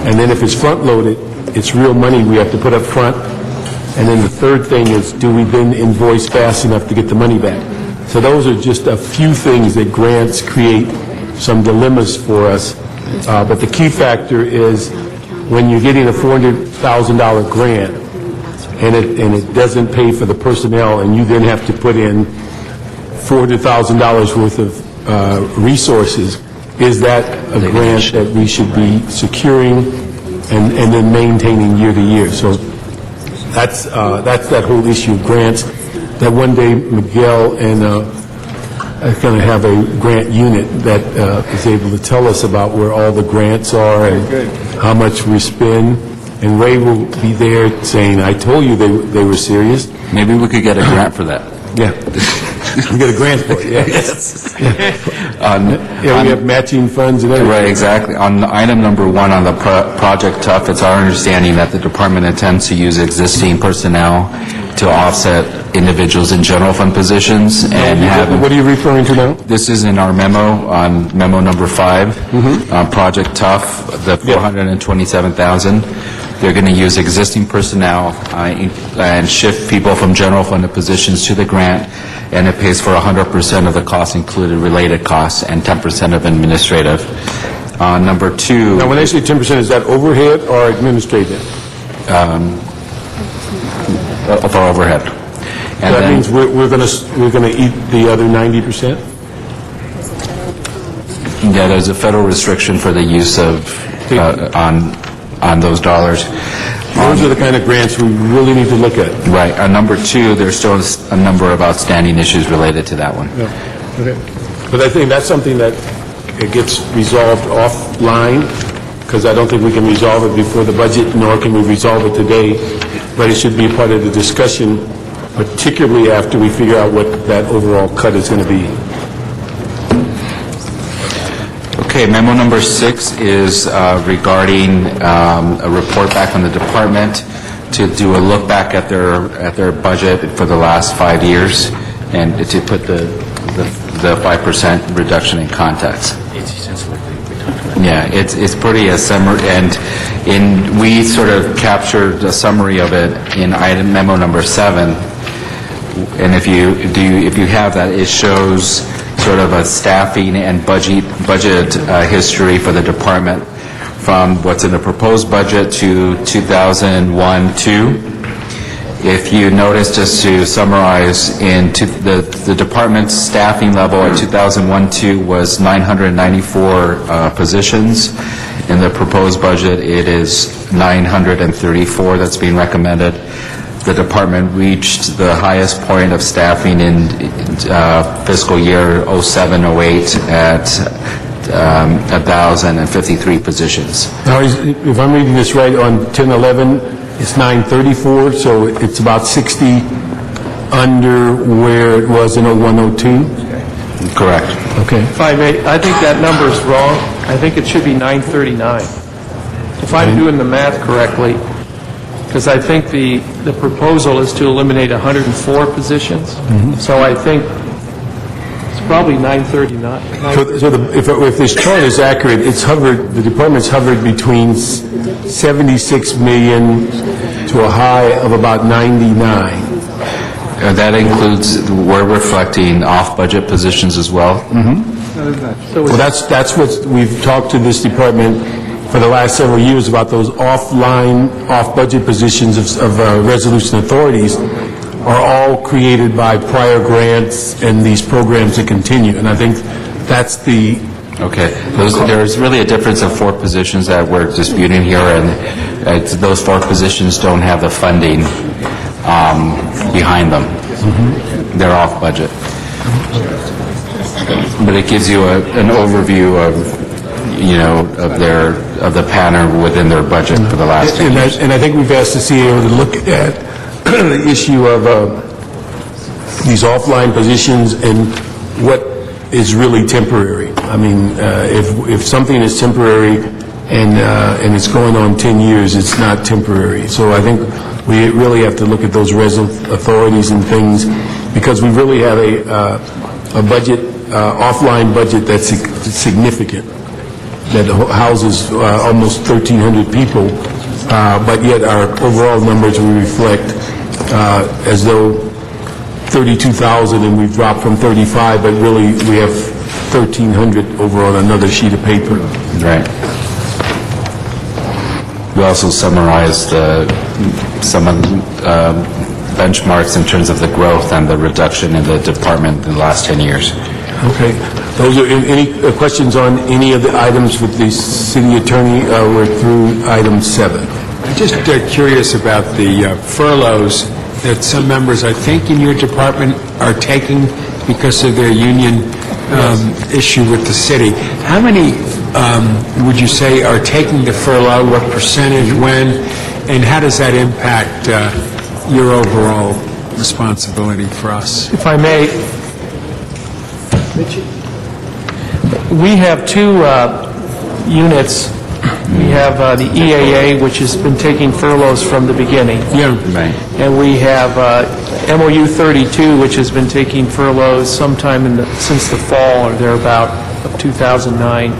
S5: And then if it's front-loaded, it's real money we have to put up front. And then the third thing is, do we then invoice fast enough to get the money back? So those are just a few things that grants create some dilemmas for us. But the key factor is when you're getting a $400,000 grant and it doesn't pay for the personnel, and you then have to put in $400,000 worth of resources, is that a grant that we should be securing and then maintaining year to year? So that's that whole issue of grants, that one day Miguel and are going to have a grant unit that is able to tell us about where all the grants are and how much we spend. And Ray will be there saying, I told you they were serious.
S8: Maybe we could get a grant for that.
S5: Yeah. We get a grant for it, yeah.
S8: Yes.
S5: Yeah, we have matching funds and everything.
S8: Right, exactly. On item number 1 on the Project Tough, it's our understanding that the department intends to use existing personnel to offset individuals in general fund positions and have...
S5: What are you referring to now?
S8: This is in our memo, on memo number 5, Project Tough, the $427,000. They're going to use existing personnel and shift people from general fund positions to the grant, and it pays for 100% of the costs, included related costs, and 10% of administrative. Number 2...
S5: Now, when they say 10%, is that overhead or administrative?
S8: For overhead. And
S5: that means we're going to eat the other 90%?
S8: Yeah, there's a federal restriction for the use of, on those dollars.
S5: Those are the kind of grants we really need to look at.
S8: Right. On number 2, there's still a number of outstanding issues related to that one.
S5: Yeah. Okay. But I think that's something that it gets resolved offline, because I don't think we can resolve it before the budget, nor can we resolve it today. But it should be part of the discussion, particularly after we figure out what that overall cut is going to be.
S8: Okay, memo number 6 is regarding a report back from the department to do a look back at their budget for the last 5 years and to put the 5% reduction in context. Yeah, it's pretty summary, and we sort of captured a summary of it in item memo number 7. And if you have that, it shows sort of a staffing and budget history for the department from what's in the proposed budget to 2001-2. If you notice, just to summarize, the department's staffing level at 2001-2 was 994 positions. In the proposed budget, it is 934 that's being recommended. The department reached the highest point of staffing in fiscal year 07-08 at 1,053 positions.
S5: Now, if I'm reading this right, on 10-11, it's 934, so it's about 60 under where it was in 01-02?
S8: Correct.
S5: Okay.
S10: If I may, I think that number is wrong. I think it should be 939. If I'm doing the math correctly, because I think the proposal is to eliminate 104 positions. So I think it's probably 939.
S5: So if this chart is accurate, the department's hovered between 76 million to a high of about 99.
S8: That includes, we're reflecting off-budget positions as well.
S5: Well, that's what we've talked to this department for the last several years about those off-budget positions of resolution authorities are all created by prior grants and these programs that continue. And I think that's the...
S8: Okay. There's really a difference of 4 positions that we're disputing here, and those 4 positions don't have the funding behind them. They're off budget. But it gives you an overview of the pattern within their budget for the last 10 years.
S5: And I think we've asked the CAO to look at the issue of these offline positions and what is really temporary. I mean, if something is temporary and it's going on 10 years, it's not temporary. So I think we really have to look at those authorities and things, because we really have a budget, offline budget that's significant, that houses almost 1,300 people, but yet our overall numbers we reflect as though 32,000 and we've dropped from 35, but really we have 1,300 over on another sheet of paper.
S8: Right. We also summarized some of benchmarks in terms of the growth and the reduction in the department in the last 10 years.
S5: Okay. Those are, any questions on any of the items with the city attorney? We're through item 7.
S12: I'm just curious about the furloughs that some members, I think, in your department are taking because of their union issue with the city. How many would you say are taking the furlough? What percentage, when, and how does that impact your overall responsibility for us?
S10: If I may, we have two units. We have the EAA, which has been taking furloughs from the beginning.
S12: Yeah.
S3: Right.
S10: And we have MOU 32, which has been taking furloughs sometime since the fall or thereabout of 2009.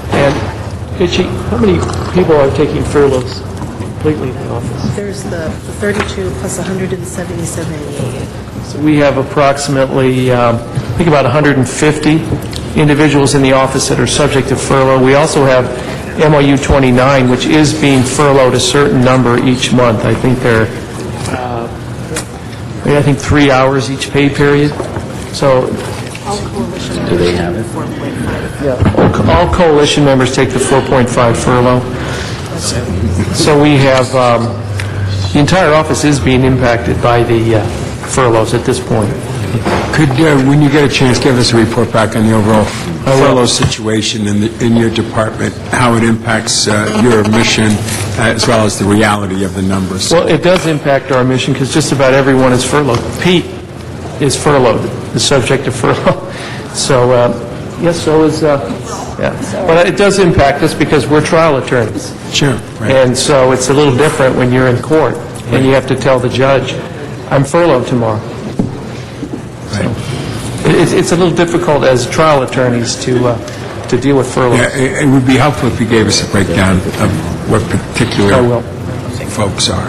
S10: And, Itchy, how many people are taking furloughs completely in the office?
S18: There's the 32 plus 177 EAA.
S10: So we have approximately, I think about 150 individuals in the office that are subject to furlough. We also have MOU 29, which is being furloughed a certain number each month. I think they're, 3 hours each pay period. So,
S3: Do they have it?
S10: yeah, all coalition members take the 4.5 furlough. So we have, the entire office is being impacted by the furloughs at this point.
S12: Could, when you get a chance, give us a report back on the overall furlough situation in your department, how it impacts your mission, as well as the reality of the numbers.
S10: Well, it does impact our mission because just about everyone is furloughed. Pete is furloughed, the subject of furlough. So, yes, so is, yeah. But it does impact us because we're trial attorneys.
S12: Sure. Right.
S10: And so it's a little different when you're in court and you have to tell the judge, I'm furloughed tomorrow.
S12: Right.
S10: It's a little difficult as trial attorneys to deal with furloughs.
S12: Yeah, it would be helpful if you gave us a breakdown of what particular
S10: I will.
S12: folks are.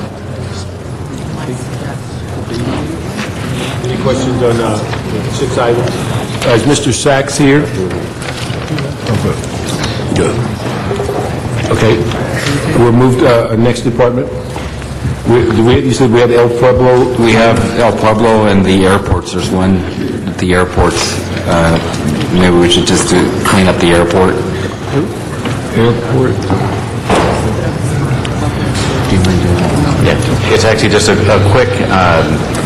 S5: Any questions on 6 items? Is Mr. Sachs here? Good. Okay. We'll move to next department. You said we had El Pueblo?
S8: We have El Pueblo and the airports. There's one at the airports. Maybe we should just clean up the airport.
S5: Airport.
S7: Yeah, it's actually just a quick,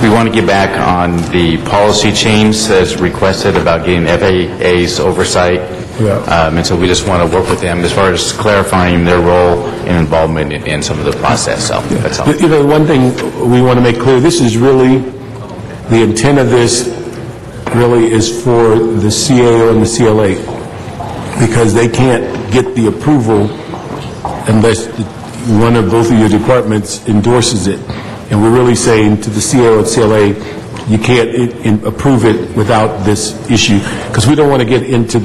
S7: we want to get back on the policy change that's requested about getting FAA's oversight.
S5: Yeah.
S7: And so we just want to work with them as far as clarifying their role and involvement in some of the process. So that's all.
S5: You know, one thing we want to make clear, this is really, the intent of this really is for the CAO and the CLA, because they can't get the approval unless one or both of your departments endorses it. And we're really saying to the CAO and CLA, you can't approve it without this issue, because we don't want to get into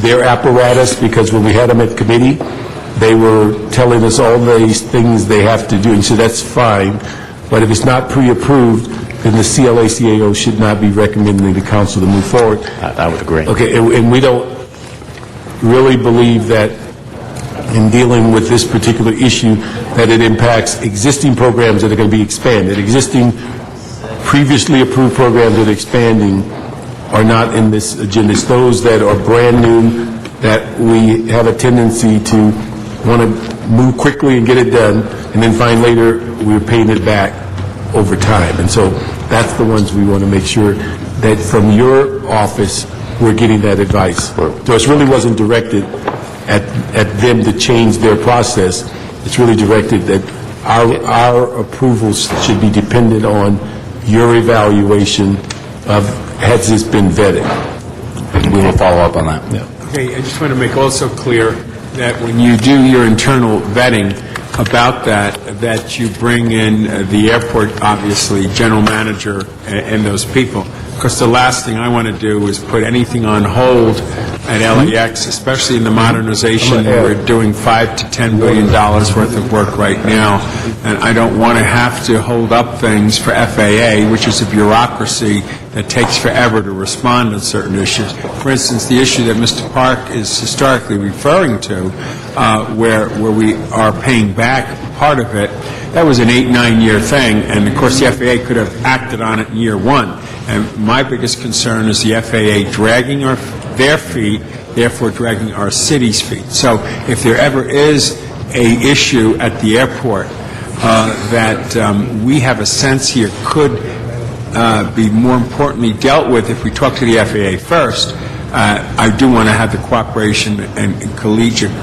S5: their apparatus, because when we had them at committee, they were telling us all these things they have to do, and so that's fine. But if it's not pre-approved, then the CLA-CAO should not be recommending the council to move forward.
S7: I would agree.
S5: Okay, and we don't really believe that in dealing with this particular issue, that it impacts existing programs that are going to be expanded. Existing previously approved programs that are expanding are not in this agenda. It's those that are brand new that we have a tendency to want to move quickly and get it done, and then find later we're paying it back over time. And so that's the ones we want to make sure that from your office, we're getting that advice. So it really wasn't directed at them to change their process. It's really directed that our approvals should be dependent on your evaluation of, has this been vetted?
S8: We will follow up on that.
S5: Yeah.
S12: Okay, I just want to make also clear that when you do your internal vetting about that you bring in the airport, obviously, general manager and those people. because the last thing I want to do is put anything on hold at LAX, especially in the modernization where we're doing $5 to $10 billion worth of work right now, and I don't want to have to hold up things for FAA, which is a bureaucracy that takes forever to respond on certain issues. For instance, the issue that Mr. Park is historically referring to, where we are paying back part of it, that was an 8-9 year thing, and of course the FAA could have acted on it in year one. And my biggest concern is the FAA dragging their feet, therefore dragging our city's feet. So if there ever is a issue at the airport that we have a sense here could be more importantly dealt with if we talk to the FAA first, I do want to have the cooperation and collegiate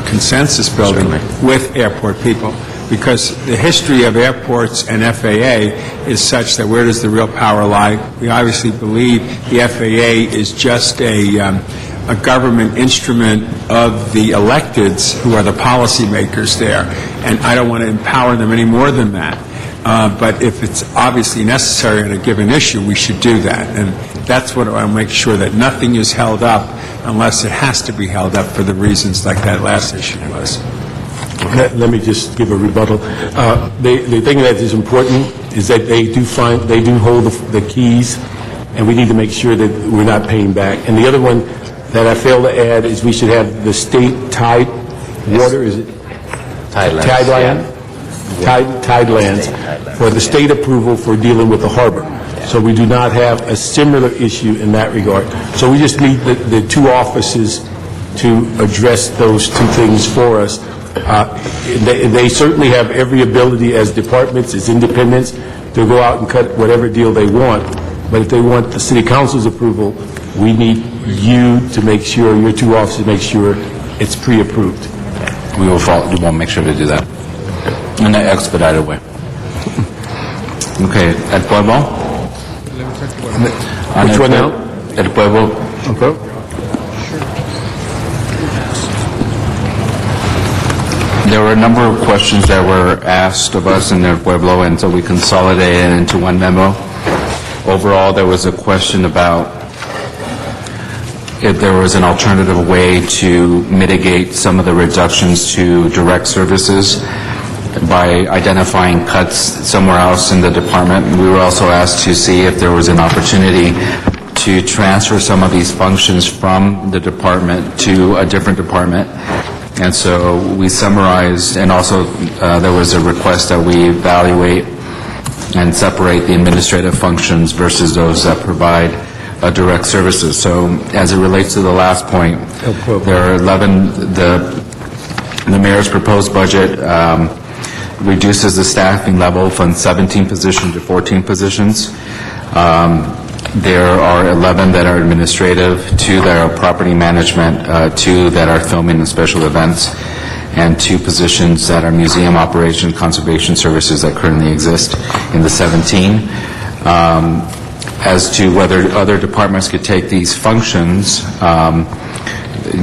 S12: consensus building with airport people, because the history of airports and FAA is such that where does the real power lie? We obviously believe the FAA is just a government instrument of the electeds who are the policymakers there, and I don't want to empower them any more than that. But if it's obviously necessary on a given issue, we should do that. And that's what I want to make sure, that nothing is held up unless it has to be held up for the reasons like that last issue was.
S5: Let me just give a rebuttal. The thing that is important is that they do hold the keys, and we need to make sure that we're not paying back. And the other one that I failed to add is we should have the state tide water, is it? Tideland? Tidelands for the state approval for dealing with the harbor. So we do not have a similar issue in that regard. So we just need the two offices to address those two things for us. They certainly have every ability as departments, as independents, to go out and cut whatever deal they want. But if they want the city council's approval, we need you to make sure, your two offices make sure it's pre-approved.
S8: We will make sure to do that in an expedited way. Okay, El Pueblo?
S5: Which one now?
S8: El Pueblo.
S5: Okay.
S8: There were a number of questions that were asked of us in El Pueblo, and so we consolidated it into one memo. Overall, there was a question about if there was an alternative way to mitigate some of the reductions to direct services by identifying cuts somewhere else in the department. We were also asked to see if there was an opportunity to transfer some of these functions from the department to a different department. And so we summarized, and also there was a request that we evaluate and separate the administrative functions versus those that provide direct services. So as it relates to the last point, there are 11, the mayor's proposed budget reduces the staffing level from 17 positions to 14 positions. There are 11 that are administrative, 2 that are property management, 2 that are filming and special events, and 2 positions that are museum operation conservation services that currently exist in the 17. As to whether other departments could take these functions,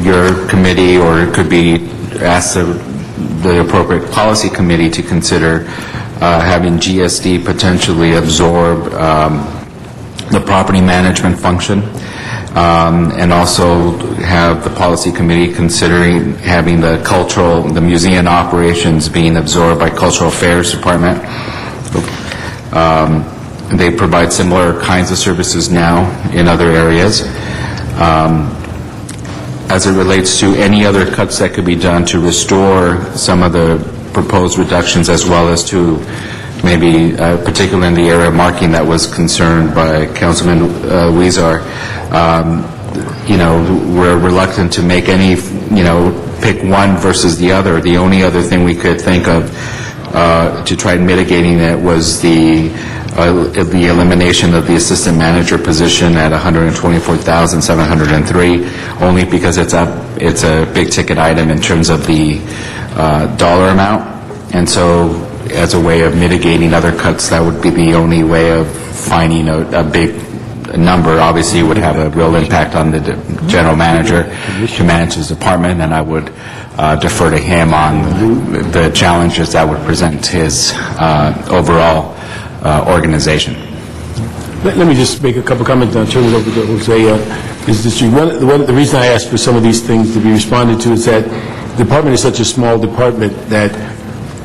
S8: your committee, or it could be asked the appropriate policy committee to consider having GSD potentially absorb the property management function, and also have the policy committee considering having the museum operations being absorbed by Cultural Affairs Department. They provide similar kinds of services now in other areas. As it relates to any other cuts that could be done to restore some of the proposed reductions, as well as to maybe particularly in the area of marking that was concerned by Councilman Huizar, we're reluctant to make any, pick one versus the other. The only other thing we could think of to try mitigating it was the elimination of the assistant manager position at $124,703, only because it's a big ticket item in terms of the dollar amount, and so as a way of mitigating other cuts, that would be the only way of finding a big number. Obviously, it would have a real impact on the general manager to manage his department, and I would defer to him on the challenges that would present his overall organization.
S5: Let me just make a couple comments, and I'll turn it over to Jose. The reason I asked for some of these things to be responded to is that the department is such a small department that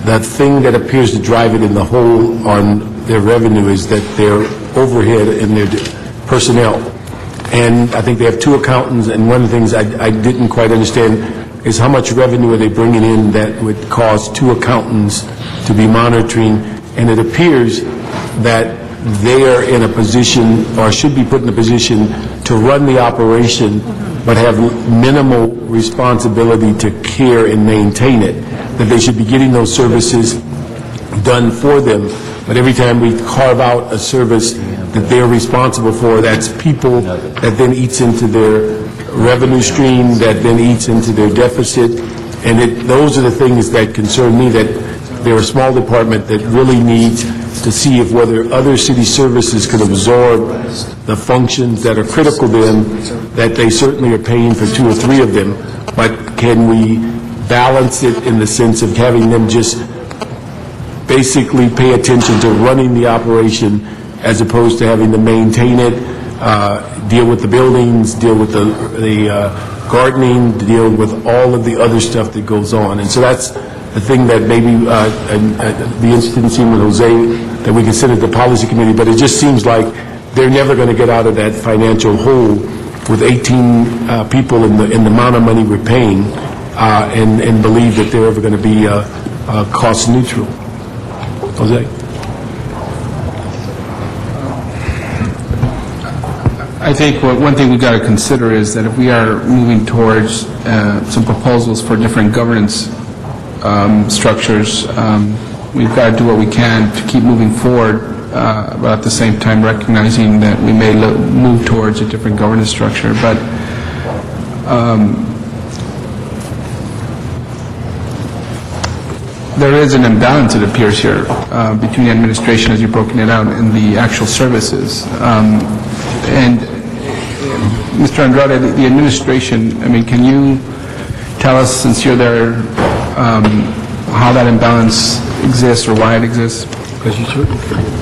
S5: the thing that appears to drive it in the hole on their revenue is that their overhead and their personnel. And I think they have two accountants, and one of the things I didn't quite understand is how much revenue are they bringing in that would cause two accountants to be monitoring, and it appears that they are in a position, or should be put in a position, to run the operation, but have minimal responsibility to care and maintain it, that they should be getting those services done for them. But every time we carve out a service that they're responsible for, that's people that then eats into their revenue stream, that then eats into their deficit. And those are the things that concern me, that they're a small department that really needs to see if whether other city services could absorb the functions that are critical to them, that they certainly are paying for two or three of them, but can we balance it in the sense of having them just basically pay attention to running the operation as opposed to having to maintain it, deal with the buildings, deal with the gardening, deal with all of the other stuff that goes on. And so that's the thing that maybe be interested in seeing with Jose, that we can send it to the policy committee, but it just seems like they're never going to get out of that financial hole with 18 people in the amount of money we're paying, and believe that they're ever going to be cost neutral. Jose?
S11: I think one thing we've got to consider is that if we are moving towards some proposals for different governance structures, we've got to do what we can to keep moving forward, but at the same time recognizing that we may move towards a different governance structure. But there is an imbalance, it appears here, between the administration, as you've broken it out, and the actual services. And Mr. Andrade, the administration, I mean, can you tell us, since you're there, how that imbalance exists or why it exists?
S5: Because you certainly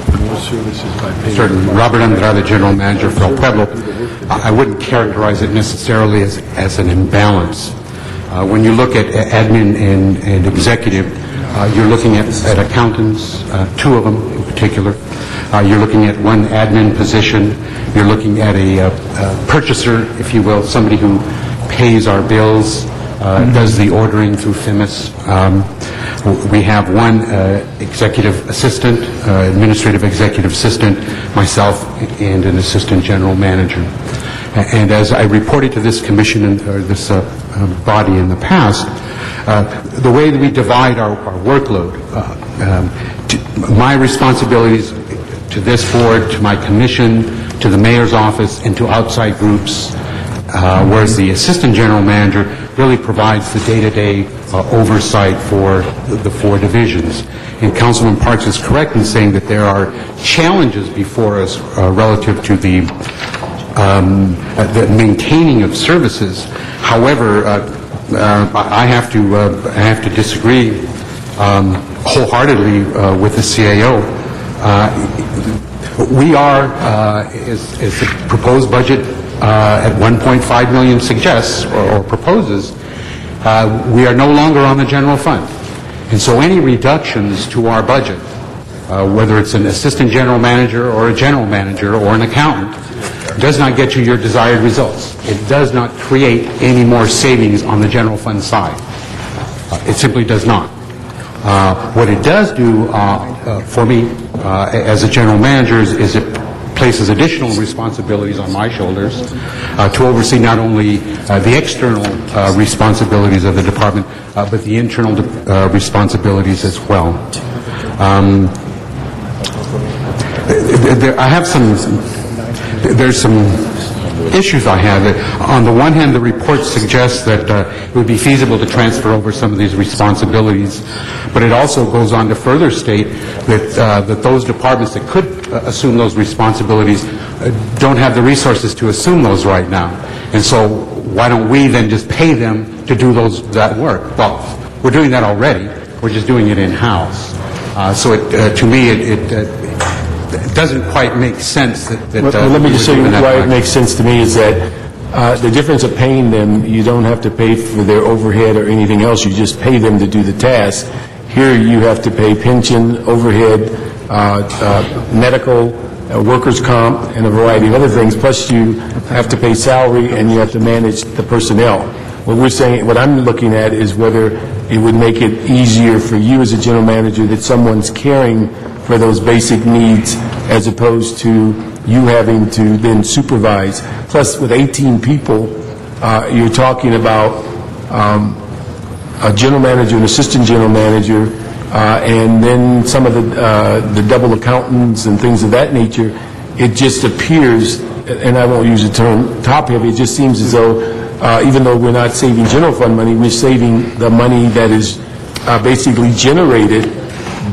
S5: get more services by paying.
S4: Certainly. Robert Andrade, General Manager for El Pueblo. I wouldn't characterize it necessarily as an imbalance. When you look at admin and executive, you're looking at accountants, two of them in particular. You're looking at one admin position. You're looking at a purchaser, if you will, somebody who pays our bills, does the ordering through FIMIS. We have one executive assistant, administrative executive assistant, myself, and an assistant general manager. And as I reported to this commission or this body in the past, the way that we divide our workload, my responsibilities to this board, to my commission, to the mayor's office, and to outside groups, whereas the assistant general manager really provides the day-to-day oversight for the four divisions. And Councilman Parks is correct in saying that there are challenges before us relative to the maintaining of services. However, I have to disagree wholeheartedly with the CAO. We are, as the proposed budget at 1.5 million suggests or proposes, we are no longer on the general fund. And so any reductions to our budget, whether it's an assistant general manager or a general manager or an accountant, does not get you your desired results. It does not create any more savings on the general fund side. It simply does not. What it does do for me as a general manager is it places additional responsibilities on my shoulders to oversee not only the external responsibilities of the department, but the internal responsibilities as well. There's some issues I have. On the one hand, the report suggests that it would be feasible to transfer over some of these responsibilities, but it also goes on to further state that those departments that could assume those responsibilities don't have the resources to assume those right now. And so why don't we then just pay them to do that work? Well, we're doing that already. We're just doing it in-house. So to me, it doesn't quite make sense that...
S5: Well, let me just say
S4: we were given that
S5: why it
S4: much.
S5: makes sense to me is that the difference of paying them, you don't have to pay for their overhead or anything else, you just pay them to do the task. Here, you have to pay pension, overhead, medical, workers' comp, and a variety of other things, plus you have to pay salary and you have to manage the personnel. What I'm looking at is whether it would make it easier for you as a general manager that someone's caring for those basic needs as opposed to you having to then supervise. Plus, with 18 people, you're talking about a general manager, an assistant general manager, and then some of the double accountants and things of that nature. It just appears, and I won't use the term top-heavy, it just seems as though even though we're not saving general fund money, we're saving the money that is basically generated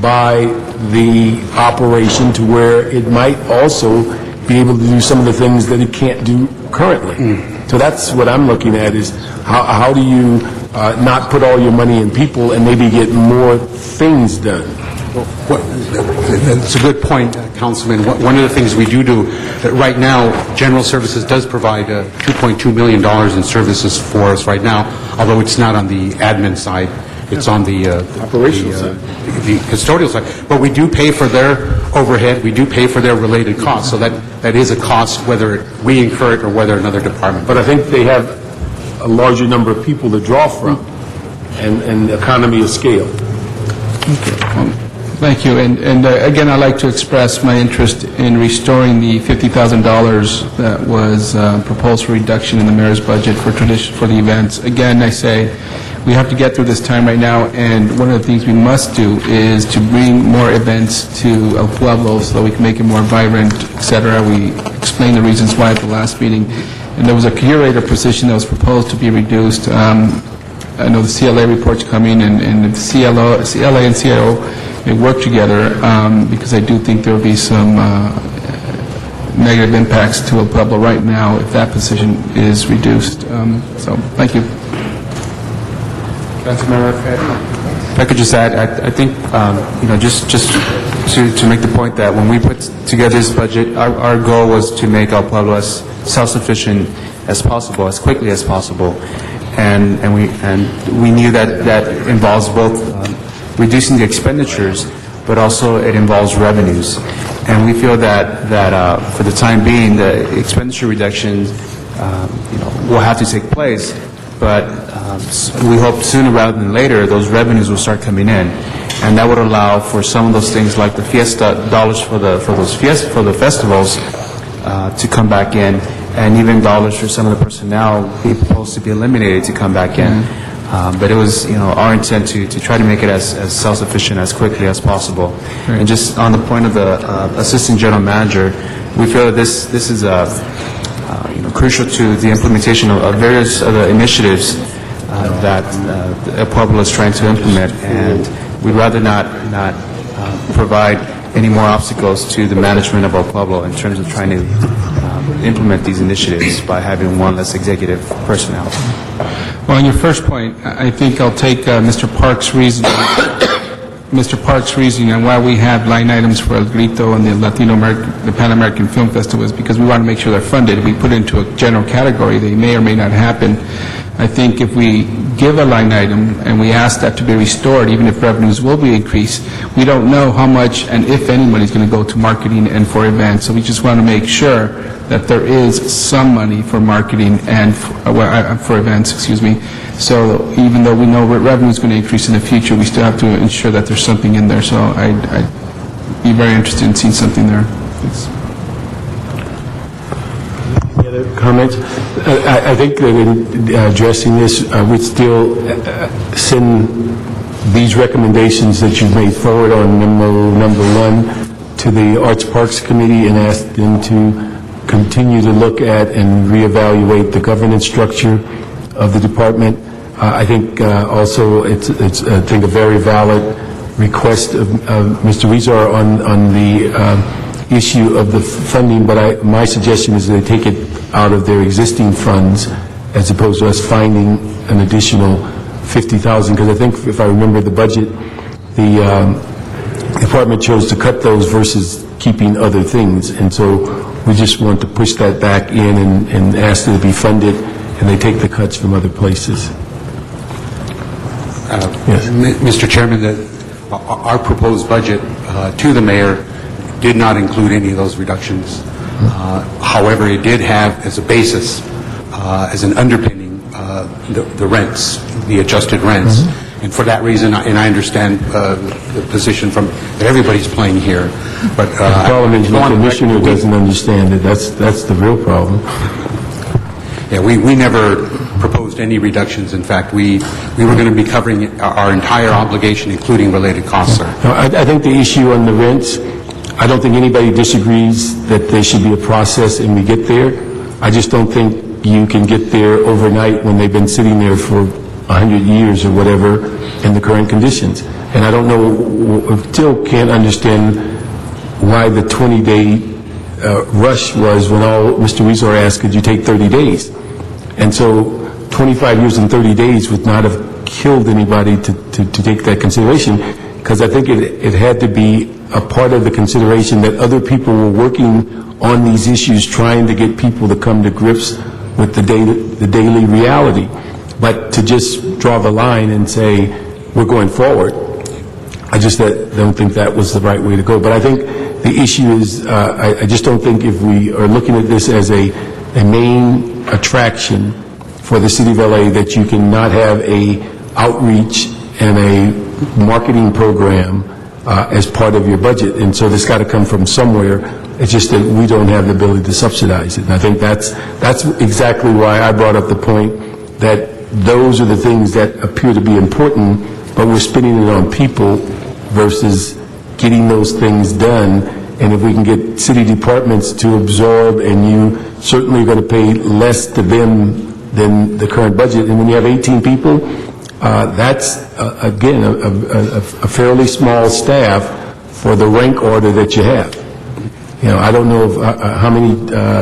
S5: by the operation to where it might also be able to do some of the things that it can't do currently. So that's what I'm looking at is how do you not put all your money in people and maybe get more things done?
S4: It's a good point, Councilman. One of the things we do, right now, General Services does provide $2.2 million in services for us right now, although it's not on the admin side, it's on the operational side, the custodial side. But we do pay for their overhead, we do pay for their related costs, so that is a cost whether we incur it or whether another department.
S5: But I think they have a larger number of people to draw from and economy of scale.
S11: Thank you. And again, I'd like to express my interest in restoring the $50,000 that was proposed for reduction in the mayor's budget for the events. Again, I say we have to get through this time right now, and one of the things we must do is to bring more events to El Pueblo so that we can make it more vibrant, et cetera. We explained the reasons why at the last meeting. And there was a curator position that was proposed to be reduced. I know the CLA report's coming, and the CLA and CIO may work together because I do think there will be some negative impacts to El Pueblo right now if that position is reduced. So, thank you.
S14: Councilmember, if I could just add, I think, just to make the point that when we put together this budget, our goal was to make El Pueblo as self-sufficient as possible, as quickly as possible. And we knew that involves both reducing the expenditures, but also it involves revenues. And we feel that for the time being, the expenditure reductions will have to take place, but we hope sooner rather than later those revenues will start coming in, and that would allow for some of those things like the fiesta dollars for the festivals to come back in, and even dollars for some of the personnel be supposed to be eliminated to come back in. But it was, our intent to try to make it as self-sufficient as quickly as possible. And just on the point of the assistant general manager, we feel that this is crucial to the implementation of various other initiatives that El Pueblo is trying to implement, and we'd rather not provide any more obstacles to the management of El Pueblo in terms of trying to implement these initiatives by having one less executive personnel.
S11: Well, on your first point, I think I'll take Mr. Park's reasoning on why we have line items for El Grito and the Pan American Film Festival is because we want to make sure they're funded. If we put into a general category, they may or may not happen. I think if we give a line item and we ask that to be restored, even if revenues will be increased, we don't know how much and if any money is going to go to marketing and for events. So we just want to make sure that there is some money for marketing and for events, So even though we know revenue is going to increase in the future, we still have to ensure that there's something in there. So I'd be very interested in seeing something there. Thanks.
S5: Any other comments? I think that in addressing this, we'd still send these recommendations that you've made forward on memo number 1 to the Arts Parks Committee and ask them to continue to look at and reevaluate the governance structure of the department. I think also it's I think a very valid request of Mr. Weezer on the issue of the funding, but my suggestion is they take it out of their existing funds as opposed to us finding an additional $50,000, because I think if I remember the budget, the department chose to cut those versus keeping other things. And so we just want to push that back in and ask that it be funded, and they take the cuts from other places.
S4: Mr. Chairman, our proposed budget to the mayor did not include any of those reductions. However, it did have as a basis, as an underpinning, the rents, the adjusted rents. And for that reason, and I understand the position that everybody's playing here, but...
S5: the problem is the commissioner doesn't understand it. That's the real problem.
S4: Yeah, we never proposed any reductions. In fact, we were going to be covering our entire obligation, including related costs, sir.
S5: No, I think the issue on the rents, I don't think anybody disagrees that there should be a process and we get there. I just don't think you can get there overnight when they've been sitting there for 100 years or whatever in the current conditions. And I don't know, still can't understand why the 20-day rush was when all Mr. Weezer asked, could you take 30 days? And so 25 years and 30 days would not have killed anybody to take that consideration, because I think it had to be a part of the consideration that other people were working on these issues, trying to get people to come to grips with the daily reality. But to just draw the line and say, we're going forward, I just don't think that was the right way to go. But I think the issue is, I just don't think if we are looking at this as a main attraction for the city of LA, that you cannot have a outreach and a marketing program as part of your budget. And so this got to come from somewhere. It's just that we don't have the ability to subsidize it. And I think that's exactly why I brought up the point that those are the things that appear to be important, but we're spending it on people versus getting those things done. And if we can get city departments to absorb, and you certainly are going to pay less to them than the current budget, and when you have 18 people, that's, again, a fairly small staff for the rank order that you have. You know, I don't know how many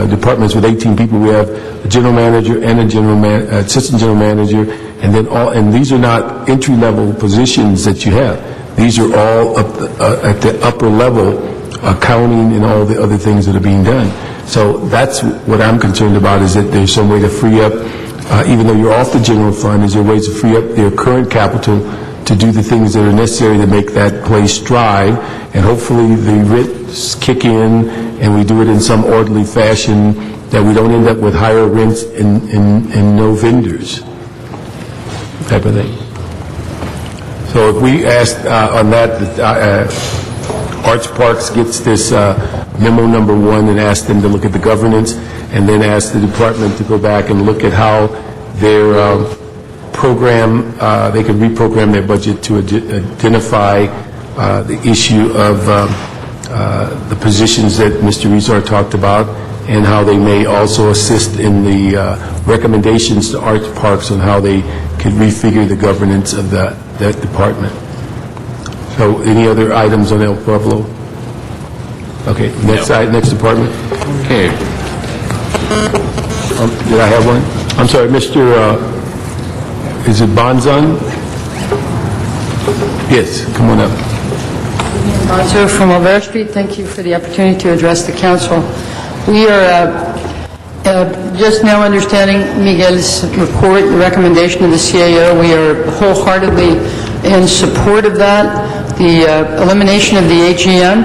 S5: departments with 18 people. We have a general manager and a assistant general manager, and then and these are not entry-level positions that you have. These are all at the upper level, accounting and all the other things that are being done. So that's what I'm concerned about, is that there's some way to free up, even though you're off the general fund, is there ways to free up their current capital to do the things that are necessary to make that place thrive, and hopefully the rents kick in and we do it in some orderly fashion, that we don't end up with higher rents and no vendors, type of thing. So if we ask on that, Arts Parks gets this memo number 1, and ask them to look at the governance, and then ask the department to go back and look at how their program, they can reprogram their budget to identify the issue of the positions that Mr. Rezar talked about, and how they may also assist in the recommendations to Arts Parks on how they could refigure the governance of that department. So any other items on El Pueblo? Okay, next department.
S8: Okay.
S5: Did I have one? I'm sorry, Mr. Is it Bonzan? Yes, come on up.
S20: Bonzo from Olvera Street. Thank you for the opportunity to address the council. We are just now understanding Miguel's report, the recommendation of the CAO. We are wholeheartedly in support of that. The elimination of the AGM,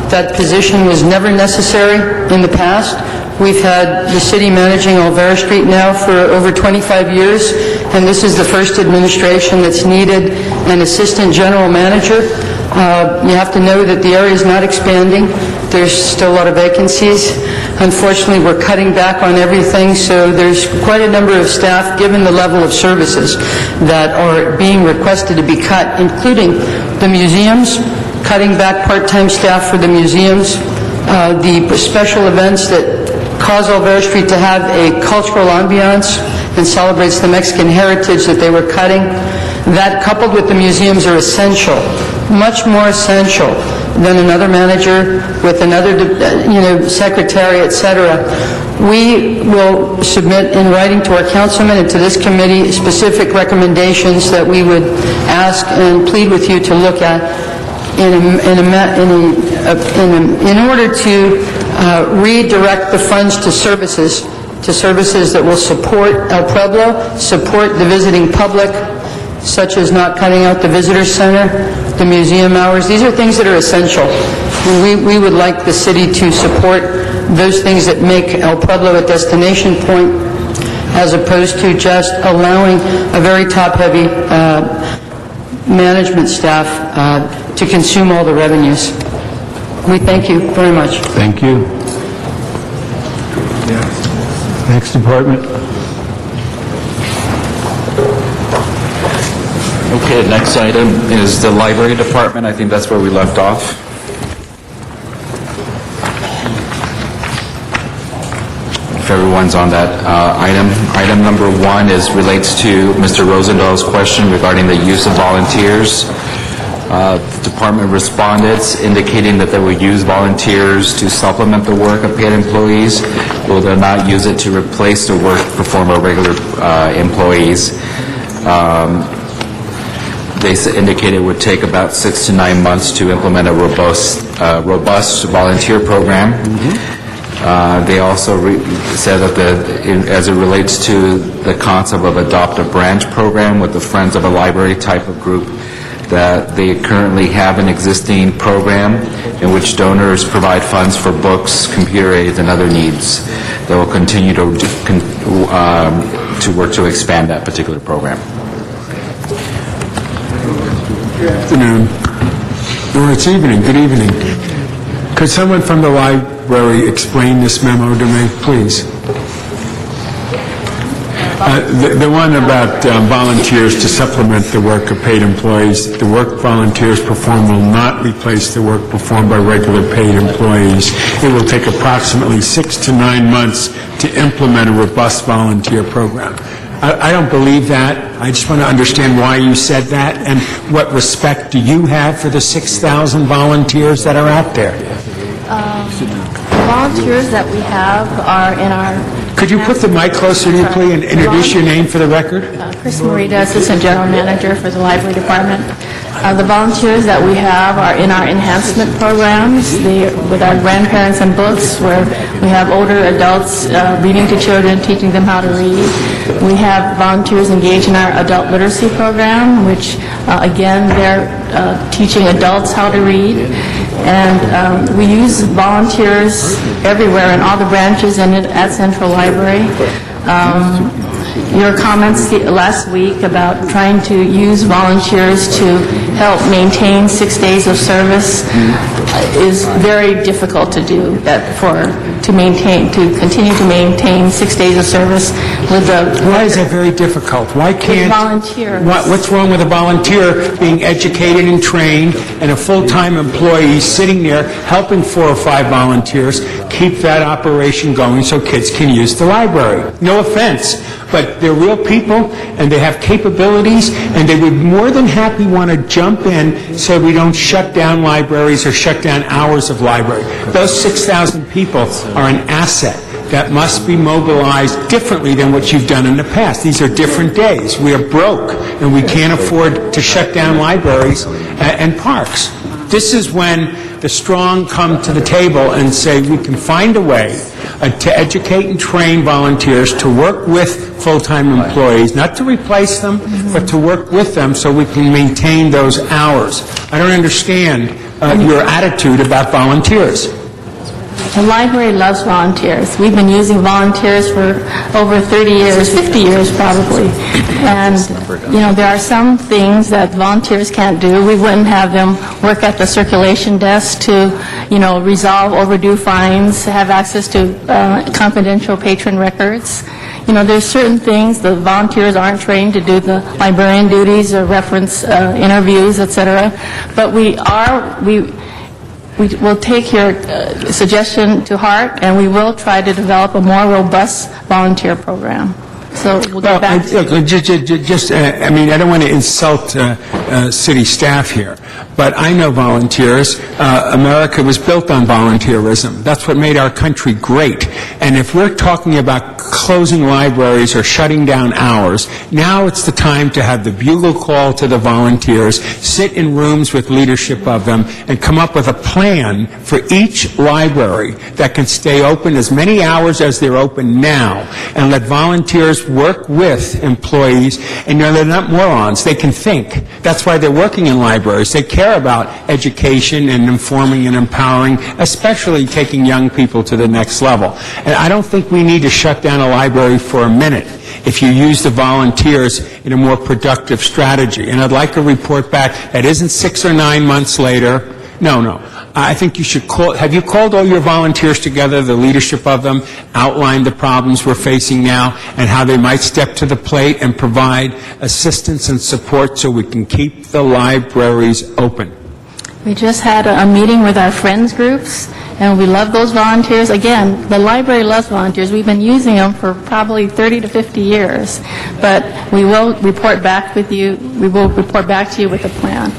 S20: that position was never necessary in the past. We've had the city managing Olvera Street now for over 25 years, and this is the first administration that's needed an assistant general manager. You have to know that the area is not expanding. There's still a lot of vacancies. Unfortunately, we're cutting back on everything, so there's quite a number of staff, given the level of services that are being requested to be cut, including the museums, cutting back part-time staff for the museums, the special events that cause Olvera Street to have a cultural ambiance and celebrates the Mexican heritage that they were cutting. That, coupled with the museums, are essential, much more essential than another manager with another, secretary, etc. We will submit in writing to our councilman and to this committee specific recommendations that we would ask and plead with you to look at. in order to redirect the funds to services that will support El Pueblo, support the visiting public, such as not cutting out the visitor center, the museum hours. These are things that are essential. We would like the city to support those things that make El Pueblo a destination point, as opposed to just allowing a very top-heavy management staff to consume all the revenues. We thank you very much.
S5: Thank you. Next department.
S8: Okay, next item is the library department. I think that's where we left off. If everyone's on that item. Item number 1 relates to Mr. Rosendal's question regarding the use of volunteers. The department responded indicating that they would use volunteers to supplement the work of paid employees, but will not use it to replace the work performed by regular employees. They indicated it would take about 6 to 9 months to implement a robust volunteer program. They also said that as it relates to the concept of Adopt a Branch program with the Friends of a Library type of group, that they currently have an existing program in which donors provide funds for books, computer aids, and other needs. They will continue to work to expand that particular program.
S12: Good afternoon. Or it's evening. Good evening. Could someone from the library explain this memo to me, please? The one about volunteers to supplement the work of paid employees. The work volunteers perform will not replace the work performed by regular paid employees. It will take approximately 6 to 9 months to implement a robust volunteer program. I don't believe that. I just want to understand why you said that, and what respect do you have for the 6,000 volunteers that are out there?
S17: The volunteers that we have are in our...
S12: Could you put the mic closer to you, please, and introduce your name for the record?
S17: Chris Morita, Assistant General Manager for the Library Department. The volunteers that we have are in our enhancement programs with our grandparents and books, where we have older adults reading to children, teaching them how to read. We have volunteers engaged in our adult literacy program, which, again, they're teaching adults how to read. And we use volunteers everywhere in all the branches and at Central Library. Your comments last week about trying to use volunteers to help maintain 6 days of service is very difficult to do. To continue to maintain 6 days of service with the...
S12: Why is that very difficult? Why can't...
S17: volunteers.
S12: What's wrong with a volunteer being educated and trained and a full-time employee sitting there helping 4 or 5 volunteers keep that operation going so kids can use the library? No offense, but they're real people and they have capabilities, and they would more than happy want to jump in so we don't shut down libraries or shut down hours of library. Those 6,000 people are an asset that must be mobilized differently than what you've done in the past. These are different days. We are broke, and we can't afford to shut down libraries and parks. This is when the strong come to the table and say we can find a way to educate and train volunteers to work with full-time employees, not to replace them, but to work with them so we can maintain those hours. I don't understand your attitude about volunteers.
S17: The library loves volunteers. We've been using volunteers for over 30 years, 50 years probably. And, there are some things that volunteers can't do. We wouldn't have them work at the circulation desk to, resolve overdue fines, have access to confidential patron records. There's certain things the volunteers aren't trained to do, the librarian duties or reference interviews, etc. But we will take your suggestion to heart, and we will try to develop a more robust volunteer program. So we'll get back to you.
S12: I don't want to insult city staff here, but I know volunteers. America was built on volunteerism. That's what made our country great. And if we're talking about closing libraries or shutting down hours, now it's the time to have the bugle call to the volunteers, sit in rooms with leadership of them, and come up with a plan for each library that can stay open as many hours as they're open now, and let volunteers work with employees. And they're not morons. They can think. That's why they're working in libraries. They care about education and informing and empowering, especially taking young people to the next level. And I don't think we need to shut down a library for a minute if you use the volunteers in a more productive strategy. And I'd like a report back that isn't 6 or 9 months later. No. I think you should call. Have you called all your volunteers together, the leadership of them, outlined the problems we're facing now, and how they might step to the plate and provide assistance and support so we can keep the libraries open?
S17: We just had a meeting with our friends groups, and we love those volunteers. Again, the library loves volunteers. We've been using them for probably 30 to 50 years, but we will report back with you. We will report back to you with a plan.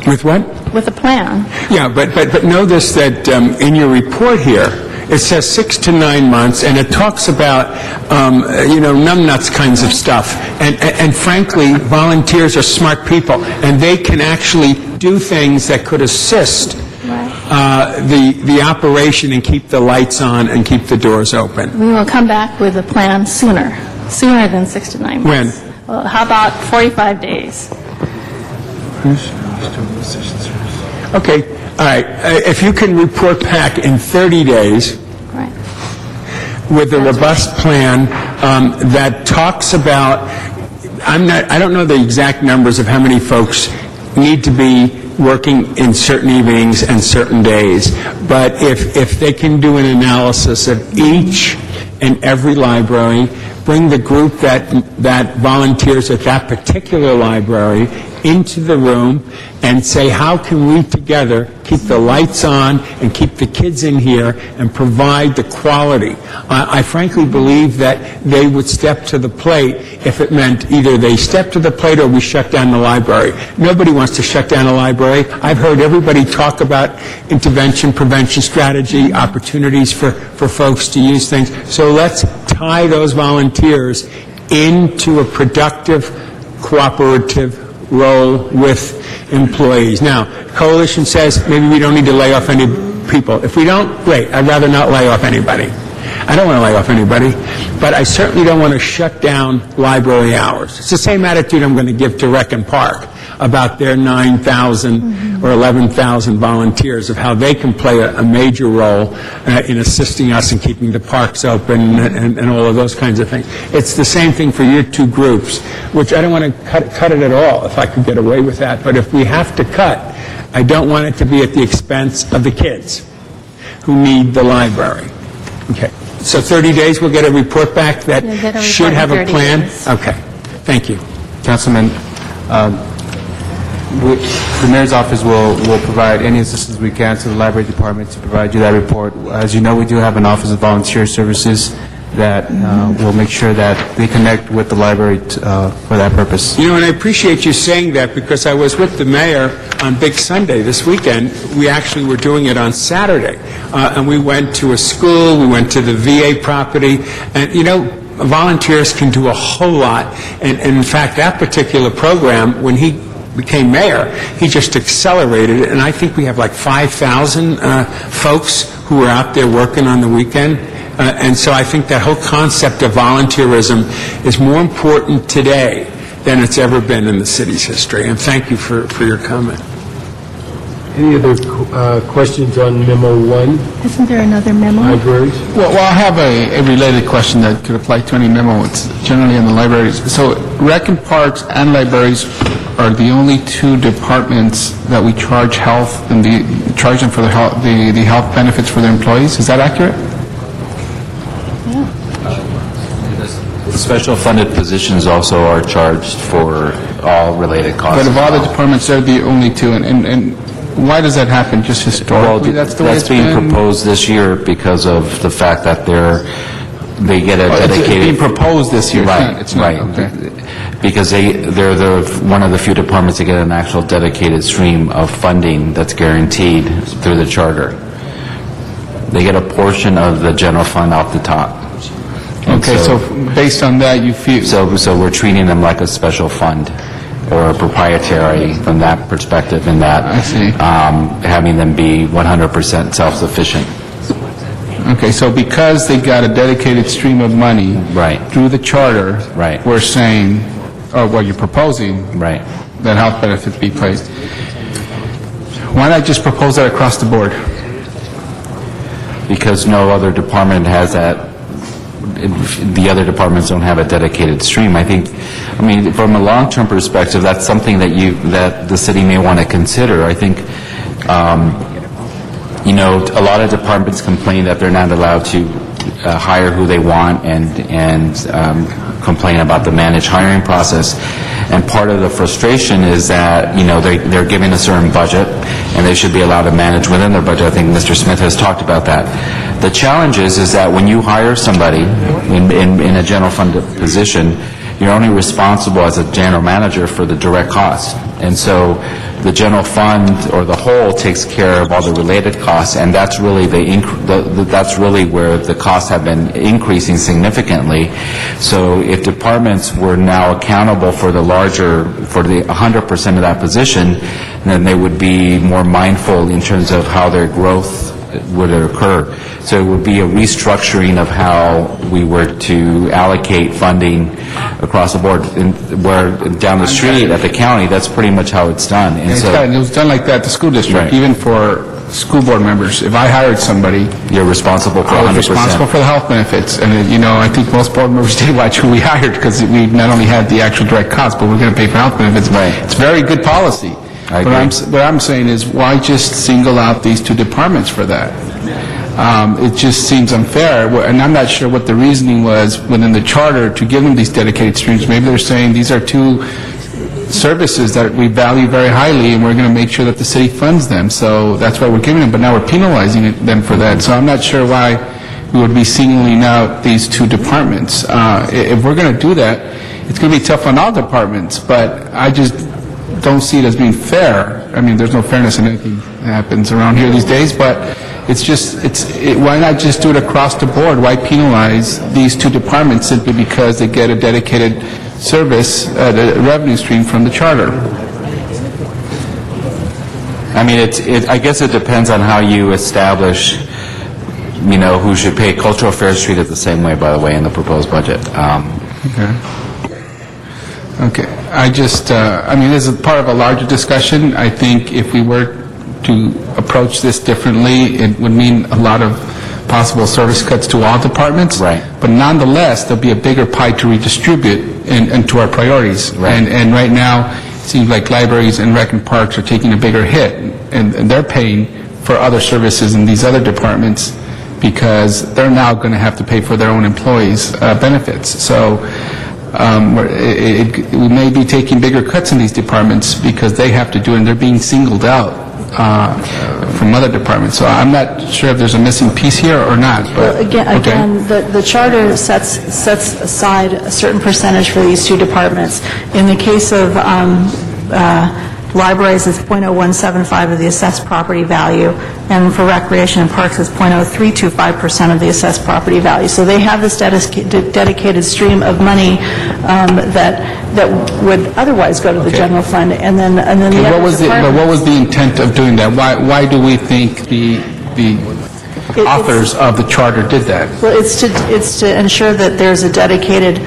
S12: With what?
S17: With a plan.
S12: Yeah, but know this, that in your report here, it says 6 to 9 months, and it talks about, numbnuts kinds of stuff. And frankly, volunteers are smart people, and they can actually do things that could assist the operation and keep the lights on and keep the doors open.
S17: We will come back with a plan sooner than 6 to 9 months.
S12: When?
S17: Well, how about 45 days?
S12: Okay, all right. If you can report back in 30 days with a robust plan that talks about, I don't know the exact numbers of how many folks need to be working in certain evenings and certain days, but if they can do an analysis of each and every library, bring the group that volunteers at that particular library into the room and say, how can we together keep the lights on and keep the kids in here and provide the quality? I frankly believe that they would step to the plate if it meant either they step to the plate or we shut down the library. Nobody wants to shut down a library. I've heard everybody talk about intervention, prevention strategy, opportunities for folks to use things. So let's tie those volunteers into a productive, cooperative role with employees. Now, Coalition says maybe we don't need to lay off any people. If we don't, great. I'd rather not lay off anybody. I don't want to lay off anybody, but I certainly don't want to shut down library hours. It's the same attitude I'm going to give to Rec and Park about their 9,000 or 11,000 volunteers, of how they can play a major role in assisting us in keeping the parks open and all of those kinds of things. It's the same thing for your two groups, which I don't want to cut it at all if I could get away with that. But if we have to cut, I don't want it to be at the expense of the kids who need the library. Okay. So 30 days, we'll get a report back that should have a plan? Okay. Thank you.
S14: Councilman, the mayor's office will provide any assistance we can to the library department to provide you that report. As you know, we do have an Office of Volunteer Services that will make sure that they connect with the library for that purpose.
S12: You know, and I appreciate you saying that, because I was with the mayor on Big Sunday this weekend. We actually were doing it on Saturday. And we went to a school, we went to the VA property, and, you know, volunteers can do a whole lot. And in fact, that particular program, when he became mayor, he just accelerated it, and I think we have like 5,000 folks who are out there working on the weekend. And so I think that whole concept of volunteerism is more important today than it's ever been in the city's history. And thank you for your comment.
S5: Any other questions on Memo 1?
S17: Isn't there another memo?
S5: Libraries?
S11: Well, I have a related question that could apply to any memo. It's generally in the libraries. So Rec and Parks and libraries are the only two departments that we charge health and charge them for the health benefits for their employees. Is that accurate?
S8: Special funded positions also are charged for all related costs.
S11: But of all the departments, they're the only two. And why does that happen? Just historically,
S8: well,
S11: that's the way it's been?
S8: being proposed this year because of the fact that they're they get a
S11: It's
S8: dedicated...
S11: being proposed this year. It's not-
S8: Right,
S11: okay.
S8: because they're one of the few departments that get an actual dedicated stream of funding that's guaranteed through the charter. They get a portion of the general fund off the top. And
S11: Okay, so based on that, you feel...
S8: So we're treating them like a special fund or a proprietary from that perspective, in that having them be 100% self-sufficient.
S11: Okay, so because they got a dedicated stream of money through the charter, we're saying, or what you're proposing, that health benefits be placed. Why not just propose that across the board?
S8: Because no other department has that. The other departments don't have a dedicated stream. I mean, from a long-term perspective, that's something that the city may want to consider. I think, a lot of departments complain that they're not allowed to hire who they want and complain about the managed hiring process. And part of the frustration is that, they're given a certain budget and they should be allowed to manage within their budget. I think Mr. Smith has talked about that. The challenge is that when you hire somebody in a general fund position, you're only responsible as a general manager for the direct costs. And so the general fund or the whole takes care of all the related costs, and that's really that's really where the costs have been increasing significantly. So if departments were now accountable for the 100% of that position, then they would be more mindful in terms of how their growth would occur. So it would be a restructuring of how we were to allocate funding across the board. Where down the street at the county, that's pretty much how it's done. And
S11: It was done like that at the school district, even for school board members. If I hired somebody,
S8: you're responsible for 100%.
S11: I was responsible for the health benefits. And, I think most board members did watch who we hired, because we not only had the actual direct costs, but we're going to pay for health benefits. It's very good policy. What I'm saying is, why just single out these two departments for that? It just seems unfair, and I'm not sure what the reasoning was within the charter to give them these dedicated streams. Maybe they're saying these are two services that we value very highly, and we're going to make sure that the city funds them, so that's why we're giving them, but now we're penalizing them for that. So I'm not sure why we would be singling out these two departments. If we're going to do that, it's going to be tough on all departments, but I just don't see it as being fair. I mean, there's no fairness in anything that happens around here these days, but why not just do it across the board? Why penalize these two departments simply because they get a dedicated service, a revenue stream from the charter?
S8: I mean, I guess it depends on how you establish, who should pay. Cultural affairs treated the same way, by the way, in the proposed budget.
S11: Okay. This is part of a larger discussion. I think if we were to approach this differently, it would mean a lot of possible service cuts to all departments. But nonetheless, there'll be a bigger pie to redistribute and to our priorities. And right now, it seems like libraries and rec and parks are taking a bigger hit, and they're paying for other services in these other departments because they're now going to have to pay for their own employees' benefits. So we may be taking bigger cuts in these departments because they have to do it, and they're being singled out from other departments. So I'm not sure if there's a missing piece here or not. But
S18: Again, the charter sets aside a certain percentage for these two departments. In the case of libraries, it's 0.0175 of the assessed property value, and for recreation and parks, it's 0.0325% of the assessed property value. So they have this dedicated stream of money that would otherwise go to the general fund, and then the other departments.
S11: What was the intent of doing that? Why do we think the authors of the charter did that?
S18: Well, it's to ensure that there's a dedicated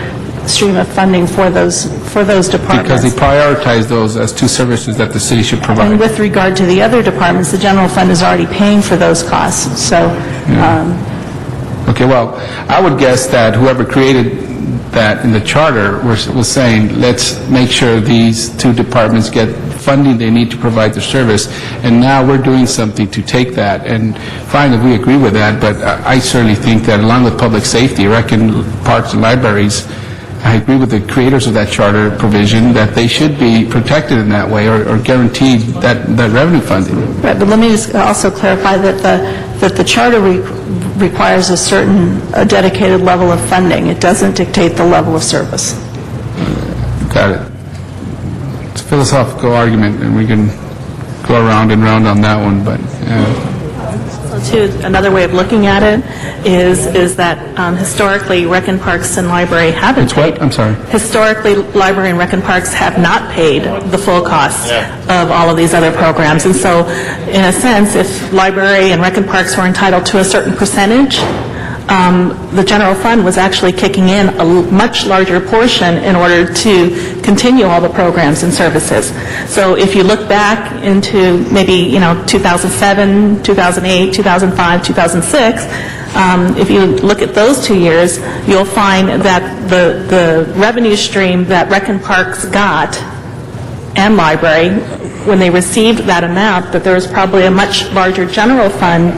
S18: stream of funding for those departments.
S11: Because they prioritize those as two services that the city should provide.
S18: And with regard to the other departments, the general fund is already paying for those costs. So,
S11: Okay, well, I would guess that whoever created that in the charter was saying, let's make sure these two departments get funding they need to provide their service, and now we're doing something to take that, and fine if we agree with that, but I certainly think that along with public safety, rec and parks and libraries, I agree with the creators of that charter provision that they should be protected in that way or guaranteed that revenue funding.
S18: Right, but let me just also clarify that the charter requires a certain dedicated level of funding. It doesn't dictate the level of service.
S11: Got it. It's a philosophical argument, and we can go around and round on that one, but...
S18: So, too, another way of looking at it is that historically, Rec and Parks and Library haven't
S11: It's what? I'm sorry.
S18: Historically, Library and Rec and Parks have not paid the full cost of all of these other programs. And so, in a sense, if Library and Rec and Parks were entitled to a certain percentage, the general fund was actually kicking in a much larger portion in order to continue all the programs and services. So if you look back into maybe 2007, 2008, 2005, 2006, if you look at those 2 years, you'll find that the revenue stream that Rec and Parks got and Library, when they received that amount, that there was probably a much larger general fund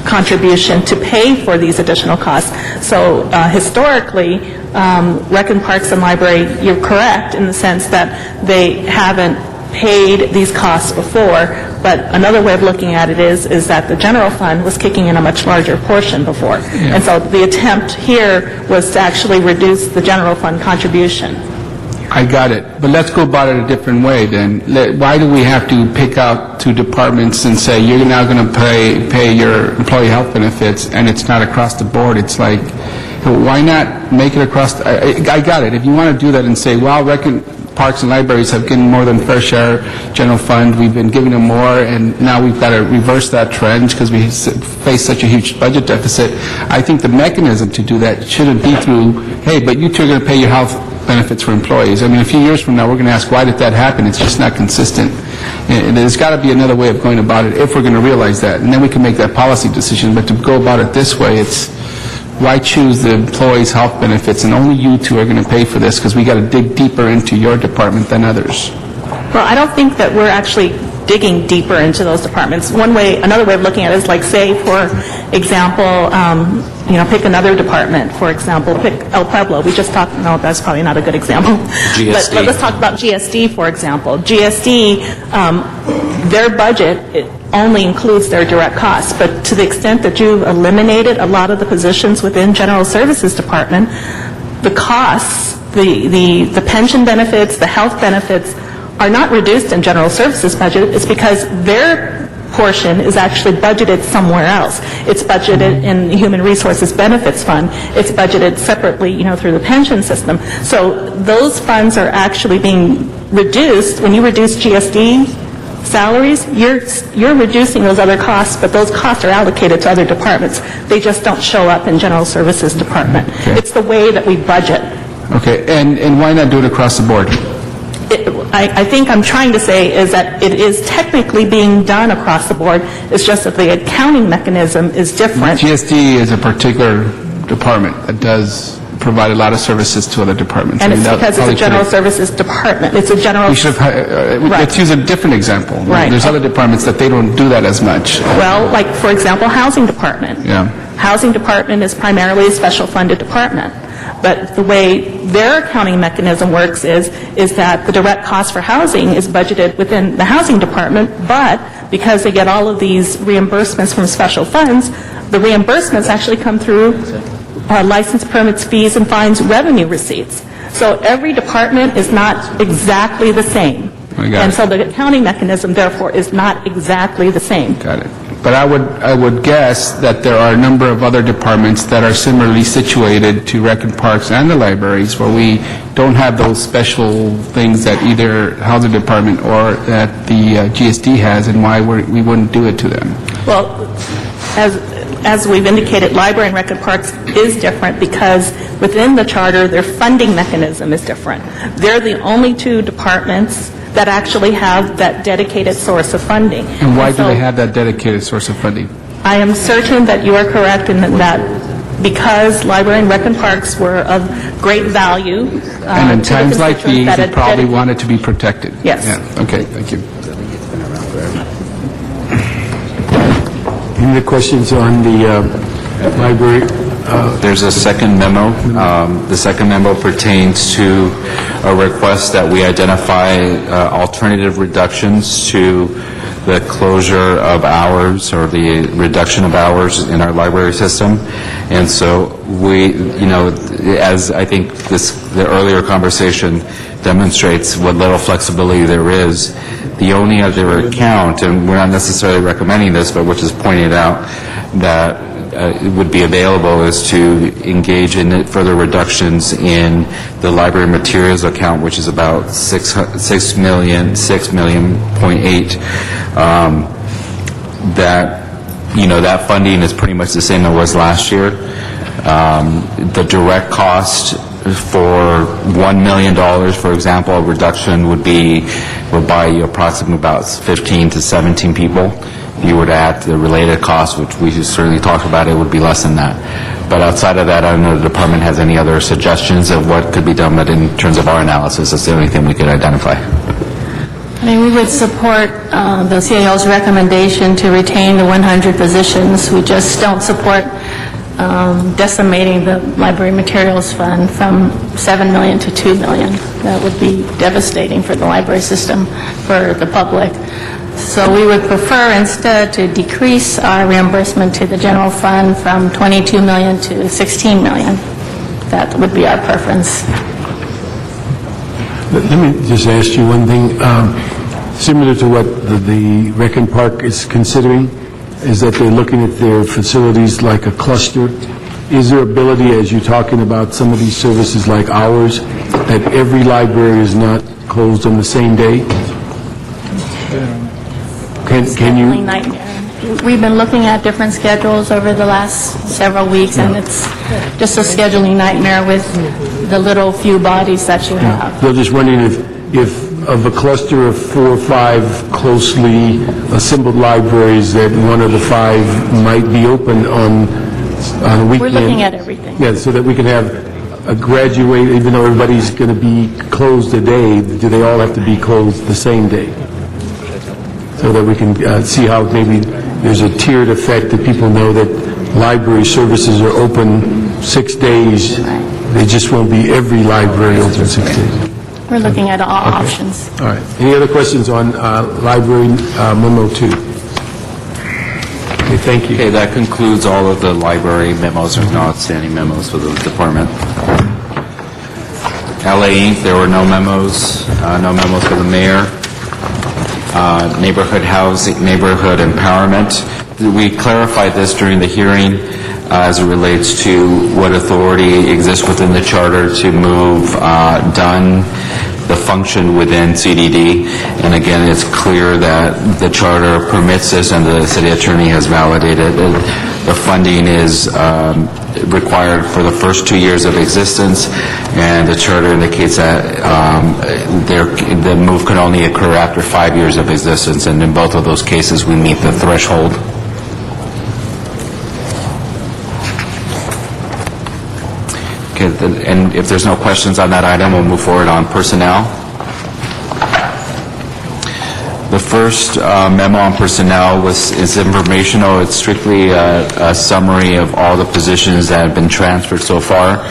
S18: contribution to pay for these additional costs. So historically, Rec and Parks and Library, you're correct in the sense that they haven't paid these costs before, but another way of looking at it is that the general fund was kicking in a much larger portion before.
S11: Yeah.
S18: And so the attempt here was to actually reduce the general fund contribution.
S11: I got it. But let's go about it a different way then. Why do we have to pick out two departments and say, you're now going to pay your employee health benefits, and it's not across the board? It's like, why not make it across I got it. If you want to do that and say, well, Parks and Libraries have given more than fair share general fund, we've been giving them more, and now we've got to reverse that trend because we face such a huge budget deficit. I think the mechanism to do that shouldn't be through, hey, but you two are going to pay your health benefits for employees. I mean, a few years from now, we're going to ask, why did that happen? It's just not consistent. And there's got to be another way of going about it if we're going to realize that. And then we can make that policy decision. But to go about it this way, it's why choose the employees' health benefits and only you two are going to pay for this because we got to dig deeper into your department than others?
S18: Well, I don't think that we're actually digging deeper into those departments. Another way of looking at it is like, say, for example, pick another department. For example, pick El Pueblo. We just talked, no, that's probably not a good example.
S3: GSD.
S18: But let's talk about GSD, for example. GSD, their budget, it only includes their direct costs. But to the extent that you've eliminated a lot of the positions within General Services Department, the costs, the pension benefits, the health benefits, are not reduced in General Services budget. It's because their portion is actually budgeted somewhere else. It's budgeted in the Human Resources Benefits Fund. It's budgeted separately, through the pension system. So those funds are actually being reduced. When you reduce GSD salaries, you're reducing those other costs, but those costs are allocated to other departments. They just don't show up in General Services Department.
S11: Okay.
S18: It's the way that we budget.
S11: Okay, and why not do it across the board?
S18: I think I'm trying to say is that it is technically being done across the board. It's just that the accounting mechanism is different.
S11: GSD is a particular department that does provide a lot of services to other departments.
S18: And it's because it's a General Services Department. It's a general...
S11: Let's use a different example.
S18: Right.
S11: There's other departments that they don't do that as much.
S18: Well, like, for example, Housing Department.
S11: Yeah.
S18: Housing Department is primarily a special funded department. But the way their accounting mechanism works is that the direct cost for housing is budgeted within the Housing Department, but because they get all of these reimbursements from special funds, the reimbursements actually come through license permits, fees, and fines revenue receipts. So every department is not exactly the same. And so the accounting mechanism, therefore, is not exactly the same.
S11: Got it. But I would guess that there are a number of other departments that are similarly situated to Rec and Parks and the libraries where we don't have those special things that either Housing Department or that the GSD has, and why we wouldn't do it to them.
S18: Well, as we've indicated, Library and Rec and Parks is different because within the charter, their funding mechanism is different. They're the only two departments that actually have that dedicated source of funding.
S11: And why do they have that dedicated source of funding?
S18: I am certain that you are correct in that because Library and Rec and Parks were of great value.
S11: And in times like these, they probably want it to be protected.
S18: Yes.
S11: Yeah. Okay, thank you.
S5: Any other questions on the library
S8: There's a second memo. The second memo pertains to a request that we identify alternative reductions to the closure of hours or the reduction of hours in our library system. And so we, as I think the earlier conversation demonstrates what little flexibility there is, the only other account, and we're not necessarily recommending this, but which is pointed out, that it would be available is to engage in further reductions in the library materials account, which is about $6.8 million. That funding is pretty much the same as it was last year. The direct cost for $1 million, for example, a reduction would buy you approximately about 15 to 17 people. If you were to add the related costs, which we certainly talked about, it would be less than that. But outside of that, I don't know if the department has any other suggestions of what could be done, but in terms of our analysis, that's the only thing we could identify.
S17: I mean, we would support the CAO's recommendation to retain the 100 positions. We just don't support decimating the library materials fund from $7 million to $2 million. That would be devastating for the library system, for the public. So we would prefer instead to decrease our reimbursement to the general fund from $22 million to $16 million. That would be our preference.
S5: Let me just ask you one thing. Similar to what the Rec and Park is considering, is that they're looking at their facilities like a cluster. Is there ability, as you're talking about some of these services like ours, that every library is not closed on the same day? Can you?
S17: Nightmare. We've been looking at different schedules over the last several weeks, and it's just a scheduling nightmare with the little few bodies that you have.
S5: They're just wondering if of a cluster of 4 or 5 closely assembled libraries, that one of the 5 might be open on a weekend.
S17: We're looking at everything.
S5: Yeah, so that we can have a graduate, even though everybody's going to be closed a day, do they all have to be closed the same day? So that we can see how maybe there's a tiered effect, that people know that library services are open 6 days. They just won't be every library open 6 days.
S17: We're looking at all options.
S5: All right. Any other questions on Library Memo 2? Okay, thank you.
S8: Okay, that concludes all of the library memos. There's no outstanding memos for the department. LA Inc., there were no memos for the mayor. Neighborhood housing, neighborhood empowerment. We clarified this during the hearing as it relates to what authority exists within the charter to move the function within CDD. And again, it's clear that the charter permits this, and the city attorney has validated it. The funding is required for the first 2 years of existence, and the charter indicates that the move can only occur after 5 years of existence, and in both of those cases, we meet the threshold. Okay, and if there's no questions on that item, we'll move forward on personnel. The first memo on personnel is informational. It's strictly a summary of all the positions that have been transferred so far.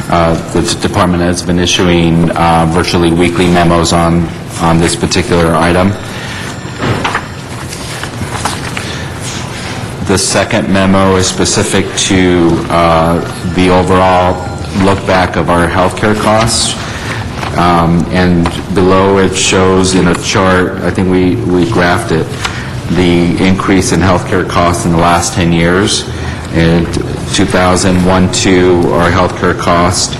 S8: The department has been issuing virtually weekly memos on this particular item. The second memo is specific to the overall look back of our healthcare costs. And below it shows in a chart, I think we graphed it, the increase in healthcare costs in the last 10 years. In 2001-2, our healthcare cost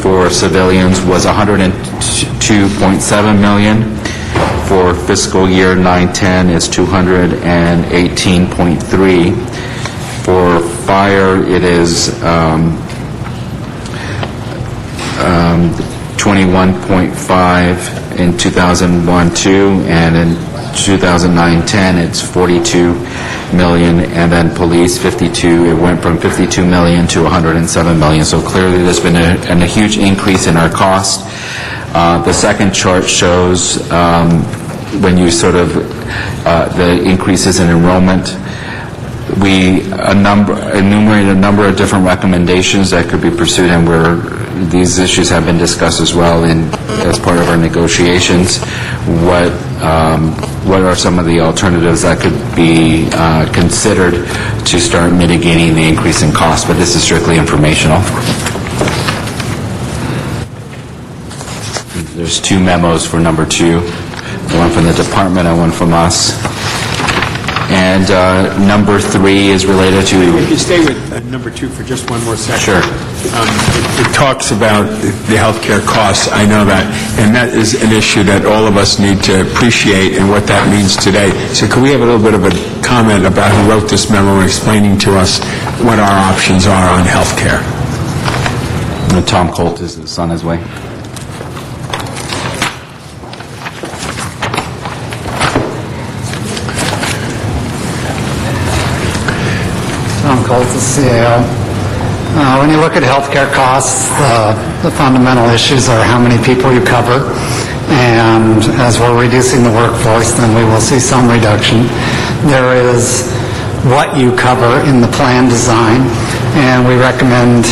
S8: for civilians was $102.7 million. For fiscal year 9-10, it's $218.3. For fire, it is 21.5 in 2001-2, and in 2009-10, it's 42 million, and then police 52. It went from 52 million to 107 million. So clearly, there's been a huge increase in our cost. The second chart shows when you sort of the increases in enrollment. we enumerated a number of different recommendations that could be pursued, and these issues have been discussed as well as part of our negotiations. What are some of the alternatives that could be considered to start mitigating the increase in cost? But this is strictly informational. There's 2 memos for number 2, one from the department and one from us. And number 3 is related to...
S12: If you stay with number 2 for just one more second.
S8: Sure.
S12: It talks about the healthcare costs, I know that, and that is an issue that all of us need to appreciate and what that means today. So could we have a little bit of a comment about who wrote this memo explaining to us what our options are on healthcare?
S8: Tom Colt is on his way.
S6: Tom Colt, the CAO. When you look at healthcare costs, the fundamental issues are how many people you cover, and as we're reducing the workforce, then we will see some reduction. There is what you cover in the plan design, and we recommend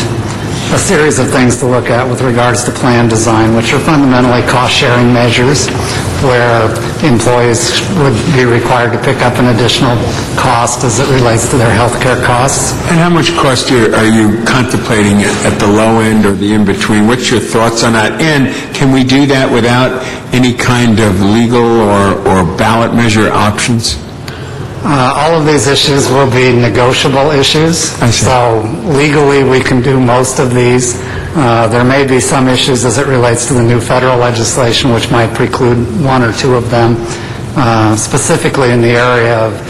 S6: a series of things to look at with regards to plan design, which are fundamentally cost-sharing measures where employees would be required to pick up an additional cost as it relates to their health care costs.
S12: And how much cost are you contemplating at the low end or the in-between? What's your thoughts on that? And can we do that without any kind of legal or ballot measure options?
S6: All of these issues will be negotiable issues. So legally, we can do most of these. There may be some issues as it relates to the new federal legislation, which might preclude one or two of them, specifically in the area of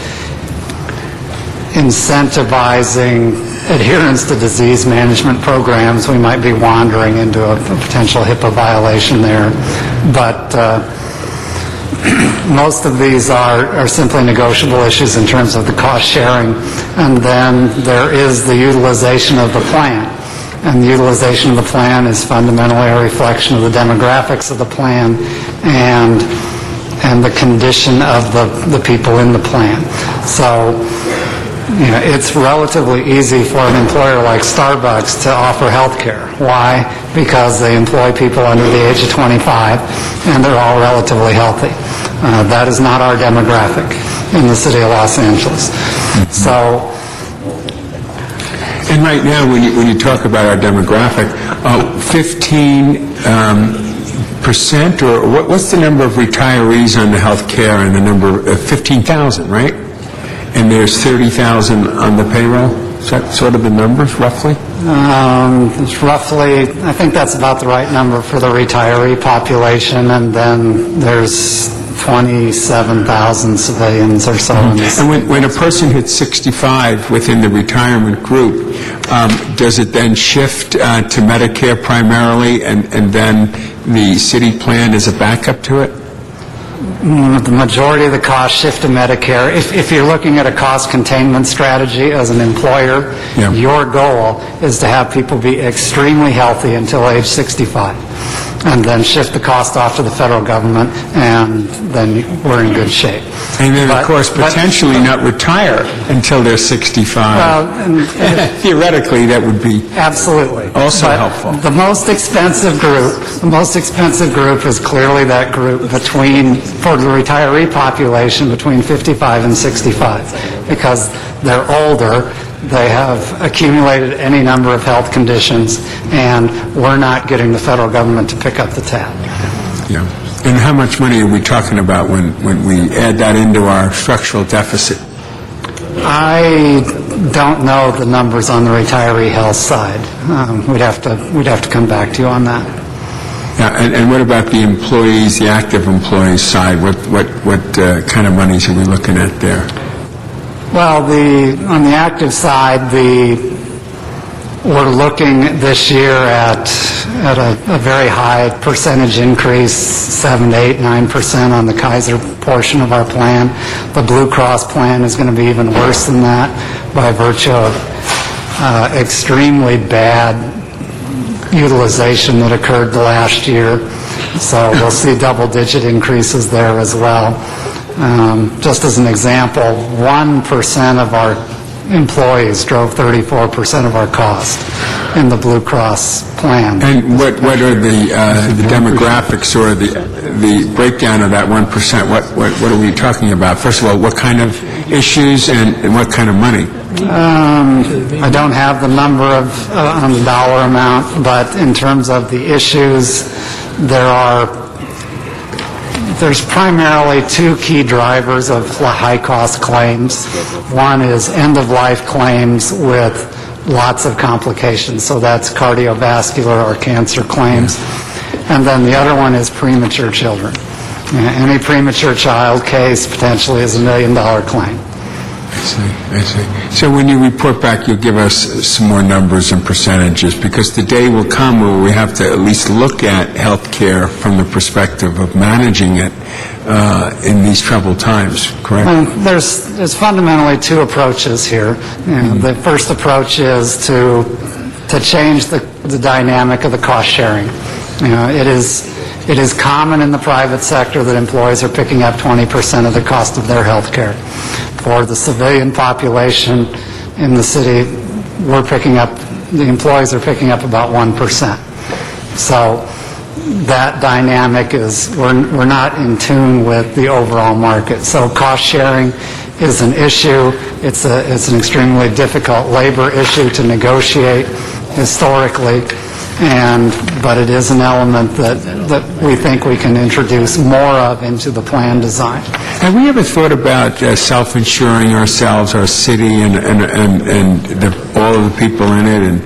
S6: incentivizing adherence to disease management programs. We might be wandering into a potential HIPAA violation there. But most of these are simply negotiable issues in terms of the cost sharing. And then there is the utilization of the plan. And the utilization of the plan is fundamentally a reflection of the demographics of the plan and the condition of the people in the plan. So, it's relatively easy for an employer like Starbucks to offer health care. Why? Because they employ people under the age of 25, and they're all relatively healthy. That is not our demographic in the city of Los Angeles. So...
S12: And right now, when you talk about our demographic, 15%, or what's the number of retirees on the health care, and the number of 15,000, right? And there's 30,000 on the payroll? Is that sort of the numbers, roughly?
S6: It's roughly, I think that's about the right number for the retiree population, and then there's 27,000 civilians or so.
S12: And when a person hits 65 within the retirement group, does it then shift to Medicare primarily, and then the city plan is a backup to it?
S6: The majority of the costs shift to Medicare. If you're looking at a cost containment strategy as an employer, your goal is to have people be extremely healthy until age 65, and then shift the cost off to the federal government, and then we're in good shape.
S12: And then, of course, potentially not retire until they're 65. Theoretically, that would be
S6: absolutely
S12: also helpful.
S6: The most expensive group is clearly that group for the retiree population between 55 and 65, because they're older, they have accumulated any number of health conditions, and we're not getting the federal government to pick up the tab.
S12: Yeah. And how much money are we talking about when we add that into our structural deficit?
S6: I don't know the numbers on the retiree health side. We'd have to come back to you on that.
S12: Yeah, and what about the employees, the active employees side? What kind of monies are we looking at there?
S6: Well, on the active side, we're looking this year at a very high percentage increase, 7 to 8, 9% on the Kaiser portion of our plan. The Blue Cross plan is going to be even worse than that by virtue of extremely bad utilization that occurred the last year. So we'll see double-digit increases there as well. Just as an example, 1% of our employees drove 34% of our cost in the Blue Cross plan.
S12: And what are the demographics or the breakdown of that 1%? What are we talking about? First of all, what kind of issues and what kind of money?
S6: I don't have the number on the dollar amount, but in terms of the issues, there's primarily two key drivers of high-cost claims. One is end-of-life claims with lots of complications, so that's cardiovascular or cancer claims. And then the other one is premature children. Any premature child case potentially is $1 million claim.
S12: I see. So when you report back, you'll give us some more numbers and percentages, because the day will come where we have to at least look at health care from the perspective of managing it in these troubled times, correct?
S6: There's fundamentally two approaches here. The first approach is to change the dynamic of the cost sharing. It is common in the private sector that employees are picking up 20% of the cost of their health care. For the civilian population in the city, the employees are picking up about 1%. So that dynamic is, we're not in tune with the overall market. So cost sharing is an issue. It's an extremely difficult labor issue to negotiate historically. But it is an element that we think we can introduce more of into the plan design.
S12: Have we ever thought about self-insuring ourselves, our city, and all of the people in it,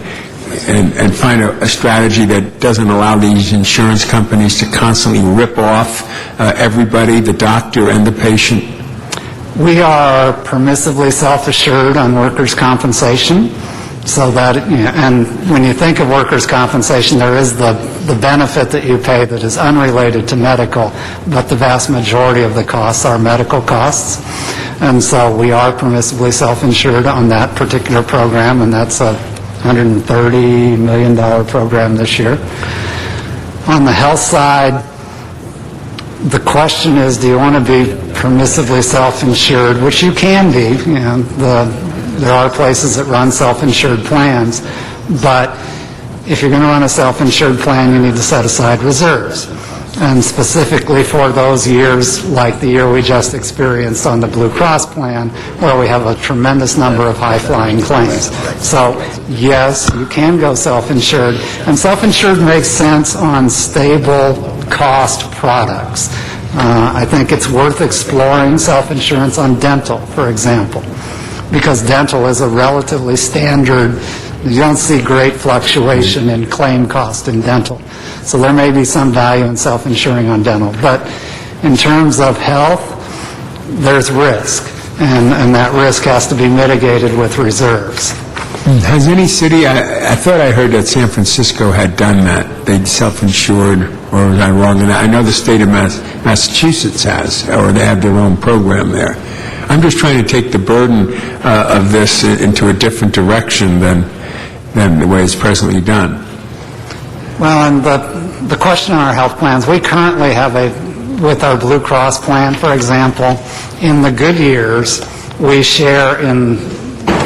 S12: and find a strategy that doesn't allow these insurance companies to constantly rip off everybody, the doctor and the patient?
S6: We are permissively self-assured on workers' compensation. So that, and when you think of workers' compensation, there is the benefit that you pay that is unrelated to medical, but the vast majority of the costs are medical costs. And so we are permissibly self-insured on that particular program, and that's a $130 million program this year. On the health side, the question is, do you want to be permissively self-insured, which you can be. There are places that run self-insured plans, but if you're going to run a self-insured plan, you need to set aside reserves. And specifically for those years, like the year we just experienced on the Blue Cross plan, where we have a tremendous number of high-flying claims. So, yes, you can go self-insured, and self-insured makes sense on stable cost products. I think it's worth exploring self-insurance on dental, for example, because dental is a relatively standard. You don't see great fluctuation in claim cost in dental. So there may be some value in self-insuring on dental. But in terms of health, there's risk, and that risk has to be mitigated with reserves.
S12: Has any city, I thought I heard that San Francisco had done that. They'd self-insured, or was I wrong? And I know the state of Massachusetts has, or they have their own program there. I'm just trying to take the burden of this into a different direction than the way it's presently done.
S6: Well, and the question on our health plans, we currently have with our Blue Cross plan, for example, in the good years, we share in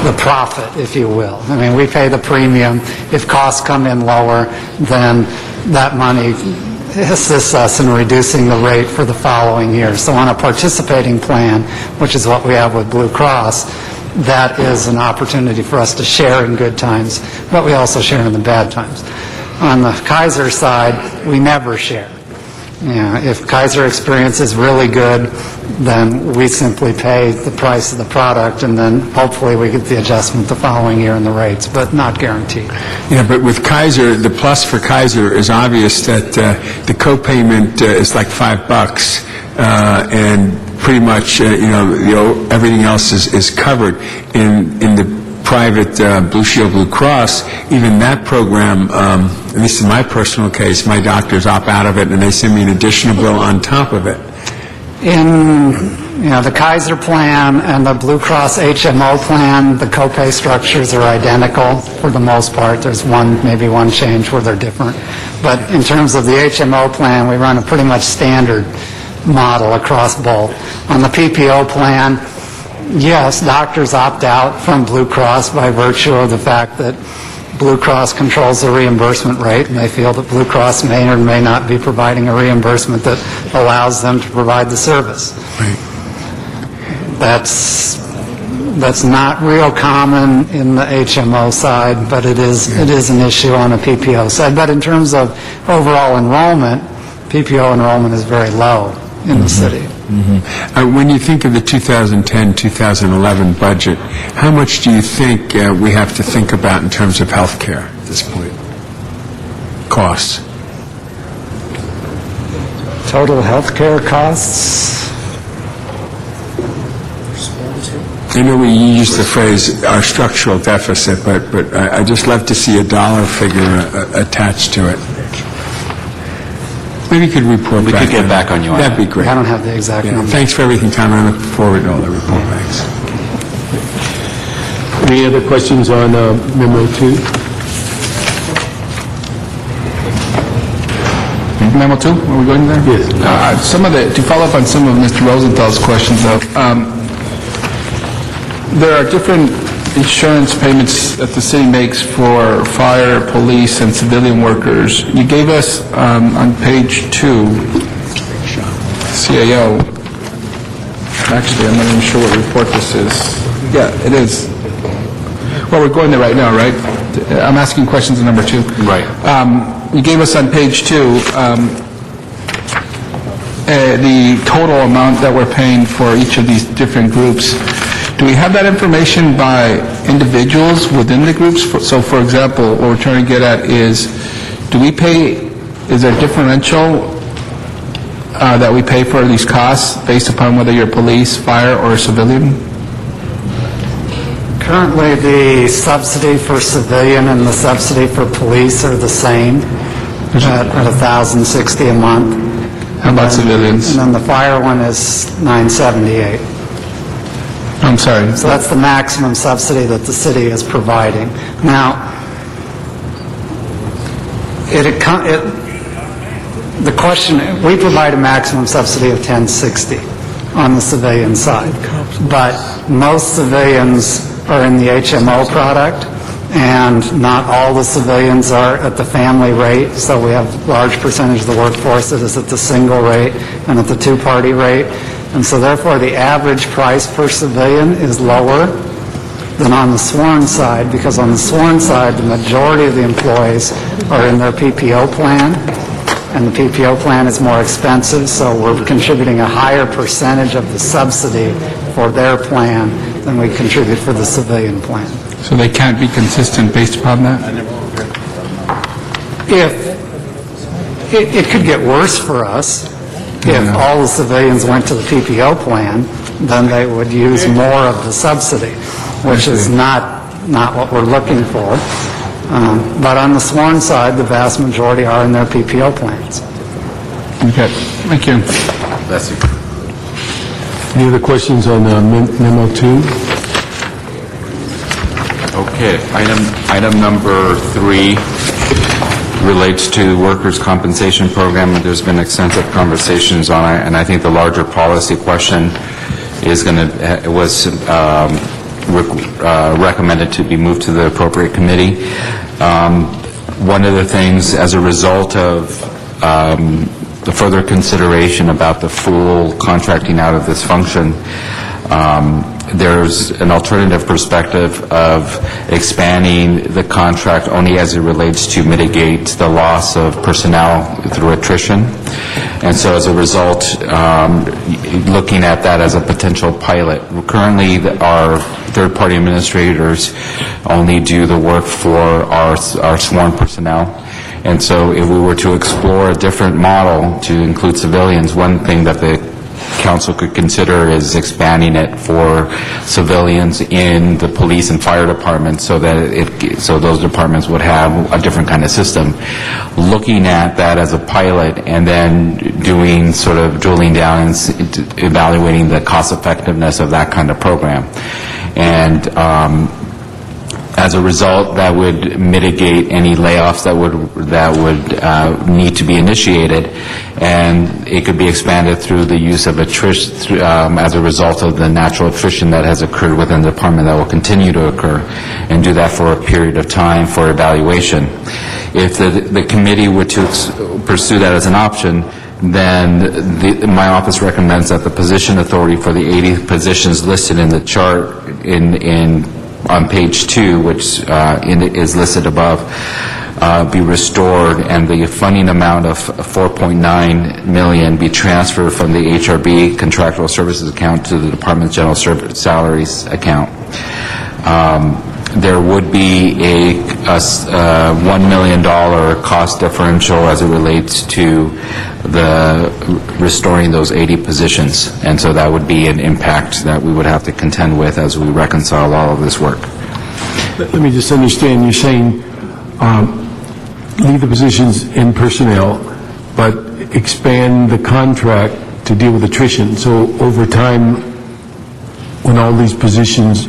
S6: the profit, if you will. I mean, we pay the premium. If costs come in lower, then that money assists us in reducing the rate for the following year. So on a participating plan, which is what we have with Blue Cross, that is an opportunity for us to share in good times, but we also share in the bad times. On the Kaiser side, we never share. If Kaiser experience is really good, then we simply pay the price of the product, and then hopefully we get the adjustment the following year in the rates, but not guaranteed.
S12: Yeah, but with Kaiser, the plus for Kaiser is obvious that the co-payment is like $5, and pretty much everything else is covered. In the private Blue Shield Blue Cross, even that program, at least in my personal case, my doctors opt out of it and they send me an additional bill on top of it.
S6: In the Kaiser plan and the Blue Cross HMO plan, the copay structures are identical for the most part. There's maybe one change where they're different. But in terms of the HMO plan, we run a pretty much standard model across both. On the PPO plan, Yes, doctors opt out from Blue Cross by virtue of the fact that Blue Cross controls the reimbursement rate, and they feel that Blue Cross may or may not be providing a reimbursement that allows them to provide the service. That's not real common in the HMO side, but it is an issue on the PPO side. But in terms of overall enrollment, PPO enrollment is very low in the city.
S12: When you think of the 2010-2011 budget, how much do you think we have to think about in terms of health care at this point? Costs?
S6: Total health care costs?
S12: I know we use the phrase our structural deficit, but I just love to see a dollar figure attached to it. Maybe you could report
S3: We
S12: back.
S3: could get back on you on
S12: That'd
S3: that.
S12: be great.
S6: I don't have the exact
S12: Yeah,
S6: number.
S12: thanks for everything, Tom. I look forward to all the report backs.
S5: Any other questions on Memo 2?
S11: Memo 2, are we going there?
S5: Yes.
S11: To follow up on some of Mr. Rosenthal's questions, though, there are different insurance payments that the city makes for fire, police, and civilian workers. You gave us, on page 2, CAO, actually, I'm not even sure what report this is. Yeah, it is. Well, we're going there right now, right? I'm asking questions on number 2.
S3: Right.
S11: You gave us on page 2 the total amount that we're paying for each of these different groups. Do we have that information by individuals within the groups? So, for example, what we're trying to get at is, is there differential that we pay for these costs based upon whether you're police, fire, or civilian?
S6: Currently, the subsidy for civilian and the subsidy for police are the same at $1,060 a month.
S11: How about civilians?
S6: And then the fire one is $978.
S11: I'm sorry.
S6: So that's the maximum subsidy that the city is providing. Now, the question, we provide a maximum subsidy of $1060 on the civilian side, but most civilians are in the HMO product, and not all the civilians are at the family rate, so we have a large percentage of the workforce that is at the single rate and at the two-party rate. And so therefore, the average price per civilian is lower than on the sworn side, because on the sworn side, the majority of the employees are in their PPO plan, and the PPO plan is more expensive, so we're contributing a higher percentage of the subsidy for their plan than we contribute for the civilian plan.
S11: So they can't be consistent based upon that?
S6: It could get worse for us. If all the civilians went to the PPO plan, then they would use more of the subsidy, which is not what we're looking for. But on the sworn side, the vast majority are in their PPO plans.
S11: Okay, thank you.
S3: That's it.
S5: Any other questions on Memo 2?
S8: Okay, item number 3 relates to the workers' compensation program, and there's been extensive conversations on it, and I think the larger policy question was recommended to be moved to the appropriate committee. One of the things, as a result of the further consideration about the full contracting out of this function, there's an alternative perspective of expanding the contract only as it relates to mitigate the loss of personnel through attrition. And so as a result, looking at that as a potential pilot. Currently, our third-party administrators only do the work for our sworn personnel. And so if we were to explore a different model to include civilians, one thing that the council could consider is expanding it for civilians in the police and fire departments, so that so those departments would have a different kind of system. Looking at that as a pilot and then doing sort of drilling down and evaluating the cost effectiveness of that kind of program. And As a result, that would mitigate any layoffs that would need to be initiated, and it could be expanded through the use of attrition as a result of the natural attrition that has occurred within the department that will continue to occur, and do that for a period of time for evaluation. If the committee were to pursue that as an option, then my office recommends that the position authority for the 80 positions listed in the chart on page 2, which is listed above, be restored, and the funding amount of $4.9 million be transferred from the HRB contractual services account to the Department's general salaries account. There would be a $1 million cost differential as it relates to the restoring those 80 positions, and so that would be an impact that we would have to contend with as we reconcile all of this work.
S5: Let me just understand, you're saying leave the positions in personnel, but expand the contract to deal with attrition. So over time, when all these positions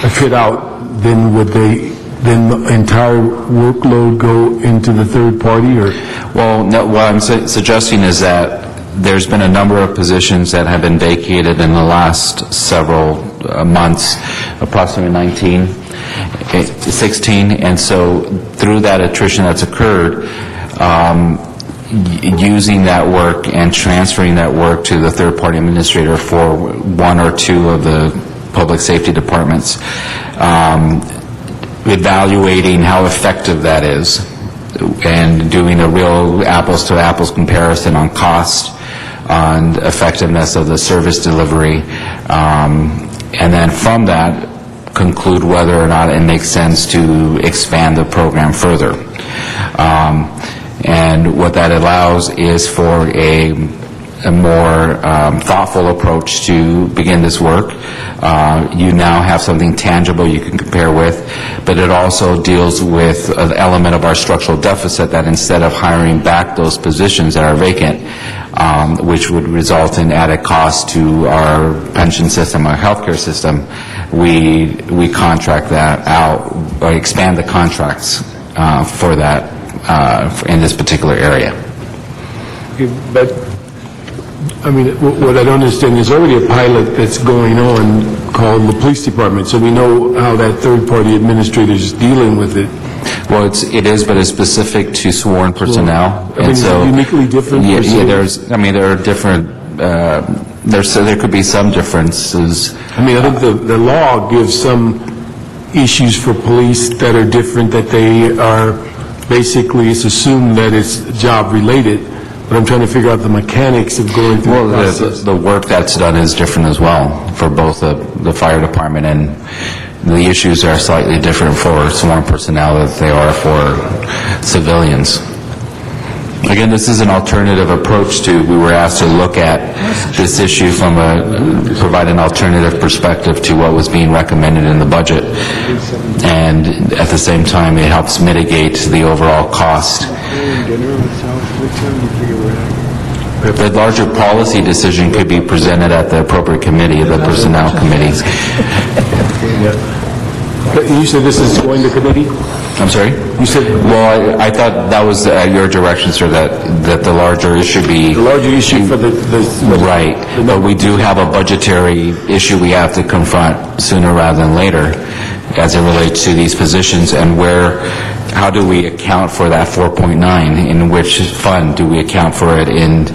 S5: are fit out, then the entire workload go into the third party, or?
S8: Well, no, what I'm suggesting is that there's been a number of positions that have been vacated in the last several months, approximately 16, and so through that attrition that's occurred, using that work and transferring that work to the third-party administrator for one or two of the public safety departments, evaluating how effective that is, and doing a real apples-to-apples comparison on cost, on effectiveness of the service delivery, and then from that, conclude whether or not it makes sense to expand the program further. And what that allows is for a more thoughtful approach to begin this work. You now have something tangible you can compare with, but it also deals with an element of our structural deficit that instead of hiring back those positions that are vacant, which would result in added cost to our pension system, our healthcare system, we contract that out, or expand the contracts for that in this particular area.
S5: But I mean, what I don't understand, there's already a pilot that's going on called the police department, so we know how that third-party administrator is dealing with it.
S8: Well, it is, but it's specific to sworn personnel.
S5: I mean, is it uniquely different?
S8: Yeah, there are different, there could be some differences.
S5: I mean, I think the law gives some issues for police that are different, that they are, basically, it's assumed that it's job-related. But I'm trying to figure out the mechanics of going through the process.
S8: The work that's done is different as well for both the fire department, and the issues are slightly different for sworn personnel than they are for civilians. Again, this is an alternative approach we were asked to look at this issue from provide an alternative perspective to what was being recommended in the budget. And at the same time, it helps mitigate the overall cost. The larger policy decision could be presented at the appropriate committee, the personnel committees.
S5: You said this is going to committee?
S8: I'm sorry?
S5: You said...
S8: Well, I thought that was your direction, sir, that the larger issue be...
S5: The larger issue for the...
S8: Right. But we do have a budgetary issue we have to confront sooner rather than later as it relates to these positions, and how do we account for that 4.9? In which fund? Do we account for it in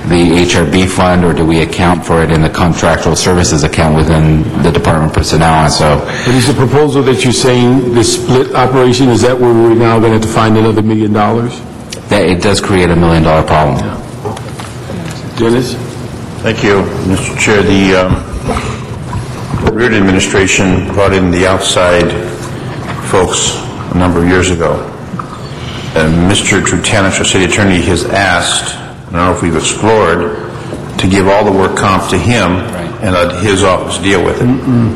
S8: the HRB fund, or do we account for it in the contractual services account within the department personnel? And so,
S5: but is the proposal that you're saying, the split operation, is that where we're now going to have to find another $1 million?
S8: That it does create $1 million problem.
S5: Dennis?
S13: Thank you, Mr. Chair. The Reardon administration brought in the outside folks a number of years ago. And Mr. Trutanich, our city attorney, has asked, I don't know if we've explored, to give all the work comp to him and let his office deal with it.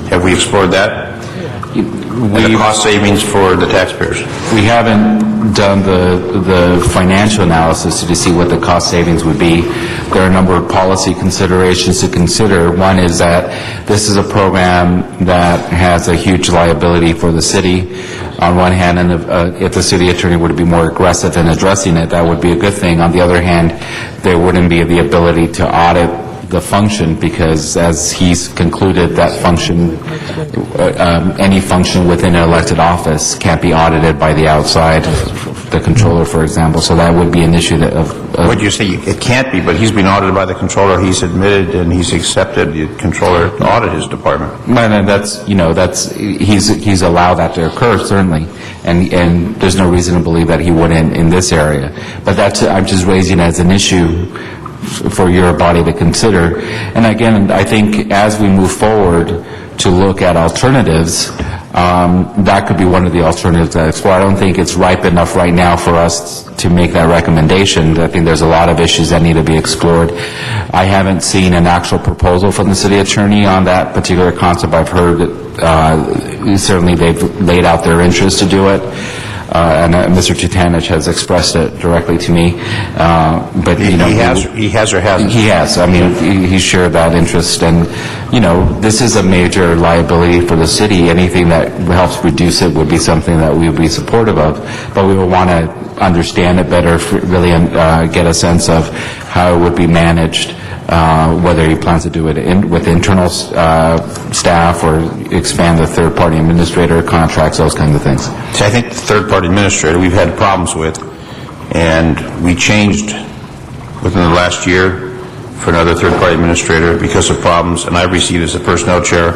S13: Have we explored that? And the cost savings for the taxpayers?
S8: We haven't done the financial analysis to see what the cost savings would be. There are a number of policy considerations to consider. One is that this is a program that has a huge liability for the city. on one hand, and if the city attorney were to be more aggressive in addressing it, that would be a good thing. On the other hand, there wouldn't be the ability to audit the function, because as he's concluded, that function, any function within an elected office can't be audited by the outside, the controller, for example. So that would be an issue that
S13: What do you say? It can't be, but he's been audited by the controller. He's admitted and he's accepted the controller to audit his department.
S8: And he's allowed that to occur, certainly, and there's no reason to believe that he wouldn't in this area. But I'm just raising it as an issue for your body to consider. And again, I think as we move forward to look at alternatives, that could be one of the alternatives to explore. I don't think it's ripe enough right now for us to make that recommendation. I think there's a lot of issues that need to be explored. I haven't seen an actual proposal from the city attorney on that particular concept. I've heard that certainly they've laid out their interest to do it. And Mr. Tutanich has expressed it directly to me. But
S13: he has or hasn't?
S8: He has. I mean, he shared that interest. And, this is a major liability for the city. Anything that helps reduce it would be something that we would be supportive of. But we would want to understand it better, really get a sense of how it would be managed. Whether he plans to do it with internal staff or expand the third-party administrator contracts, those kinds of things.
S13: See, I think the third-party administrator we've had problems with, and we changed within the last year for another third-party administrator because of problems, and I've received as a personnel chair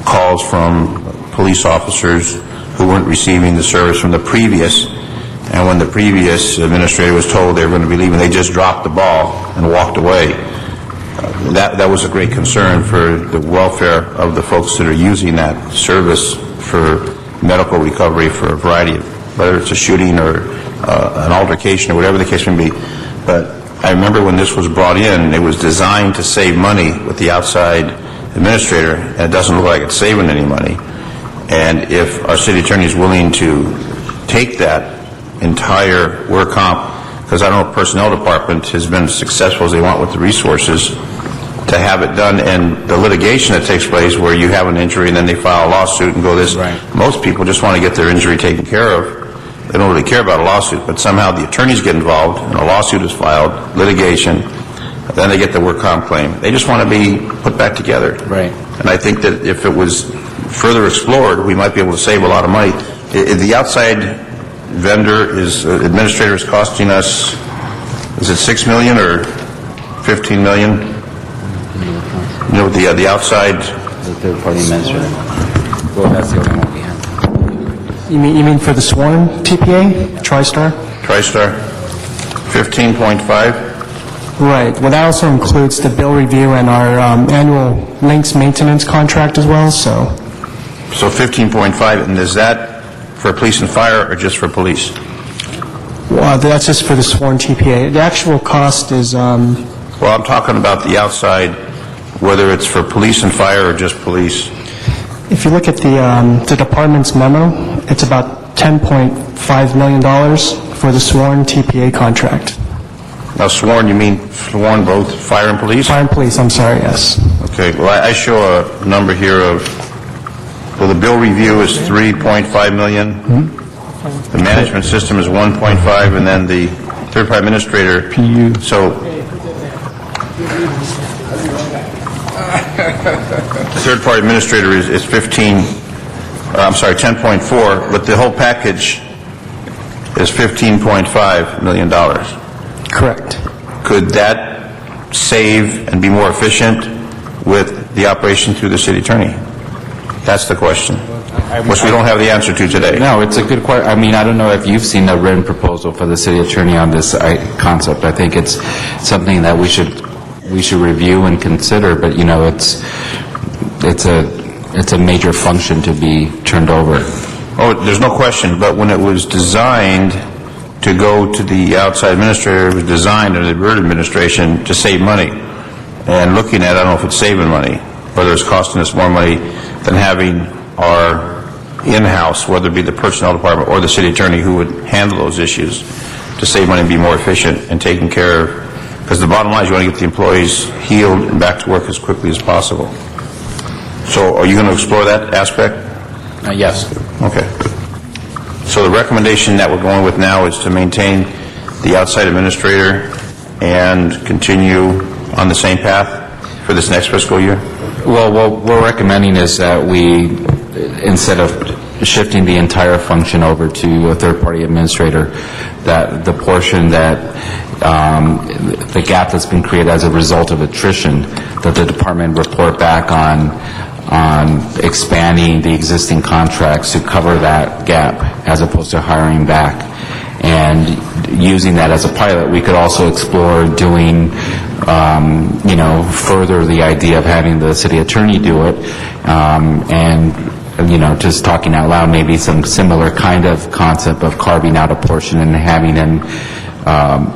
S13: calls from police officers who weren't receiving the service from the previous, and when the previous administrator was told they were going to be leaving, they just dropped the ball and walked away. That was a great concern for the welfare of the folks that are using that service for medical recovery for a variety of, whether it's a shooting or an altercation or whatever the case may be. But I remember when this was brought in, it was designed to save money with the outside administrator, and it doesn't look like it's saving any money. And if our city attorney is willing to take that entire work comp, because I know the personnel department has been as successful as they want with the resources to have it done, and the litigation that takes place where you have an injury and then they file a lawsuit and go this. Right. Most people just want to get their injury taken care of. They don't really care about a lawsuit, but somehow the attorneys get involved and a lawsuit is filed, litigation, then they get the work comp claim. They just want to be put back together.
S8: Right.
S13: And I think that if it was further explored, we might be able to save a lot of money. The outside vendor administrator is costing us, is it $6 million or $15 million? The outside.
S8: The third-party administrator. Well, that's the only one we have.
S10: You mean for the sworn TPA, TriStar?
S13: TriStar, 15.5.
S10: Right. Well, that also includes the bill review and our annual links maintenance contract as well. So
S13: 15.5, and is that for police and fire or just for police?
S10: Well, that's just for the sworn TPA. The actual cost is.
S13: Well, I'm talking about the outside, whether it's for police and fire or just police.
S10: If you look at the department's memo, it's about $10.5 million for the sworn TPA contract.
S13: Now, sworn, you mean sworn both fire and police?
S10: Fire and police, I'm sorry, yes.
S13: Okay, well, I show a number here of, well, the bill review is $3.5 million. Mm-hmm. The management system is 1.5, and then the third-party administrator. PU. So, the third-party administrator is 10.4, but the whole package is $15.5 million.
S10: Correct.
S13: Could that save and be more efficient with the operation through the city attorney? That's the question, which we don't have the answer to today.
S8: No, it's a good question. I mean, I don't know if you've seen a written proposal for the city attorney on this concept. I think it's something that we should review and consider, but it's a major function to be turned over.
S13: Oh, there's no question, but when it was designed to go to the outside administrator, it was designed under the Byrd administration to save money. And looking at it, I don't know if it's saving money, whether it's costing us more money than having our in-house, whether it be the personnel department or the city attorney who would handle those issues to save money and be more efficient and taken care of. Because the bottom line is you want to get the employees healed and back to work as quickly as possible. So are you going to explore that aspect?
S8: Yes.
S13: Okay. So the recommendation that we're going with now is to maintain the outside administrator and continue on the same path for this next fiscal year?
S8: Well, what we're recommending is that we, instead of shifting the entire function over to a third-party administrator, that the portion that, the gap that's been created as a result of attrition, that the department report back on expanding the existing contracts to cover that gap as opposed to hiring back. And using that as a pilot, we could also explore doing, further the idea of having the city attorney do it, and, just talking out loud, maybe some similar kind of concept of carving out a portion and having them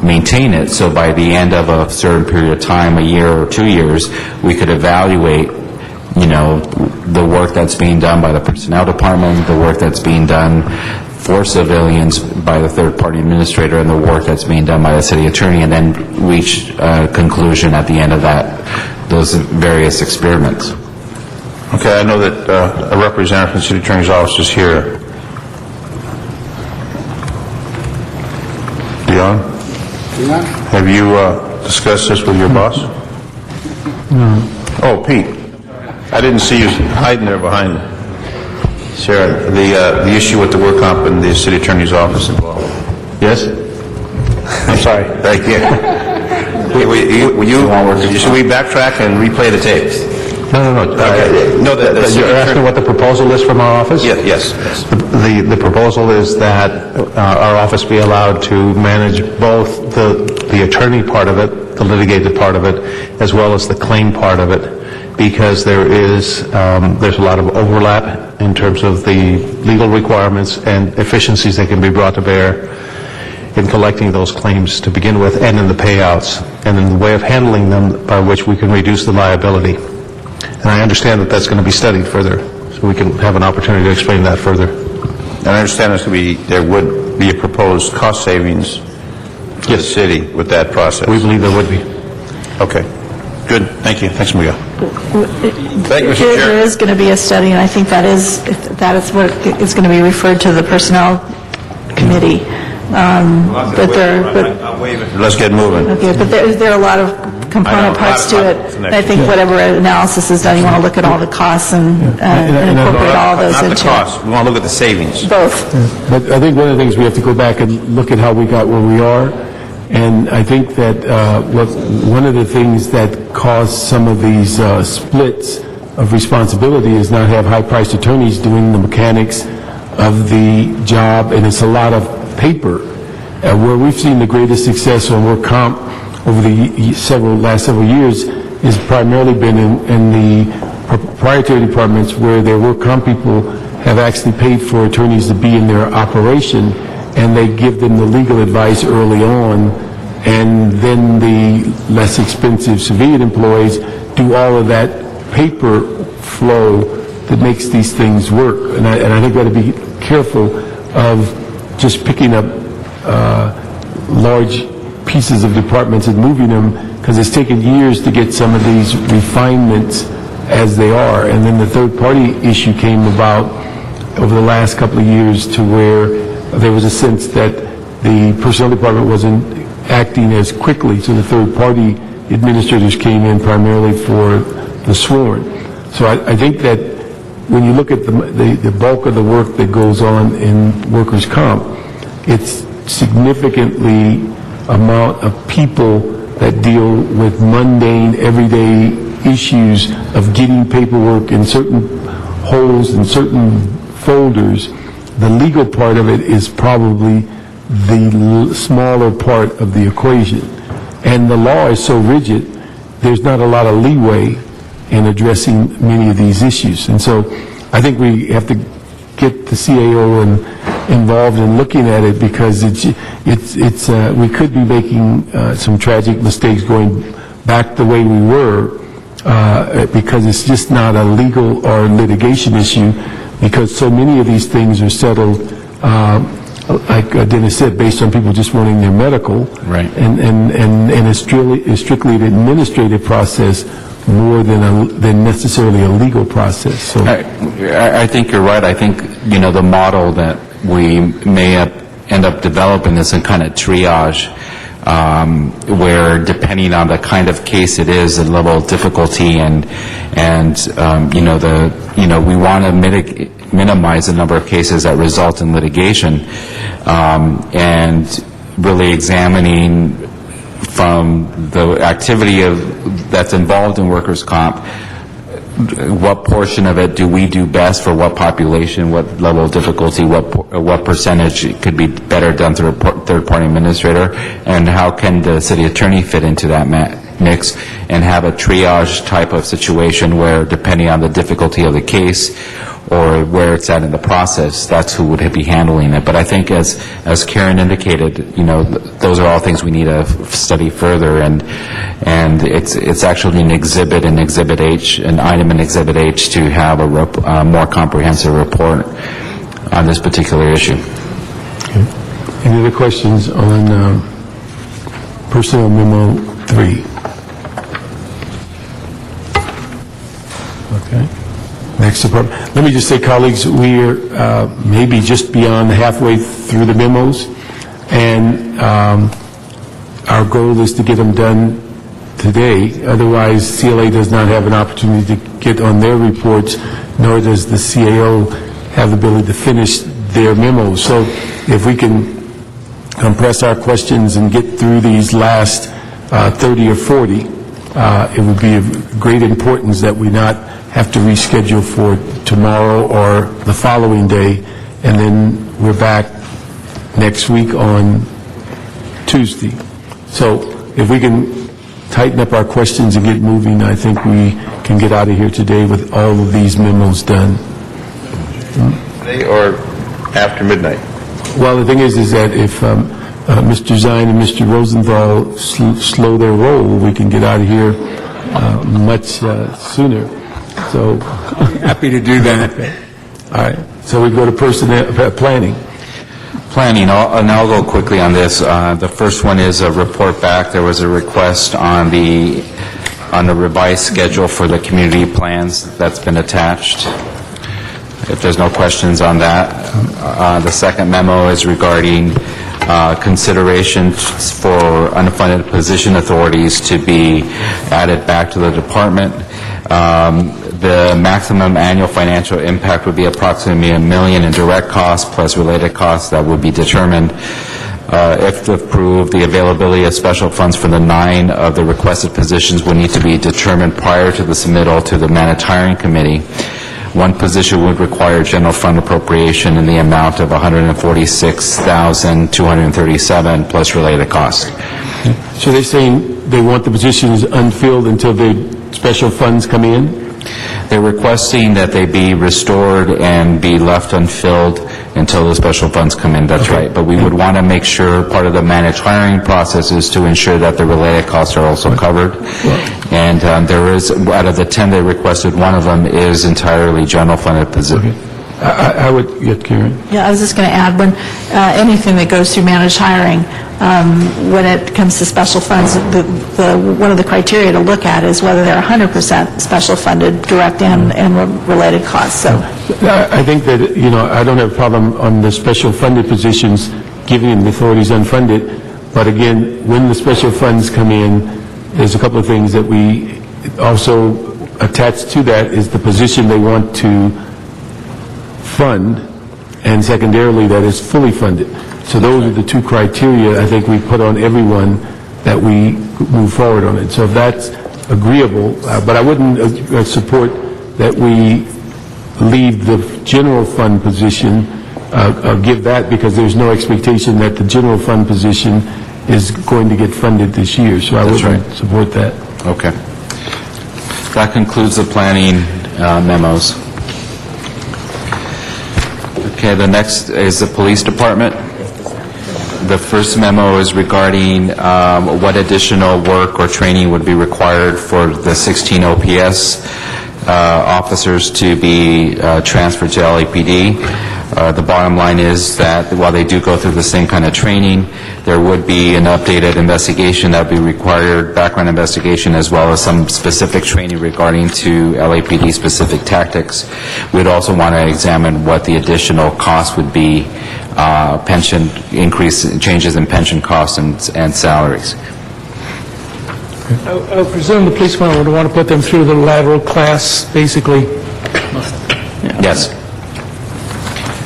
S8: maintain it. So by the end of a certain period of time, a year or 2 years, we could evaluate the work that's being done by the personnel department, the work that's being done for civilians by the third-party administrator, and the work that's being done by the city attorney, and then reach a conclusion at the end of those various experiments.
S13: Okay, I know that a representative from the city attorney's office is here. Dion? Have you discussed this with your boss?
S5: No.
S13: Oh, Pete. I didn't see you hiding there behind Sarah. The issue with the work comp and the city attorney's office involved. Yes? I'm sorry. Thank you. Should we backtrack and replay the tapes?
S21: No.
S13: Okay. No,
S21: You're asking what the proposal is from our office?
S13: Yes.
S21: The proposal is that our office be allowed to manage both the attorney part of it, the litigated part of it, as well as the claim part of it, because there's a lot of overlap in terms of the legal requirements and efficiencies that can be brought to bear in collecting those claims to begin with, and in the payouts, and in the way of handling them by which we can reduce the liability. And I understand that that's going to be studied further, so we can have an opportunity to explain that further.
S13: And I understand there would be a proposed cost savings to the city with that process.
S21: We believe there would be.
S13: Okay. Good. Thank you. Thanks, Miguel. Thank you, Mr. Chair.
S18: There is going to be a study, and I think that is what is going to be referred to the Personnel Committee.
S13: I'll waive it. Let's get moving.
S18: Okay, but there are a lot of component parts to it. And I think whatever analysis is done, you want to look at all the costs and incorporate all of those into it.
S13: Not the costs. We want to look at the savings.
S18: Both.
S5: But I think one of the things we have to go back and look at how we got where we are. And I think that one of the things that caused some of these splits of responsibility is not have high-priced attorneys doing the mechanics of the job, and it's a lot of paper. Where we've seen the greatest success on work comp over the last several years has primarily been in the proprietary departments, where their work comp people have actually paid for attorneys to be in their operation, and they give them the legal advice early on, and then the less expensive civilian employees do all of that paper flow that makes these things work. And I think we ought to be careful of just picking up large pieces of departments and moving them, because it's taken years to get some of these refinements as they are. And then the third-party issue came about over the last couple of years, to where there was a sense that the personnel department wasn't acting as quickly, so the third-party administrators came in primarily for the sworn. So I think that when you look at the bulk of the work that goes on in workers' comp, it's significantly amount of people that deal with mundane, everyday issues of getting paperwork in certain holes in certain folders. The legal part of it is probably the smaller part of the equation. And the law is so rigid, there's not a lot of leeway in addressing many of these issues. And so I think we have to get the CAO involved in looking at it, because we could be making some tragic mistakes going back the way we were, because it's just not a legal or litigation issue, because so many of these things are settled, like Dennis said, based on people just wanting their medical.
S8: Right.
S5: And it's strictly an administrative process more than necessarily a legal process. So
S8: I think you're right. I think, the model that we may end up developing this in kind of triage, where depending on the kind of case it is, the level of difficulty, and we want to minimize the number of cases that result in litigation, and really examining from the activity that's involved in workers' comp, what portion of it do we do best for what population, what level of difficulty, what percentage could be better done through a third-party administrator, and how can the city attorney fit into that mix, and have a triage type of situation where, depending on the difficulty of the case or where it's at in the process, that's who would be handling it. But I think, as Karen indicated, those are all things we need to study further, and it's actually an exhibit in Exhibit H, an item in Exhibit H, to have a more comprehensive report on this particular issue.
S5: Okay. Any other questions on Personnel Memo 3? Okay. Next department. Let me just say, colleagues, we are maybe just beyond halfway through the memos, and our goal is to get them done today. Otherwise, CLA does not have an opportunity to get on their reports, nor does the CAO have the ability to finish their memos. So if we can compress our questions and get through these last 30 or 40, it would be of great importance that we not have to reschedule for tomorrow or the following day, and then we're back next week on Tuesday. So if we can tighten up our questions and get moving, I think we can get out of here today with all of these memos done.
S13: Today or after midnight?
S5: Well, the thing is that if Mr. Zine and Mr. Rosenthal slow their roll, we can get out of here much sooner. So
S12: happy to do that.
S5: Okay. All right. So we go to personnel planning.
S8: And I'll go quickly on this. The first one is a report back. There was a request on the revised schedule for the community plans that's been attached. If there's no questions on that. The second memo is regarding consideration for unfunded position authorities to be added back to the department. The maximum annual financial impact would be approximately $1 million in direct costs plus related costs that would be determined. If approved, the availability of special funds for the 9 of the requested positions would need to be determined prior to the submittal to the managed hiring committee. One position would require general fund appropriation in the amount of $146,237 plus related costs.
S5: So they're saying they want the positions unfilled until the special funds come in?
S8: They're requesting that they be restored and be left unfilled until the special funds come in. That's right. But we would want to make sure part of the managed hiring process is to ensure that the related costs are also covered. And there is, out of the 10 they requested, one of them is entirely general funded position.
S5: I would get Karen.
S18: Yeah, I was just going to add, when anything that goes through managed hiring, when it comes to special funds, one of the criteria to look at is whether they're 100% special funded, direct and related costs. So
S5: I think that, I don't have a problem on the special funded positions giving the authorities unfunded, but again, when the special funds come in, there's a couple of things that we also attach to that is the position they want to fund, and secondarily that is fully funded. So those are the two criteria I think we put on everyone that we move forward on it. So if that's agreeable, but I wouldn't support that we leave the general fund position, give that, because there's no expectation that the general fund position is going to get funded this year. So I wouldn't support that.
S8: Okay. That concludes the planning memos. Okay, the next is the police department. The first memo is regarding what additional work or training would be required for the 16 OPS officers to be transferred to LAPD. The bottom line is that while they do go through the same kind of training, there would be an updated investigation that would be required, background investigation, as well as some specific training regarding to LAPD-specific tactics. We'd also want to examine what the additional cost would be, pension increase, changes in pension costs and salaries.
S9: I presume the police department would want to put them through the lateral class, basically.
S8: Yes.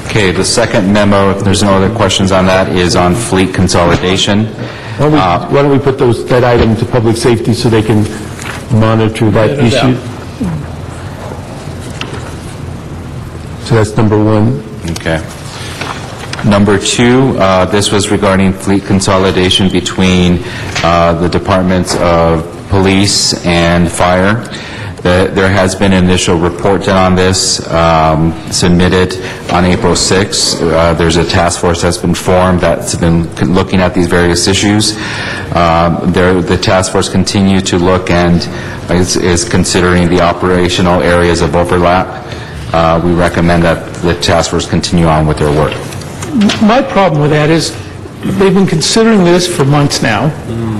S8: Okay, the second memo, if there's no other questions on that, is on fleet consolidation.
S5: Why don't we put that item to public safety so they can monitor that issue? So that's number one.
S8: Okay. Number two, this was regarding fleet consolidation between the departments of police and fire. There has been an initial report done on this, submitted on April 6th. There's a task force that's been formed that's been looking at these various issues. The task force continues to look and is considering the operational areas of overlap. We recommend that the task force continue on with their work.
S9: My problem with that is, they've been considering this for months now.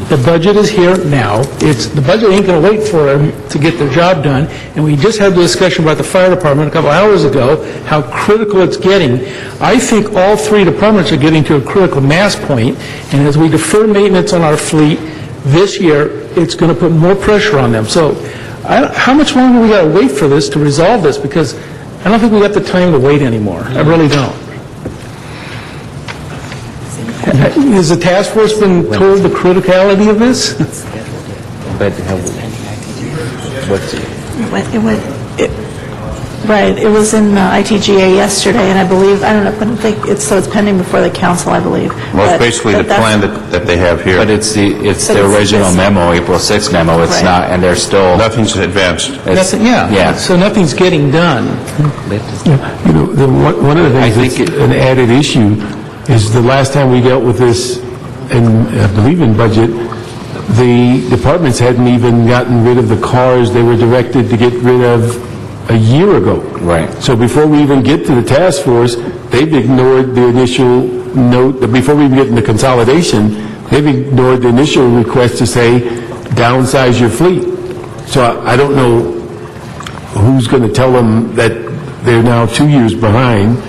S9: The budget is here now. The budget ain't going to wait for them to get their job done. And we just had the discussion about the fire department a couple hours ago, how critical it's getting. I think all three departments are getting to a critical mass point, and as we defer maintenance on our fleet this year, it's going to put more pressure on them. So how much longer we got to wait for this to resolve this? Because I don't think we got the time to wait anymore. I really don't. Has the task force been told the criticality of this?
S15: But
S18: Right, it was in ITGA yesterday, and I believe, I don't think it's pending before the council, I believe.
S13: Well, it's basically the plan that they have here.
S8: But it's the original memo, April 6th memo. It's
S18: Right.
S8: not, and they're still...
S13: Nothing's advanced.
S9: Yeah, so nothing's getting done.
S5: You know, one of the things that's an added issue is the last time we dealt with this, and I believe in budget, the departments hadn't even gotten rid of the cars they were directed to get rid of a year ago.
S8: Right.
S5: So before we even get to the task force, they've ignored the initial note, before we even get into consolidation, they've ignored the initial request to say, downsize your fleet. So I don't know who's going to tell them that they're now 2 years behind.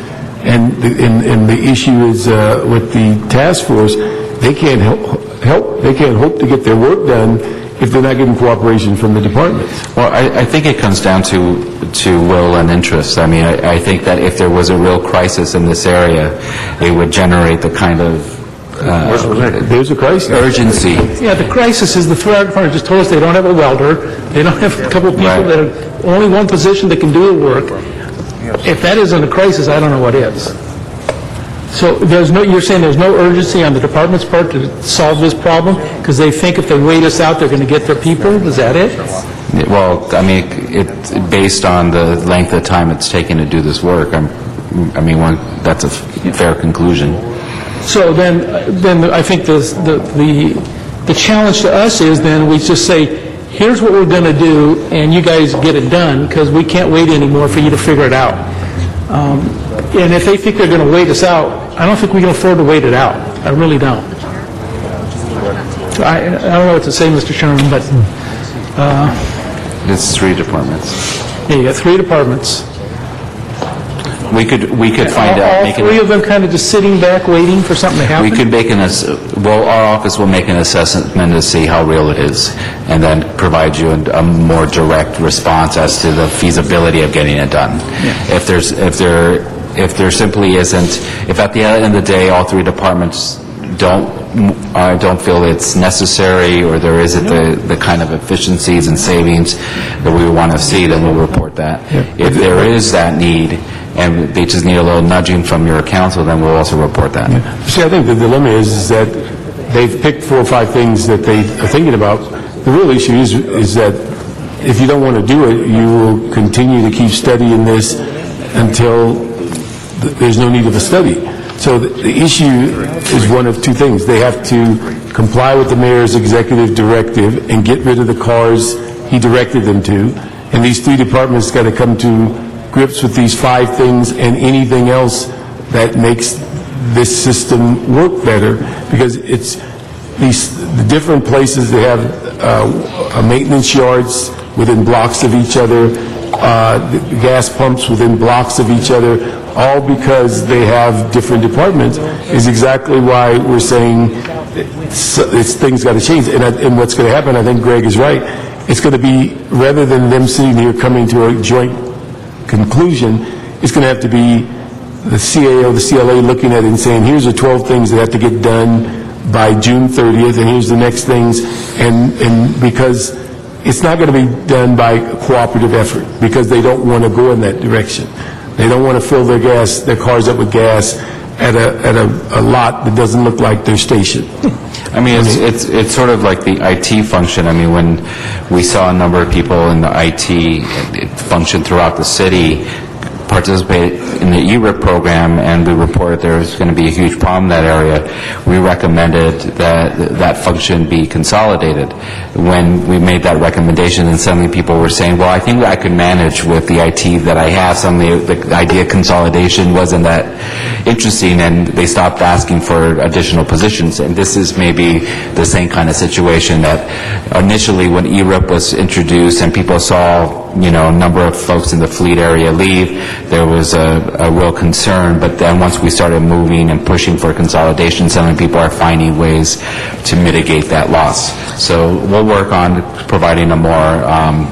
S5: And the issue is with the task force, they can't they can't hope to get their work done if they're not getting cooperation from the departments.
S8: Well, I think it comes down to will and interest. I mean, I think that if there was a real crisis in this area, it would generate the kind of
S5: there's a crisis.
S8: Urgency.
S9: Yeah, the crisis is the fire department just told us they don't have a welder, they don't have a couple of people that are only one position that can do the work. If that isn't a crisis, I don't know what is. So you're saying there's no urgency on the department's part to solve this problem because they think if they wait us out, they're going to get their people? Is that it?
S8: Well, I mean, based on the length of time it's taken to do this work, that's a fair conclusion.
S9: So then I think the challenge to us is then we just say, here's what we're going to do, and you guys get it done, because we can't wait anymore for you to figure it out. And if they think they're going to wait us out, I don't think we can afford to wait it out. I really don't. I don't know what to say, Mr. Chairman, but...
S8: It's three departments.
S9: Yeah, you got three departments.
S8: We could find out.
S9: All three of them kind of just sitting back waiting for something to happen?
S8: We could make our office will make an assessment to see how real it is, and then provide you a more direct response as to the feasibility of getting it done. Yeah. If there simply isn't, if at the end of the day all three departments don't feel it's necessary, or there isn't the kind of efficiencies and savings that we want to see, then we'll report that. Yeah. If there is that need, and they just need a little nudging from your council, then we'll also report that.
S5: Yeah. See, I think the dilemma is that they've picked 4 or 5 things that they are thinking about. The real issue is that if you don't want to do it, you will continue to keep studying this until there's no need of a study. So the issue is one of 2 things. They have to comply with the mayor's executive directive and get rid of the cars he directed them to. And these 3 departments got to come to grips with these 5 things, and anything else that makes this system work better, because it's the different places, they have maintenance yards within blocks of each other, the gas pumps within blocks of each other, all because they have different departments, is exactly why we're saying things got to change. And what's going to happen, I think Greg is right, it's going to be, rather than them sitting here coming to a joint conclusion, it's going to have to be the CAO, the CLA looking at it and saying, here's the 12 things that have to get done by June 30th, and here's the next things, and because it's not going to be done by cooperative effort, because they don't want to go in that direction. They don't want to fill their cars up with gas at a lot that doesn't look like their station.
S8: I mean, it's sort of like the IT function. I mean, when we saw a number of people in the IT function throughout the city participate in the ERIP program, and we reported there was going to be a huge problem in that area, we recommended that that function be consolidated. When we made that recommendation, and suddenly people were saying, well, I think I could manage with the IT that I have. Suddenly the idea of consolidation wasn't that interesting, and they stopped asking for additional positions. And this is maybe the same kind of situation, that initially when ERIP was introduced and people saw, a number of folks in the fleet area leave, there was a real concern. But then once we started moving and pushing for consolidation, suddenly people are finding ways to mitigate that loss. So we'll work on providing a more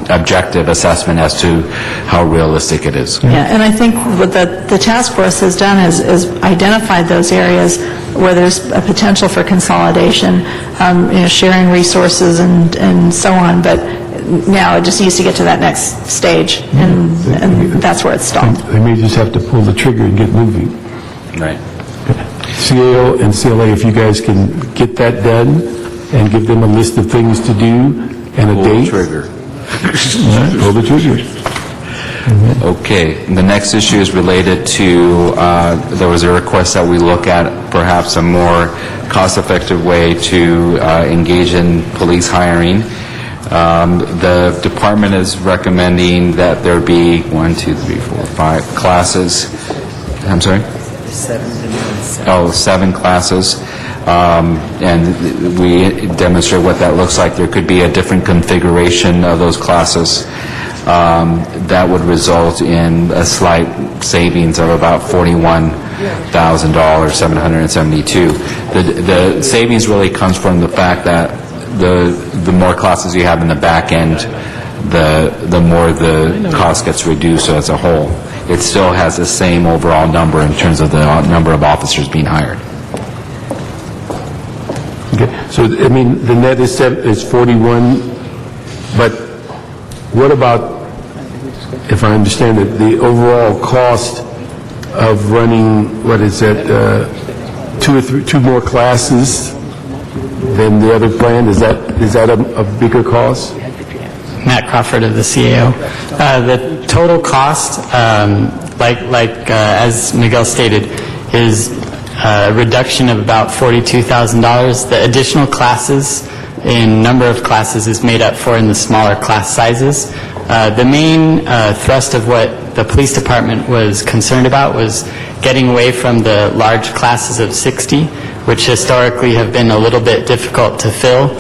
S8: objective assessment as to how realistic it is.
S18: Yeah, and I think what the task force has done is identified those areas where there's a potential for consolidation, sharing resources and so on, but now it just needs to get to that next stage, and that's where it's stalled.
S5: They may just have to pull the trigger and get moving.
S8: Right.
S5: CAO and CLA, if you guys can get that done and give them a list of things to do and a date.
S8: Pull the trigger.
S5: Pull the trigger.
S8: Okay. The next issue is related to, there was a request that we look at perhaps a more cost-effective way to engage in police hiring. The department is recommending that there be 5 classes. I'm sorry? 7 classes. And we demonstrate what that looks like. There could be a different configuration of those classes that would result in a slight savings of about $41,000, $772. The savings really comes from the fact that the more classes you have in the back end, the more the cost gets reduced as a whole. It still has the same overall number in terms of the number of officers being hired.
S5: Okay. So, I mean, the net is 41, but what about, if I understand it, the overall cost of running, what is it, 2 more classes than the other plan? Is that a bigger cost?
S16: Matt Crawford of the CAO. The total cost, as Miguel stated, is a reduction of about $42,000. The additional classes in number of classes is made up for in the smaller class sizes. The main thrust of what the police department was concerned about was getting away from the large classes of 60, which historically have been a little bit difficult to fill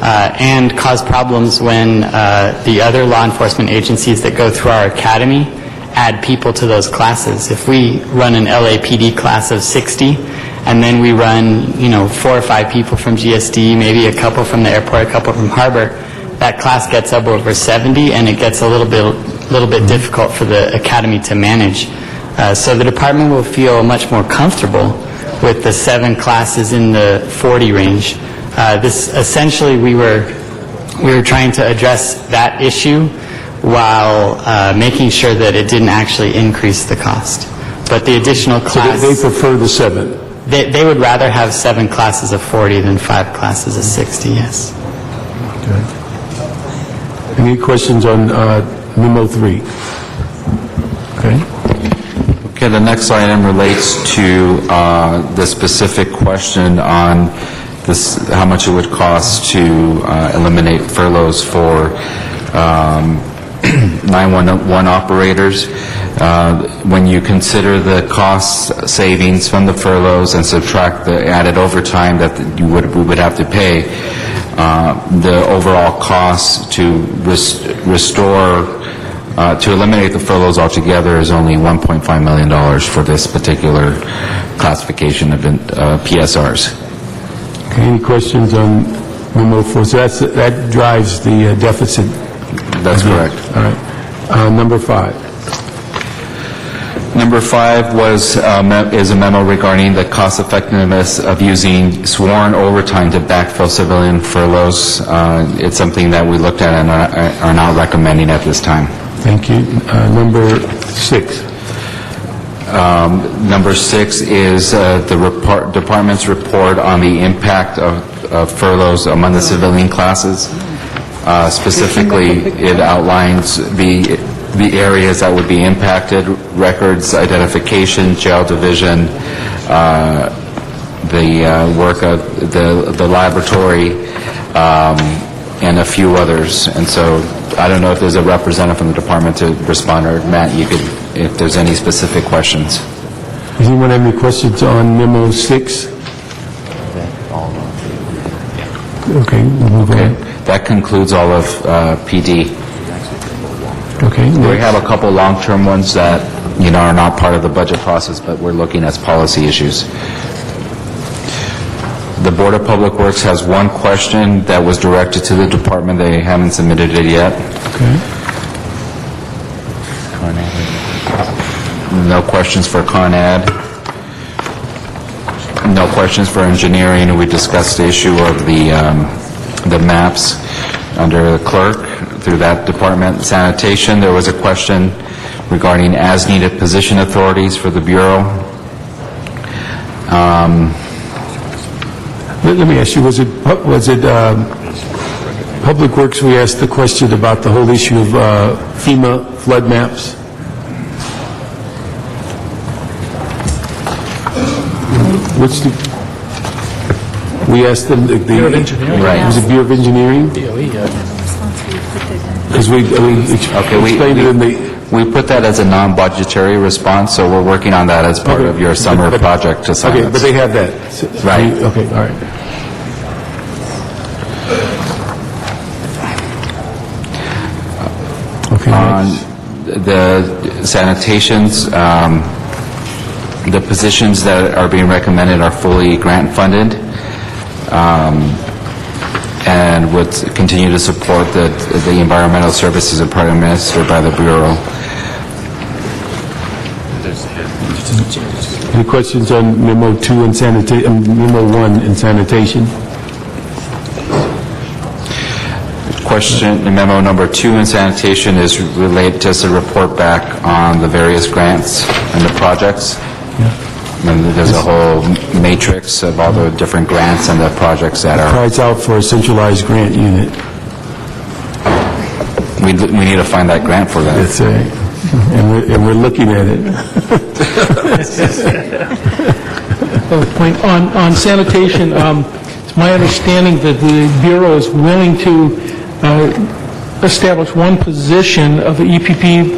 S16: and cause problems when the other law enforcement agencies that go through our academy add people to those classes. If we run an LAPD class of 60 and then we run 4 or 5 people from GSD, maybe a couple from the airport, a couple from Harbor, that class gets up over 70 and it gets a little bit difficult for the academy to manage. So the department will feel much more comfortable with the 7 classes in the 40 range. This essentially we were trying to address that issue while making sure that it didn't actually increase the cost. But the additional class...
S5: So they prefer the 7?
S16: They would rather have 7 classes of 40 than 5 classes of 60, yes.
S5: Okay. Any questions on Memo 3? Okay.
S8: Okay, the next item relates to the specific question on this, how much it would cost to eliminate furloughs for 911 operators. When you consider the cost savings from the furloughs and subtract the added overtime that we would have to pay, the overall cost to to eliminate the furloughs altogether is only $1.5 million for this particular classification of PSRs.
S5: Okay, any questions on Memo 4? So that drives the deficit.
S8: That's correct.
S5: All right. Number 5.
S8: Number 5 is a memo regarding the cost effectiveness of using sworn overtime to backfill civilian furloughs. It's something that we looked at and are not recommending at this time.
S5: Thank you. Number 6.
S8: Number 6 is the department's report on the impact of furloughs among the civilian classes. Specifically, it outlines the areas that would be impacted: records, identification, jail division, the work of the laboratory, and a few others. And so I don't know if there's a representative from the department to respond, or Matt, you could, if there's any specific questions.
S5: Does anyone have any questions on Memo 6? Okay, we'll move on.
S8: That concludes all of PD.
S5: Okay.
S8: We have a couple long-term ones that, are not part of the budget process, but we're looking at policy issues. The Board of Public Works has one question that was directed to the department. They haven't submitted it yet.
S5: Okay.
S8: No questions for Con Ed. No questions for engineering. We discussed the issue of the maps under the clerk through that department. Sanitation, there was a question regarding as-needed position authorities for the Bureau.
S5: Let me ask you, was it Public Works, we asked the question about the whole issue of FEMA flood maps? We asked them,
S9: Bureau of Engineering.
S8: Right.
S5: Was it Bureau of Engineering? Because we explained it in the...
S8: We put that as a non-budgetary response, so we're working on that as part of your summer project assignments.
S5: Okay, but they have that.
S8: Right.
S5: Okay, all right. Okay,
S8: On
S5: next.
S8: the sanitations, the positions that are being recommended are fully grant-funded, and would continue to support the environmental services department administered by the Bureau.
S5: Any questions on Memo 2 and Memo 1 in sanitation?
S8: Question, memo number 2 in sanitation is related to a report back on the various grants and the projects. And there's a whole matrix of all the different grants and the projects that are...
S5: Cries out for a centralized grant unit.
S8: We need to find that grant for that.
S5: That's right. And we're looking at it.
S9: Point on sanitation, it's my understanding that the Bureau is willing to establish one position of the EPP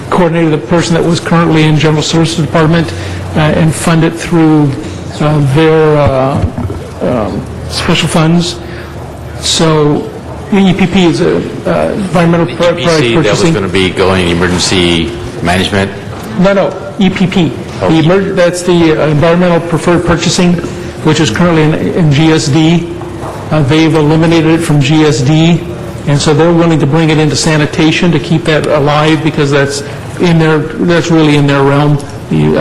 S9: coordinator, the person that was currently in General Services Department, and fund it through their special funds. So the EPP is environmental product purchasing.
S7: That was going to be going emergency management?
S9: No, EPP. That's the environmental preferred purchasing, which is currently in GSD. They've eliminated it from GSD, and so they're willing to bring it into sanitation to keep that alive, because that's really in their realm, the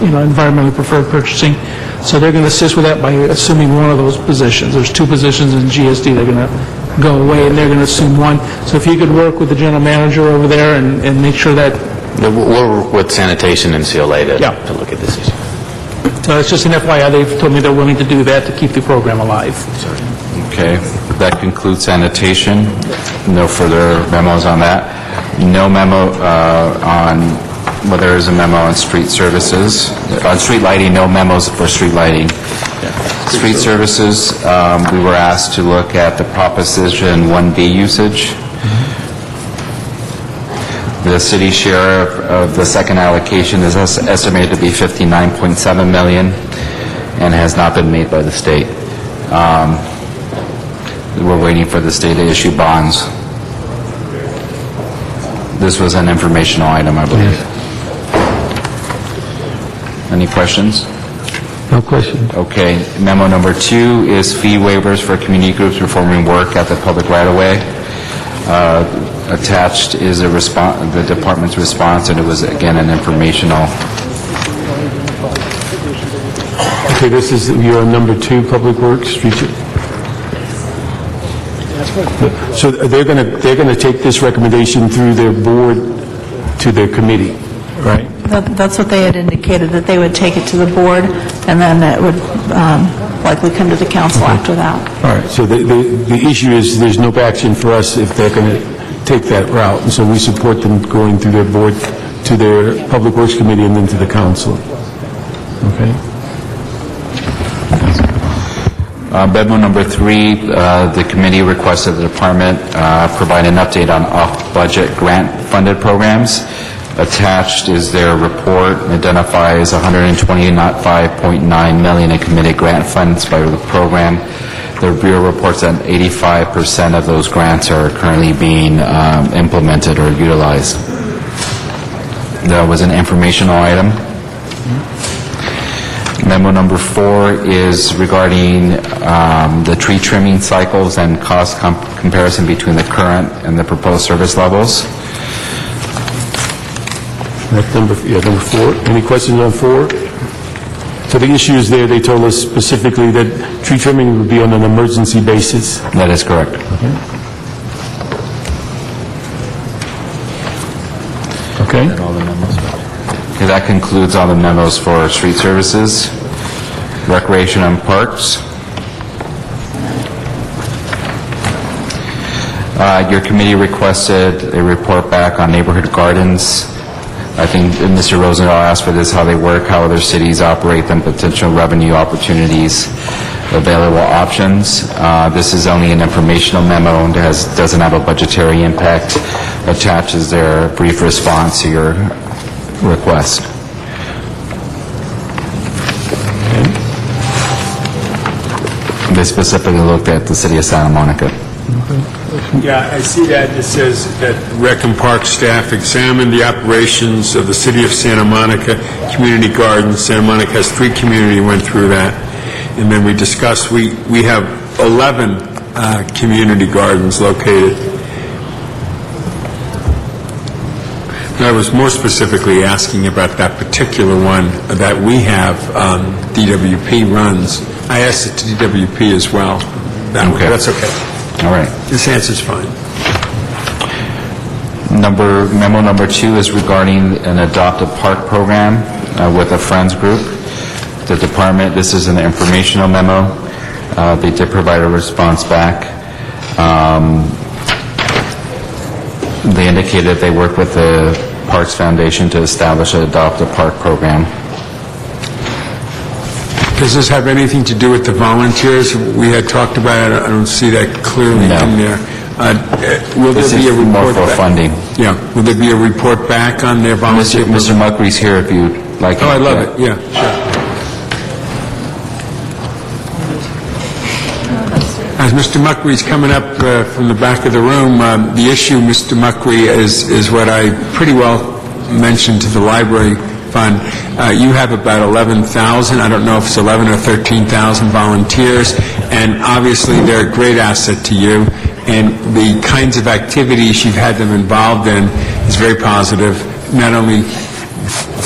S9: environmentally preferred purchasing. So they're going to assist with that by assuming one of those positions. There's 2 positions in GSD. They're going to go away, and they're going to assume one. So if you could work with the general manager over there and make sure that...
S7: We'll work with sanitation and CLA to look at this issue.
S9: So it's just an FYI. They've told me they're willing to do that to keep the program alive.
S8: Okay, that concludes sanitation. No further memos on that. No memo well, there is a memo on street services. On street lighting, no memos for street lighting. Street services, we were asked to look at the Proposition 1B usage. the city share of the second allocation is estimated to be $59.7 million and has not been made by the state. We're waiting for the state to issue bonds. This was an informational item, I believe. Any questions?
S5: No question.
S8: Okay. Memo number 2 is fee waivers for community groups performing work at the public right-of-way. Attached is the department's response, and it was, again, an informational.
S5: Okay, this is your number 2, Public Works, Street. So they're going to take this recommendation through their board to their committee, right?
S18: That's what they had indicated, that they would take it to the board, and then it would likely come to the council after that.
S5: All right, so the issue is there's no action for us if they're going to take that route, and so we support them going through their board to their Public Works Committee and then to the council. Okay?
S8: Memo number 3, the committee requested the department provide an update on off-budget grant-funded programs. Attached is their report, identifies $125.9 million in committed grant funds by the program. The Bureau reports that 85% of those grants are currently being implemented or utilized. That was an informational item. Memo number 4 is regarding the tree trimming cycles and cost comparison between the current and the proposed service levels.
S5: That's number 4. Any questions on 4? So the issue is there, they told us specifically that tree trimming would be on an emergency basis.
S8: That is correct.
S5: Okay.
S8: Okay, that concludes all the memos for street services, recreation and parks. Your committee requested a report back on neighborhood gardens. I think Mr. Rosendahl asked for this, how they work, how other cities operate them, potential revenue opportunities, available options. This is only an informational memo and doesn't have a budgetary impact. Attaches their brief response to your request. They specifically looked at the city of Santa Monica.
S12: Yeah, I see that. It says that Rec and Park staff examined the operations of the City of Santa Monica Community Gardens. Santa Monica has 3 communities, went through that. And then we discussed, we have 11 community gardens located. I was more specifically asking about that particular one that we have, DWP runs. I asked it to DWP as well.
S8: Okay.
S12: That's okay.
S8: All right.
S12: This answer's fine.
S8: Memo number 2 is regarding an adopted park program with a Friends group. The department, this is an informational memo. They did provide a response back. They indicated they worked with the Parks Foundation to establish an Adopt a Park program.
S12: Does this have anything to do with the volunteers? We had talked about it. I don't see that clearly in there. Will
S8: This
S12: there be a
S8: is more
S12: report
S8: for
S12: back?
S8: funding.
S12: Yeah. Will there be a report back on their volunteer?
S8: Mr. Muckery's here if you'd like.
S12: Oh, I love it. Yeah, sure. As Mr. Muckery's coming up from the back of the room, the issue, Mr. Muckery, is what I pretty well mentioned to the library fund. You have about 11,000, I don't know if it's 11 or 13,000 volunteers, and obviously they're a great asset to you, and the kinds of activities you've had them involved in is very positive, not only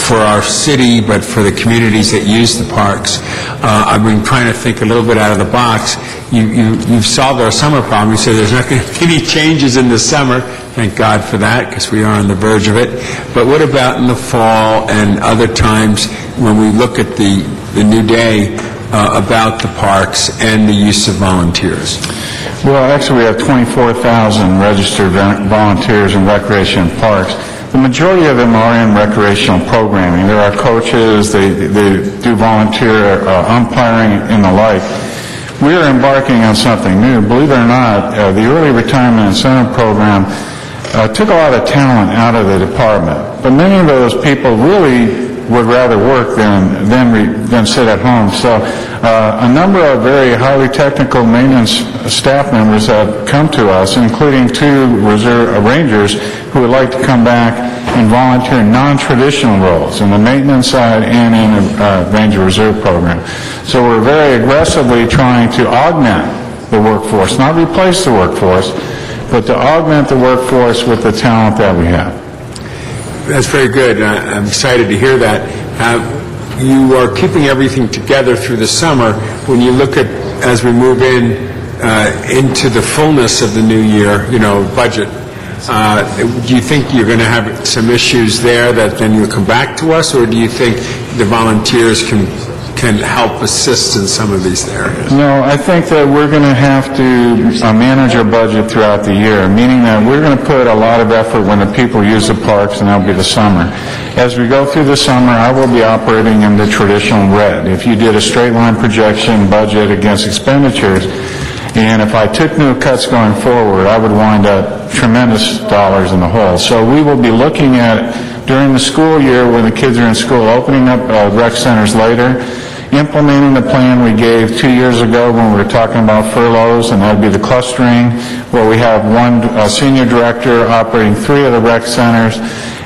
S12: for our city, but for the communities that use the parks. I've been trying to think a little bit out of the box. You've solved our summer problem. You said there's not going to be any changes in the summer. Thank God for that, because we are on the verge of it. But what about in the fall and other times when we look at the new day about the parks and the use of volunteers?
S19: Well, actually, we have 24,000 registered volunteers in recreation and parks. The majority of them are in recreational programming. There are coaches, they do volunteer umpiring and the like. We are embarking on something new. Believe it or not, the Early Retirement Incentive Program took a lot of talent out of the department. But many of those people really would rather work than sit at home. So a number of very highly technical maintenance staff members have come to us, including 2 reserve rangers who would like to come back and volunteer in non-traditional roles in the maintenance side and in the Ranger Reserve program. So we're very aggressively trying to augment the workforce, not replace the workforce, but to augment the workforce with the talent that we have.
S12: That's very good. I'm excited to hear that. You are keeping everything together through the summer. When you look at, as we move into the fullness of the new year, budget, do you think you're going to have some issues there that then you'll come back to us, or do you think the volunteers can help assist in some of these areas?
S19: No, I think that we're going to have to manage our budget throughout the year, meaning that we're going to put a lot of effort when the people use the parks, and that'll be the summer. As we go through the summer, I will be operating in the traditional red. If you did a straight line projection budget against expenditures, and if I took new cuts going forward, I would wind up tremendous dollars in the hole. So we will be looking at, during the school year when the kids are in school, opening up rec centers later, implementing the plan we gave 2 years ago when we were talking about furloughs, and that would be the clustering, where we have one senior director operating 3 of the rec centers,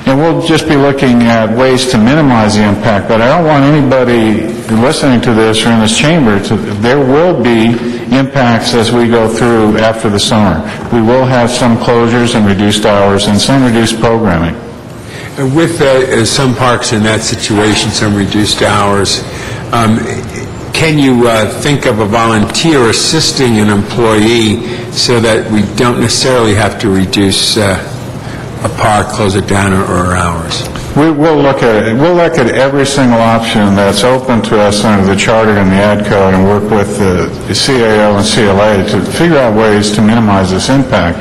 S19: and we'll just be looking at ways to minimize the impact. But I don't want anybody listening to this or in this chamber there will be impacts as we go through after the summer. We will have some closures and reduced hours and some reduced programming.
S12: With some parks in that situation, some reduced hours, can you think of a volunteer assisting an employee so that we don't necessarily have to reduce a park, close it down, or hours?
S19: We'll look at it. We'll look at every single option that's open to us under the charter and the ad code, and work with the CAO and CLA to figure out ways to minimize this impact.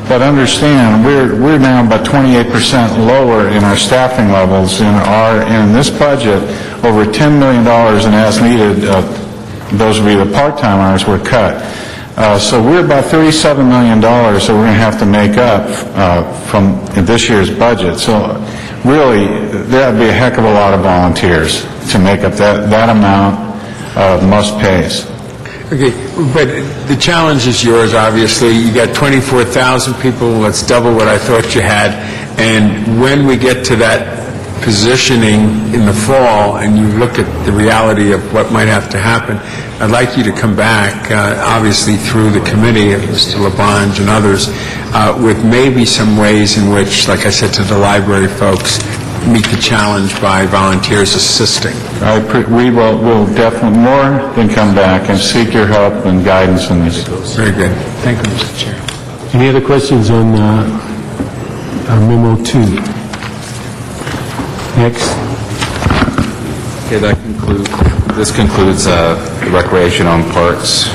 S19: But understand, we're now about 28% lower in our staffing levels in this budget. Over $10 million in as-needed, those would be the part-time hours, were cut. So we're about $37 million that we're going to have to make up from this year's budget. So really, that would be a heck of a lot of volunteers to make up that amount of must-pays.
S12: Okay, but the challenge is yours, obviously. You got 24,000 people. That's double what I thought you had. And when we get to that positioning in the fall and you look at the reality of what might have to happen, I'd like you to come back, obviously through the committee of Mr. Labange and others, with maybe some ways in which, like I said to the library folks, meet the challenge by volunteers assisting.
S19: We'll definitely more than come back and seek your help and guidance in this.
S12: Very good. Thank you, Mr. Chair.
S5: Any other questions on Memo 2? Next.
S8: Okay, this concludes the recreation on parks.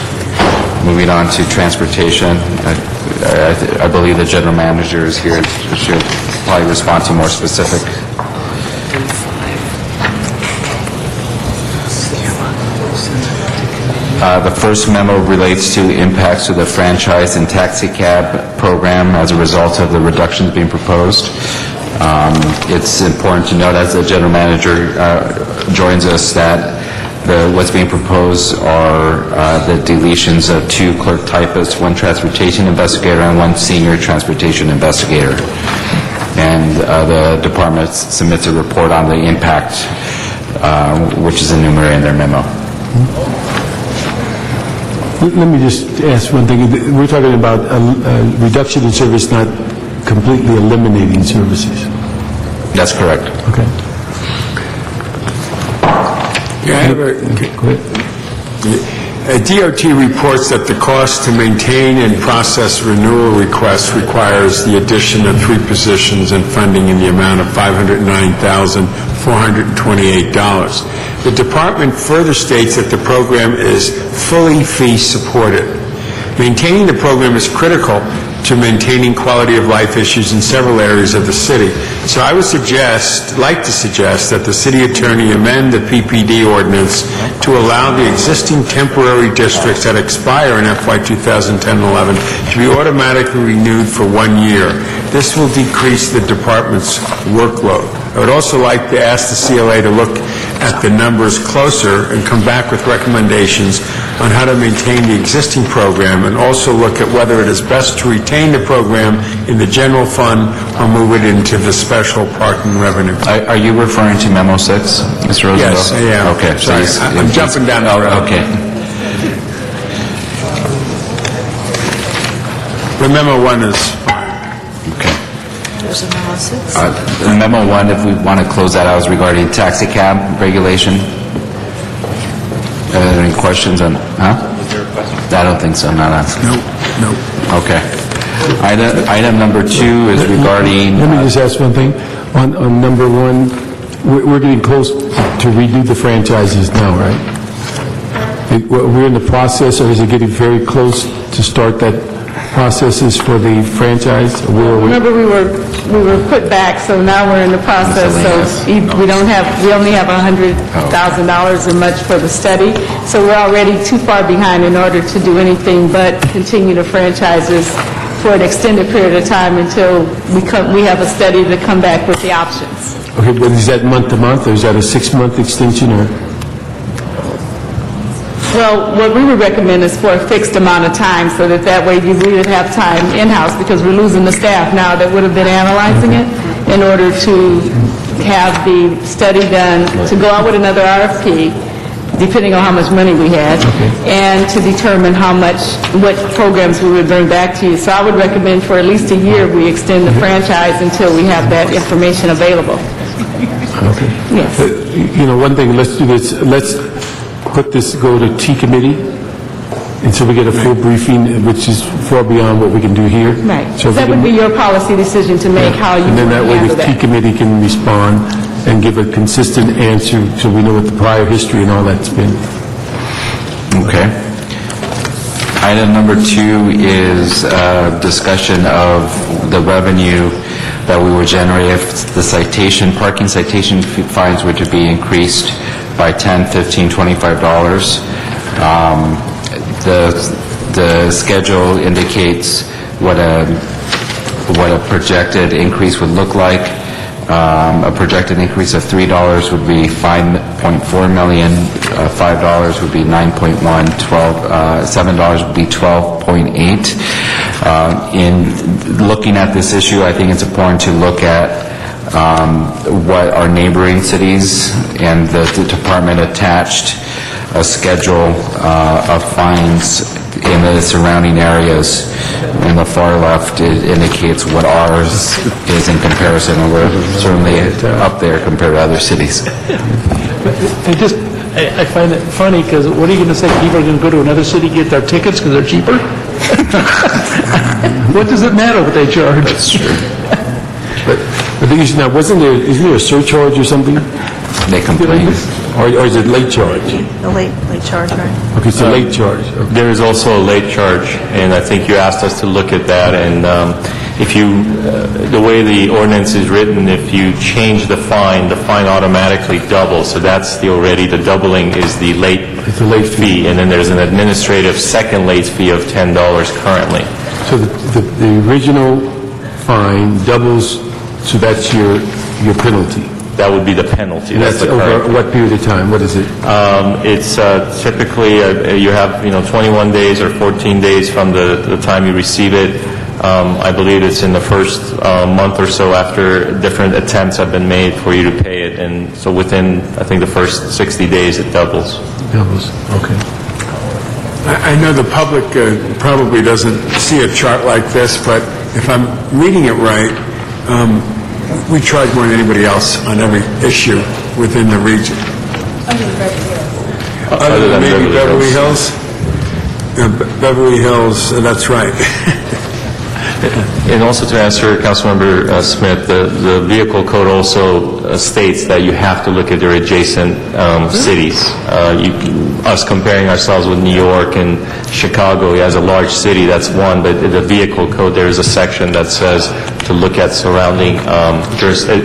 S8: Moving on to transportation. I believe the general manager is here and should probably respond to more specific. The first memo relates to impacts to the franchise and taxi cab program as a result of the reductions being proposed. It's important to note, as the general manager joins us, that what's being proposed are the deletions of 2 clerk typists, 1 transportation investigator, and 1 senior transportation investigator. And the department submits a report on the impact, which is enumerated in their memo.
S5: Let me just ask one thing. We're talking about a reduction in service, not completely eliminating services.
S8: That's correct.
S5: Okay.
S12: DOT reports that the cost to maintain and process renewal requests requires the addition of 3 positions and funding in the amount of $509,428. The department further states that the program is fully fee-supported. Maintaining the program is critical to to maintaining quality of life issues in several areas of the city. So I would like to suggest that the city attorney amend the PPD ordinance to allow the existing temporary districts that expire in FY 2010-11 to be automatically renewed for 1 year. This will decrease the department's workload. I would also like to ask the CLA to look at the numbers closer and come back with recommendations on how to maintain the existing program, and also look at whether it is best to retain the program in the general fund or move it into the special parking revenue.
S8: Are you referring to Memo 6, Mr. Rosenthal?
S12: Yes, I am.
S8: Okay.
S12: Sorry, I'm jumping down the road.
S8: Okay.
S12: The Memo 1 is...
S8: Okay.
S18: There's a memo 6.
S8: The Memo 1, if we want to close that out, is regarding taxi cab regulation. Are there any questions on, I don't think so, I'm not asking.
S12: No.
S8: Okay. Item number 2 is regarding...
S5: Let me just ask one thing. On number 1, we're getting close to redo the franchises now, right? We're in the process, or is it getting very close to start that processes for the franchise?
S20: Remember, we were put back, so now we're in the process, so we only have $100,000 or much for the study, so we're already too far behind in order to do anything but continue the franchises for an extended period of time until we have a study to come back with the options.
S5: Okay, but is that month to month, or is that a 6-month extension, or?
S20: Well, what we would recommend is for a fixed amount of time, so that way we would have time in-house, because we're losing the staff now that would have been analyzing it, in order to have the study done, to go out with another RFP, depending on how much money we had, and to determine what programs we would bring back to you. So I would recommend for at least a year, we extend the franchise until we have that information available.
S5: Okay.
S20: Yes.
S5: One thing, let's do this. Let's put this, go to T committee, and so we get a full briefing, which is far beyond what we can do here.
S20: Right.
S5: So
S20: That would be your policy decision to make, how you
S5: and then
S20: want
S5: that
S20: to
S5: way
S20: handle
S5: the T
S20: that.
S5: committee can respond and give a consistent answer, so we know what the prior history and all that's been.
S8: Okay. Item number 2 is discussion of the revenue that we would generate if the parking citation fines were to be increased by $10, $15, $25. The schedule indicates what a projected increase would look like. A projected increase of $3 would be $5.4 million, $5 would be $9.1, $7 would be $12.8. In looking at this issue, I think it's important to look at what our neighboring cities and the department attached a schedule of fines in the surrounding areas. In the far left, it indicates what ours is in comparison, and we're certainly up there compared to other cities.
S9: I find it funny, because what are you going to say? People are going to go to another city, get their tickets because they're cheaper? What does it matter what they charge?
S8: That's true.
S5: But the thing is, now, isn't there a surcharge or something?
S8: They complain.
S5: Or is it late charge?
S18: The late charge, right?
S5: Okay, it's a late charge. Okay.
S2: There is also a late charge, and I think you asked us to look at that, and the way the ordinance is written, if you change the fine automatically doubles, so that's the doubling is the late fee, and then there's an administrative second late fee of $10 currently.
S5: So the original fine doubles, so that's your penalty?
S2: That would be the penalty.
S5: And that's over what period of time? What is it?
S2: It's typically, you have 21 days or 14 days from the time you receive it. I believe it's in the first month or so after different attempts have been made for you to pay it, and so within, I think, the first 60 days it doubles.
S5: Okay.
S12: I know the public probably doesn't see a chart like this, but if I'm reading it right, we charge more than anybody else on every issue within the region. Other than maybe Beverly Hills? Beverly Hills, that's right.
S2: And also to answer Councilmember Smith, the vehicle code also states that you have to look at their adjacent cities. Us comparing ourselves with New York and Chicago as a large city, that's one, but the vehicle code, there is a section that says to look at surrounding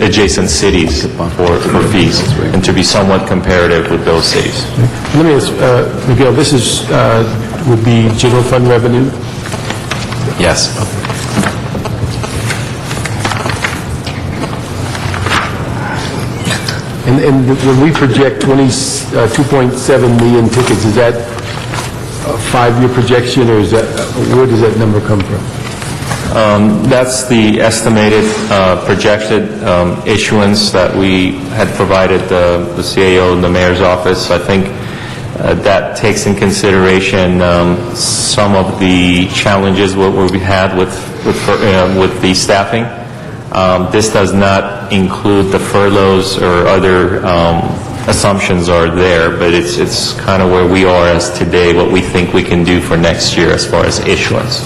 S2: adjacent cities for fees, and to be somewhat comparative with those cities.
S5: Let me ask, Miguel, this would be general fund revenue?
S8: Yes.
S5: And when we project 2.7 million tickets, is that a 5-year projection, or is that, where does that number come from?
S2: That's the estimated projected issuance that we had provided the CAO and the mayor's office. I think that takes in consideration some of the challenges what we had with the staffing. This does not include the furloughs or other assumptions are there, but it's kind of where we are as today, what we think we can do for next year as far as issuance.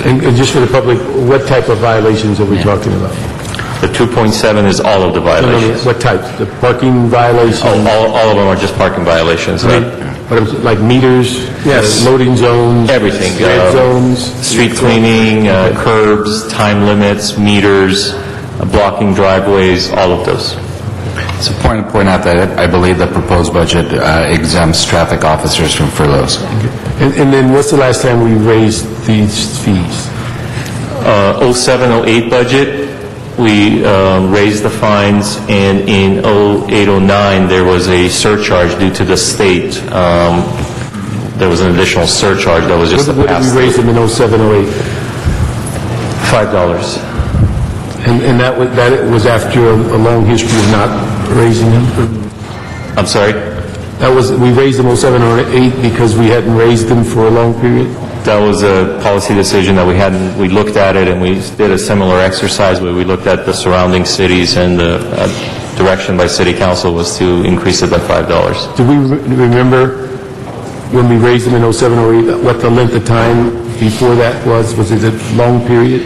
S5: And just for the public, what type of violations are we talking about?
S2: The 2.7 is all of the violations.
S5: What types? The parking violations?
S2: All of them are just parking violations.
S5: Like meters?
S2: Yes.
S5: Loading zones?
S2: Everything.
S5: Red zones?
S2: Street cleaning, curbs, time limits, meters, blocking driveways, all of those.
S8: It's important to point out that I believe the proposed budget exempts traffic officers from furloughs.
S5: And then what's the last time we raised these fees?
S2: 07-08 budget, we raised the fines, and in 08-09, there was a surcharge due to the state. There was an additional surcharge that was just a
S5: What did
S2: pass-through.
S5: we raise them in 07-08?
S2: $5.
S5: And that was after a long history of not raising them?
S2: I'm sorry?
S5: We raised them 07-08 because we hadn't raised them for a long period?
S2: That was a policy decision that we looked at it, and we did a similar exercise where we looked at the surrounding cities, and the direction by City Council was to increase it by $5.
S5: Do we remember when we raised them in 07-08, what the length of time before that was? Was it a long period?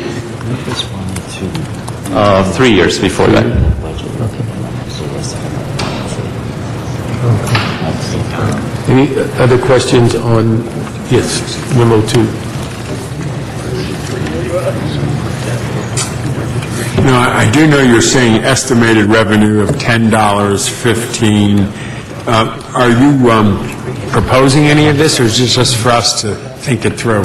S2: 3 years before that.
S5: Any other questions on, yes, memo 2?
S12: No, I do know you're saying estimated revenue of $10, $15. Are you proposing any of this, or is this just for us to think it through?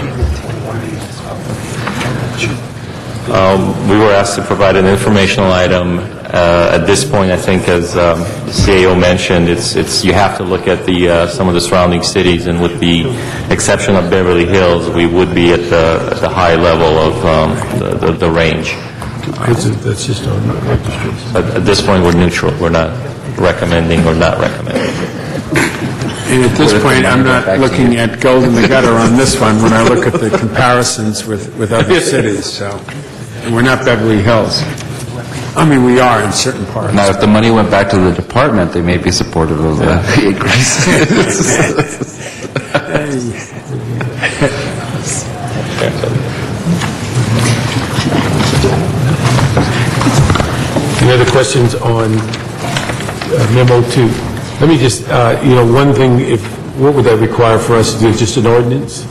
S2: We were asked to provide an informational item. At this point, I think, as the CAO mentioned, you have to look at some of the surrounding cities, and with the exception of Beverly Hills, we would be at the high level of the range.
S5: That's just our registration.
S2: But at this point, we're neutral. We're not recommending or not recommending.
S12: And at this point, I'm not looking at gold in the gutter on this one when I look at the comparisons with other cities, so. And we're not Beverly Hills. I mean, we are in certain parts.
S8: Now, if the money went back to the department, they may be supportive of the increase.
S5: Any other questions on memo 2? Let me just, one thing, what would that require for us to do? Just an ordinance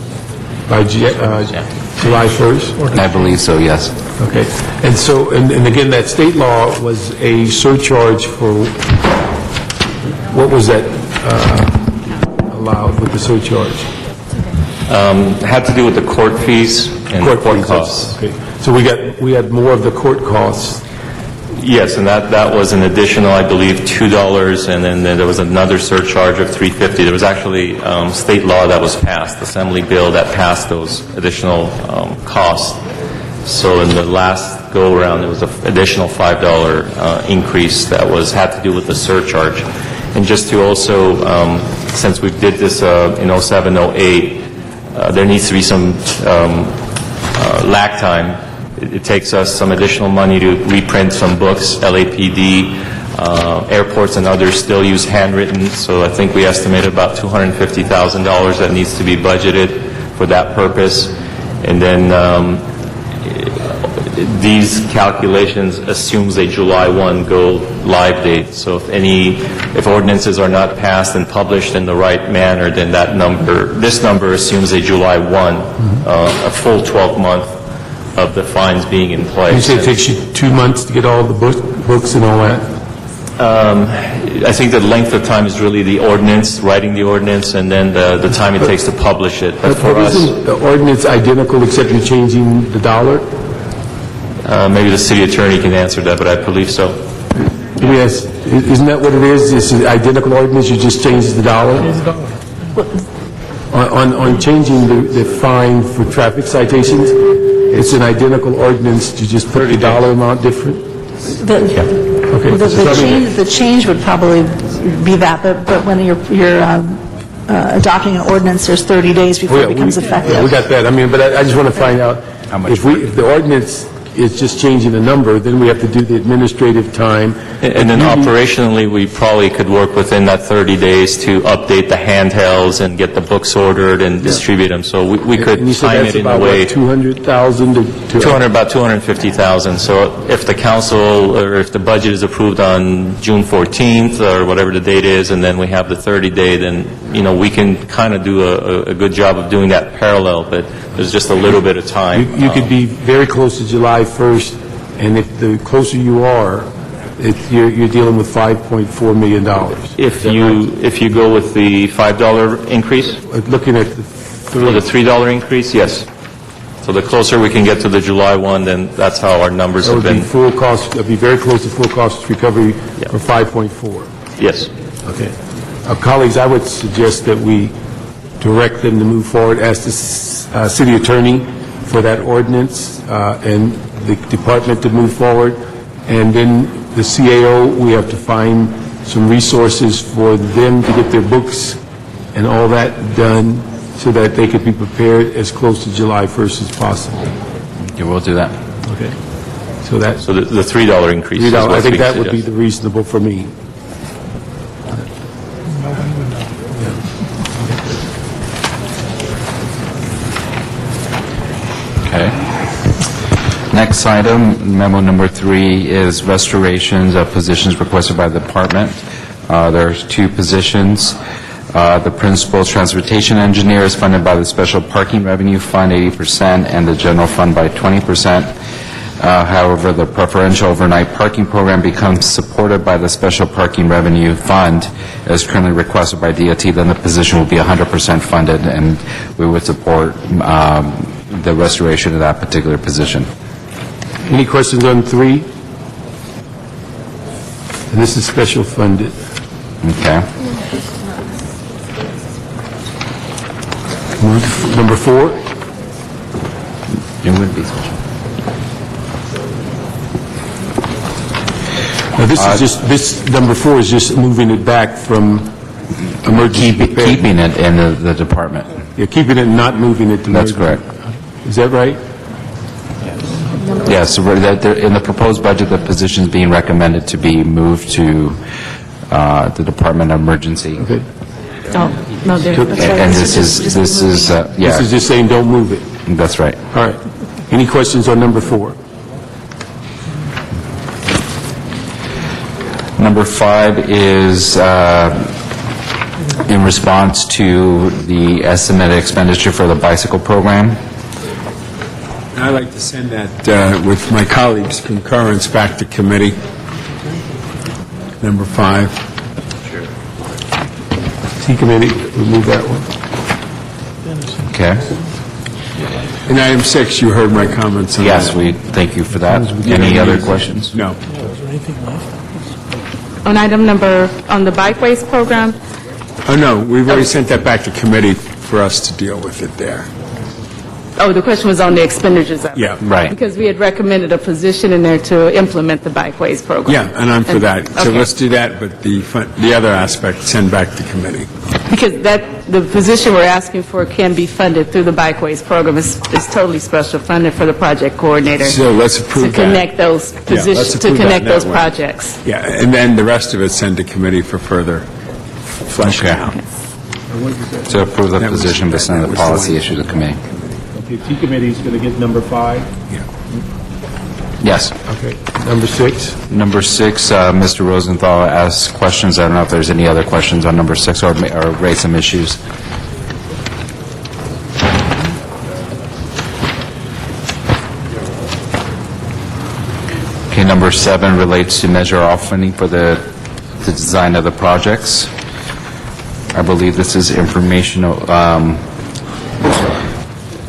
S5: by July 1st?
S8: I believe so, yes.
S5: Okay. And so, and again, that state law was a surcharge for, what was that allowed with the surcharge?
S2: Had to do with the court fees and court costs.
S5: Okay. So we had more of the court costs.
S2: Yes, and that was an additional, I believe, $2, and then there was another surcharge of $3.50. There was actually state law that was passed, Assembly bill that passed those additional costs. So in the last go-around, there was an additional $5 increase that had to do with the surcharge. And just to also, since we did this in 07-08, there needs to be some lag time. It takes us some additional money to reprint some books. LAPD, airports and others still use handwritten, so I think we estimate about $250,000 that needs to be budgeted for that purpose. And then these calculations assumes a July 1 go live date. So if ordinances are not passed and published in the right manner, then this number assumes a July 1, a full 12-month of the fines being in place.
S5: You say it takes you 2 months to get all the books and all that?
S2: I think the length of time is really the ordinance, writing the ordinance, and then the time it takes to publish it. But for us,
S5: isn't the ordinance identical except you're changing the dollar?
S2: maybe the city attorney can answer that, but I believe so.
S5: Yes, isn't that what it is? It's an identical ordinance, you just change the dollar? On changing the fine for traffic citations, it's an identical ordinance, you just put the dollar amount different? Okay.
S18: The change would probably be that, but when you're adopting an ordinance, there's 30 days before it becomes effective.
S5: Yeah, we got that. I mean, but I just want to find out, if the ordinance is just changing the number, then we have to do the administrative time.
S2: And then operationally, we probably could work within that 30 days to update the handhelds and get the books ordered and distribute them. So we could time it in a way.
S5: And you said that's about, what, 200,000
S2: about 250,000. So if the council, or if the budget is approved on June 14th, or whatever the date is, and then we have the 30-day, then, we can kind of do a good job of doing that parallel, but there's just a little bit of time.
S5: You could be very close to July 1st, and if the closer you are, you're dealing with $5.4 million.
S2: If you go with the $5 increase?
S5: Looking at the
S2: $3 increase, yes. So the closer we can get to the July 1, then that's how our numbers have been.
S5: That would be very close to full cost recovery for 5.4.
S2: Yes.
S5: Okay. Colleagues, I would suggest that we direct them to move forward, ask the city attorney for that ordinance, and the department to move forward, and then the CAO, we have to find some resources for them to get their books and all that done so that they could be prepared as close to July 1st as possible.
S8: Okay, we'll do that.
S5: Okay.
S2: So the $3 increase is
S5: $3,
S2: what's
S5: I think
S2: being
S5: that would be
S2: suggested.
S5: the reasonable for me.
S8: Okay. Next item, memo number 3, is restorations of positions requested by the department. There's 2 positions. The principal transportation engineer is funded by the special parking revenue fund 80% and the general fund by 20%. However, the preferential overnight parking program becomes supported by the special parking revenue fund as currently requested by DOT, then the position will be 100% funded, and we would support the restoration of that particular position.
S5: Any questions on 3? And this is special funded.
S8: Okay.
S5: Number 4?
S8: It would be special.
S5: Now, this number 4 is just moving it back from emergency preparedness.
S8: Keeping it in the department.
S5: Yeah, keeping it, not moving it to
S8: That's
S5: emergency.
S8: correct.
S5: Is that right?
S8: Yes, in the proposed budget, the position is being recommended to be moved to the Department of Emergency.
S5: Okay.
S18: No, that's right.
S8: And this is
S5: This is just saying don't move it.
S8: That's right.
S5: All right. Any questions on number 4?
S8: Number 5 is in response to the estimated expenditure for the bicycle program.
S12: I'd like to send that, with my colleagues' concurrence, back to committee. Number 5.
S5: T committee, remove that one.
S8: Okay.
S12: And item 6, you heard my comments on that.
S8: Yes, we thank you for that. Any other questions?
S12: No.
S1: On item number, on the bikeways program,
S12: Oh, no, we've already sent that back to committee for us to deal with it there.
S1: the question was on the expenditures of it.
S12: Yeah.
S8: Right.
S1: Because we had recommended a position in there to implement the bikeways program.
S12: Yeah, and I'm for that. So
S1: Okay.
S12: let's do that, but the other aspect, send back to committee.
S1: Because the position we're asking for can be funded through the bikeways program. It's totally special funded for the project coordinator.
S12: So let's approve that.
S1: To connect those
S12: let's
S1: positions, to
S12: approve that
S1: connect
S12: that
S1: those
S12: way.
S1: projects.
S12: Yeah, and then the rest of it send to committee for further fleshing
S8: Okay.
S12: out.
S8: To approve the
S12: That was-
S8: position based on
S12: that
S8: the
S12: was the
S8: policy
S12: one.
S8: issue to the committee.
S5: Okay, T committee is going to get number 5.
S8: Yes.
S5: Okay. Number 6?
S8: Number 6, Mr. Rosenthal asked questions. I don't know if there's any other questions on number 6 or raise some issues. Okay, number 7 relates to Measure R funding for the design of the projects. I believe this is informational.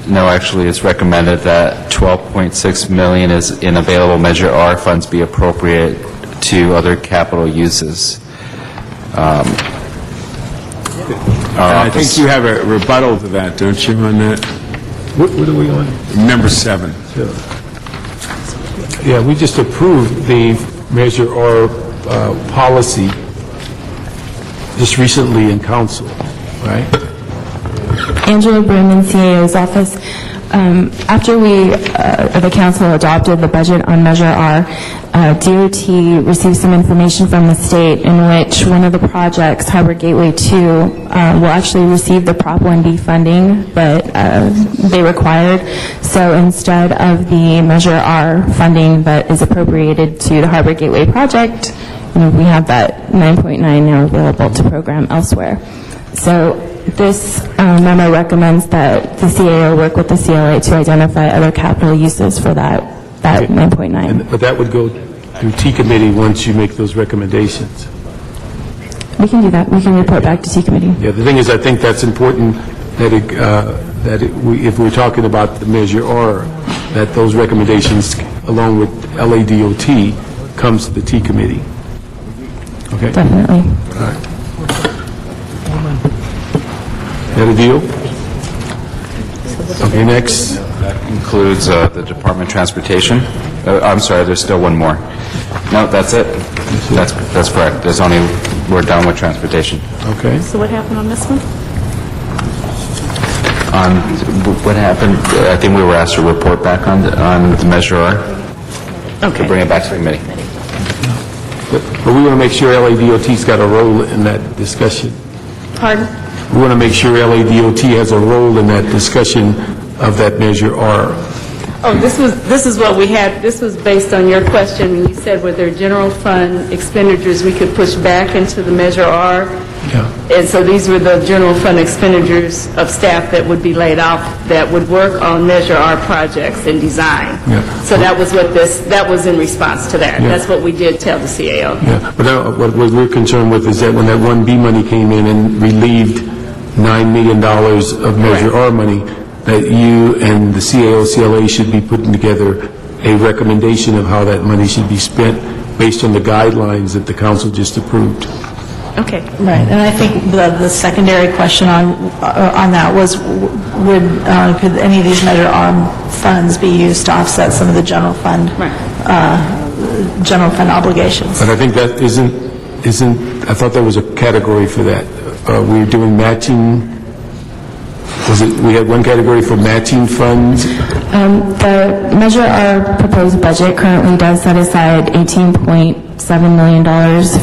S8: No, actually, it's recommended that $12.6 million is in available Measure R funds be appropriate to other capital uses.
S12: I think you have a rebuttal to that, don't you, on that?
S5: What are we on?
S12: Number 7.
S5: Yeah, we just approved the Measure R policy just recently in council, right?
S17: Angela Brim, CAO's office. After the council adopted the budget on Measure R, DOT received some information from the state in which one of the projects, Harbor Gateway 2, will actually receive the Prop 1B funding, but they required. So instead of the Measure R funding that is appropriated to the Harbor Gateway project, we have that 9.9 now available to program elsewhere. So this memo recommends that the CAO work with the CLA to identify other capital uses for that 9.9.
S5: But that would go through T committee once you make those recommendations.
S17: We can do that. We can report back to T committee.
S5: Yeah, the thing is, I think that's important that if we're talking about the Measure R, that those recommendations, along with LADOT, comes to the T committee. Okay?
S17: Definitely.
S5: All right. That a deal? Okay, next.
S8: That concludes the Department of Transportation. I'm sorry, there's still one more. No, that's it. That's correct. We're done with transportation.
S5: Okay.
S1: So what happened on this one?
S8: What happened, I think we were asked to report back on the Measure R.
S1: Okay.
S8: To bring it back to the committee.
S5: But we want to make sure LADOT's got a role in that discussion.
S1: Pardon?
S5: We want to make sure LADOT has a role in that discussion of that Measure R.
S1: Oh, this is what we had. This was based on your question. You said were there general fund expenditures we could push back into the Measure R?
S5: Yeah.
S1: And so these were the general fund expenditures of staff that would be laid off that would work on Measure R projects and design.
S5: Yeah.
S1: So that was that was in response to that.
S5: Yeah.
S1: That's what we did tell the CAO.
S5: Yeah, but now what we're concerned with is that when that 1B money came in and relieved $9 million of Measure R money, that you and the CAO, CLA should be putting together a recommendation of how that money should be spent based on the guidelines that the council just approved.
S18: Okay. Right, and I think the secondary question on that was, could any of these Measure R funds be used to offset some of the general fund obligations?
S5: But I think that isn't. I thought there was a category for that. We're doing matching. We had one category for matching funds.
S17: The Measure R proposed budget currently does set aside $18.7 million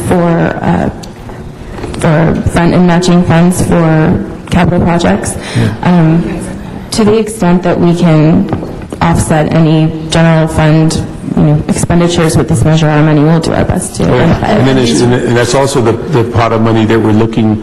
S17: for fund and matching funds for capital projects. To the extent that we can offset any general fund expenditures with this Measure R money, we'll do our best to identify it.
S5: And that's also the pot of money that we're looking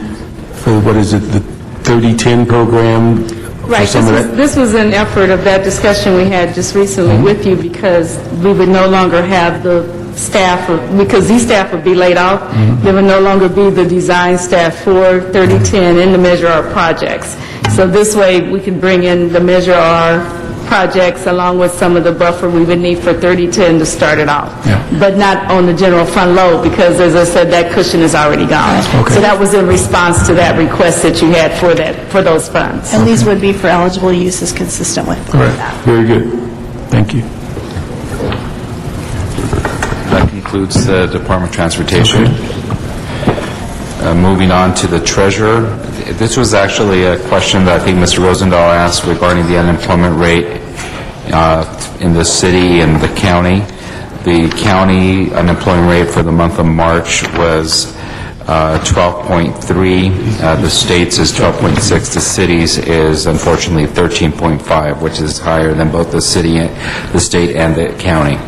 S5: for. What is it? The 3010 program.
S1: Right. This was an effort of that discussion we had just recently with you, because we would no longer have the staff, because these staff would be laid off. There would no longer be the design staff for 3010 in the Measure R projects. So this way we can bring in the Measure R projects along with some of the buffer we would need for 3010 to start it off. But not on the general fund load, because as I said, that cushion is already gone. So that was in response to that request that you had for those funds.
S18: And these would be for eligible uses consistent with that.
S5: Very good. Thank you.
S8: That concludes the Department of Transportation. Moving on to the Treasurer. This was actually a question that I think Mr. Rosendahl asked regarding the unemployment rate in the city and the county. The county unemployment rate for the month of March was 12.3. The state's is 12.6. The city's is unfortunately 13.5, which is higher than both the city, the state, and the county.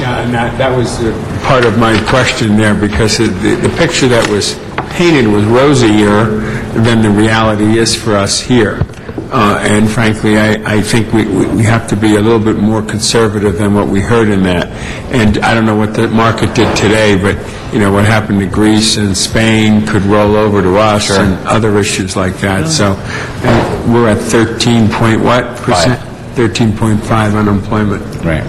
S12: Yeah, and that was part of my question there, because the picture that was painted was rosier than the reality is for us here. And frankly, I think we have to be a little bit more conservative than what we heard in that. And I don't know what the market did today, but, what happened to Greece and Spain could roll over to us and other issues like that. So we're at 13 point what percent? 13.5 unemployment.
S3: Right.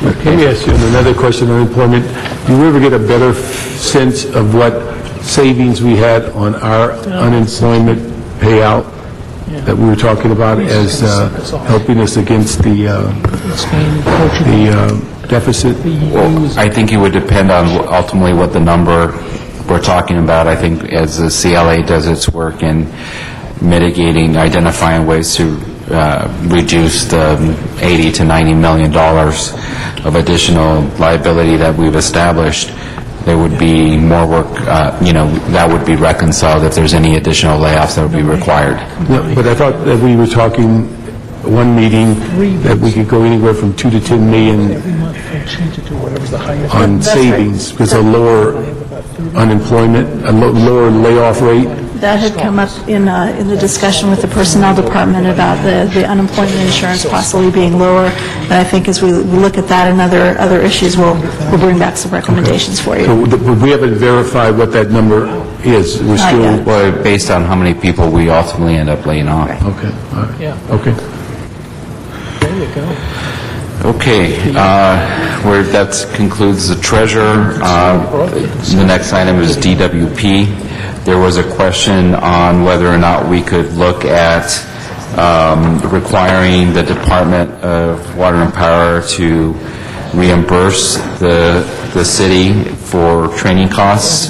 S5: Let me ask you another question on unemployment. Do you ever get a better sense of what savings we had on our unemployment payout that we were talking about as helping us against the deficit?
S8: Well, I think it would depend on ultimately what the number we're talking about. I think as the CLA does its work in mitigating, identifying ways to reduce the $80 to $90 million of additional liability that we've established, there would be more work, that would be reconciled if there's any additional layoffs that would be required.
S5: No, but I thought that we were talking one meeting that we could go anywhere from 2 to 10 million on savings because of lower unemployment, a lower layoff rate.
S18: That had come up in the discussion with the personnel department about the unemployment insurance possibly being lower. And I think as we look at that and other issues, we'll bring back some recommendations for you.
S5: So we haven't verified what that number is. We're still
S8: Well, based on how many people we ultimately end up laying off.
S5: okay. All right.
S9: Yeah.
S5: Okay.
S9: There you go.
S8: Okay, that concludes the treasurer. The next item is DWP. There was a question on whether or not we could look at requiring the Department of Water and Power to reimburse the city for training costs.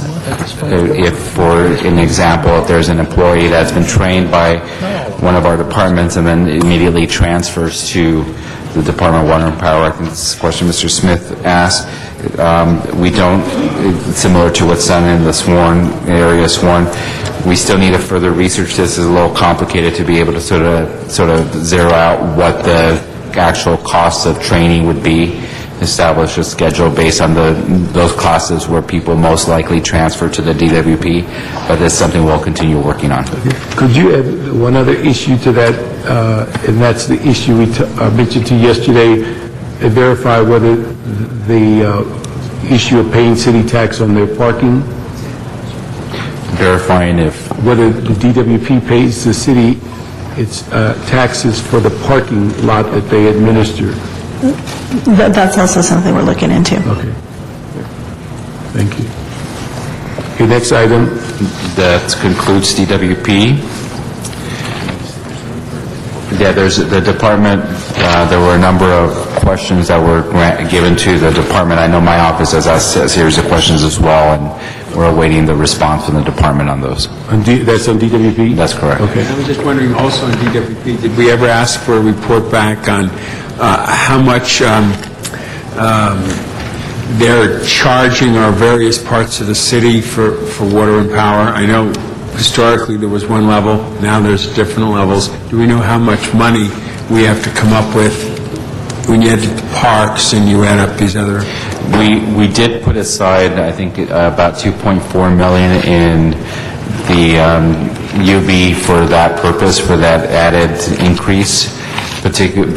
S8: If, for an example, if there's an employee that's been trained by one of our departments and then immediately transfers to the Department of Water and Power, I think this is a question Mr. Smith asked. We don't, similar to what's done in the Sworn area, we still need to further research this. It's a little complicated to be able to sort of zero out what the actual costs of training would be, establish a schedule based on those classes where people most likely transfer to the DWP, but it's something we'll continue working on.
S5: Could you add one other issue to that, and that's the issue we mentioned to you yesterday, and verify whether the issue of paying city tax on their parking,
S8: verifying if
S5: whether the DWP pays the city its taxes for the parking lot that they administer.
S18: That's also something we're looking into.
S5: Okay. Thank you. Okay, next item.
S8: That concludes DWP. Yeah, there's the department, there were a number of questions that were given to the department. I know my office has asked a series of questions as well, and we're awaiting the response from the department on those.
S5: That's on DWP?
S8: That's correct.
S5: Okay.
S12: I was just wondering also on DWP, did we ever ask for a report back on how much they're charging our various parts of the city for water and power? I know historically there was one level, now there's different levels. Do we know how much money we have to come up with when you add the parks and you add up these other?
S8: We did put aside, I think, about $2.4 million in the UB for that purpose, for that added increase, but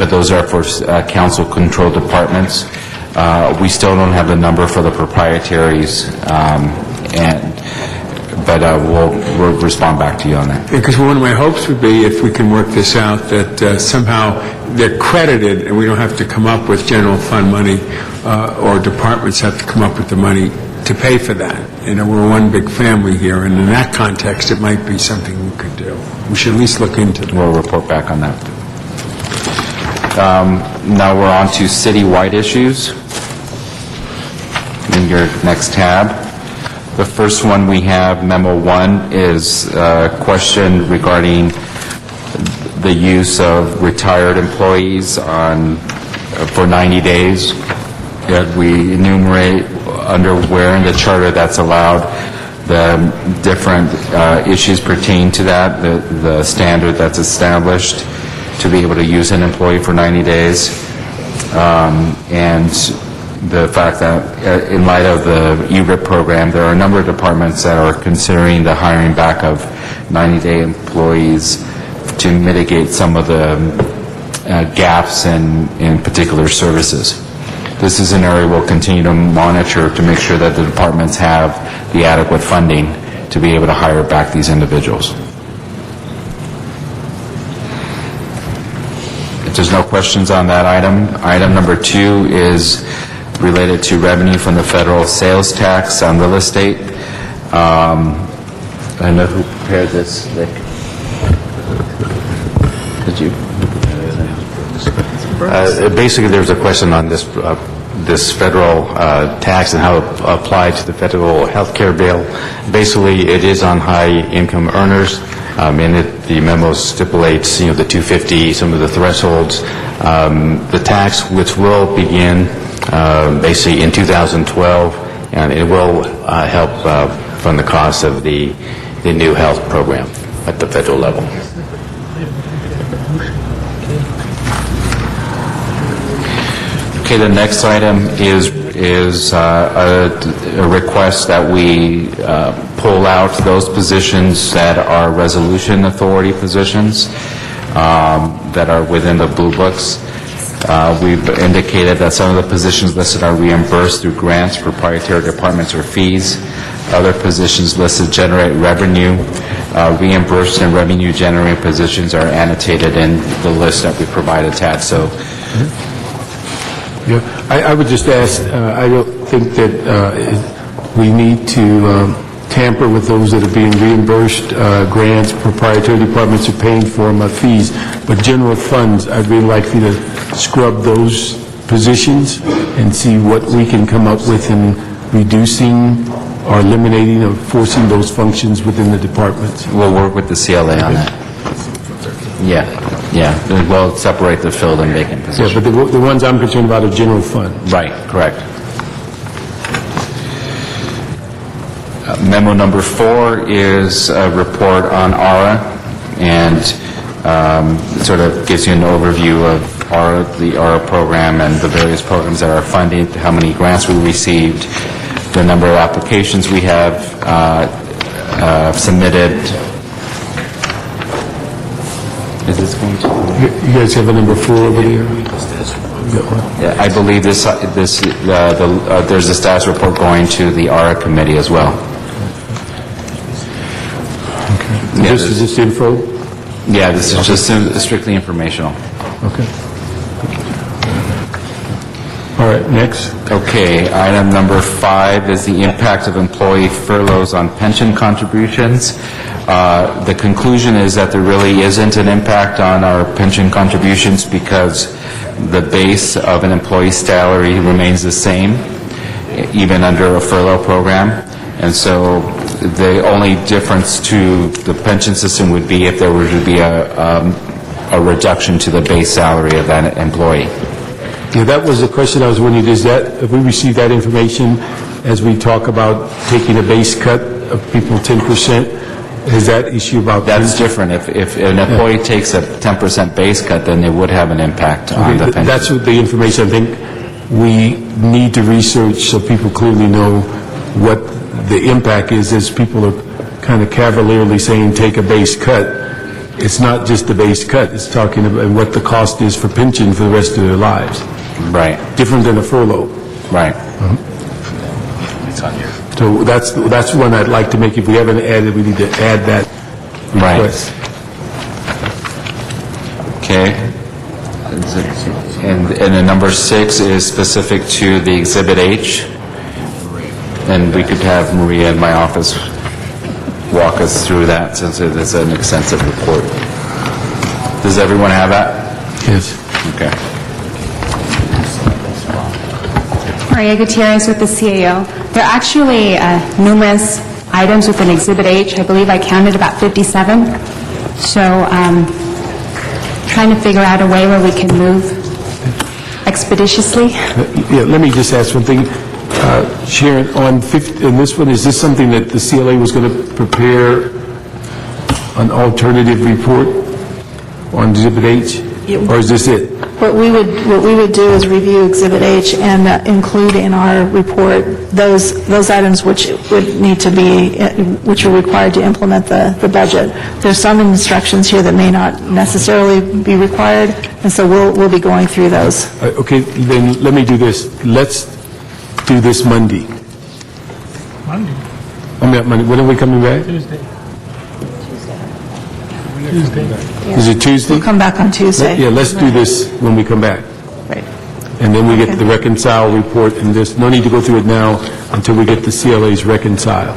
S8: those are for council-controlled departments. We still don't have the number for the proprietaries, but we'll respond back to you on that.
S12: Because one of my hopes would be, if we can work this out, that somehow they're credited and we don't have to come up with general fund money, or departments have to come up with the money to pay for that. We're one big family here, and in that context, it might be something we could do. We should at least look into it.
S8: We'll report back on that. Now we're on to citywide issues in your next tab. The first one we have, Memo 1, is a question regarding the use of retired employees for 90 days. We enumerate under where in the charter that's allowed, the different issues pertaining to that, the standard that's established to be able to use an employee for 90 days. and the fact that in light of the ERIP program, there are a number of departments that are considering the hiring back of 90-day employees to mitigate some of the gaps in particular services. This is an area we'll continue to monitor to make sure that the departments have the adequate funding to be able to hire back these individuals. If there's no questions on that item number 2 is related to revenue from the federal sales tax on real estate. I know who prepared this, Nick. Did you?
S21: Basically, there's a question on this federal tax and how it applied to the federal health care bill. Basically, it is on high-income earners. The memo stipulates, the 250, some of the thresholds. The tax, which will begin basically in 2012, and it will help fund the cost of the new health program at the federal level. Okay, the next item is a request that we pull out those positions that are resolution authority positions that are within the Blue Books. We've indicated that some of the positions listed are reimbursed through grants, proprietary departments, or fees. Other positions listed generate revenue. Reimbursed and revenue-generating positions are annotated in the list that we provide attached. So.
S5: Yeah, I would just ask, I don't think that we need to tamper with those that are being reimbursed, grants, proprietary departments are paying for them, fees, but general funds, I'd be likely to scrub those positions and see what we can come up with in reducing or eliminating or forcing those functions within the departments.
S8: We'll work with the CLA on that. Yeah. We'll separate the filled and vacant positions.
S5: Yeah, but the ones I'm concerned about are general fund.
S8: Right, correct. Memo number 4 is a report on ARA, and it sort of gives you an overview of the ARA program and the various programs that are funded, how many grants we received, the number of applications we have submitted. Is this going to?
S5: You guys have a number 4 over there?
S8: Yeah, I believe there's a status report going to the ARA committee as well.
S5: Okay. Is this info?
S8: Yeah, this is just strictly informational.
S5: Okay. All right, next.
S8: Okay, item number 5 is the impact of employee furloughs on pension contributions. The conclusion is that there really isn't an impact on our pension contributions because the base of an employee's salary remains the same, even under a furlough program. And so the only difference to the pension system would be if there were to be a reduction to the base salary of that employee.
S5: Yeah, that was the question I was wondering, if we receive that information as we talk about taking a base cut of people 10%, is that issue about...
S8: That's different. If an employee takes a 10% base cut, then it would have an impact on the pension.
S5: That's what the information I think we need to research so people clearly know what the impact is, as people are kind of cavalierly saying take a base cut. It's not just the base cut. It's talking about what the cost is for pension for the rest of their lives.
S8: Right.
S5: Different than a furlough.
S8: Right.
S5: It's on here. So that's one I'd like to make. If we haven't added, we need to add that request.
S8: Okay. And then number 6 is specific to the Exhibit H. And we could have Maria in my office walk us through that since it is an extensive report. Does everyone have that?
S5: Yes.
S8: Okay.
S4: Maria Gutierrez with the CAO. There are actually numerous items within Exhibit H. I believe I counted about 57. So trying to figure out a way where we can move expeditiously.
S5: Yeah, let me just ask one thing. Sharon, on this one, is this something that the CLA was going to prepare an alternative report on Exhibit H? Or is this it?
S18: what we would do is review Exhibit H and include in our report those items which would need to be, which are required to implement the budget. There's some instructions here that may not necessarily be required, and so we'll be going through those.
S5: Okay, then let me do this. Let's do this Monday.
S9: Monday?
S5: I mean, Monday. When are we coming back?
S9: Tuesday.
S5: Is it Tuesday?
S18: We'll come back on Tuesday.
S5: Yeah, let's do this when we come back.
S18: Right.
S5: And then we get the reconcile report, and there's no need to go through it now until we get the CLA's reconcile.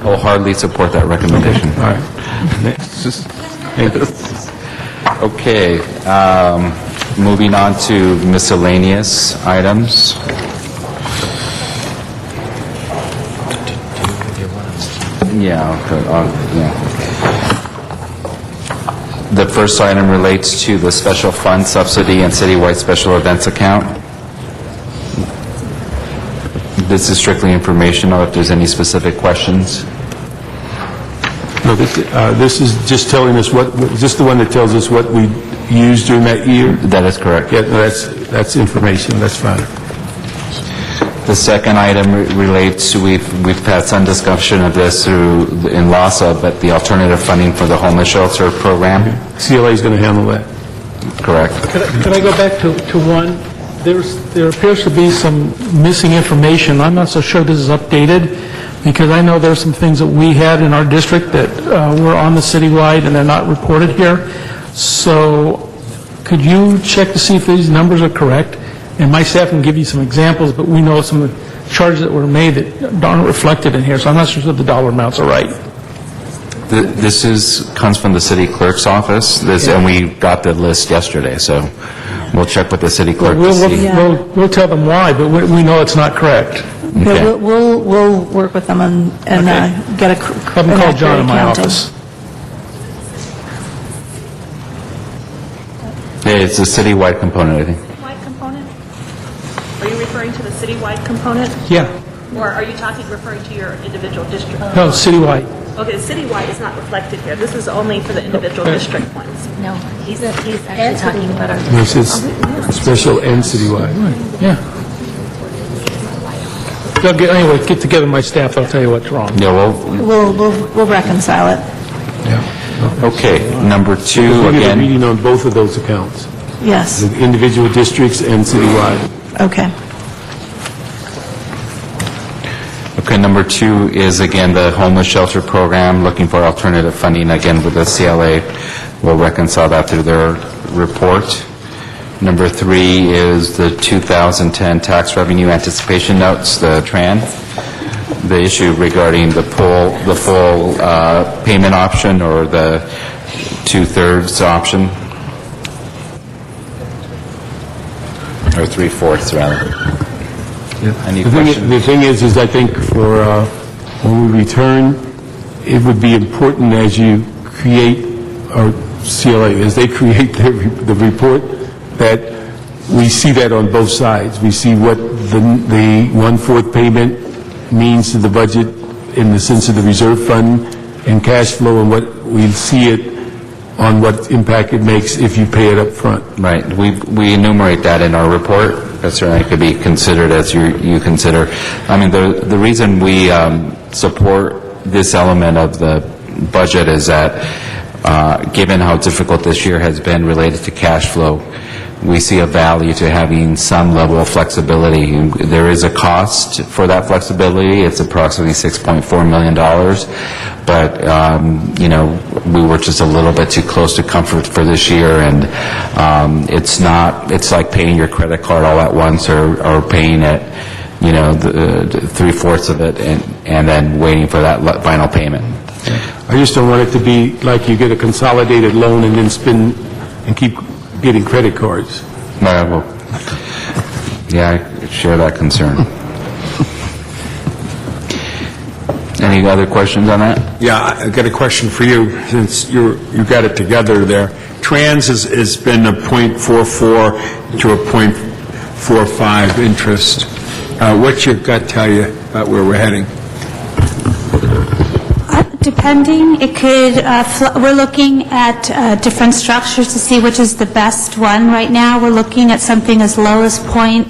S8: Wholeheartedly support that recommendation.
S5: All right. Next. Thank you.
S8: Okay, moving on to miscellaneous items. Yeah, okay, yeah. The first item relates to the special fund subsidy and citywide special events account. This is strictly informational. If there's any specific questions.
S5: No, this is just telling us what, is this the one that tells us what we used during that year?
S8: That is correct.
S5: Yeah, no, that's information, that's fine.
S8: The second item relates, we've had some discussion of this in LASA, but the alternative funding for the homeless shelter program.
S5: CLA is going to handle that.
S8: Correct.
S9: Could I go back to one? There appears to be some missing information. I'm not so sure this is updated, because I know there's some things that we had in our district that were on the citywide and they're not reported here. So could you check to see if these numbers are correct? And my staff can give you some examples, but we know some of the charges that were made that aren't reflected in here, so I'm not sure that the dollar amounts are right.
S8: This comes from the city clerk's office, and we got the list yesterday, so we'll check with the city clerk to see.
S9: We'll tell them why, but we know it's not correct.
S18: Yeah, we'll work with them and get a
S9: Have them call John in my office.
S8: Yeah, it's a citywide component, I think.
S14: Citywide component? Are you referring to the citywide component?
S9: Yeah.
S14: Or are you referring to your individual district?
S9: No, citywide.
S14: Okay, the citywide is not reflected here. This is only for the individual district ones.
S17: No, he's actually talking about our...
S5: This is special and citywide.
S9: Yeah. Anyway, get together my staff, I'll tell you what's wrong.
S8: Yeah,
S18: We'll reconcile it.
S8: okay, number two,
S5: We'll get a
S8: again.
S5: reading on both of those accounts.
S18: Yes.
S5: The individual districts and citywide.
S18: Okay.
S8: Okay, number two is, again, the homeless shelter program, looking for alternative funding, again, with the CLA. We'll reconcile that through their report. Number three is the 2010 tax revenue anticipation notes, the TRAN. The issue regarding the full payment option or the two-thirds option. Or three-fourths, rather. Any questions?
S5: The thing is I think for when we return, it would be important as you create, or CLA, as they create the report, that we see that on both sides. We see what the one-fourth payment means to the budget in the sense of the reserve fund and cash flow, and what we see it on what impact it makes if you pay it up front.
S8: Right. We enumerate that in our report. That certainly could be considered as you consider. I mean, the reason we support this element of the budget is that given how difficult this year has been related to cash flow, we see a value to having some level of flexibility. There is a cost for that flexibility. It's approximately $6.4 million. But, we were just a little bit too close to comfort for this year. And it's like paying your credit card all at once or paying it, the three-fourths of it and then waiting for that final payment.
S5: I just don't want it to be like you get a consolidated loan and then spend and keep getting credit cards.
S8: Well, yeah, I share that concern. Any other questions on that?
S12: Yeah, I got a question for you, since you got it together there. Trans has been a .44 to a .45 interest. What's your gut tell you about where we're heading?
S6: Depending, it could, we're looking at different structures to see which is the best one. Right now, we're looking at something as low as 0.3,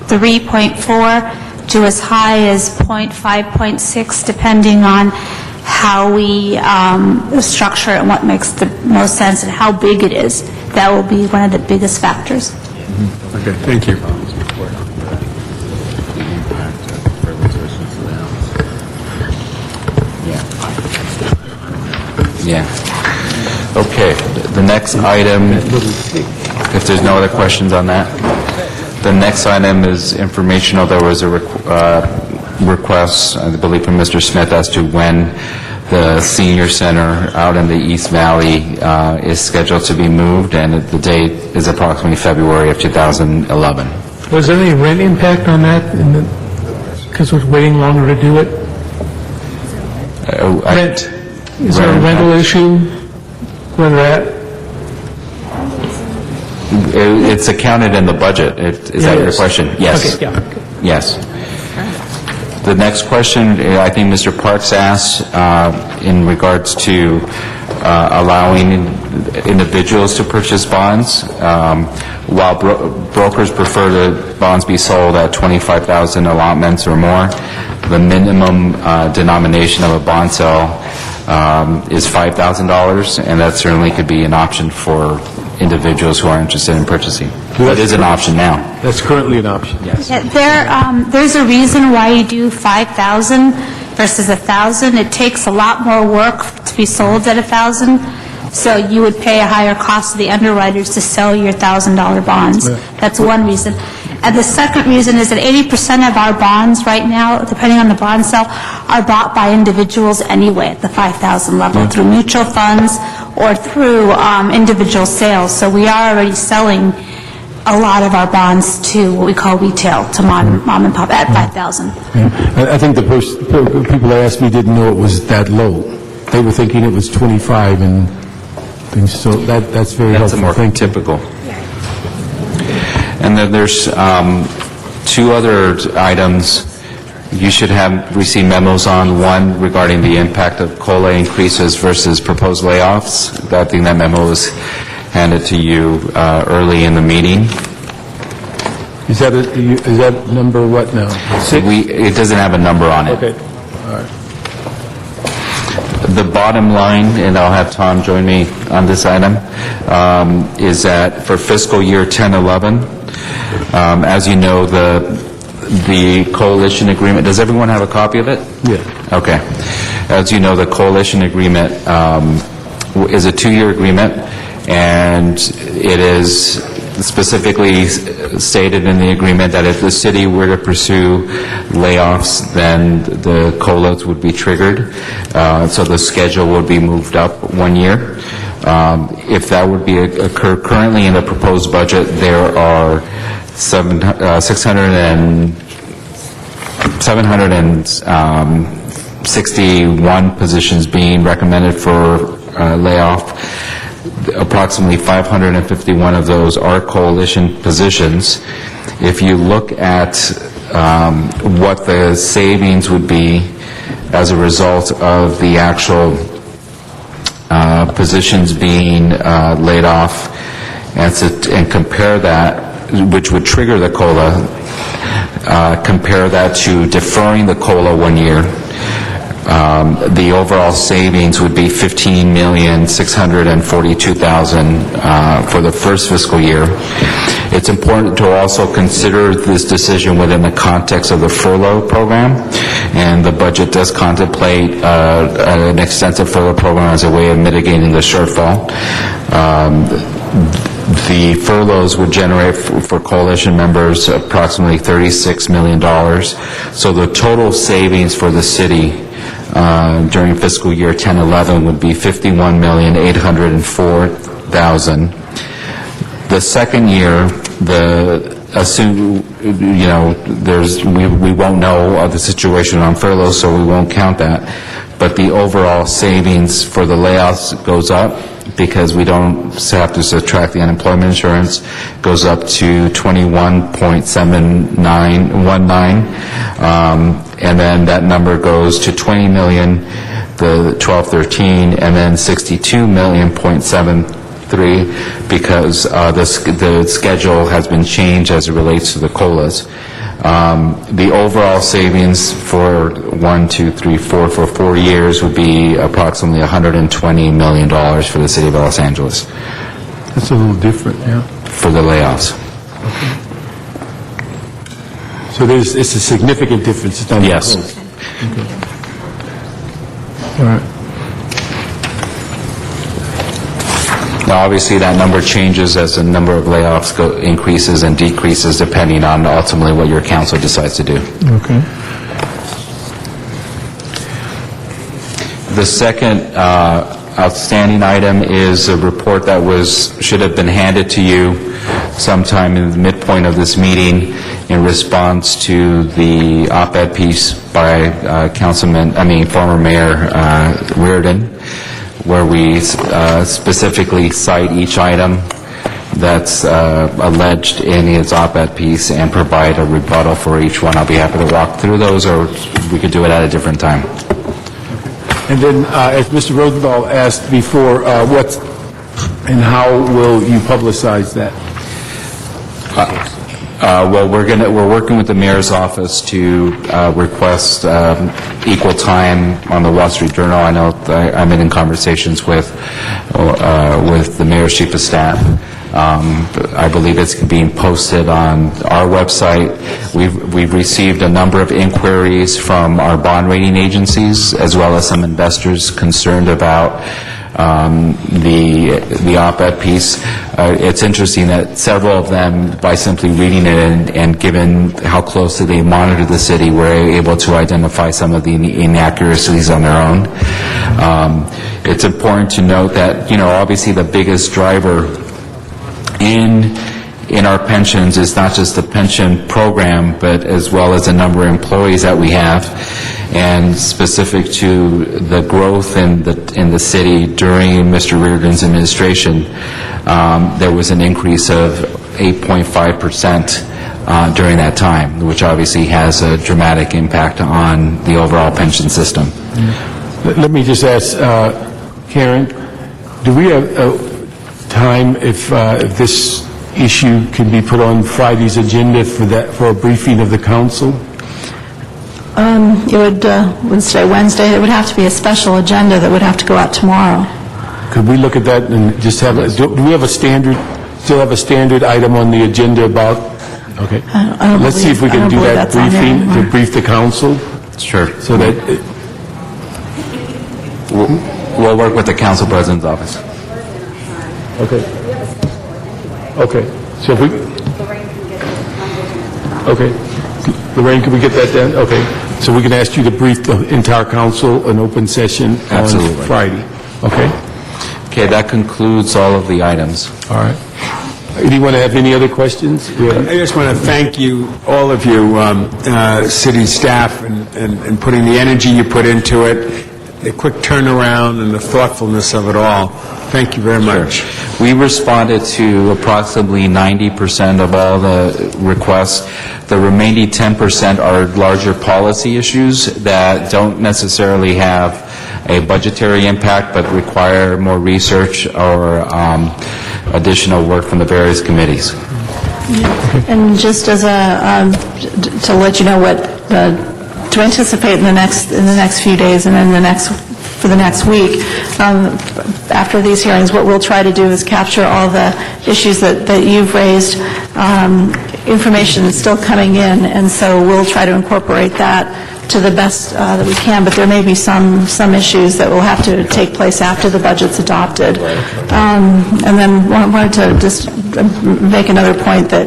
S6: 0.4, to as high as 0.5, 0.6, depending on how we structure it and what makes the most sense and how big it is. That will be one of the biggest factors.
S12: Okay, thank you.
S8: Yeah. Okay, the next item, if there's no other questions on that, the next item is informational. There was a request, I believe, from Mr. Smith as to when the senior center out in the East Valley is scheduled to be moved, and the date is approximately February of 2011.
S9: Was there any rent impact on that, because we're waiting longer to do it? Rent. Is there a rental issue where they're at?
S8: It's accounted in the budget. Is that your question? Yes.
S9: Okay, yeah.
S8: Yes. The next question, I think Mr. Parks asked in regards to allowing individuals to purchase bonds. While brokers prefer the bonds be sold at 25,000 allotments or more, the minimum denomination of a bond sale is $5,000, and that certainly could be an option for individuals who are interested in purchasing. That is an option now.
S5: That's currently an option.
S8: Yes.
S6: Yeah, there's a reason why you do 5,000 versus 1,000. It takes a lot more work to be sold at 1,000, so you would pay a higher cost to the underwriters to sell your $1,000 bonds. That's one reason. And the second reason is that 80% of our bonds right now, depending on the bond sale, are bought by individuals anyway at the 5,000 level through mutual funds or through individual sales. So we are already selling a lot of our bonds to what we call retail, to mom and pop at 5,000.
S5: I think the people that asked me didn't know it was that low. They were thinking it was 25 and things, so that's very
S8: That's
S5: helpful.
S8: a more typical. And then there's two other items you should have received memos on. One regarding the impact of COLA increases versus proposed layoffs. I think that memo was handed to you early in the meeting.
S5: Is that number what now?
S8: It doesn't have a number on it.
S5: Okay. All right.
S8: The bottom line, and I'll have Tom join me on this item, is that for fiscal year 10-11, as you know, the coalition agreement, does everyone have a copy of it?
S5: Yeah.
S8: Okay. As you know, the coalition agreement is a 2-year agreement, and it is specifically stated in the agreement that if the city were to pursue layoffs, then the COLAs would be triggered. So the schedule would be moved up 1 year. If that would be occur currently in the proposed budget, there are 761 positions being recommended for layoff. Approximately 551 of those are coalition positions. If you look at what the savings would be as a result of the actual positions being laid off, and compare that, which would trigger the COLA, compare that to deferring the COLA 1 year, the overall savings would be $15,642,000 for the first fiscal year. It's important to also consider this decision within the context of the furlough program, and the budget does contemplate an extensive furlough program as a way of mitigating the shortfall. The furloughs would generate for coalition members approximately $36 million. So the total savings for the city during fiscal year 10-11 would be $51,804,000. The second year, we won't know the situation on furlough, so we won't count that. But the overall savings for the layoffs goes up because we don't have to subtract the unemployment insurance, goes up to 21.7919, and then that number goes to $20,343,000 the 1213, and then 62.73 because the schedule has been changed as it relates to the COLAs. The overall savings for 4 years would be approximately $120 million for the city of Los Angeles.
S5: That's a little different, yeah.
S8: For the layoffs.
S5: So it's a significant difference. It's not
S8: Yes.
S5: close. Okay. All right.
S8: Now, obviously, that number changes as the number of layoffs increases and decreases depending on ultimately what your council decides to do.
S5: Okay.
S8: The second outstanding item is a report that should have been handed to you sometime in the midpoint of this meeting in response to the op-ed piece by former Mayor Reardon, where we specifically cite each item that's alleged in his op-ed piece and provide a rebuttal for each one. I'll be happy to walk through those, or we could do it at a different time.
S5: And then, as Mr. Rosenthal asked before, what and how will you publicize that?
S8: Well, we're working with the mayor's office to request equal time on the Wall Street Journal. I know I'm in conversations with the mayor's chief of staff. I believe it's being posted on our website. We've received a number of inquiries from our bond rating agencies, as well as some investors concerned about the op-ed piece. It's interesting that several of them, by simply reading it and given how closely they monitor the city, were able to identify some of the inaccuracies on their own. It's important to note that, obviously the biggest driver in our pensions is not just the pension program, but as well as the number of employees that we have. And specific to the growth in the city during Mr. Reardon's administration, there was an increase of 8.5% during that time, which obviously has a dramatic impact on the overall pension system.
S5: Let me just ask, Karen, do we have time if this issue can be put on Friday's agenda for a briefing of the council?
S18: It would say Wednesday. It would have to be a special agenda that would have to go out tomorrow.
S5: Could we look at that and just have, do we have still have a standard item on the agenda about, okay. Let's see if we can do that briefing, to brief the council.
S8: Sure.
S5: So that,
S8: we'll work with the council president's office.
S5: okay. Okay. So if we, okay. Lorraine, can we get that done? Okay. So we can ask you to brief the entire council an open session on Friday. Okay?
S8: Okay, that concludes all of the items.
S5: All right. Anyone have any other questions?
S12: I just want to thank you, all of you, city staff, and putting the energy you put into it, the quick turnaround, and the thoughtfulness of it all. Thank you very much.
S8: We responded to approximately 90% of all the requests. The remaining 10% are larger policy issues that don't necessarily have a budgetary impact, but require more research or additional work from the various committees.
S18: And just as to let you know what to anticipate in the next few days and in for the next week, after these hearings, what we'll try to do is capture all the issues that you've raised. Information is still coming in, and so we'll try to incorporate that to the best that we can, but there may be some issues that will have to take place after the budget's adopted. And then wanted to just make another point that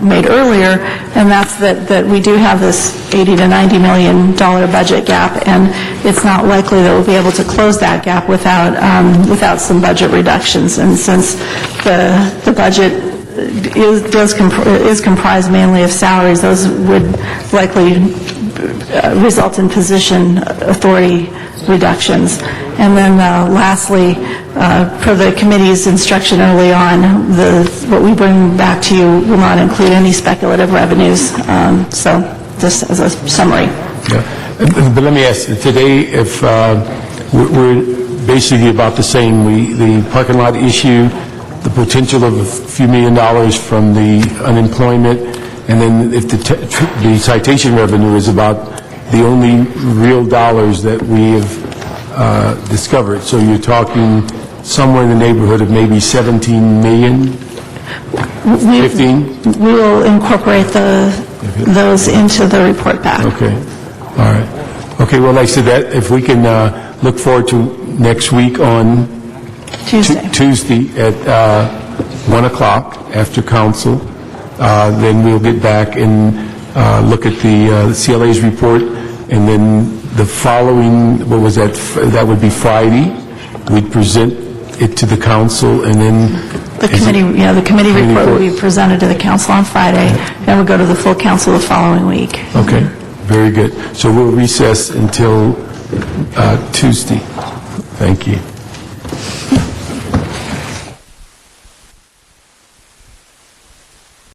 S18: made earlier, and that's that we do have this $80 to $90 million budget gap, and it's not likely that we'll be able to close that gap without some budget reductions. And since the budget is comprised mainly of salaries, those would likely result in position authority reductions. And then lastly, per the committee's instruction early on, what we bring back to you will not include any speculative revenues. So just as a summary.
S5: Yeah. But let me ask, today, if we're basically about the same. The parking lot issue, the potential of a few $1 million from the unemployment, and then if the citation revenue is about the only real dollars that we have discovered. So you're talking somewhere in the neighborhood of maybe 17 million? 15?
S18: We will incorporate those into the report back.
S5: Okay, all right. Okay, well, like I said, that if we can look forward to next week on Tuesday at 1 o'clock after council, then we'll get back and look at the CLA's report, and then the following, what was that? That would be Friday. We'd present it to the council, and then...
S18: The committee report will be presented to the council on Friday, then we'll go to the full council the following week.
S5: Okay, very good. So we'll recess until Tuesday. Thank you.